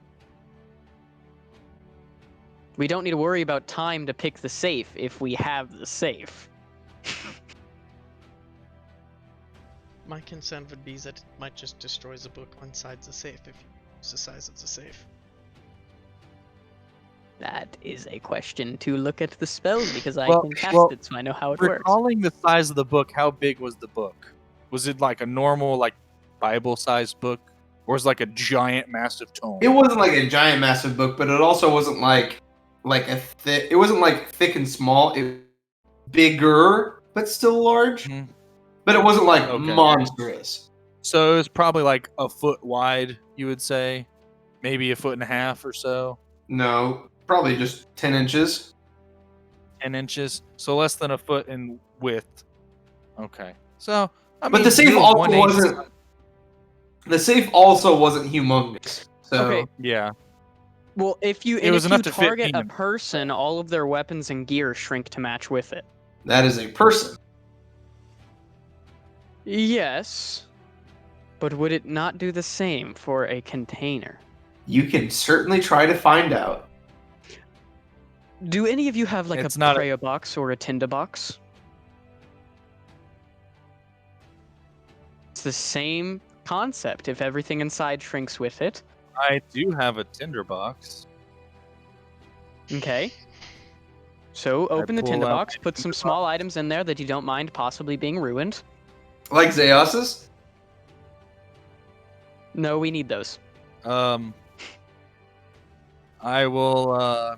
Speaker 2: We don't need to worry about time to pick the safe if we have the safe.
Speaker 4: My concern would be that it might just destroy the book inside the safe if you use the size of the safe.
Speaker 2: That is a question to look at the spell because I
Speaker 6: Well-
Speaker 2: can cast
Speaker 6: well,
Speaker 2: it so I know how it works.
Speaker 6: Recalling the size of the book, how big was the book? Was it like a normal, like Bible-sized book, or was it like a giant, massive tome?
Speaker 5: It wasn't like a giant, massive book, but it also wasn't like a thick. It wasn't like thick and small. It was bigger, but still large.
Speaker 6: Mhm.
Speaker 5: But it wasn't like
Speaker 6: Okay.
Speaker 5: monstrous.
Speaker 6: So it was probably like a foot wide, you would say, maybe a foot and a half or so,
Speaker 5: No, probably just 10 inches.
Speaker 6: 10 inches, so less than a foot in width. Okay, so I
Speaker 5: But
Speaker 6: mean,
Speaker 5: the safe
Speaker 6: you're
Speaker 5: also
Speaker 6: 1/8
Speaker 5: wasn't. The safe also wasn't humongous. So
Speaker 2: Okay.
Speaker 6: Yeah,
Speaker 2: Well, if you
Speaker 6: It was
Speaker 2: if
Speaker 6: enough
Speaker 2: you
Speaker 6: to fit
Speaker 2: target a
Speaker 6: Keenan.
Speaker 2: person, all of their weapons and gear shrink to match with it.
Speaker 5: that is a person.
Speaker 2: Yes, but would it not do the same for a container?
Speaker 5: You can certainly try to find out.
Speaker 2: Do any of you have like
Speaker 6: It's
Speaker 2: a
Speaker 6: not a-
Speaker 2: prayer box or a tinder box? It's the same concept. If everything inside shrinks with it,
Speaker 6: I do have a tinderbox.
Speaker 2: okay. So open the
Speaker 6: pull
Speaker 2: tinder
Speaker 6: out
Speaker 2: box,
Speaker 6: my
Speaker 2: put some
Speaker 6: tinderbox.
Speaker 2: small items in there that you don't mind possibly being ruined.
Speaker 5: Like Zeos's?
Speaker 2: No, we need those.
Speaker 6: I will.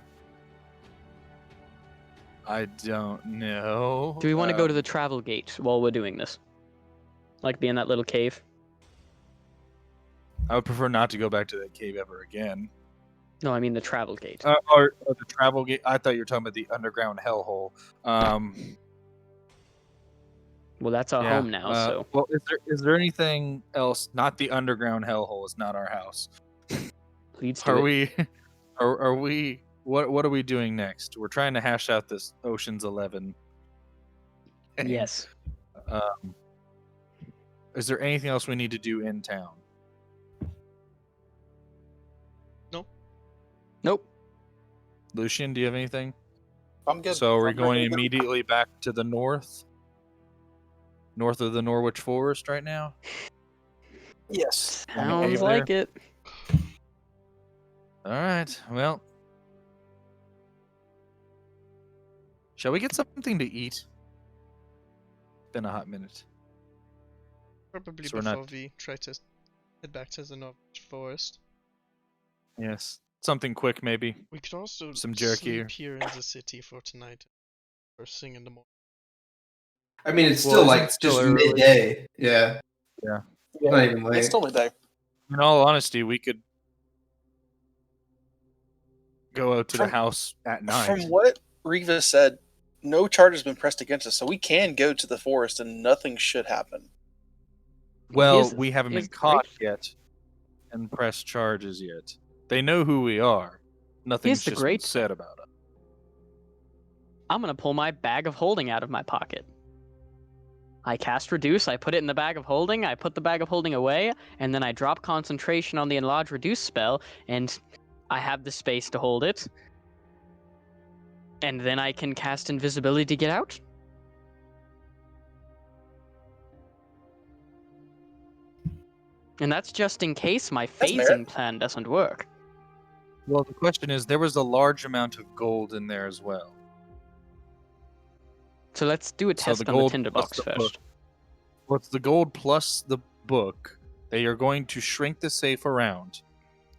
Speaker 6: I don't know.
Speaker 2: Do we want to go to the travel gate while we're doing this? Like be in that little cave?
Speaker 6: I would prefer not to go back to that cave ever again.
Speaker 2: No, I mean the travel gate.
Speaker 6: Or the travel gate. I thought you were talking about the underground hellhole.
Speaker 2: Well, that's our
Speaker 6: Yeah,
Speaker 2: home now, so
Speaker 6: Well, is there anything else? Not the underground hellhole. It's not our house.
Speaker 2: leads to
Speaker 6: Are
Speaker 2: it.
Speaker 6: we? Are we? What are we doing next? We're trying to hash out this Ocean's 11.
Speaker 2: Yes.
Speaker 6: Is there anything else we need to do in town?
Speaker 2: Nope.
Speaker 6: Lucian, do you have anything?
Speaker 1: I'm good.
Speaker 6: So we're
Speaker 1: I'm
Speaker 6: going
Speaker 1: ready to go.
Speaker 6: immediately back to the north of the Norwich Forest right now.
Speaker 1: Yes.
Speaker 2: Sounds
Speaker 6: there.
Speaker 2: like it.
Speaker 6: All right. Well, shall we get something to eat? Been a hot minute.
Speaker 4: Probably
Speaker 6: So we're
Speaker 4: before
Speaker 6: not-
Speaker 4: we try to head back to the Norwich Forest.
Speaker 6: Yes, something quick maybe.
Speaker 4: We could also
Speaker 6: Some jerky
Speaker 4: sleep here in the city for tonight. First thing in the morning.
Speaker 5: I mean, it's
Speaker 6: Well,
Speaker 5: still
Speaker 6: isn't
Speaker 5: like
Speaker 6: it still
Speaker 5: just
Speaker 6: early?
Speaker 5: midday. Yeah.
Speaker 6: Yeah.
Speaker 5: Not even late.
Speaker 1: It's still midday.
Speaker 6: In all honesty, we could go out to the
Speaker 1: From-
Speaker 6: house at night.
Speaker 1: From what Riva said, no charge has been pressed against us, so we can go to the forest and nothing should happen.
Speaker 6: Well,
Speaker 2: Here's-
Speaker 6: we haven't been
Speaker 2: here's the
Speaker 6: caught
Speaker 2: great-
Speaker 6: yet and pressed charges yet. They know who we are. Nothing's
Speaker 2: the
Speaker 6: just been
Speaker 2: great
Speaker 6: said about us.
Speaker 2: I'm gonna pull my bag of holding out of my pocket. I cast Reduce, I put it in the bag of holding, I put the bag of holding away, and then I drop concentration on the Enlarge Reduce spell, and I have the space to hold it. And then I can cast Invisibility to get out. And that's just in case my
Speaker 1: That's
Speaker 2: phasing
Speaker 1: merit.
Speaker 2: plan doesn't work.
Speaker 6: Well, the question is, there was a large amount of gold in there as well.
Speaker 2: So let's do a
Speaker 6: So
Speaker 2: test
Speaker 6: the
Speaker 2: on the
Speaker 6: gold
Speaker 2: tinderbox
Speaker 6: plus the book.
Speaker 2: first.
Speaker 6: What's the gold plus the book? They are going to shrink the safe around,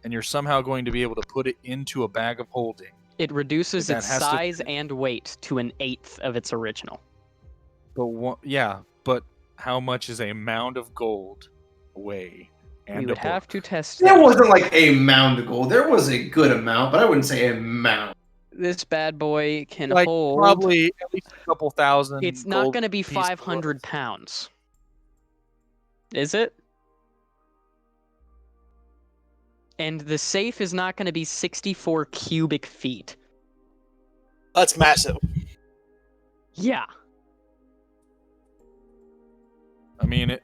Speaker 6: and you're somehow going to be able to put it into a bag of holding.
Speaker 2: It reduces
Speaker 6: That
Speaker 2: its
Speaker 6: has to-
Speaker 2: size and weight to an eighth of its original.
Speaker 6: But but how much is a mound of gold weigh? And
Speaker 2: We
Speaker 6: a
Speaker 2: would have
Speaker 6: book?
Speaker 2: to test
Speaker 5: There
Speaker 2: that.
Speaker 5: wasn't like a mound of gold. There was a good amount, but I wouldn't say a mound.
Speaker 2: This bad boy can
Speaker 6: like
Speaker 2: hold.
Speaker 6: probably at least a couple thousand.
Speaker 2: It's not
Speaker 6: gold
Speaker 2: going to be
Speaker 6: pieces
Speaker 2: 500
Speaker 6: worth.
Speaker 2: pounds. Is it? And the safe is not going to be 64 cubic feet.
Speaker 1: That's massive.
Speaker 2: Yeah.
Speaker 6: I mean,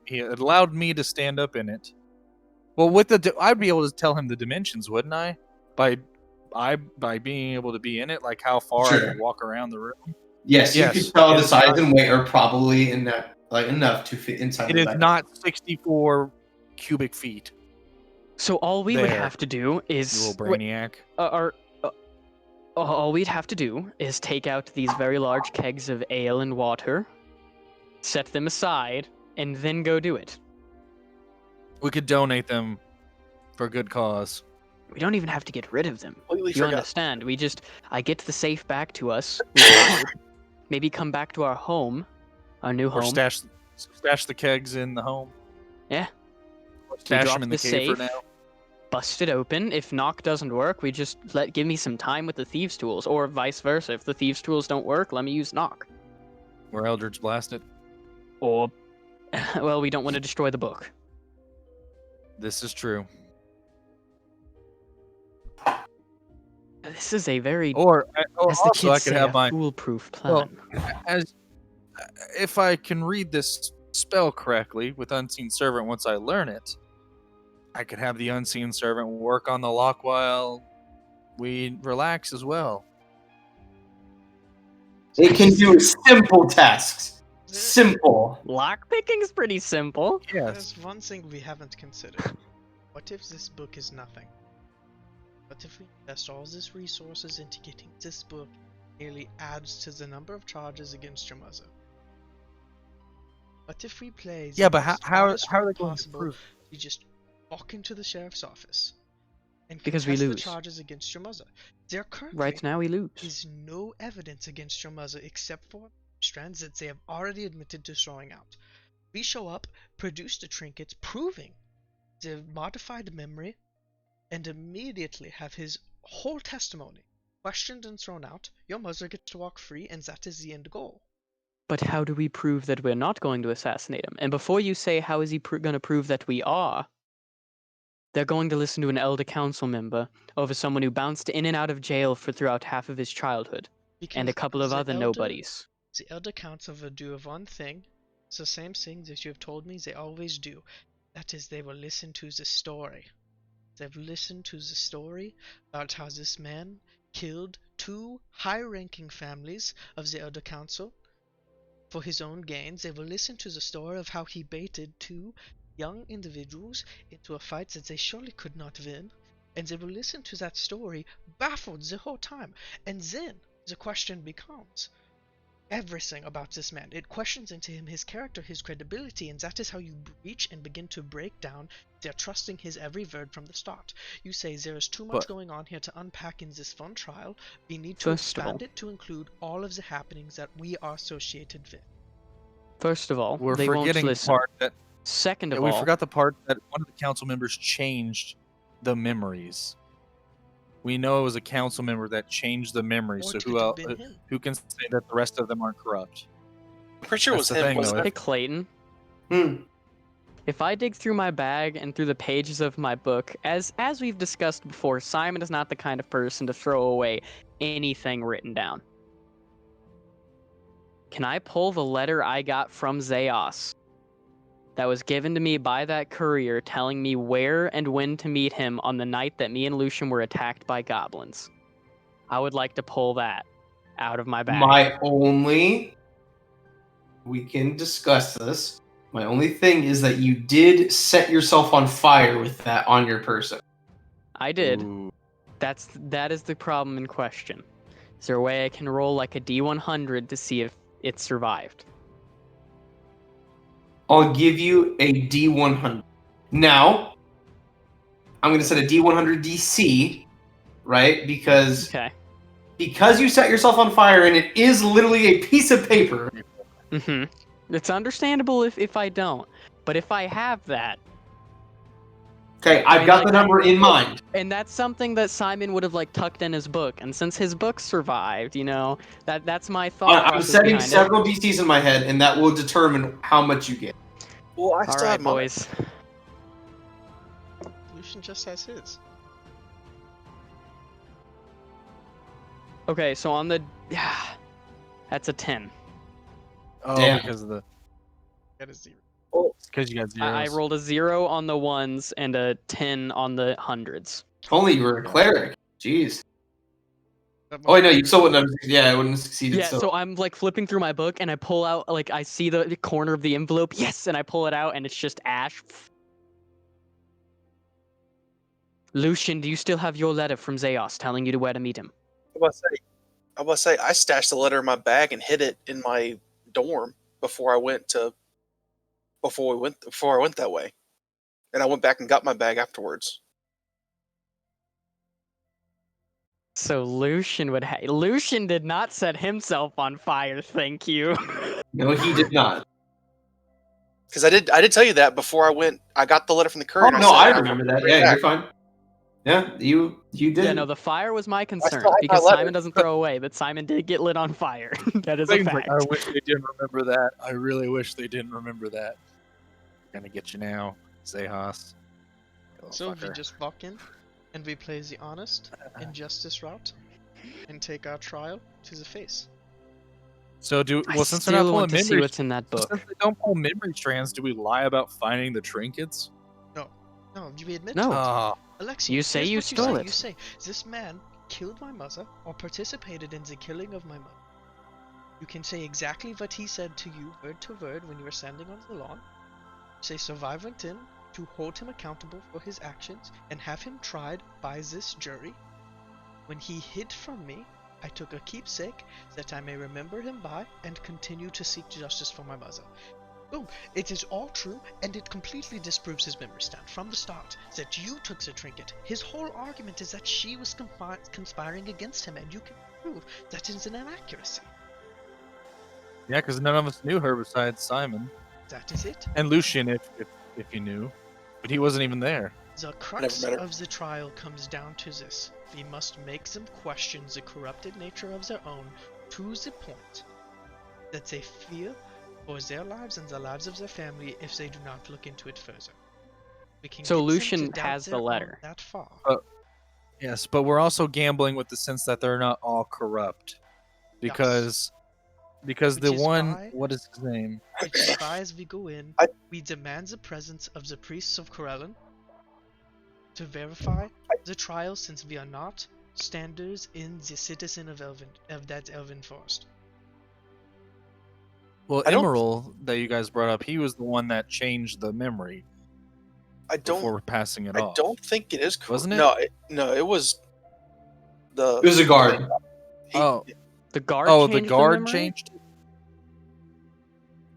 Speaker 6: he allowed me to stand up in it. Well, with I'd be able to tell him the dimensions, wouldn't I? By being able to be in it, like how far I
Speaker 5: Sure.
Speaker 6: could walk around the room.
Speaker 5: Yes, you
Speaker 6: Yes,
Speaker 5: could tell the
Speaker 6: it's
Speaker 5: size
Speaker 6: not-
Speaker 5: and weight are probably in that like enough to fit inside.
Speaker 6: It
Speaker 5: the
Speaker 6: is
Speaker 5: bag.
Speaker 6: not 64 cubic feet.
Speaker 2: So all we would
Speaker 6: There,
Speaker 2: have to do
Speaker 6: You
Speaker 2: is
Speaker 6: little brainiac.
Speaker 2: all we'd have to do is take out these very large kegs of ale and water, set them aside, and then go do it.
Speaker 6: We could donate them for a good cause.
Speaker 2: We don't even have to get rid of them.
Speaker 1: Completely
Speaker 2: You
Speaker 1: forgot.
Speaker 2: understand? I get the safe back to us. We hide, maybe come back to our home, our new
Speaker 6: Or
Speaker 2: home.
Speaker 6: stash the kegs in the home.
Speaker 2: Yeah.
Speaker 6: Or stash
Speaker 2: drop
Speaker 6: them in the
Speaker 2: the
Speaker 6: cave for
Speaker 2: safe.
Speaker 6: now.
Speaker 2: Bust it open. If knock doesn't work, we just give me some time with the thieves' tools, or vice versa. If the thieves' tools don't work, let me use knock.
Speaker 6: Or Eldritch Blast it.
Speaker 2: Or, well, we don't want to destroy the book.
Speaker 6: This is true.
Speaker 2: This is a very,
Speaker 6: Or
Speaker 2: as the
Speaker 6: also,
Speaker 2: kids
Speaker 6: I could
Speaker 2: say,
Speaker 6: have
Speaker 2: a
Speaker 6: my
Speaker 2: foolproof
Speaker 6: well,
Speaker 2: plan.
Speaker 6: as if I can read this spell correctly with Unseen Servant once I learn it, I could have the Unseen Servant work on the lock while we relax as well.
Speaker 5: It can do simple tasks. Simple.
Speaker 2: Lockpicking's pretty simple.
Speaker 6: Yes.
Speaker 4: There's one thing we haven't considered. What if this book is nothing? What if we invest all these resources into getting this book nearly adds to the number of charges against your mother? What if we play the
Speaker 6: Yeah, but
Speaker 4: most
Speaker 6: how
Speaker 4: honest
Speaker 6: are they
Speaker 4: way
Speaker 6: going to
Speaker 4: possible?
Speaker 6: prove?
Speaker 4: We just walk into the sheriff's office and
Speaker 2: Because we
Speaker 4: contest the
Speaker 2: lose.
Speaker 4: charges against your mother. There currently
Speaker 2: Right now we lose.
Speaker 4: is no evidence against your mother except for strands that they have already admitted to throwing out. We show up, produce the trinkets proving the modified memory, and immediately have his whole testimony questioned and thrown out. Your mother gets to walk free, and that is the end goal.
Speaker 2: But how do we prove that we're not going to assassinate him? And before you say how is he going to prove that we are, they're going to listen to an elder council member over someone who bounced in and out of jail for throughout half of his childhood, and a
Speaker 4: Because
Speaker 2: couple of
Speaker 4: the
Speaker 2: other nobodies.
Speaker 4: The elder council will do one thing. It's the same thing that you have told me they always do. That is, they will listen to the story. They've listened to the story about how this man killed two high-ranking families of the Elder Council for his own gains. They will listen to the story of how he baited two young individuals into a fight that they surely could not win. And they will listen to that story baffled the whole time. And then the question becomes everything about this man. It questions into him his character, his credibility, and that is how you breach and begin to break down their trusting his every word from the start. You say there is too much
Speaker 6: But-
Speaker 4: going on here to unpack in this fun trial. We need to
Speaker 2: First of
Speaker 4: expand
Speaker 2: all-
Speaker 4: it to include all of the happenings that we are associated with.
Speaker 2: First of all,
Speaker 6: We're
Speaker 2: they won't
Speaker 6: forgetting the
Speaker 2: listen.
Speaker 6: part that
Speaker 2: Second of
Speaker 6: we
Speaker 2: all,
Speaker 6: forgot the part that one of the council members changed the memories. we know it was a council member that changed the memory.
Speaker 4: Or
Speaker 6: So
Speaker 4: it
Speaker 6: who
Speaker 4: could have
Speaker 6: else?
Speaker 4: been him.
Speaker 6: Who can say that the rest of them aren't corrupt?
Speaker 1: I'm pretty sure it
Speaker 6: That's
Speaker 1: was
Speaker 6: the
Speaker 1: him,
Speaker 6: thing,
Speaker 1: wasn't
Speaker 6: though.
Speaker 2: Hey
Speaker 1: it?
Speaker 2: Clayton,
Speaker 5: Hmm.
Speaker 2: if I dig through my bag and through the pages of my book, as we've discussed before, Simon is not the kind of person to throw away anything written down. Can I pull the letter I got from Zeos that was given to me by that courier telling me where and when to meet him on the night that me and Lucian were attacked by goblins? I would like to pull that out of my bag.
Speaker 5: We can discuss this. My only thing is that you did set yourself on fire with that on your person.
Speaker 2: I did.
Speaker 6: Ooh.
Speaker 2: That is the problem in question. Is there a way I can roll like a D100 to see if it survived?
Speaker 5: I'll give you a D100. Now, I'm going to set a D100 DC, right? Because
Speaker 2: Okay.
Speaker 5: you set yourself on fire, and it is literally a piece of paper.
Speaker 2: Mm-hmm. It's understandable if I don't, but if I have that,
Speaker 5: Okay,
Speaker 2: I
Speaker 5: I've
Speaker 2: mean,
Speaker 5: got
Speaker 2: like,
Speaker 5: the number in mind.
Speaker 2: and that's something that Simon would have like tucked in his book, and since his book survived, that's my thought
Speaker 5: I'm
Speaker 2: process
Speaker 5: setting
Speaker 2: behind it.
Speaker 5: several DCs in my head, and that will determine how much you get.
Speaker 1: Well, I
Speaker 2: All
Speaker 1: still
Speaker 2: right,
Speaker 1: have mine.
Speaker 2: boys.
Speaker 4: Lucian just has his.
Speaker 2: Okay, so on the that's a 10.
Speaker 6: Oh,
Speaker 5: Damn.
Speaker 6: because of the
Speaker 4: Got a 0.
Speaker 6: because you got zeros.
Speaker 2: I rolled a 0 on the ones and a 10 on the hundreds.
Speaker 5: If only you were a cleric. Jeez.
Speaker 4: That
Speaker 5: Oh, wait, no, you
Speaker 4: motherfucker-
Speaker 5: still wouldn't have. Yeah, it wouldn't have succeeded.
Speaker 2: Yeah, so I'm like flipping through my book and I pull out like I see the corner of the envelope. Yes, and I pull it out and it's just ash. Lucian, do you still have your letter from Zeos telling you where to meet him?
Speaker 1: I'm about to say, I stashed the letter in my bag and hid it in my dorm before I went that way, and I went back and got my bag afterwards.
Speaker 2: So Lucian Lucian did not set himself on fire, thank you.
Speaker 5: No, he did not.
Speaker 1: Because I did tell you that before I went. I got the letter from the courier.
Speaker 5: Oh,
Speaker 1: and
Speaker 5: no,
Speaker 1: said,
Speaker 5: I remember that.
Speaker 1: bring it
Speaker 5: Yeah,
Speaker 1: back.
Speaker 5: you're fine. Yeah, you did.
Speaker 2: Yeah, no, the fire was my concern
Speaker 1: still have my
Speaker 2: because
Speaker 1: letter.
Speaker 2: Simon doesn't throw away, but Simon did get lit on fire. That is a
Speaker 6: Things
Speaker 2: fact.
Speaker 6: like, I wish they didn't remember that. I really wish they didn't remember that. Gonna get you now, Zehas.
Speaker 4: So we just walk in, and we play the honest and justice route, and take our trial to the face.
Speaker 6: So
Speaker 2: I
Speaker 6: since we're not
Speaker 2: still
Speaker 6: pulling
Speaker 2: want to see
Speaker 6: memory,
Speaker 2: what's in that book.
Speaker 6: since we don't pull memory strands, do we lie about finding the trinkets?
Speaker 4: No, we admit
Speaker 2: No.
Speaker 4: to it.
Speaker 6: Ah,
Speaker 4: Alexi,
Speaker 2: You say
Speaker 4: here's
Speaker 2: you
Speaker 4: what
Speaker 2: stole
Speaker 4: say.
Speaker 2: it.
Speaker 4: You say, this man killed my mother or participated in the killing of my mother. You can say exactly what he said to you, word to word, when you were standing on the lawn. Say Survivor went in to hold him accountable for his actions and have him tried by this jury. When he hid from me, I took a keepsake that I may remember him by and continue to seek justice for my mother. Boom. It is all true, and it completely disproves his memory stand from the start that you took the trinket. His whole argument is that she was conspiring against him, and you can prove that is an inaccuracy.
Speaker 6: yeah, because none of us knew her besides Simon
Speaker 4: That is it.
Speaker 6: and Lucian, if you knew, but he wasn't even there.
Speaker 4: The crux
Speaker 1: met her.
Speaker 4: of the trial comes down to this. We must make them question the corrupted nature of their own to the point that they fear for their lives and the lives of their family if they do not look into it further. We can
Speaker 2: So
Speaker 4: get them to
Speaker 2: Lucian
Speaker 4: doubt
Speaker 2: has the
Speaker 4: their own
Speaker 2: letter.
Speaker 4: that far.
Speaker 6: Yes, but we're also gambling with the sense that they're not all corrupt, because
Speaker 4: Which
Speaker 6: the
Speaker 4: is
Speaker 6: one,
Speaker 4: why-
Speaker 6: what is his name?
Speaker 4: Which is why as we go in,
Speaker 1: I-
Speaker 4: we demand the presence of the priests of Corellon to verify the trial, since we are not standers in the citizen of that Elven forest.
Speaker 6: Well,
Speaker 1: I don't-
Speaker 6: Emerald that you guys brought up, he was the one that changed the memory
Speaker 1: I don't.
Speaker 6: before passing it
Speaker 1: I
Speaker 6: off.
Speaker 1: don't think it is.
Speaker 6: Wasn't it?
Speaker 1: No, it was the.
Speaker 5: It was a guard.
Speaker 1: He-
Speaker 6: Oh,
Speaker 2: The guard.
Speaker 6: oh, the
Speaker 2: changed
Speaker 6: guard
Speaker 2: memory?
Speaker 6: changed it.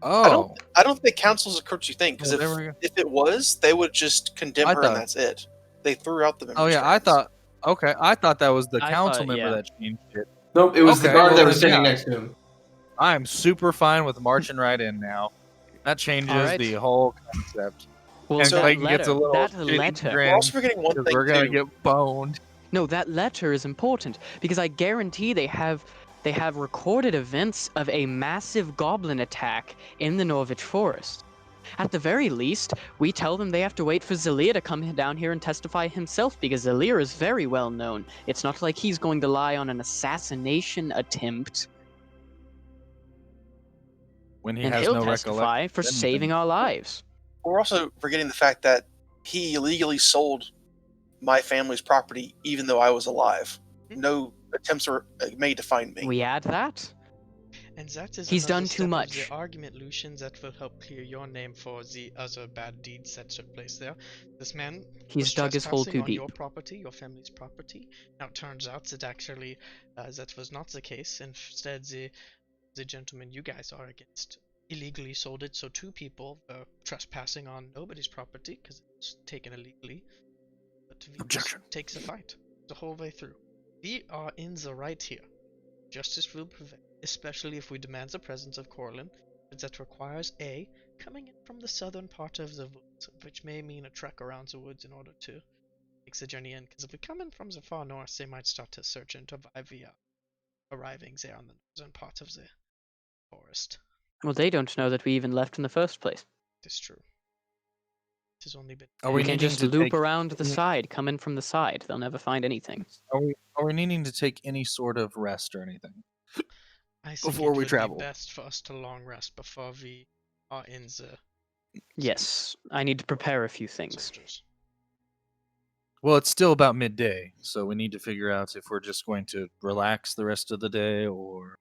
Speaker 1: I
Speaker 6: Oh,
Speaker 1: don't think council's a corrupt you think, because
Speaker 6: Well, there we go.
Speaker 1: if it was, they would just condemn
Speaker 6: I
Speaker 1: her and
Speaker 6: thought-
Speaker 1: that's it. They threw out the memory
Speaker 6: oh yeah, I
Speaker 1: strands.
Speaker 6: thought. Okay, I thought that was the
Speaker 2: I
Speaker 6: council
Speaker 2: thought,
Speaker 6: member
Speaker 2: yeah.
Speaker 6: that changed it.
Speaker 5: Nope, it was the
Speaker 6: Okay,
Speaker 5: guard
Speaker 6: well
Speaker 5: that was
Speaker 6: then,
Speaker 5: sitting
Speaker 6: yeah.
Speaker 5: next to him.
Speaker 6: I'm super fine with marching right in now. That changes
Speaker 2: Alright.
Speaker 6: the whole concept.
Speaker 2: Well,
Speaker 6: And
Speaker 2: that
Speaker 6: Clayton
Speaker 2: letter.
Speaker 6: gets a little
Speaker 2: that
Speaker 6: shitty
Speaker 2: letter.
Speaker 1: We're
Speaker 6: grin
Speaker 1: also forgetting one
Speaker 6: because
Speaker 1: thing
Speaker 6: we're gonna
Speaker 1: too.
Speaker 6: get boned.
Speaker 2: No, that letter is important because I guarantee they have recorded events of a massive goblin attack in the Norwich Forest. At the very least, we tell them they have to wait for Zelia to come down here and testify himself because Zelia is very well known. It's not like he's going to lie on an assassination attempt.
Speaker 6: When he
Speaker 2: And
Speaker 6: has
Speaker 2: he'll
Speaker 6: no
Speaker 2: testify for
Speaker 6: recollection.
Speaker 2: saving our lives.
Speaker 1: We're also forgetting the fact that he illegally sold my family's property even though I was alive. No attempts were made to find me.
Speaker 2: We add that?
Speaker 4: And that is
Speaker 2: He's
Speaker 4: another
Speaker 2: done too
Speaker 4: step of
Speaker 2: much.
Speaker 4: the argument, Lucian, that will help clear your name for the other bad deeds that took place there. This man
Speaker 2: He's
Speaker 4: was
Speaker 2: dug his hole
Speaker 4: trespassing
Speaker 2: too
Speaker 4: on
Speaker 2: deep.
Speaker 4: your property, your family's property. Now it turns out that actually that was not the case. Instead, the gentleman you guys are against illegally sold it, so two people were trespassing on nobody's property because it was taken illegally. But Venus
Speaker 6: Objection.
Speaker 4: takes the fight the whole way through. We are in the right here. Justice will prevail, especially if we demand the presence of Corlin, but that requires A, coming in from the southern part of the woods, which may mean a trek around the woods in order to make the journey in, because if we come in from the far north, they might start to search into via arriving there on the northern part of the forest.
Speaker 2: Well, they don't know that we even left in the first place.
Speaker 4: It is true. It has only been...
Speaker 6: Are
Speaker 2: We
Speaker 6: we
Speaker 2: can
Speaker 6: needing
Speaker 2: just
Speaker 6: to
Speaker 2: loop
Speaker 6: take
Speaker 2: around the
Speaker 6: any-
Speaker 2: side, come in from the side. They'll never find anything.
Speaker 6: Are we needing to take any sort of rest or anything?
Speaker 4: I think
Speaker 6: Before
Speaker 4: it
Speaker 6: we
Speaker 4: would
Speaker 6: travel.
Speaker 4: be best for us to long rest before we are in the
Speaker 2: Yes, I need to prepare a few things.
Speaker 4: soldiers.
Speaker 6: Well, it's still about midday, so we need to figure out if we're just going to relax the rest of the day or...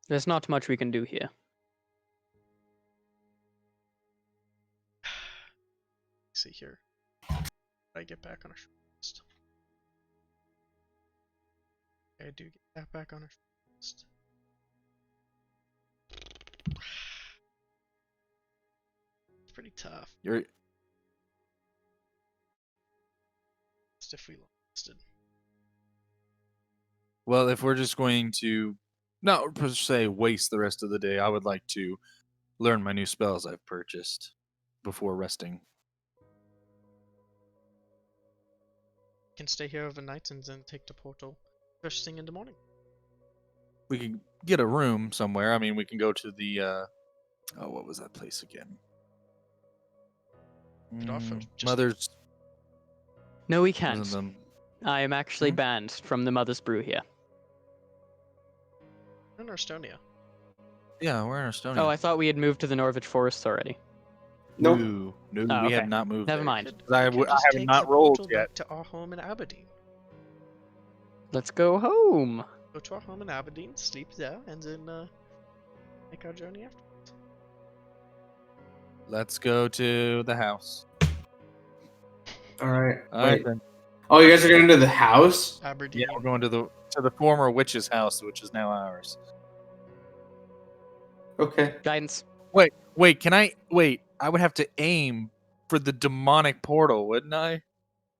Speaker 2: There's not much we can do here.
Speaker 4: See here. I get back on a short list. I do get that back on a short list. It's pretty tough.
Speaker 6: You're...
Speaker 4: Just if we lasted.
Speaker 6: Well, if we're just going to not per se waste the rest of the day, I would like to learn my new spells I've purchased before resting.
Speaker 4: Can stay here overnight and then take the portal first thing in the morning.
Speaker 6: We can get a room somewhere. I mean, we can go to the oh, what was that place again?
Speaker 4: Could offer just-
Speaker 6: Mother's.
Speaker 2: No, we
Speaker 6: wasn't
Speaker 2: can't.
Speaker 6: them-
Speaker 2: I am actually
Speaker 6: Hmm?
Speaker 2: banned from the Mother's Brew here.
Speaker 4: In Estonia.
Speaker 6: Yeah, we're in Estonia.
Speaker 2: Oh, I thought we had moved to the Norwich Forest already.
Speaker 5: Nope.
Speaker 6: No,
Speaker 2: Oh,
Speaker 6: we
Speaker 2: okay.
Speaker 6: have not moved.
Speaker 2: Never
Speaker 6: there.
Speaker 2: mind.
Speaker 4: Could-
Speaker 6: I
Speaker 4: we could
Speaker 6: have
Speaker 4: just take
Speaker 6: not
Speaker 4: the
Speaker 6: rolled
Speaker 4: portal
Speaker 6: yet.
Speaker 4: back to our home in Aberdeen.
Speaker 2: Let's go home.
Speaker 4: Go to our home in Aberdeen, sleep there, and then make our journey after.
Speaker 6: Let's go to the house.
Speaker 5: All right.
Speaker 6: All right
Speaker 5: Wait.
Speaker 6: then.
Speaker 5: Oh, you guys are going to the house?
Speaker 4: Aberdeen.
Speaker 6: Yeah, we're going to the former witch's house, which is now ours.
Speaker 5: Okay.
Speaker 2: Guidance.
Speaker 6: Wait, can I wait? I would have to aim for the demonic portal, wouldn't I?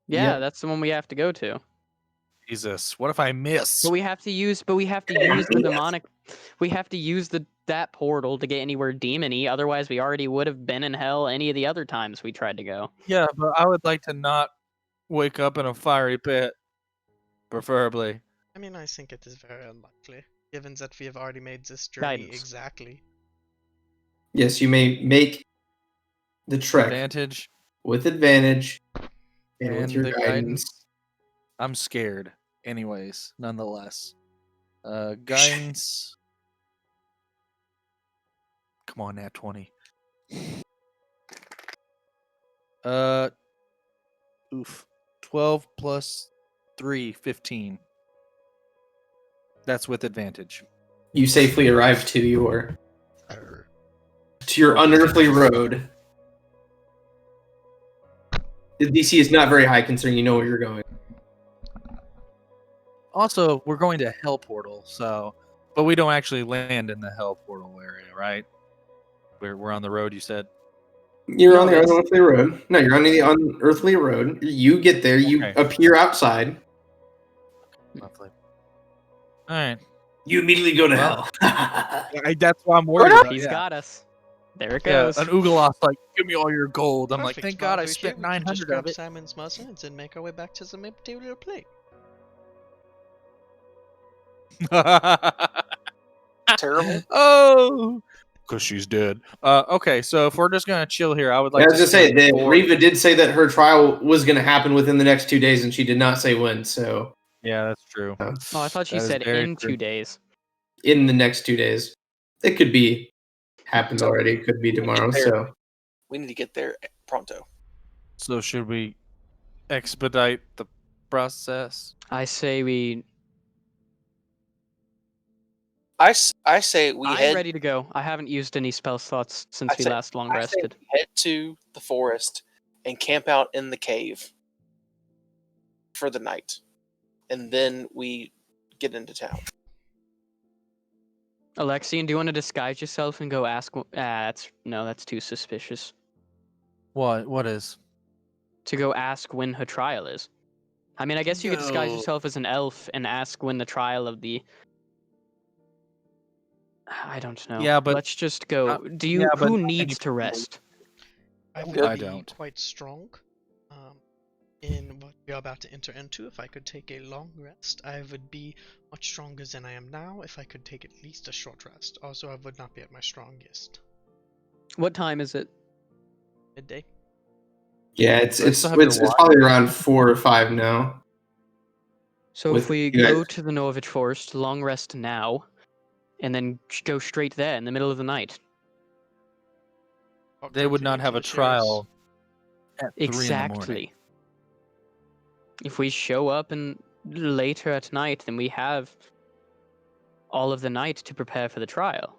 Speaker 2: Yeah,
Speaker 5: Yeah.
Speaker 2: that's the one we have to go to.
Speaker 6: Jesus, what if I miss?
Speaker 2: But we have to use the demonic. We have to use that portal to get anywhere demony. Otherwise, we already would have been in hell any of the other times we tried to go.
Speaker 6: Yeah, but I would like to not wake up in a fiery pit, preferably.
Speaker 4: I mean, I think it is very unlikely, given that we have already made this journey
Speaker 2: Guidance.
Speaker 4: exactly.
Speaker 5: Yes, you may make the trek
Speaker 6: Advantage
Speaker 5: with advantage and with
Speaker 6: and
Speaker 5: your
Speaker 6: the
Speaker 5: guidance.
Speaker 6: I'm scared, anyways. Nonetheless, guidance. Come on, nat 20. Oof. 12 plus 3, 15. That's with advantage.
Speaker 5: You safely arrive to your unearthly road. The DC is not very high considering you know where you're going.
Speaker 6: Also, we're going to Hell Portal, so, but we don't actually land in the Hell Portal area, right? We're on the road, you said.
Speaker 5: You're
Speaker 2: No,
Speaker 5: on the
Speaker 2: that's-
Speaker 5: unearthly road. No, you're on the unearthly road. You get there. You
Speaker 6: Okay.
Speaker 5: appear outside.
Speaker 6: Lovely. All right.
Speaker 5: You immediately go to
Speaker 6: Well,
Speaker 5: hell.
Speaker 6: That's what I'm worried about.
Speaker 2: He's
Speaker 6: yeah.
Speaker 2: got us. There it
Speaker 6: Yeah,
Speaker 2: goes.
Speaker 6: an Ugoloth's like, give me all your gold. I'm like,
Speaker 4: Perfect.
Speaker 6: thank
Speaker 4: While
Speaker 6: God I
Speaker 4: we're
Speaker 6: spent
Speaker 4: here, we can just
Speaker 6: 900
Speaker 4: grab
Speaker 6: of it.
Speaker 4: Simon's muzzle and then make our way back to the material plane.
Speaker 1: Terrible.
Speaker 6: Oh, because she's dead. Okay, so if we're just gonna chill here, I would like
Speaker 5: I was
Speaker 6: to
Speaker 5: just say
Speaker 6: swing
Speaker 5: that
Speaker 6: for-
Speaker 5: Riva did say that her trial was going to happen within the next 2 days, and she did not say when. So
Speaker 6: Yeah, that's true.
Speaker 2: Oh, I thought she
Speaker 6: That is
Speaker 2: said
Speaker 6: very
Speaker 2: in
Speaker 6: true.
Speaker 2: 2 days.
Speaker 5: in the next 2 days, it could be happened
Speaker 1: So
Speaker 5: already. It could be tomorrow.
Speaker 1: there.
Speaker 5: So
Speaker 1: We need to get there pronto.
Speaker 6: So should we expedite the process?
Speaker 2: I say we.
Speaker 1: I say we
Speaker 2: I'm
Speaker 1: head.
Speaker 2: ready to go. I haven't used any spell slots since
Speaker 1: I
Speaker 2: we
Speaker 1: say-
Speaker 2: last long
Speaker 1: I say
Speaker 2: rested.
Speaker 1: we head to the forest and camp out in the cave for the night, and then we get into town.
Speaker 2: Alexian, do you want to disguise yourself and go ask? That's too suspicious.
Speaker 6: What is?
Speaker 2: To go ask when her trial is. I mean, I guess you could disguise
Speaker 6: Yo.
Speaker 2: yourself as an elf and ask when the trial of the. I don't know.
Speaker 6: Yeah, but-
Speaker 2: let's just go. Do you?
Speaker 6: yeah, but
Speaker 2: Who
Speaker 6: not many
Speaker 2: needs to
Speaker 6: people-
Speaker 2: rest?
Speaker 4: I would
Speaker 1: Good.
Speaker 4: be
Speaker 6: I don't.
Speaker 4: quite strong in what we are about to enter into. If I could take a long rest, I would be much stronger than I am now. If I could take at least a short rest, also I would not be at my strongest.
Speaker 2: What time is it?
Speaker 4: Midday.
Speaker 5: yeah,
Speaker 6: Do I still have your watch?
Speaker 5: probably around 4 or 5 now.
Speaker 2: So
Speaker 5: With
Speaker 2: if we
Speaker 5: you guys-
Speaker 2: go to the Norwich Forest, long rest now, and then go straight there in the middle of the night.
Speaker 4: Walk
Speaker 6: They would
Speaker 4: directly
Speaker 6: not
Speaker 4: into
Speaker 6: have a
Speaker 4: the sheriff's.
Speaker 6: trial at 3 in the morning.
Speaker 2: Exactly. If we show up and later at night, then we have all of the night to prepare for the trial.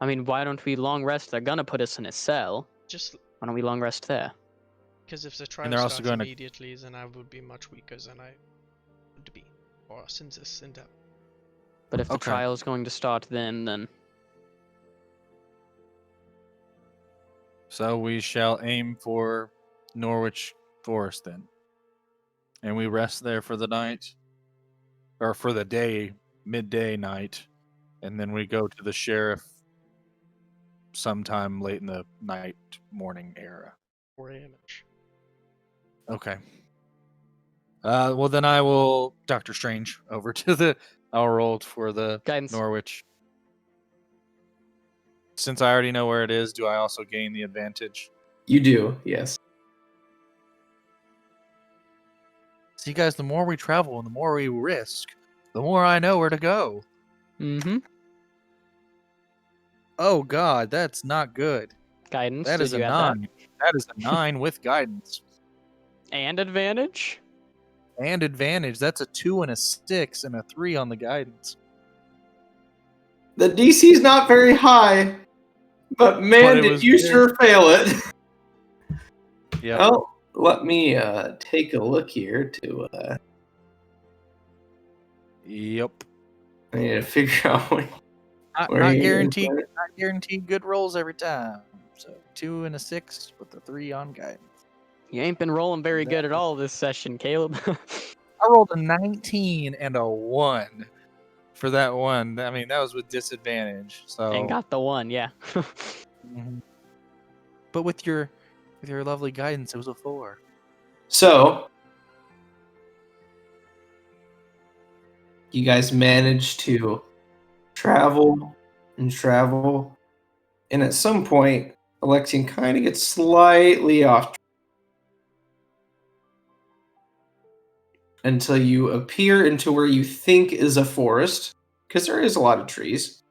Speaker 2: I mean, why don't we long rest? They're gonna put us in a cell.
Speaker 4: Just
Speaker 2: Why don't we long rest there?
Speaker 4: because if the trial
Speaker 6: they're also
Speaker 4: starts
Speaker 6: going to-
Speaker 4: immediately, then I would be much weaker than I would be. Or since this endeavor.
Speaker 2: But if the
Speaker 6: Okay.
Speaker 2: trial is going to start then
Speaker 6: So we shall aim for Norwich Forest then. And we rest there for the night. Or for the day, midday night. And then we go to the sheriff sometime late in the night, morning era.
Speaker 4: 4 a.m.-ish.
Speaker 6: Okay. Well, then I will Doctor Strange over to the. I'll roll for the
Speaker 2: guidance.
Speaker 6: Norwich. Since I already know where it is, do I also gain the advantage?
Speaker 5: You do, yes.
Speaker 6: See, guys, the more we travel and the more we risk, the more I know where to go.
Speaker 2: Mm-hmm.
Speaker 6: Oh God, that's not good.
Speaker 2: Guidance.
Speaker 6: That
Speaker 2: Did
Speaker 6: is a
Speaker 2: you add
Speaker 6: 9. That is a 9 with guidance
Speaker 2: that? And advantage.
Speaker 6: and advantage. That's a 2 and a 6 and a 3 on the guidance.
Speaker 5: The DC's not very high, but man,
Speaker 6: But it
Speaker 5: did
Speaker 6: was
Speaker 5: you
Speaker 6: very-
Speaker 5: sure fail it.
Speaker 6: Yep.
Speaker 5: Well, let me take a look here to.
Speaker 6: Yep.
Speaker 5: I need to figure out what.
Speaker 6: Not,
Speaker 5: Where
Speaker 6: not
Speaker 5: you-
Speaker 6: guaranteed. Not guaranteed good rolls every time. So 2 and a 6 with the 3 on guidance.
Speaker 2: You ain't been rolling very good at all this session, Caleb.
Speaker 6: I rolled a 19 and a 1 for that one. I mean, that was with disadvantage. So.
Speaker 2: And got the one, yeah.
Speaker 6: Mhm. But with your lovely guidance, it was a 4.
Speaker 5: So, you guys managed to travel and travel, and at some point, Alexian kind of gets slightly off until you appear into where you think is a forest, because there is a lot of trees,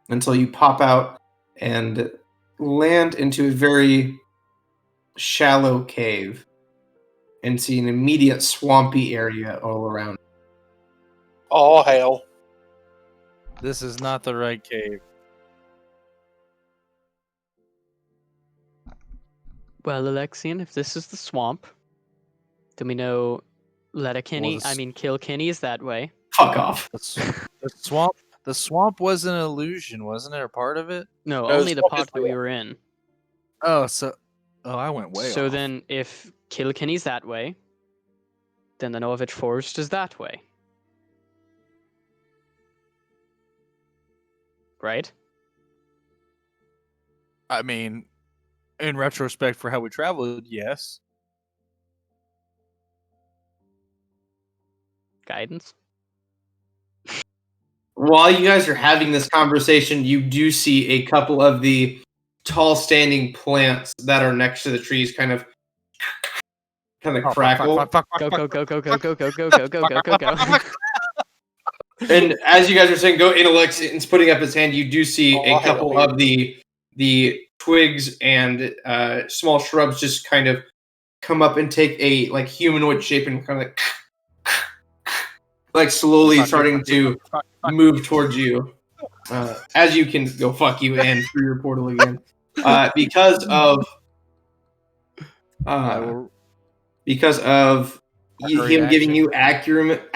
Speaker 5: until you pop out and land into a very shallow cave and see an immediate swampy area all around.
Speaker 1: Oh hell!
Speaker 6: This is not the right cave.
Speaker 2: Well, Alexian, if this is the swamp, then we know Letterkenny,
Speaker 6: the s-
Speaker 2: Kilkenny is that way.
Speaker 5: Fuck off.
Speaker 6: The swamp was an illusion, wasn't it? Or part of it?
Speaker 2: No,
Speaker 1: No,
Speaker 2: only
Speaker 1: the
Speaker 2: the
Speaker 1: swamp is
Speaker 2: part that we
Speaker 1: real.
Speaker 2: were in.
Speaker 6: Oh, I went way
Speaker 2: So
Speaker 6: off.
Speaker 2: then, if Kilkenny's that way, then the Norwich Forest is that way. Right?
Speaker 6: I mean, in retrospect for how we traveled, yes.
Speaker 2: Guidance?
Speaker 5: while you guys are having this conversation, you do see a couple of the tall standing plants that are next to the trees kind of crackle.
Speaker 2: Go, go, go, go, go, go, go, go, go, go, go, go, go.
Speaker 5: And as you guys are saying, go, Intellect, it's putting up his hand. You do see a
Speaker 1: I'll hang
Speaker 5: couple
Speaker 1: up
Speaker 5: of the twigs and small shrubs just kind of come up and take a like humanoid shape and kind of like slowly starting to move towards you. As you can go fuck you and through your portal again, because of him giving you accurate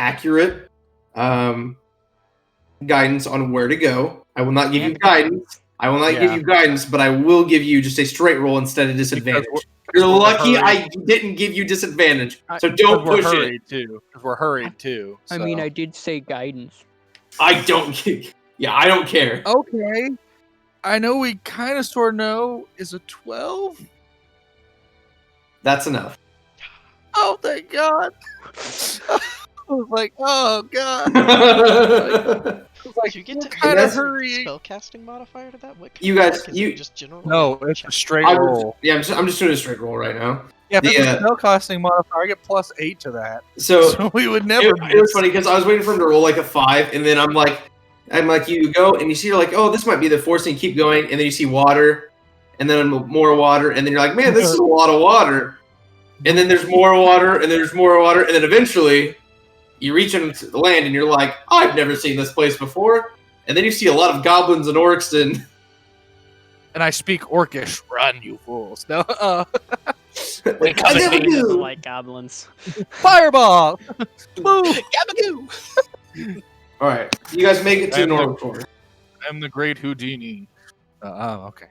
Speaker 5: guidance on where to go. I will not give you guidance. Give you guidance, but I will give you just a straight roll instead of disadvantage. You're lucky I didn't give you disadvantage, so don't push it.
Speaker 6: Because we're hurried too.
Speaker 2: I mean, I did say guidance.
Speaker 5: I don't care.
Speaker 6: Okay. I know we kind of sort of know. Is a 12?
Speaker 5: That's enough.
Speaker 6: Oh, thank God. I was like, oh, God.
Speaker 4: Like, you get to
Speaker 6: kind
Speaker 5: of
Speaker 6: hurrying.
Speaker 4: spellcasting modifier to that? What
Speaker 5: You guys,
Speaker 4: is it just general.
Speaker 6: No, it's a straight
Speaker 5: I'm
Speaker 6: roll.
Speaker 5: I'm just doing a straight roll right now.
Speaker 6: Yeah, if it's a spellcasting modifier, I get +8 to that.
Speaker 5: So
Speaker 6: we would never
Speaker 5: it was funny because I was waiting for him to roll like a 5, and then I'm like, you go, and you see, you're like, oh, this might be the force, and you keep going, and then you see water, and then more water, and then you're like, man, this is a lot of water. And then there's more water, and there's more water, and then eventually you reach into the land, and you're like, oh, I've never seen this place before. And then you see a lot of goblins and orcs,
Speaker 6: and I speak Orcish. Run, you fools! No,
Speaker 2: Like goblins.
Speaker 6: Fireball! Woo!
Speaker 1: Gabagoo!
Speaker 5: All right, you guys make it to Northport.
Speaker 6: I'm the great Houdini. Okay.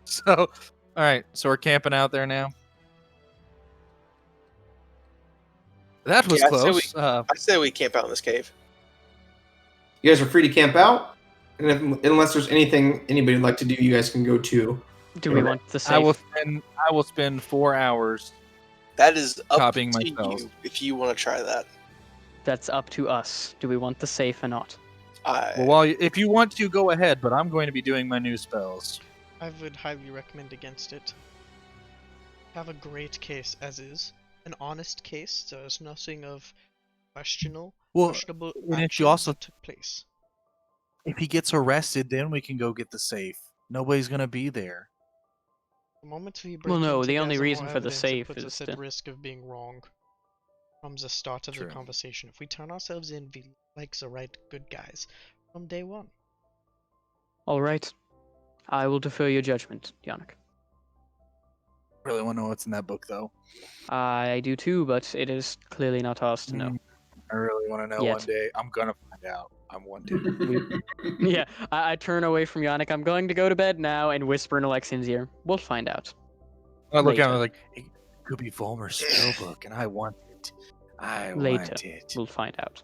Speaker 6: So, all right. So we're camping out there now. That was close.
Speaker 1: I say we camp out in this cave.
Speaker 5: You guys are free to camp out, and unless there's anything anybody would like to do, you guys can go to.
Speaker 2: Do we want the safe?
Speaker 6: I will spend 4 hours.
Speaker 1: That is up
Speaker 6: Copying
Speaker 1: to
Speaker 6: my spells.
Speaker 1: you if you want to try that.
Speaker 2: That's up to us. Do we want the safe or not?
Speaker 6: Well, if you want to, go ahead. But I'm going to be doing my new spells.
Speaker 4: I would highly recommend against it. Have a great case as is. An honest case. So there's nothing of questionable
Speaker 6: and if you
Speaker 4: actions
Speaker 6: also
Speaker 4: took place.
Speaker 6: If he gets arrested, then we can go get the safe. Nobody's gonna be there.
Speaker 4: The moment we break
Speaker 2: Well, no,
Speaker 4: into
Speaker 2: the only
Speaker 4: Gazamal
Speaker 2: reason for the
Speaker 4: evidence,
Speaker 2: safe
Speaker 4: it puts
Speaker 2: is
Speaker 4: us at
Speaker 2: to...
Speaker 4: risk of being wrong from the start of
Speaker 6: True.
Speaker 4: the conversation. If we turn ourselves in, we like the right good guys from day one.
Speaker 2: All right. I will defer your judgment, Yannick.
Speaker 6: Really want to know what's in that book, though.
Speaker 2: I do too, but it is clearly not ours to know.
Speaker 6: I really want to know
Speaker 2: Yet.
Speaker 6: one day. I'm gonna find out. I want to.
Speaker 2: Yeah, I turn away from Yannick. I'm going to go to bed now and whisper in Alexian's ear. We'll find out.
Speaker 6: I look at him
Speaker 2: Later.
Speaker 6: like, it could be Volmer's spellbook, and I want it. I
Speaker 2: Later.
Speaker 6: want it.
Speaker 2: We'll find out.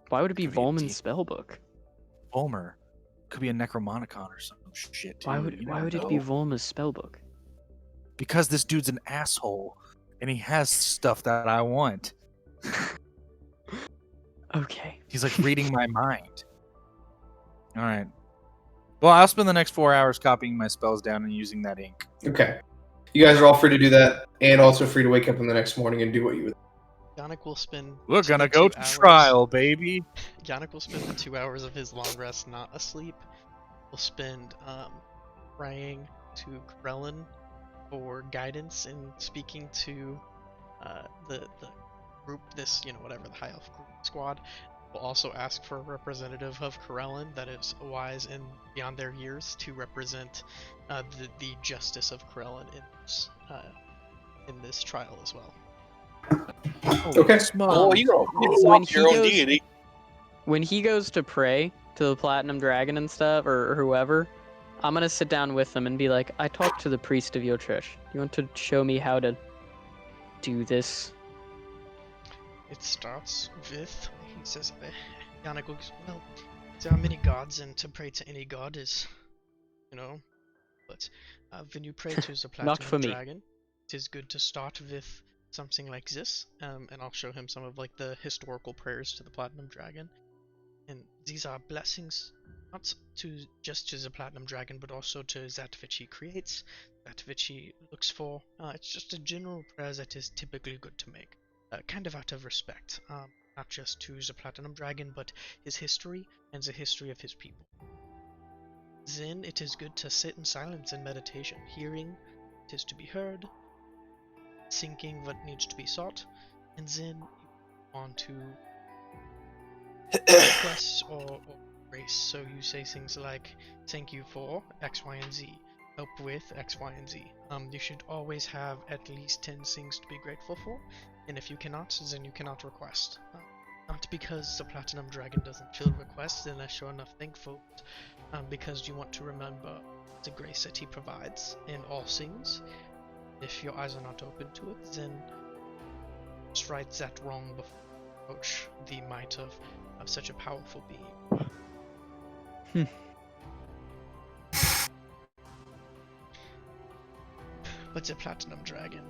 Speaker 2: Why would it be
Speaker 6: Could be a
Speaker 2: Volman's spellbook?
Speaker 6: Volmer could be a Necromonicon or some shit. Too.
Speaker 2: Why would it be Volma's spellbook?
Speaker 6: Because this dude's an asshole, and he has stuff that I want.
Speaker 2: Okay.
Speaker 6: He's like reading my mind. All right. Well, I'll spend the next 4 hours copying my spells down and using that ink.
Speaker 5: Okay. You guys are all free to do that, and also free to wake up in the next morning and do what you would.
Speaker 4: Yannick will spend.
Speaker 6: We're gonna
Speaker 4: 2
Speaker 6: go to
Speaker 4: hours-
Speaker 6: trial, baby.
Speaker 4: Yannick will spend the 2 hours of his long rest not asleep. We'll spend praying to Krellin for guidance in speaking to the group, this, whatever, the High Elf squad. We'll also ask for a representative of Krellin that is wise and beyond their years to represent the justice of Krellin in this trial as well.
Speaker 5: Okay.
Speaker 1: Oh, you know,
Speaker 2: When
Speaker 1: your
Speaker 2: he
Speaker 1: own
Speaker 2: goes-
Speaker 1: deity.
Speaker 2: When he goes to pray to the Platinum Dragon and stuff, or whoever, I'm gonna sit down with him and be like, I talked to the priest of your church. You want to show me how to do this?
Speaker 4: It starts with, he says, Yannick goes, well, there are many gods, and to pray to any god is, but when you pray to the
Speaker 2: Not for
Speaker 4: Platinum
Speaker 2: me.
Speaker 4: Dragon, it is good to start with something like this, and I'll show him some of like the historical prayers to the Platinum Dragon. And these are blessings, not just to the Platinum Dragon, but also to that which he creates, that which he looks for. It's just a general prayer that is typically good to make, kind of out of respect, not just to the Platinum Dragon, but his history and the history of his people. Then it is good to sit in silence and meditation, hearing what is to be heard, thinking what needs to be sought, and then you on to requests or grace. So you say things like, thank you for X, Y, and Z, help with X, Y, and Z. You should always have at least 10 things to be grateful for, and if you cannot, then you cannot request. Not because the Platinum Dragon doesn't fill requests unless you're enough thankful, but because you want to remember the grace that he provides in all things. If your eyes are not open to it, then just right that wrong before you approach the might of such a powerful being. But the Platinum Dragon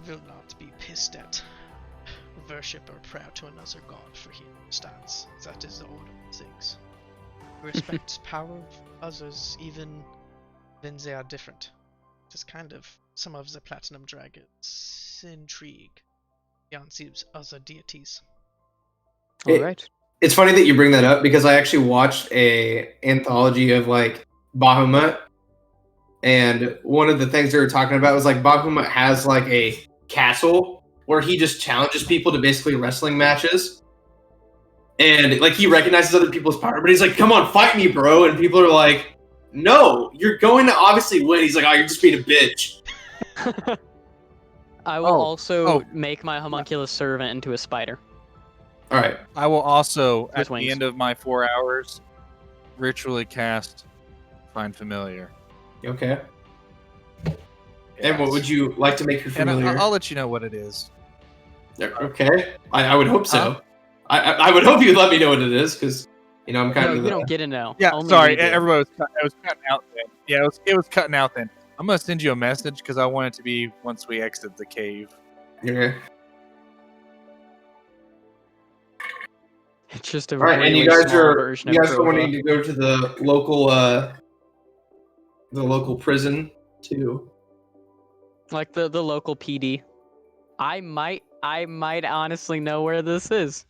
Speaker 4: will not be pissed at worship or prayer to another god, for he understands that is the order of things. He respects power of others even when they are different. Just kind of some of the Platinum Dragon's intrigue beyond these other deities.
Speaker 2: Alright.
Speaker 5: It's funny that you bring that up because I actually watched a anthology of like Bahamut, and one of the things they were talking about was like Bahamut has like a castle where he just challenges people to basically wrestling matches, and like he recognizes other people's power, but he's like, "Come on, fight me, bro!" And people are like, "No, you're going to obviously win." He's like, "Oh, you're just being a bitch."
Speaker 2: I will also make my homunculus servant into a spider.
Speaker 5: All right.
Speaker 6: I will also,
Speaker 2: With
Speaker 6: at
Speaker 2: wings.
Speaker 6: the end of my 4 hours, ritually find familiar.
Speaker 5: Okay. And what would you like to make your
Speaker 6: And
Speaker 5: familiar?
Speaker 6: I'll let you know what it is.
Speaker 5: Okay. I would hope so. I would hope you'd let me know what it is, because I'm kind
Speaker 2: No,
Speaker 5: of
Speaker 2: you don't get to know.
Speaker 6: Yeah,
Speaker 2: Only
Speaker 6: sorry,
Speaker 2: we do.
Speaker 6: everybody was cutting out then. Yeah, it was cutting out then. I'm gonna send you a message because I want it to be once we exit the cave.
Speaker 5: Okay.
Speaker 2: It's just a
Speaker 5: All right,
Speaker 2: really
Speaker 5: and you guys
Speaker 2: small
Speaker 5: are
Speaker 2: version
Speaker 5: you
Speaker 2: of
Speaker 5: guys are wanting
Speaker 2: Prova.
Speaker 5: to go to the local prison too.
Speaker 2: Like the local PD. I might honestly know where this is.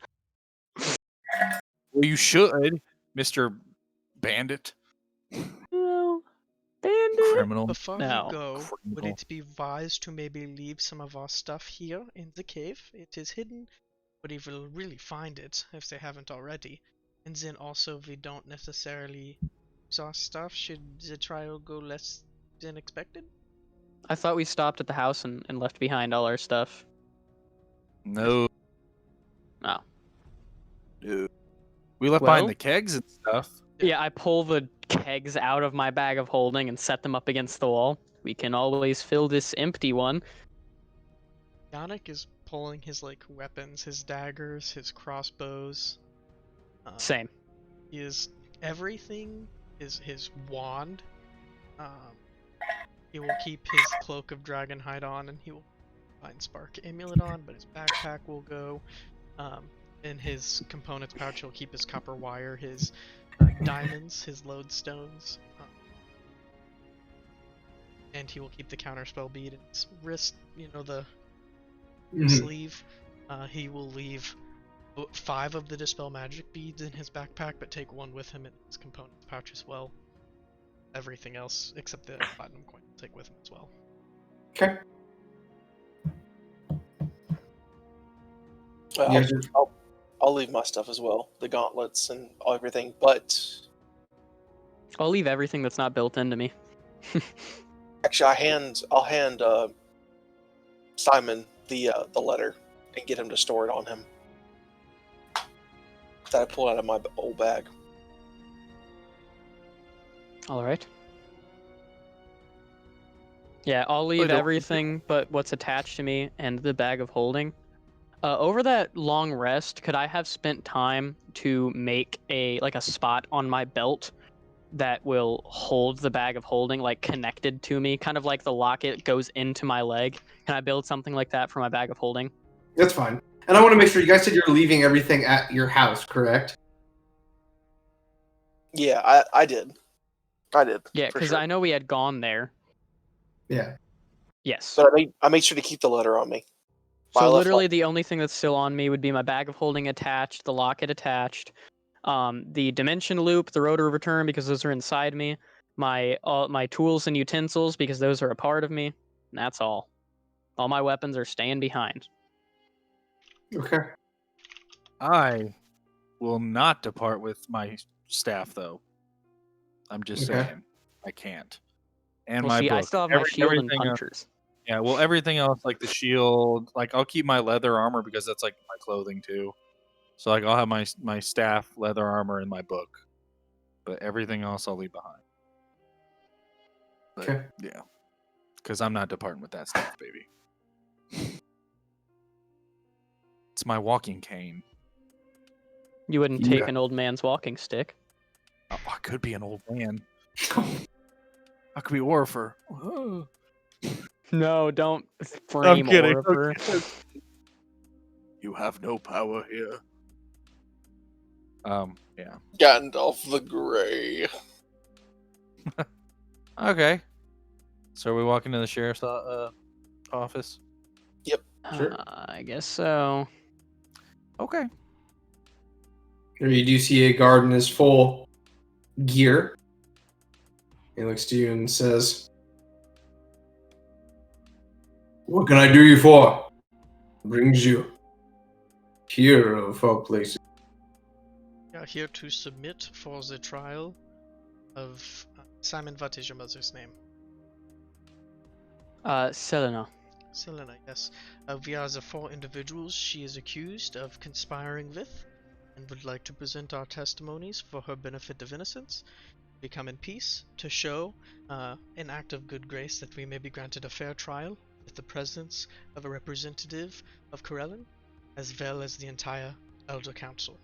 Speaker 6: Well, you should, Mr. Bandit.
Speaker 2: No. Bandit.
Speaker 6: Criminal.
Speaker 4: Before
Speaker 2: No.
Speaker 4: we go, would
Speaker 6: Criminal.
Speaker 4: it be wise to maybe leave some of our stuff here in the cave? It is hidden, but we will really find it if they haven't already. And then also, we don't necessarily use our stuff. Should the trial go less than expected?
Speaker 2: I thought we stopped at the house and left behind all our stuff.
Speaker 6: No.
Speaker 2: Oh.
Speaker 6: No. We left behind
Speaker 2: Well-
Speaker 6: the kegs and stuff.
Speaker 2: Yeah, I pull the kegs out of my bag of holding and set them up against the wall. We can always fill this empty one.
Speaker 4: Yannick is pulling his weapons, his daggers, his crossbows.
Speaker 2: Same.
Speaker 4: He is everything. His wand. He will keep his cloak of dragonhide on, and he will find Spark amulet on. But his backpack will go. In his components pouch, he'll keep his copper wire, his diamonds, his lodestones, and he will keep the counterspell bead in his wrist. The sleeve. He will leave 5 of the dispel magic beads in his backpack, but take 1 with him in his components pouch as well. Everything else except the platinum coin will take with him as well.
Speaker 5: Okay.
Speaker 1: Well, I'll leave my stuff as well, the gauntlets and everything. But
Speaker 2: I'll leave everything that's not built into me.
Speaker 1: actually, I'll hand Simon the letter and get him to store it on him. That I pulled out of my old bag.
Speaker 2: Alright. Yeah, I'll leave
Speaker 6: don't-
Speaker 2: everything but what's attached to me and the bag of holding. Over that long rest, could I have spent time to make a spot on my belt that will hold the bag of holding, connected to me, kind of like the locket goes into my leg? Can I build something like that for my bag of holding?
Speaker 5: That's fine. And I want to make sure you guys said you're leaving everything at your house, correct?
Speaker 1: Yeah, I did. I did.
Speaker 2: Yeah,
Speaker 1: for
Speaker 2: because
Speaker 1: sure.
Speaker 2: I know we had gone there.
Speaker 5: Yeah.
Speaker 2: Yes.
Speaker 1: But I made sure to keep the letter on me. I
Speaker 2: So
Speaker 1: left,
Speaker 2: literally the only thing that's still on me would be my bag of holding attached, the locket attached, the dimension loop, the rotor return because those are inside me, my tools and utensils because those are a part of me, and that's all. All my weapons are staying behind.
Speaker 5: Okay.
Speaker 6: I will not depart with my staff, though. I'm just
Speaker 5: Okay.
Speaker 6: saying, I can't. And
Speaker 2: Well,
Speaker 6: my
Speaker 2: see, I
Speaker 6: book.
Speaker 2: still have my shield and
Speaker 6: Everything else-
Speaker 2: punchers.
Speaker 6: yeah, well, everything else, like the shield, like I'll keep my leather armor because that's like my clothing too. So like I'll have my staff, leather armor, and my book, but everything else I'll leave behind. But,
Speaker 5: Okay.
Speaker 6: yeah, because I'm not departing with that stuff, baby. It's my walking cane.
Speaker 2: You wouldn't
Speaker 5: Yeah.
Speaker 2: take an old man's walking stick.
Speaker 6: Oh, I could be an old man. I could be Orifer.
Speaker 2: No, don't frame
Speaker 6: kidding,
Speaker 2: Orifer.
Speaker 6: You have no power here. Yeah.
Speaker 1: Gandalf the Grey.
Speaker 6: Okay. So are we walking to the sheriff's office?
Speaker 5: Sure.
Speaker 2: I guess so.
Speaker 6: Okay.
Speaker 5: Here you do see a guard in his full gear. He looks to you and says, "What can I do you for? Brings you here of all places."
Speaker 4: We are here to submit for the trial of Simon. What is your mother's name?
Speaker 2: Selena.
Speaker 4: Selena, yes. We are the 4 individuals she is accused of conspiring with, and would like to present our testimonies for her benefit of innocence. We come in peace to show an act of good grace that we may be granted a fair trial with the presence of a representative of Corellin, as well as the entire Elder Council.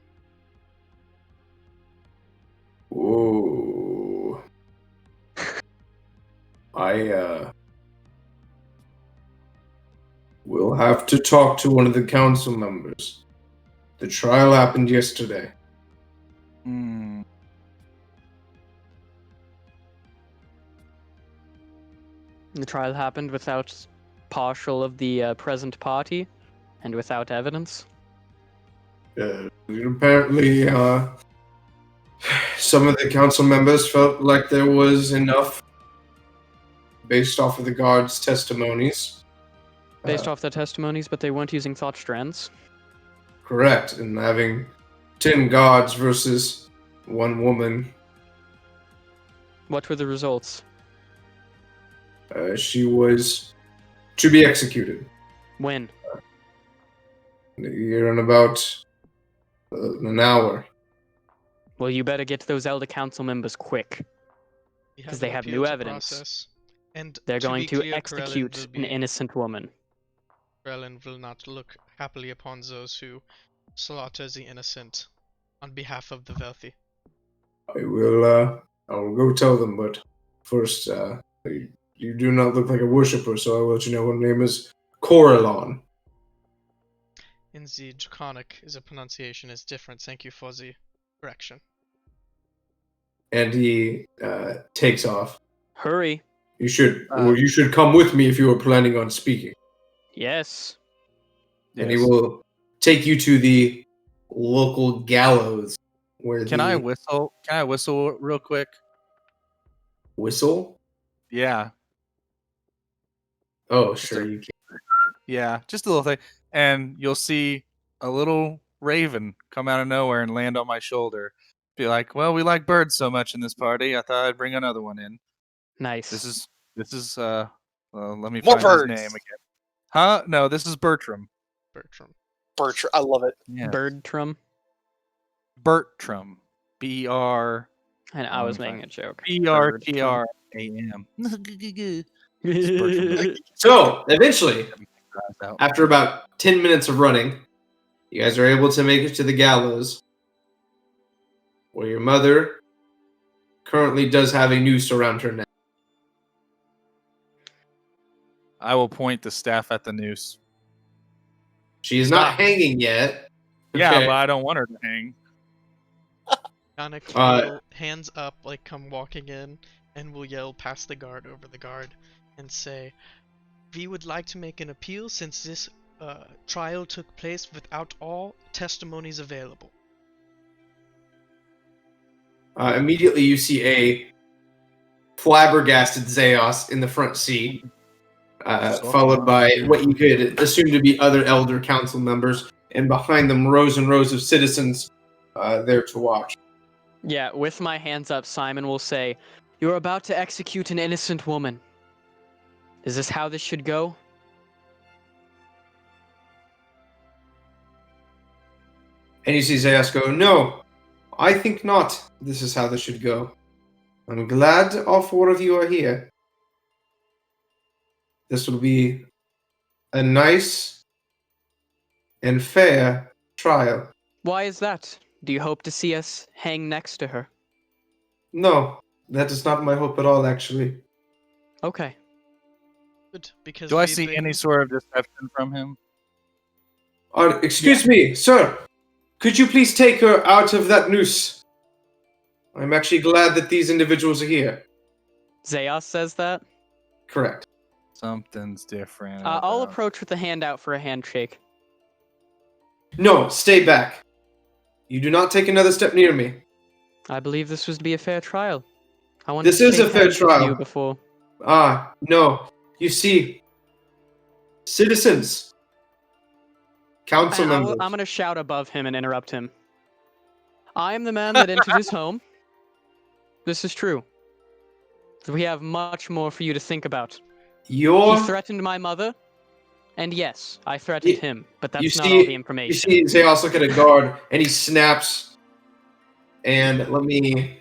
Speaker 5: Whoa. I will have to talk to one of the council members. The trial happened yesterday.
Speaker 6: Hmm.
Speaker 2: The trial happened without partial of the present party and without evidence.
Speaker 5: Apparently, some of the council members felt like there was enough based off of the guards' testimonies.
Speaker 2: Based off the testimonies, but they weren't using thought strands.
Speaker 5: Correct. And having 10 guards versus one woman,
Speaker 2: What were the results?
Speaker 5: she was to be executed.
Speaker 2: When?
Speaker 5: Here in about an hour.
Speaker 2: Well, you better get to those Elder Council members quick.
Speaker 4: We
Speaker 2: 'Cause
Speaker 4: no
Speaker 2: they have
Speaker 4: appeal
Speaker 2: new
Speaker 4: to
Speaker 2: evidence.
Speaker 4: process, and
Speaker 2: They're going
Speaker 4: be
Speaker 2: to
Speaker 4: clear,
Speaker 2: execute an innocent woman.
Speaker 4: Corellin will not look happily upon those who slaughter the innocent on behalf of the wealthy.
Speaker 5: I will go tell them, but first, you do not look like a worshipper, so I will let you know her name is Corellon.
Speaker 4: In the Draconic, the pronunciation is different. Thank you for the correction.
Speaker 5: And he takes off.
Speaker 2: Hurry.
Speaker 5: You should come with me if you are planning on speaking.
Speaker 2: Yes.
Speaker 5: And he will take you to the local gallows where
Speaker 6: Can I whistle? Can I whistle real quick?
Speaker 5: whistle?
Speaker 6: Yeah.
Speaker 5: Oh, sure you can.
Speaker 6: Yeah, just a little thing. And you'll see a little raven come out of nowhere and land on my shoulder. Be like, well, we like birds so much in this party, I thought I'd bring another one in.
Speaker 2: Nice.
Speaker 6: This is let me
Speaker 1: More
Speaker 6: find
Speaker 1: birds.
Speaker 6: his name again. Huh? No, this is Bertram.
Speaker 4: Bertram.
Speaker 1: Bertram. I love it.
Speaker 6: Yeah.
Speaker 2: Bertram.
Speaker 6: Bertram. B-R
Speaker 2: And I was making a joke.
Speaker 6: B-R-T-R-A-M. Bertram.
Speaker 5: So, eventually,
Speaker 6: Out.
Speaker 5: after about 10 minutes of running, you guys are able to make it to the gallows, where your mother currently does have a noose around her neck.
Speaker 6: I will point the staff at the noose.
Speaker 5: She is not
Speaker 6: Stop.
Speaker 5: hanging yet.
Speaker 6: Yeah,
Speaker 5: Okay.
Speaker 6: but I don't want her to hang.
Speaker 4: Yannick will, hands up, like come walking in, and will yell past the guard over the guard and say, "We would like to make an appeal since this trial took place without all testimonies available."
Speaker 5: Immediately, you see a flabbergasted Zeos in the front seat, followed by what you could assume to be other Elder Council members, and behind them rows and rows of citizens there to watch.
Speaker 2: Yeah, with my hands up, Simon will say, "You're about to execute an innocent woman. Is this how this should go?"
Speaker 5: And you see Zeus go, "No, I think not. This is how this should go. I'm glad all four of you are here. This will be a nice and fair trial."
Speaker 2: Why is that? Do you hope to see us hang next to her?
Speaker 5: No, that is not my hope at all, actually.
Speaker 2: Okay.
Speaker 4: Good, because
Speaker 6: Do I
Speaker 4: we've
Speaker 6: see
Speaker 4: been-
Speaker 6: any sort of deception from him?
Speaker 5: Excuse me, sir. Could you please take her out of that noose? I'm actually glad that these individuals are here.
Speaker 2: Zeos says that.
Speaker 5: Correct.
Speaker 6: Something's different.
Speaker 2: I'll
Speaker 6: about-
Speaker 2: approach with a hand out for a handshake.
Speaker 5: No, stay back. You do not take another step near me.
Speaker 2: I believe this was to be a fair trial. I wanted
Speaker 5: This
Speaker 2: to
Speaker 5: is a
Speaker 2: shake
Speaker 5: fair
Speaker 2: hands with
Speaker 5: trial.
Speaker 2: you before.
Speaker 5: No. You see, citizens, council members.
Speaker 2: I'm gonna shout above him and interrupt him. I am the man that entered his home. This is true. We have much more for you to think about. He threatened my mother, and yes, I threatened him, but that's not all the
Speaker 5: You
Speaker 2: information.
Speaker 5: see Zeus look at a guard, and he snaps. And let me...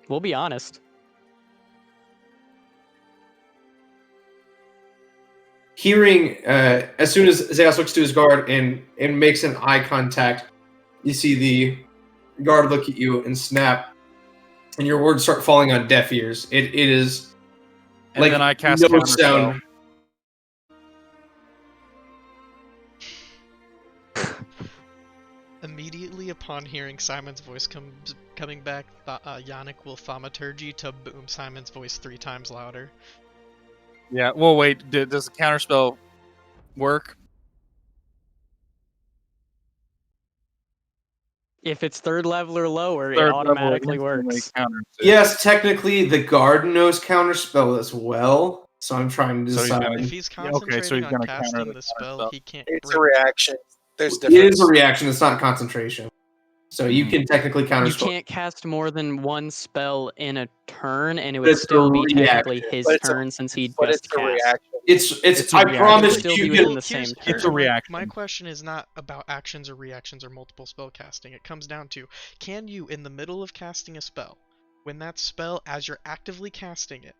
Speaker 2: We'll be honest.
Speaker 5: Hearing, as soon as Zeus looks to his guard and makes an eye contact, you see the guard look at you and snap, and your words start falling on deaf ears. It is
Speaker 6: And
Speaker 5: like
Speaker 6: then I cast
Speaker 5: no
Speaker 6: counterspell.
Speaker 5: sound.
Speaker 4: Immediately upon hearing Simon's voice coming back, Yannick will thaumaturgy to boom Simon's voice 3 times louder.
Speaker 6: Yeah. Well, wait. Does the counterspell work?
Speaker 2: If it's third level or lower,
Speaker 6: Third
Speaker 2: it
Speaker 6: level
Speaker 2: automatically
Speaker 6: instantly
Speaker 2: works.
Speaker 6: counters it.
Speaker 5: Yes, technically the guard knows counterspell as well, so I'm trying to
Speaker 6: So he's
Speaker 5: decide.
Speaker 6: gonna-
Speaker 4: If he's
Speaker 6: okay, so
Speaker 4: concentrating
Speaker 6: he's
Speaker 4: on
Speaker 6: gonna counter
Speaker 4: casting
Speaker 6: the
Speaker 4: the spell,
Speaker 6: counterspell.
Speaker 4: he can't
Speaker 1: It's a
Speaker 4: break.
Speaker 1: reaction. There's
Speaker 5: It
Speaker 1: difference.
Speaker 5: is a reaction, it's not concentration. So you can technically
Speaker 2: You
Speaker 5: counterspell.
Speaker 2: can't cast more than one spell in a turn, and it
Speaker 5: But
Speaker 2: would
Speaker 5: it's a
Speaker 2: still be technically
Speaker 5: reaction.
Speaker 2: his
Speaker 1: But it's a-
Speaker 2: turn since he
Speaker 1: But
Speaker 2: just
Speaker 1: it's a
Speaker 2: cast.
Speaker 1: reaction.
Speaker 5: It's
Speaker 6: a
Speaker 5: I
Speaker 6: reaction.
Speaker 5: promise
Speaker 2: It'll still
Speaker 5: you
Speaker 2: be
Speaker 5: can
Speaker 2: within the same turn.
Speaker 6: It's a reaction.
Speaker 4: My question is not about actions or reactions or multiple spell casting. It comes down to, can you, in the middle of casting a spell, when that spell, as you're actively casting it,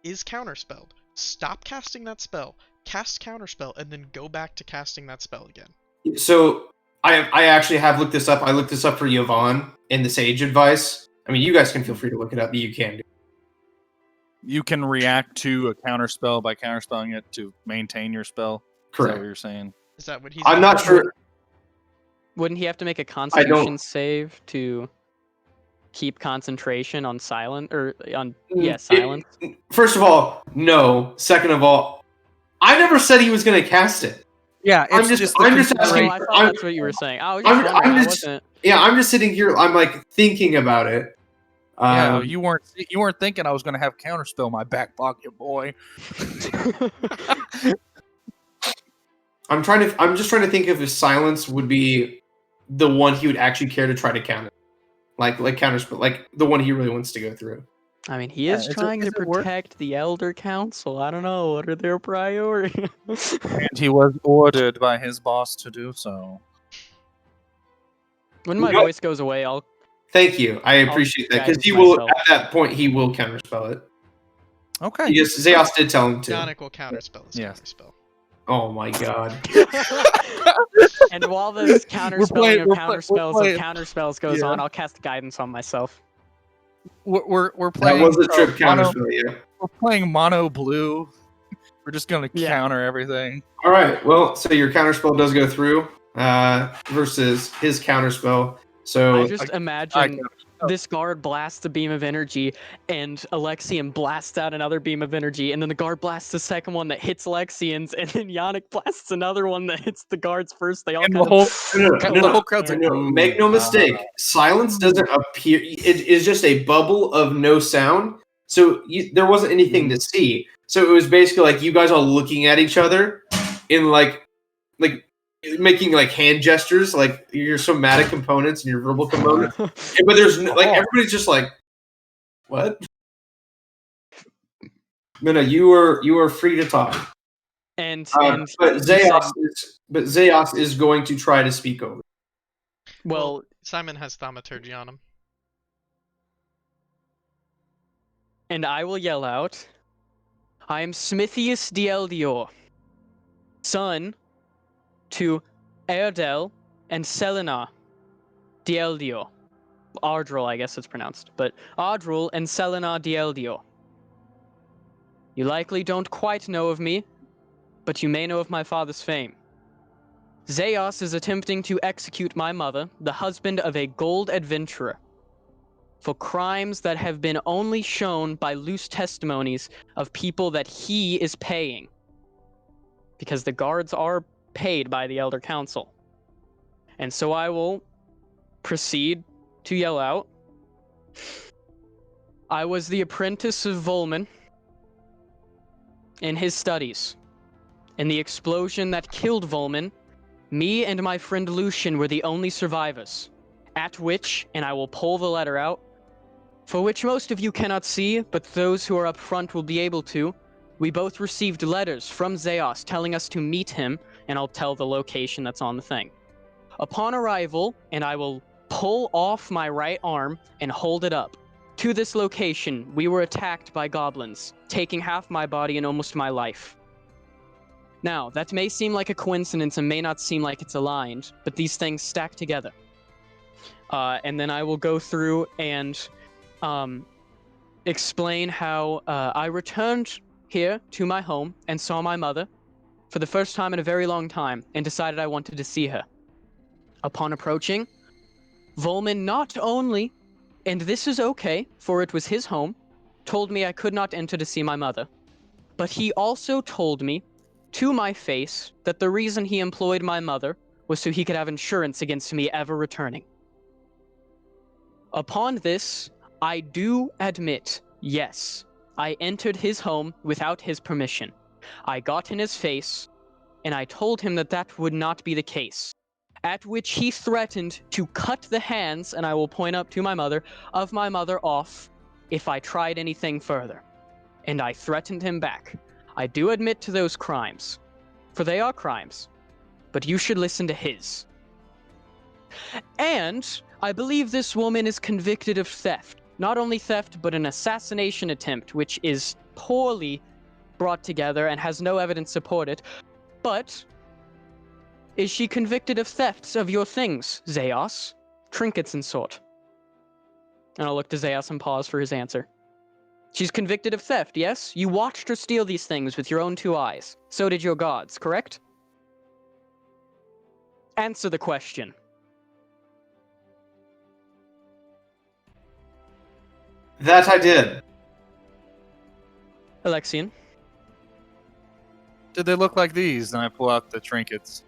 Speaker 4: is counterspelled, stop casting that spell, cast counterspell, and then go back to casting that spell again?
Speaker 5: So I actually have looked this up. I looked this up for Yvonne in the Sage advice. I mean, you guys can feel free to look it up, but you can do.
Speaker 6: You can react to a counterspell by counterspelling it to maintain your spell. Is that
Speaker 5: Correct.
Speaker 6: what you're saying?
Speaker 4: Is that what he's
Speaker 5: I'm not
Speaker 4: doing?
Speaker 5: sure.
Speaker 2: Wouldn't he have to make a Constitution save to keep concentration on silent or on silence?
Speaker 5: First of all, no. Second of all, I never said he was going to cast it.
Speaker 6: Yeah,
Speaker 5: I'm just
Speaker 2: Oh,
Speaker 5: asking.
Speaker 2: I thought
Speaker 5: I'm-
Speaker 2: that's what you were saying. I was
Speaker 5: I'm-
Speaker 2: just wondering.
Speaker 5: I'm
Speaker 2: I
Speaker 5: just-
Speaker 2: wasn't.
Speaker 5: Yeah, I'm just sitting here. I'm like thinking about it.
Speaker 6: Yeah,
Speaker 5: Um,
Speaker 6: you weren't thinking I was going to have counterspell in my back pocket, boy.
Speaker 5: I'm just trying to think if his silence would be the one he would actually care to try to counter, like counterspell, like the one he really wants to go through.
Speaker 2: I mean, he
Speaker 6: Yeah,
Speaker 2: is
Speaker 6: is it-
Speaker 2: trying
Speaker 6: is
Speaker 2: to
Speaker 6: it worth-
Speaker 2: protect the Elder Council. I don't know. What are their priorities?
Speaker 6: And he was ordered by his boss to do so.
Speaker 2: When my
Speaker 5: Nope.
Speaker 2: voice goes away, I'll.
Speaker 5: Thank you. I appreciate that because
Speaker 2: guidance
Speaker 5: he will
Speaker 2: myself.
Speaker 5: at that point he will counterspell it.
Speaker 6: Okay.
Speaker 5: Because Zeus did tell him to.
Speaker 4: Yannick will counterspell his
Speaker 6: Yes.
Speaker 4: counterspell.
Speaker 5: Oh my god.
Speaker 2: And while this counterspelling of
Speaker 6: we're
Speaker 2: counterspells
Speaker 6: playing-
Speaker 2: of counterspells goes
Speaker 6: yeah.
Speaker 2: on, I'll cast guidance on myself.
Speaker 6: We're
Speaker 5: That
Speaker 6: playing.
Speaker 5: was a trip
Speaker 6: mono,
Speaker 5: counterspell, yeah.
Speaker 6: we're playing mono blue We're just gonna
Speaker 2: Yeah.
Speaker 6: counter everything.
Speaker 5: All right. Well, so your counterspell does go through versus his counterspell. So
Speaker 2: I just imagine this guard blasts a beam of energy, and Alexian blasts out another beam of energy, and then the guard blasts the second one that hits Alexian's, and then Yannick blasts another one that hits the guards first. They all
Speaker 6: And
Speaker 2: kind
Speaker 6: the whole,
Speaker 5: No,
Speaker 6: the whole crowd's like,
Speaker 5: make no mistake. Silence doesn't appear. It is just a bubble of no sound. So there wasn't anything to see. So it was basically like you guys all looking at each other in like making like hand gestures, like your somatic components and your verbal components. But there's like everybody's just like, what? No, you are free to talk. But Zeos is going to try to speak over.
Speaker 2: well,
Speaker 4: Simon has thaumaturgy on him.
Speaker 2: and I will yell out, I am Smithius Dieldior, son to Erdel and Selena Dieldior. Ardril, I guess it's pronounced, but Ardril and Selena Dieldior. You likely don't quite know of me, but you may know of my father's fame. Zeos is attempting to execute my mother, the husband of a gold adventurer, for crimes that have been only shown by loose testimonies of people that he is paying. Because the guards are paid by the Elder Council. And so I will proceed to yell out, I was the apprentice of Volman in his studies. In the explosion that killed Volman, me and my friend Lucian were the only survivors. At which, and I will pull the letter out, for which most of you cannot see, but those who are up front will be able to, we both received letters from Zeos telling us to meet him, and I'll tell the location that's on the thing. Upon arrival, and I will pull off my right arm and hold it up. To this location, we were attacked by goblins, taking half my body and almost my life. Now, that may seem like a coincidence and may not seem like it's aligned, but these things stack together. And then I will go through and explain how I returned here to my home and saw my mother for the first time in a very long time and decided I wanted to see her. Upon approaching, Volman not only, and this is okay, for it was his home, told me I could not enter to see my mother, but he also told me to my face that the reason he employed my mother was so he could have insurance against me ever returning. Upon this, I do admit, yes, I entered his home without his permission. I got in his face, and I told him that that would not be the case. At which he threatened to cut the hands, and I will point up to my mother, of my mother off if I tried anything further. And I threatened him back. I do admit to those crimes, for they are crimes, but you should listen to his. And I believe this woman is convicted of theft. Not only theft, but an assassination attempt, which is poorly brought together and has no evidence to support it. But is she convicted of thefts of your things, Zeos? Trinkets and sort. And I'll look to Zeos and pause for his answer. She's convicted of theft, yes? You watched her steal these things with your own two eyes. So did your gods, correct? Answer the question.
Speaker 5: That I did.
Speaker 2: Alexian?
Speaker 6: Did they look like these? And I pull out the trinkets.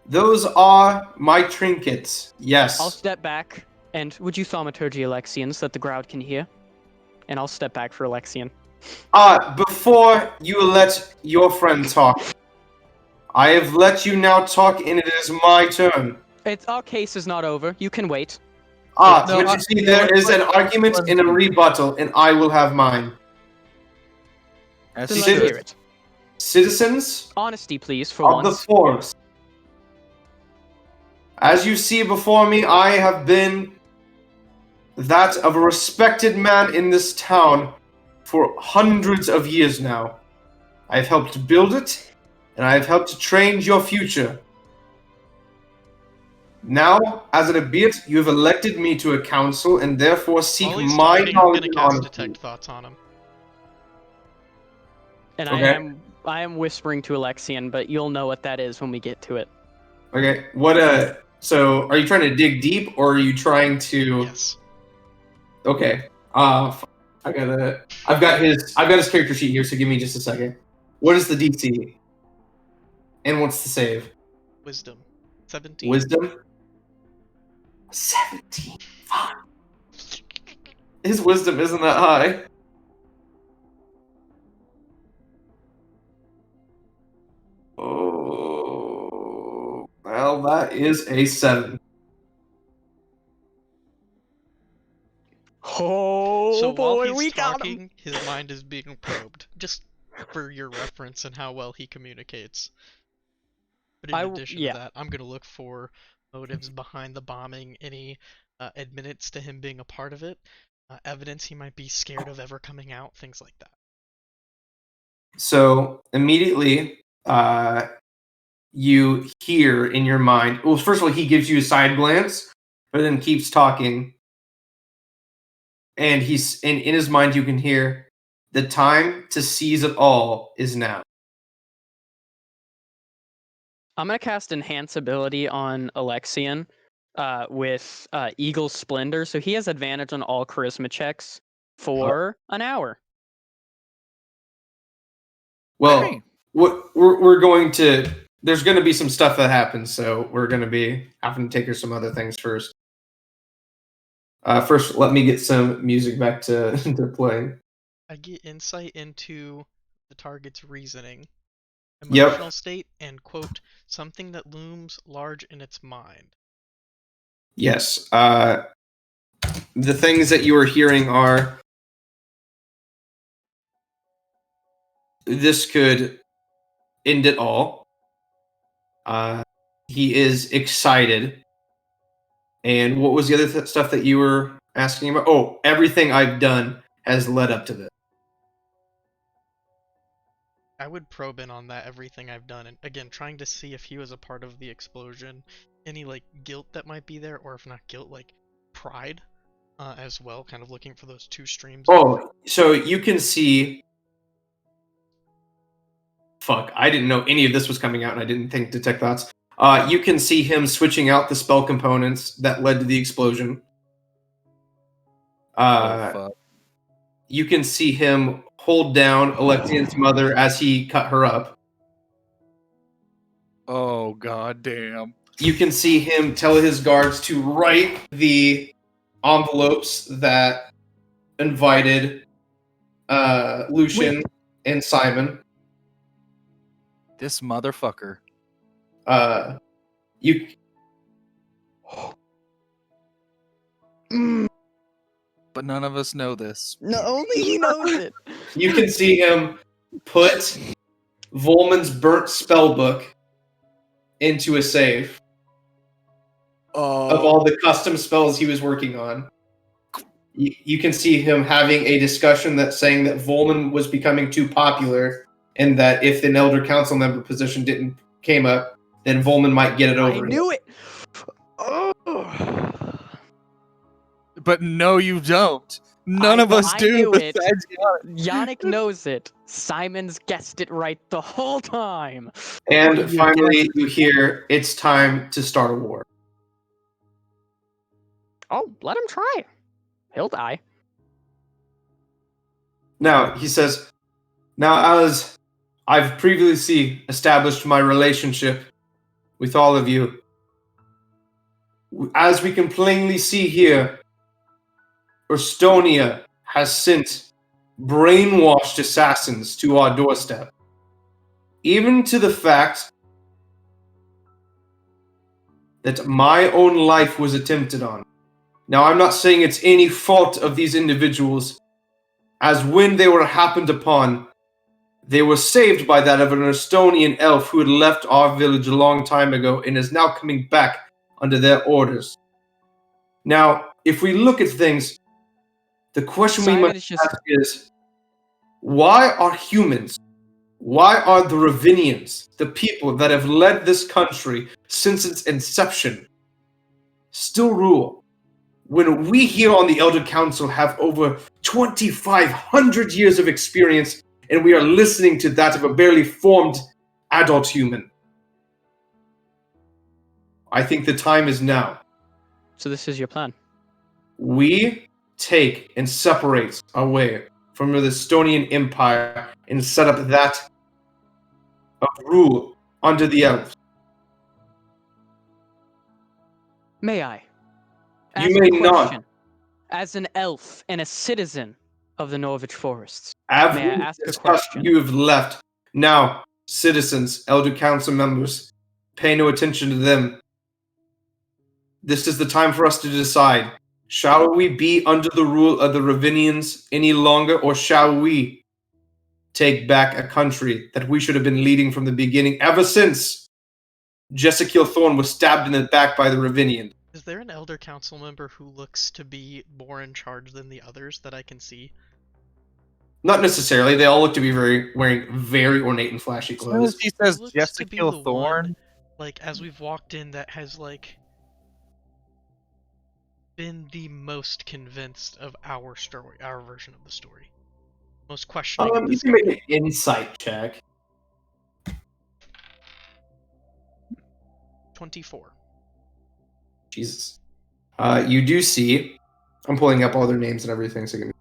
Speaker 5: Those are my trinkets. Yes.
Speaker 2: I'll step back, and would you thaumaturgy Alexian so that the crowd can hear? And I'll step back for Alexian.
Speaker 5: Before you let your friend talk, I have let you now talk, and it is my turn.
Speaker 2: Our case is not over. You can wait.
Speaker 5: But you see, there is an argument and a rebuttal, and I will have mine.
Speaker 6: As
Speaker 2: Then
Speaker 6: he
Speaker 2: let me
Speaker 6: should.
Speaker 2: hear it.
Speaker 5: Citizens
Speaker 2: Honesty, please, for
Speaker 5: of the
Speaker 2: once.
Speaker 5: forest. As you see before me, I have been that of a respected man in this town for hundreds of years now. I've helped build it, and I have helped to train your future. Now, as an albeit, you have elected me to a council, and therefore seek
Speaker 4: While he's
Speaker 5: my
Speaker 4: talking, I'm
Speaker 5: knowledge
Speaker 4: gonna
Speaker 5: and
Speaker 4: cast
Speaker 5: honesty.
Speaker 4: detect thoughts on him.
Speaker 2: And
Speaker 5: Okay.
Speaker 2: I am whispering to Alexian, but you'll know what that is when we get to it.
Speaker 5: Okay. So are you trying to dig deep, or are you trying to?
Speaker 4: Yes.
Speaker 5: Okay. I've got his character sheet here, so give me just a second. What is the DC? And what's the save?
Speaker 4: Wisdom. 17.
Speaker 5: Wisdom. 17. Fuck. His wisdom isn't that high. Oh, well, that is a 7.
Speaker 2: Oh
Speaker 4: So while
Speaker 2: boy,
Speaker 4: he's
Speaker 2: we got him.
Speaker 4: talking, his mind is being probed. Just for your reference and how well he communicates. But in addition to that, I'm going to look for motives behind the bombing, any admittance to him being a part of it, evidence he might be scared of ever coming out, things like that.
Speaker 5: So immediately, you hear in your mind. Well, first of all, he gives you a side glance, but then keeps talking, and in his mind you can hear, "The time to seize it all is now."
Speaker 2: I'm gonna cast Enhance ability on Alexian with Eagle Splendor, so he has advantage on all charisma checks for an hour.
Speaker 5: Well,
Speaker 6: Hey.
Speaker 5: we're going to. There's going to be some stuff that happens, so we're going to be having to take care of some other things first. First, let me get some music back to playing.
Speaker 4: I get insight into the target's reasoning,
Speaker 5: Yep.
Speaker 4: emotional state, and quote, something that looms large in its mind.
Speaker 5: Yes. The things that you are hearing are, this could end it all. He is excited. And what was the other stuff that you were asking about? Oh, everything I've done has led up to this.
Speaker 4: I would probe in on that, everything I've done, and again, trying to see if he was a part of the explosion, any like guilt that might be there, or if not guilt, like pride as well, kind of looking for those two streams.
Speaker 5: Oh, so you can see. Fuck, I didn't know any of this was coming out, and I didn't think Detect Thoughts. You can see him switching out the spell components that led to the explosion.
Speaker 6: Fuck.
Speaker 5: You can see him hold down Alexian's mother as he cut her up.
Speaker 6: Oh, god damn.
Speaker 5: You can see him tell his guards to write the envelopes that invited Lucian and Simon.
Speaker 6: This motherfucker.
Speaker 5: You
Speaker 6: But none of us know this.
Speaker 2: No, only he knows it.
Speaker 5: You can see him put Volman's burnt spell book into a safe of all the custom spells he was working on. You can see him having a discussion that's saying that Volman was becoming too popular, and that if an Elder Council member position came up, then Volman might get it over.
Speaker 2: I knew it. Oh.
Speaker 6: But no, you don't. None of us
Speaker 2: I
Speaker 6: do.
Speaker 2: knew it.
Speaker 6: Besides Yannick.
Speaker 2: Yannick knows it. Simon's guessed it right the whole time.
Speaker 5: And finally, you hear, "It's time to start a war."
Speaker 2: Oh, let him try. He'll die.
Speaker 5: Now, he says, "Now, as I've previously established my relationship with all of you, as we can plainly see here, Estonia has sent brainwashed assassins to our doorstep. Even to the fact that my own life was attempted on. Now, I'm not saying it's any fault of these individuals, as when they were happened upon, they were saved by that of an Estonian elf who had left our village a long time ago and is now coming back under their orders. Now, if we look at things, the question we
Speaker 2: Simon
Speaker 5: must ask is, why are humans, why are the Ravinians, the people that have led this country since its inception, still rule, when we here on the Elder Council have over 2,500 years of experience and we are listening to that of a barely formed adult human. I think the time is now.
Speaker 2: So this is your plan.
Speaker 5: We take and separate away from the Estonian Empire and set up that of rule under the elves.
Speaker 2: May I?
Speaker 5: You
Speaker 2: ask a
Speaker 5: may not.
Speaker 2: question? As an elf and a citizen of the Norwich Forests,
Speaker 5: After
Speaker 2: may I ask a
Speaker 5: discussed,
Speaker 2: question?
Speaker 5: you have left. Now, citizens, elder council members, pay no attention to them. This is the time for us to decide. Shall we be under the rule of the Ravinians any longer, or shall we take back a country that we should have been leading from the beginning, ever since Jessica Thorne was stabbed in the back by the Ravinians?
Speaker 4: Is there an elder council member who looks to be more in charge than the others that I can see?
Speaker 5: Not necessarily. They all look to be wearing very ornate and flashy
Speaker 6: As soon as
Speaker 5: clothes.
Speaker 6: he says
Speaker 4: Who looks to be
Speaker 6: Jessica
Speaker 4: the
Speaker 6: Thorne,
Speaker 4: one, like, as we've walked in, that has, like, been the most convinced of our story, our version of the story. Most questioning of
Speaker 5: You
Speaker 4: this
Speaker 5: can make
Speaker 4: guy.
Speaker 5: an insight check.
Speaker 4: 24.
Speaker 5: Jesus. You do see. I'm pulling up all their names and everything. So give me.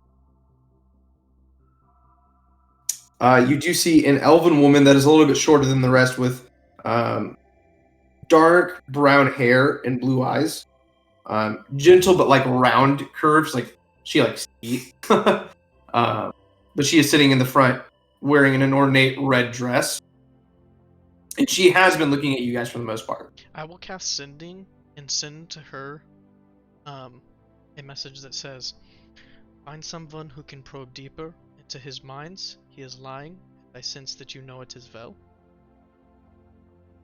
Speaker 5: You do see an elven woman that is a little bit shorter than the rest, with dark brown hair and blue eyes. Gentle but like round curves, like she likes to eat. But she is sitting in the front wearing an ornate red dress. And she has been looking at you guys for the most part.
Speaker 4: I will cast Sending and send to her a message that says, "Find someone who can probe deeper into his minds. He is lying. I sense that you know it as well.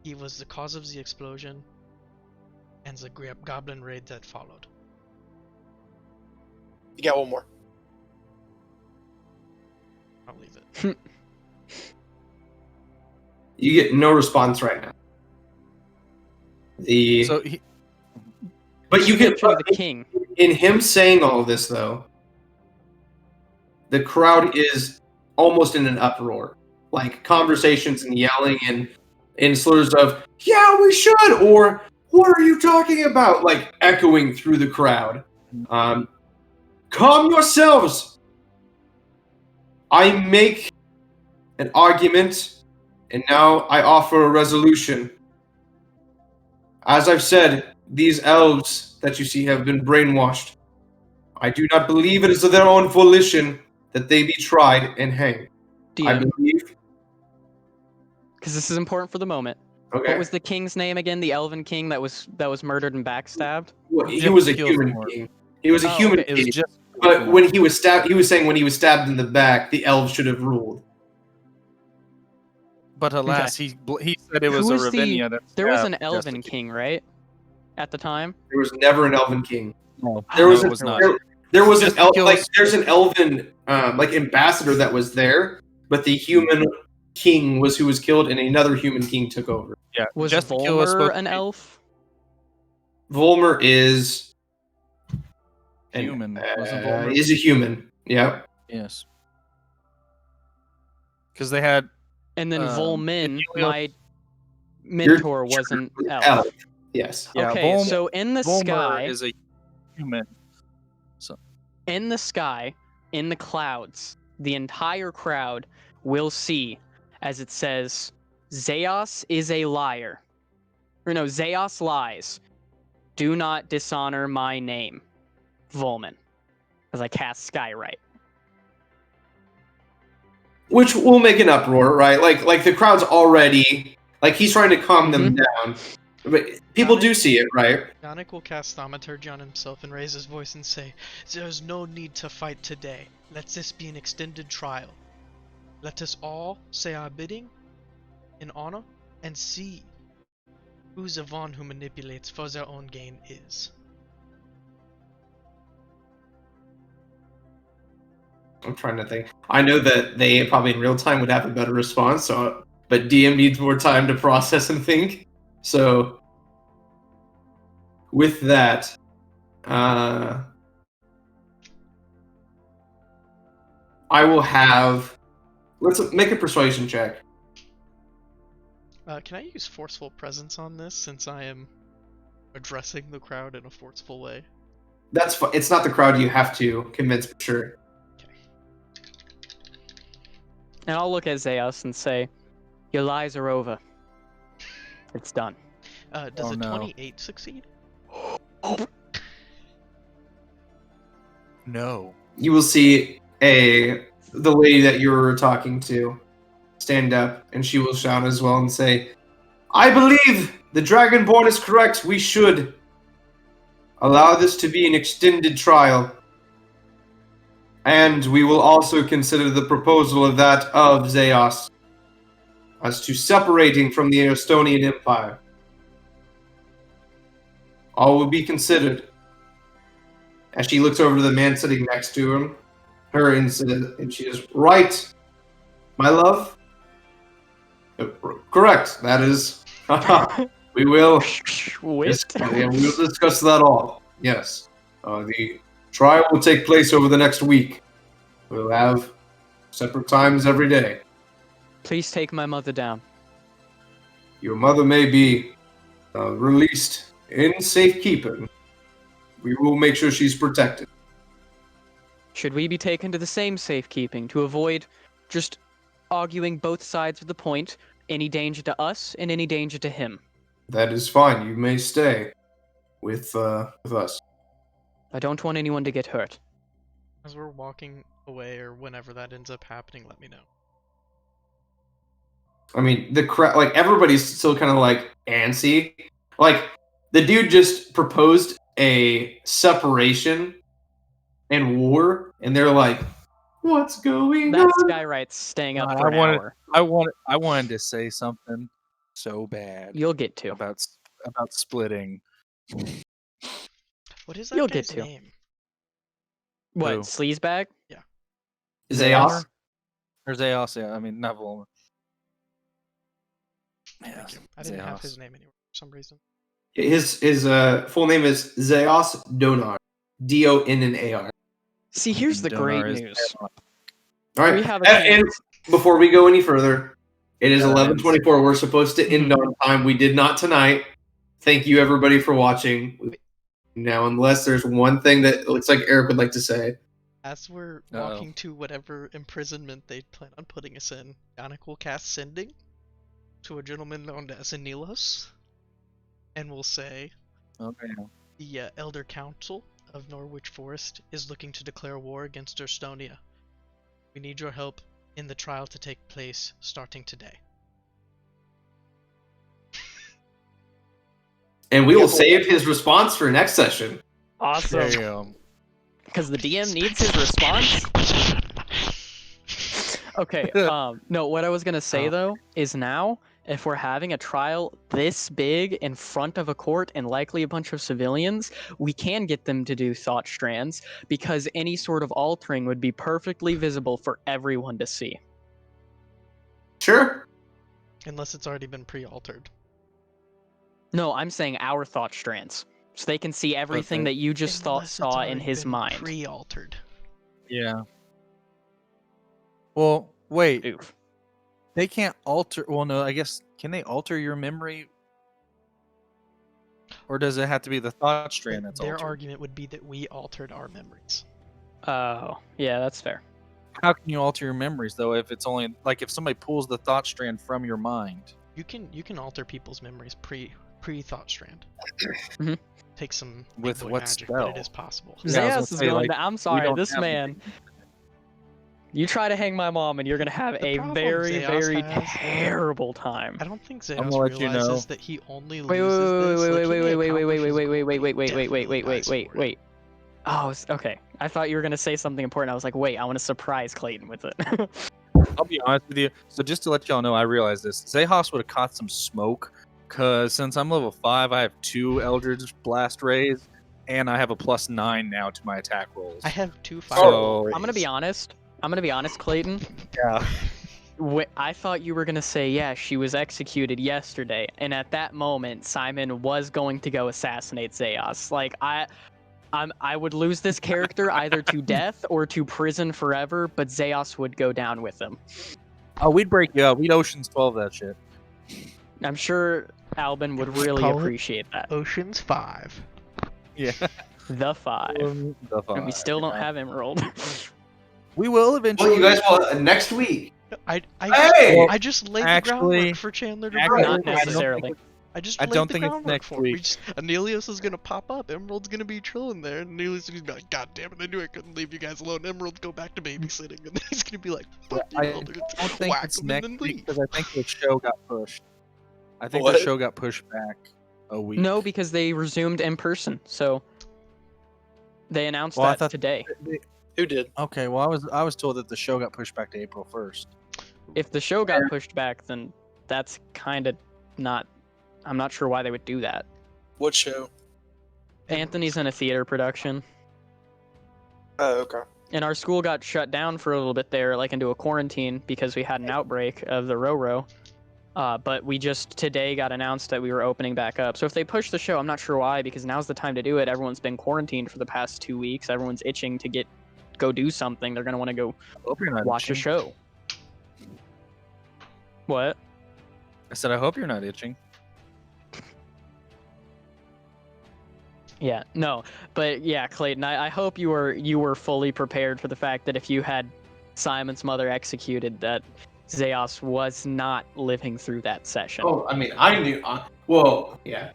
Speaker 4: He was the cause of the explosion and the goblin raid that followed."
Speaker 1: You got one more.
Speaker 4: I'll leave it.
Speaker 5: You get no response right now.
Speaker 6: so he,
Speaker 5: But you get
Speaker 2: Description of the king.
Speaker 5: in him saying all of this, though, the crowd is almost in an uproar. Like conversations and yelling and slurs of, "Yeah, we should," or "What are you talking about?" Like echoing through the crowd. Calm yourselves. I make an argument, and now I offer a resolution. As I've said, these elves that you see have been brainwashed. I do not believe it is of their own volition that they be tried and hanged. I
Speaker 2: DM,
Speaker 5: believe.
Speaker 2: because this is important for the moment.
Speaker 5: Okay.
Speaker 2: What was the king's name again? The elven king that was murdered and backstabbed?
Speaker 5: Well, he was a
Speaker 6: Jessica
Speaker 5: human
Speaker 6: Thorne.
Speaker 5: king. He was a
Speaker 2: Oh,
Speaker 5: human
Speaker 2: okay.
Speaker 6: it was
Speaker 5: king.
Speaker 6: just.
Speaker 5: But when he was stabbed, he was saying when he was stabbed in the back, the elves should have ruled.
Speaker 6: But alas, he said it was
Speaker 2: Who
Speaker 6: a
Speaker 2: was the-
Speaker 6: Ravinia.
Speaker 2: There was an
Speaker 6: stabbed
Speaker 2: elven
Speaker 6: Jessica.
Speaker 2: king, right? At the time?
Speaker 5: There was never an elven king.
Speaker 6: No,
Speaker 5: There was,
Speaker 6: no,
Speaker 5: an,
Speaker 6: it was not.
Speaker 5: there was an
Speaker 6: Jessica
Speaker 5: like
Speaker 6: was-
Speaker 5: there's an elven like ambassador that was there, but the human king was who was killed, and another human king took over.
Speaker 6: Yeah,
Speaker 2: Was
Speaker 6: Jessica was
Speaker 2: Volmer
Speaker 6: supposed
Speaker 2: an
Speaker 6: to be
Speaker 2: elf?
Speaker 5: Volmer is
Speaker 6: Human. Wasn't Volmer?
Speaker 5: is a human. Yeah.
Speaker 6: Yes. Because they had
Speaker 2: And then Volmin,
Speaker 6: Julio-
Speaker 2: my mentor, was an elf.
Speaker 5: Yes.
Speaker 6: yeah.
Speaker 2: Okay, so in the
Speaker 6: Volmer
Speaker 2: sky,
Speaker 6: is a human.
Speaker 2: in the sky, in the clouds, the entire crowd will see, as it says, Zeos is a liar. Or no, Zeos lies. Do not dishonor my name, Volman. As I cast Skywrite.
Speaker 5: Which will make an uproar, right? Like the crowd's already like he's trying to calm them down. But people do see it, right?
Speaker 4: Yannick will cast Thaumaturgy on himself and raise his voice and say, "There's no need to fight today. Let this be an extended trial. Let us all say our bidding in honor and see who the one who manipulates for their own gain is."
Speaker 5: I'm trying to think. I know that they probably in real time would have a better response, so but DM needs more time to process and think. So with that, I will have let's make a persuasion check.
Speaker 4: Can I use forceful presence on this since I am addressing the crowd in a forceful way?
Speaker 5: That's fine. It's not the crowd you have to convince for sure.
Speaker 2: And I'll look at Zeus and say, your lies are over. It's done.
Speaker 4: Does
Speaker 6: Oh,
Speaker 4: a
Speaker 6: no.
Speaker 4: 28 succeed?
Speaker 6: No.
Speaker 5: You will see the lady that you were talking to stand up, and she will shout as well and say, I believe the Dragonborn is correct. We should allow this to be an extended trial. And we will also consider the proposal of that of Zeus as to separating from the Estonian Empire. All will be considered. As she looks over to the man sitting next to him, and she is right, my love. Correct. That is. We will.
Speaker 2: Whipped.
Speaker 5: We will discuss that all. Yes. The trial will take place over the next week. We'll have separate times every day.
Speaker 2: Please take my mother down.
Speaker 5: Your mother may be released in safekeeping. We will make sure she's protected.
Speaker 2: Should we be taken to the same safekeeping to avoid just arguing both sides of the point, any danger to us and any danger to him?
Speaker 5: That is fine. You may stay with us.
Speaker 2: I don't want anyone to get hurt.
Speaker 4: As we're walking away, or whenever that ends up happening, let me know.
Speaker 5: I mean, the crowd, like, everybody's still kind of like antsy. Like, the dude just proposed a separation and war, and they're like, "What's going
Speaker 2: That
Speaker 5: on?"
Speaker 2: Skywright's staying up
Speaker 6: God,
Speaker 2: for an hour.
Speaker 6: I wanted to say something so bad
Speaker 2: You'll get to.
Speaker 6: about splitting.
Speaker 4: What is that
Speaker 2: You'll
Speaker 4: guy's
Speaker 2: get to.
Speaker 4: name?
Speaker 2: What,
Speaker 6: Who?
Speaker 2: sleazebag?
Speaker 5: Zeus.
Speaker 6: Or Zeus, yeah. I mean, not Volmer.
Speaker 4: Thank you. I didn't have his name anywhere for some reason.
Speaker 5: His full name is Zeus Donar. Donnar.
Speaker 2: See, here's the great
Speaker 6: Donar is-
Speaker 2: news.
Speaker 5: All right.
Speaker 2: We have a
Speaker 5: And
Speaker 2: chance.
Speaker 5: before we go any further, it is
Speaker 6: Yeah,
Speaker 5: 11:24. We're supposed to end on time. We did not tonight. Thank you, everybody, for watching. Now, unless there's one thing that looks like Eric would like to say.
Speaker 4: As we're
Speaker 6: Uh-oh.
Speaker 4: walking to whatever imprisonment they plan on putting us in, Yannick will cast Sending to a gentleman known as Anilos, and will say,
Speaker 6: Okay.
Speaker 4: the Elder Council of Norwich Forest is looking to declare war against Estonia. We need your help in the trial to take place starting today.
Speaker 5: And we will save his response for next session.
Speaker 6: There
Speaker 2: Awesome.
Speaker 6: you go.
Speaker 2: Because the DM needs his response. Okay, no, what I was gonna say though is now, if we're having a trial this big in front of a court and likely a bunch of civilians, we can get them to do thought strands because any sort of altering would be perfectly visible for everyone to see.
Speaker 5: Sure.
Speaker 4: Unless it's already been pre-altered.
Speaker 2: No, I'm saying our thought strands. So they can see everything
Speaker 6: Okay.
Speaker 2: that you just
Speaker 4: Unless it's
Speaker 2: saw in
Speaker 4: already
Speaker 2: his
Speaker 4: been
Speaker 2: mind.
Speaker 4: Pre-altered.
Speaker 6: Yeah. Well, wait.
Speaker 2: Oof.
Speaker 6: They can't alter. Well, no, I guess. Can they alter your memory? Or does it have to be the thought strand that's
Speaker 4: Their
Speaker 6: altered?
Speaker 4: argument would be that we altered our memories.
Speaker 2: Oh, yeah, that's fair.
Speaker 6: How can you alter your memories though if it's only like if somebody pulls the thought strand from your mind?
Speaker 4: You can alter people's memories pre-thought strand.
Speaker 2: Mhm.
Speaker 4: Take some big
Speaker 6: With
Speaker 4: boy
Speaker 6: what
Speaker 4: magic,
Speaker 6: spell?
Speaker 4: but it is possible.
Speaker 6: Yeah, I was
Speaker 2: Zeus
Speaker 6: gonna
Speaker 2: is
Speaker 6: say,
Speaker 2: going
Speaker 6: like,
Speaker 2: to, I'm
Speaker 6: We
Speaker 2: sorry,
Speaker 6: don't
Speaker 2: this
Speaker 6: have
Speaker 2: man.
Speaker 6: anything.
Speaker 2: You try to hang my mom and you're going to have
Speaker 4: The
Speaker 2: a
Speaker 4: problem
Speaker 2: very,
Speaker 4: Zeus
Speaker 2: very
Speaker 4: has-
Speaker 2: terrible time.
Speaker 4: I don't think Zeus
Speaker 6: gonna let you
Speaker 4: realizes
Speaker 6: know.
Speaker 4: that he only
Speaker 2: Wait,
Speaker 4: loses this. Like, he
Speaker 2: wait,
Speaker 4: may
Speaker 2: wait,
Speaker 4: accomplish his goal,
Speaker 2: wait,
Speaker 4: but he definitely dies for it.
Speaker 2: wait. Oh, okay. I thought you were going to say something important. I was like, wait, I want to surprise Clayton with it.
Speaker 6: I'll be honest with you. So just to let y'all know, I realized this. Zahos would have caught some smoke, cause since I'm level 5, I have 2 Eldritch Blast Rays, and I have a +9 now to my attack rolls.
Speaker 4: I have 2
Speaker 6: So-
Speaker 4: fireball
Speaker 2: I'm going to be honest. Clayton.
Speaker 6: Yeah.
Speaker 2: I thought you were going to say, yeah, she was executed yesterday. And at that moment, Simon was going to go assassinate Zeus. Like, I would lose this character either to death or to prison forever, but Zeus would go down with him.
Speaker 6: Oh, we'd break you up. We'd Ocean's 12 that shit.
Speaker 2: I'm sure Albin would really
Speaker 4: Call it
Speaker 2: appreciate that.
Speaker 4: Ocean's 5.
Speaker 6: Yeah.
Speaker 2: The 5.
Speaker 6: The
Speaker 2: And we
Speaker 6: five,
Speaker 2: still don't
Speaker 6: yeah.
Speaker 2: have Emerald.
Speaker 6: We will eventually.
Speaker 5: Well, you guys will next week.
Speaker 4: I
Speaker 5: Hey!
Speaker 4: just laid the
Speaker 6: Actually-
Speaker 4: groundwork for Chandler to
Speaker 6: actually,
Speaker 4: break.
Speaker 2: Not
Speaker 6: I don't
Speaker 2: necessarily.
Speaker 6: think-
Speaker 4: I just
Speaker 6: I
Speaker 4: laid
Speaker 6: don't
Speaker 4: the
Speaker 6: think it's
Speaker 4: groundwork
Speaker 6: next
Speaker 4: for it. We
Speaker 6: week.
Speaker 4: just, Anelius is gonna pop up. Emerald's gonna be chilling there. And Anelius is gonna be like, God damn it, I knew I couldn't leave you guys alone. Emerald, go back to babysitting. And then he's gonna be like, fuck you,
Speaker 6: I
Speaker 4: Elder.
Speaker 6: don't think
Speaker 4: Whack
Speaker 6: it's
Speaker 4: him
Speaker 6: next
Speaker 4: and then
Speaker 6: week
Speaker 4: leave.
Speaker 6: because I think the show got pushed. I think
Speaker 1: What?
Speaker 6: the show got pushed back a week.
Speaker 2: No, because they resumed in person. So they announced
Speaker 6: Well, I
Speaker 2: that
Speaker 6: thought-
Speaker 2: today.
Speaker 1: Who did?
Speaker 6: Okay, well, I was told that the show got pushed back to April 1st.
Speaker 2: If the show got pushed back, then that's kind of not. I'm not sure why they would do that.
Speaker 1: What show?
Speaker 2: Anthony's in a theater production,
Speaker 1: Oh, okay.
Speaker 2: and our school got shut down for a little bit there, like into a quarantine because we had an outbreak of the Ro-Ro. But we just today got announced that we were opening back up. So if they push the show, I'm not sure why, because now's the time to do it. Everyone's been quarantined for the past 2 weeks. Everyone's itching to go do something. They're gonna want to go
Speaker 6: I hope you're not
Speaker 2: watch a
Speaker 6: itching.
Speaker 2: show. What?
Speaker 6: I said, I hope you're not itching.
Speaker 2: Yeah, no, but yeah, Clayton, I hope you were fully prepared for the fact that if you had Simon's mother executed, that Zeos was not living through that session.
Speaker 5: Oh, I mean, I knew. Well, yeah.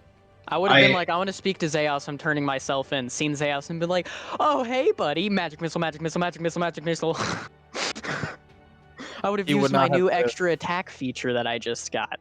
Speaker 2: I would have been
Speaker 5: I-
Speaker 2: like, I want to speak to Zeos. I'm turning myself in. Seen Zeos and been like, oh hey buddy, magic missile, magic missile, magic missile, magic missile. I would have
Speaker 6: He would
Speaker 2: used my
Speaker 6: not have
Speaker 2: new
Speaker 6: to-
Speaker 2: extra attack feature that I just got.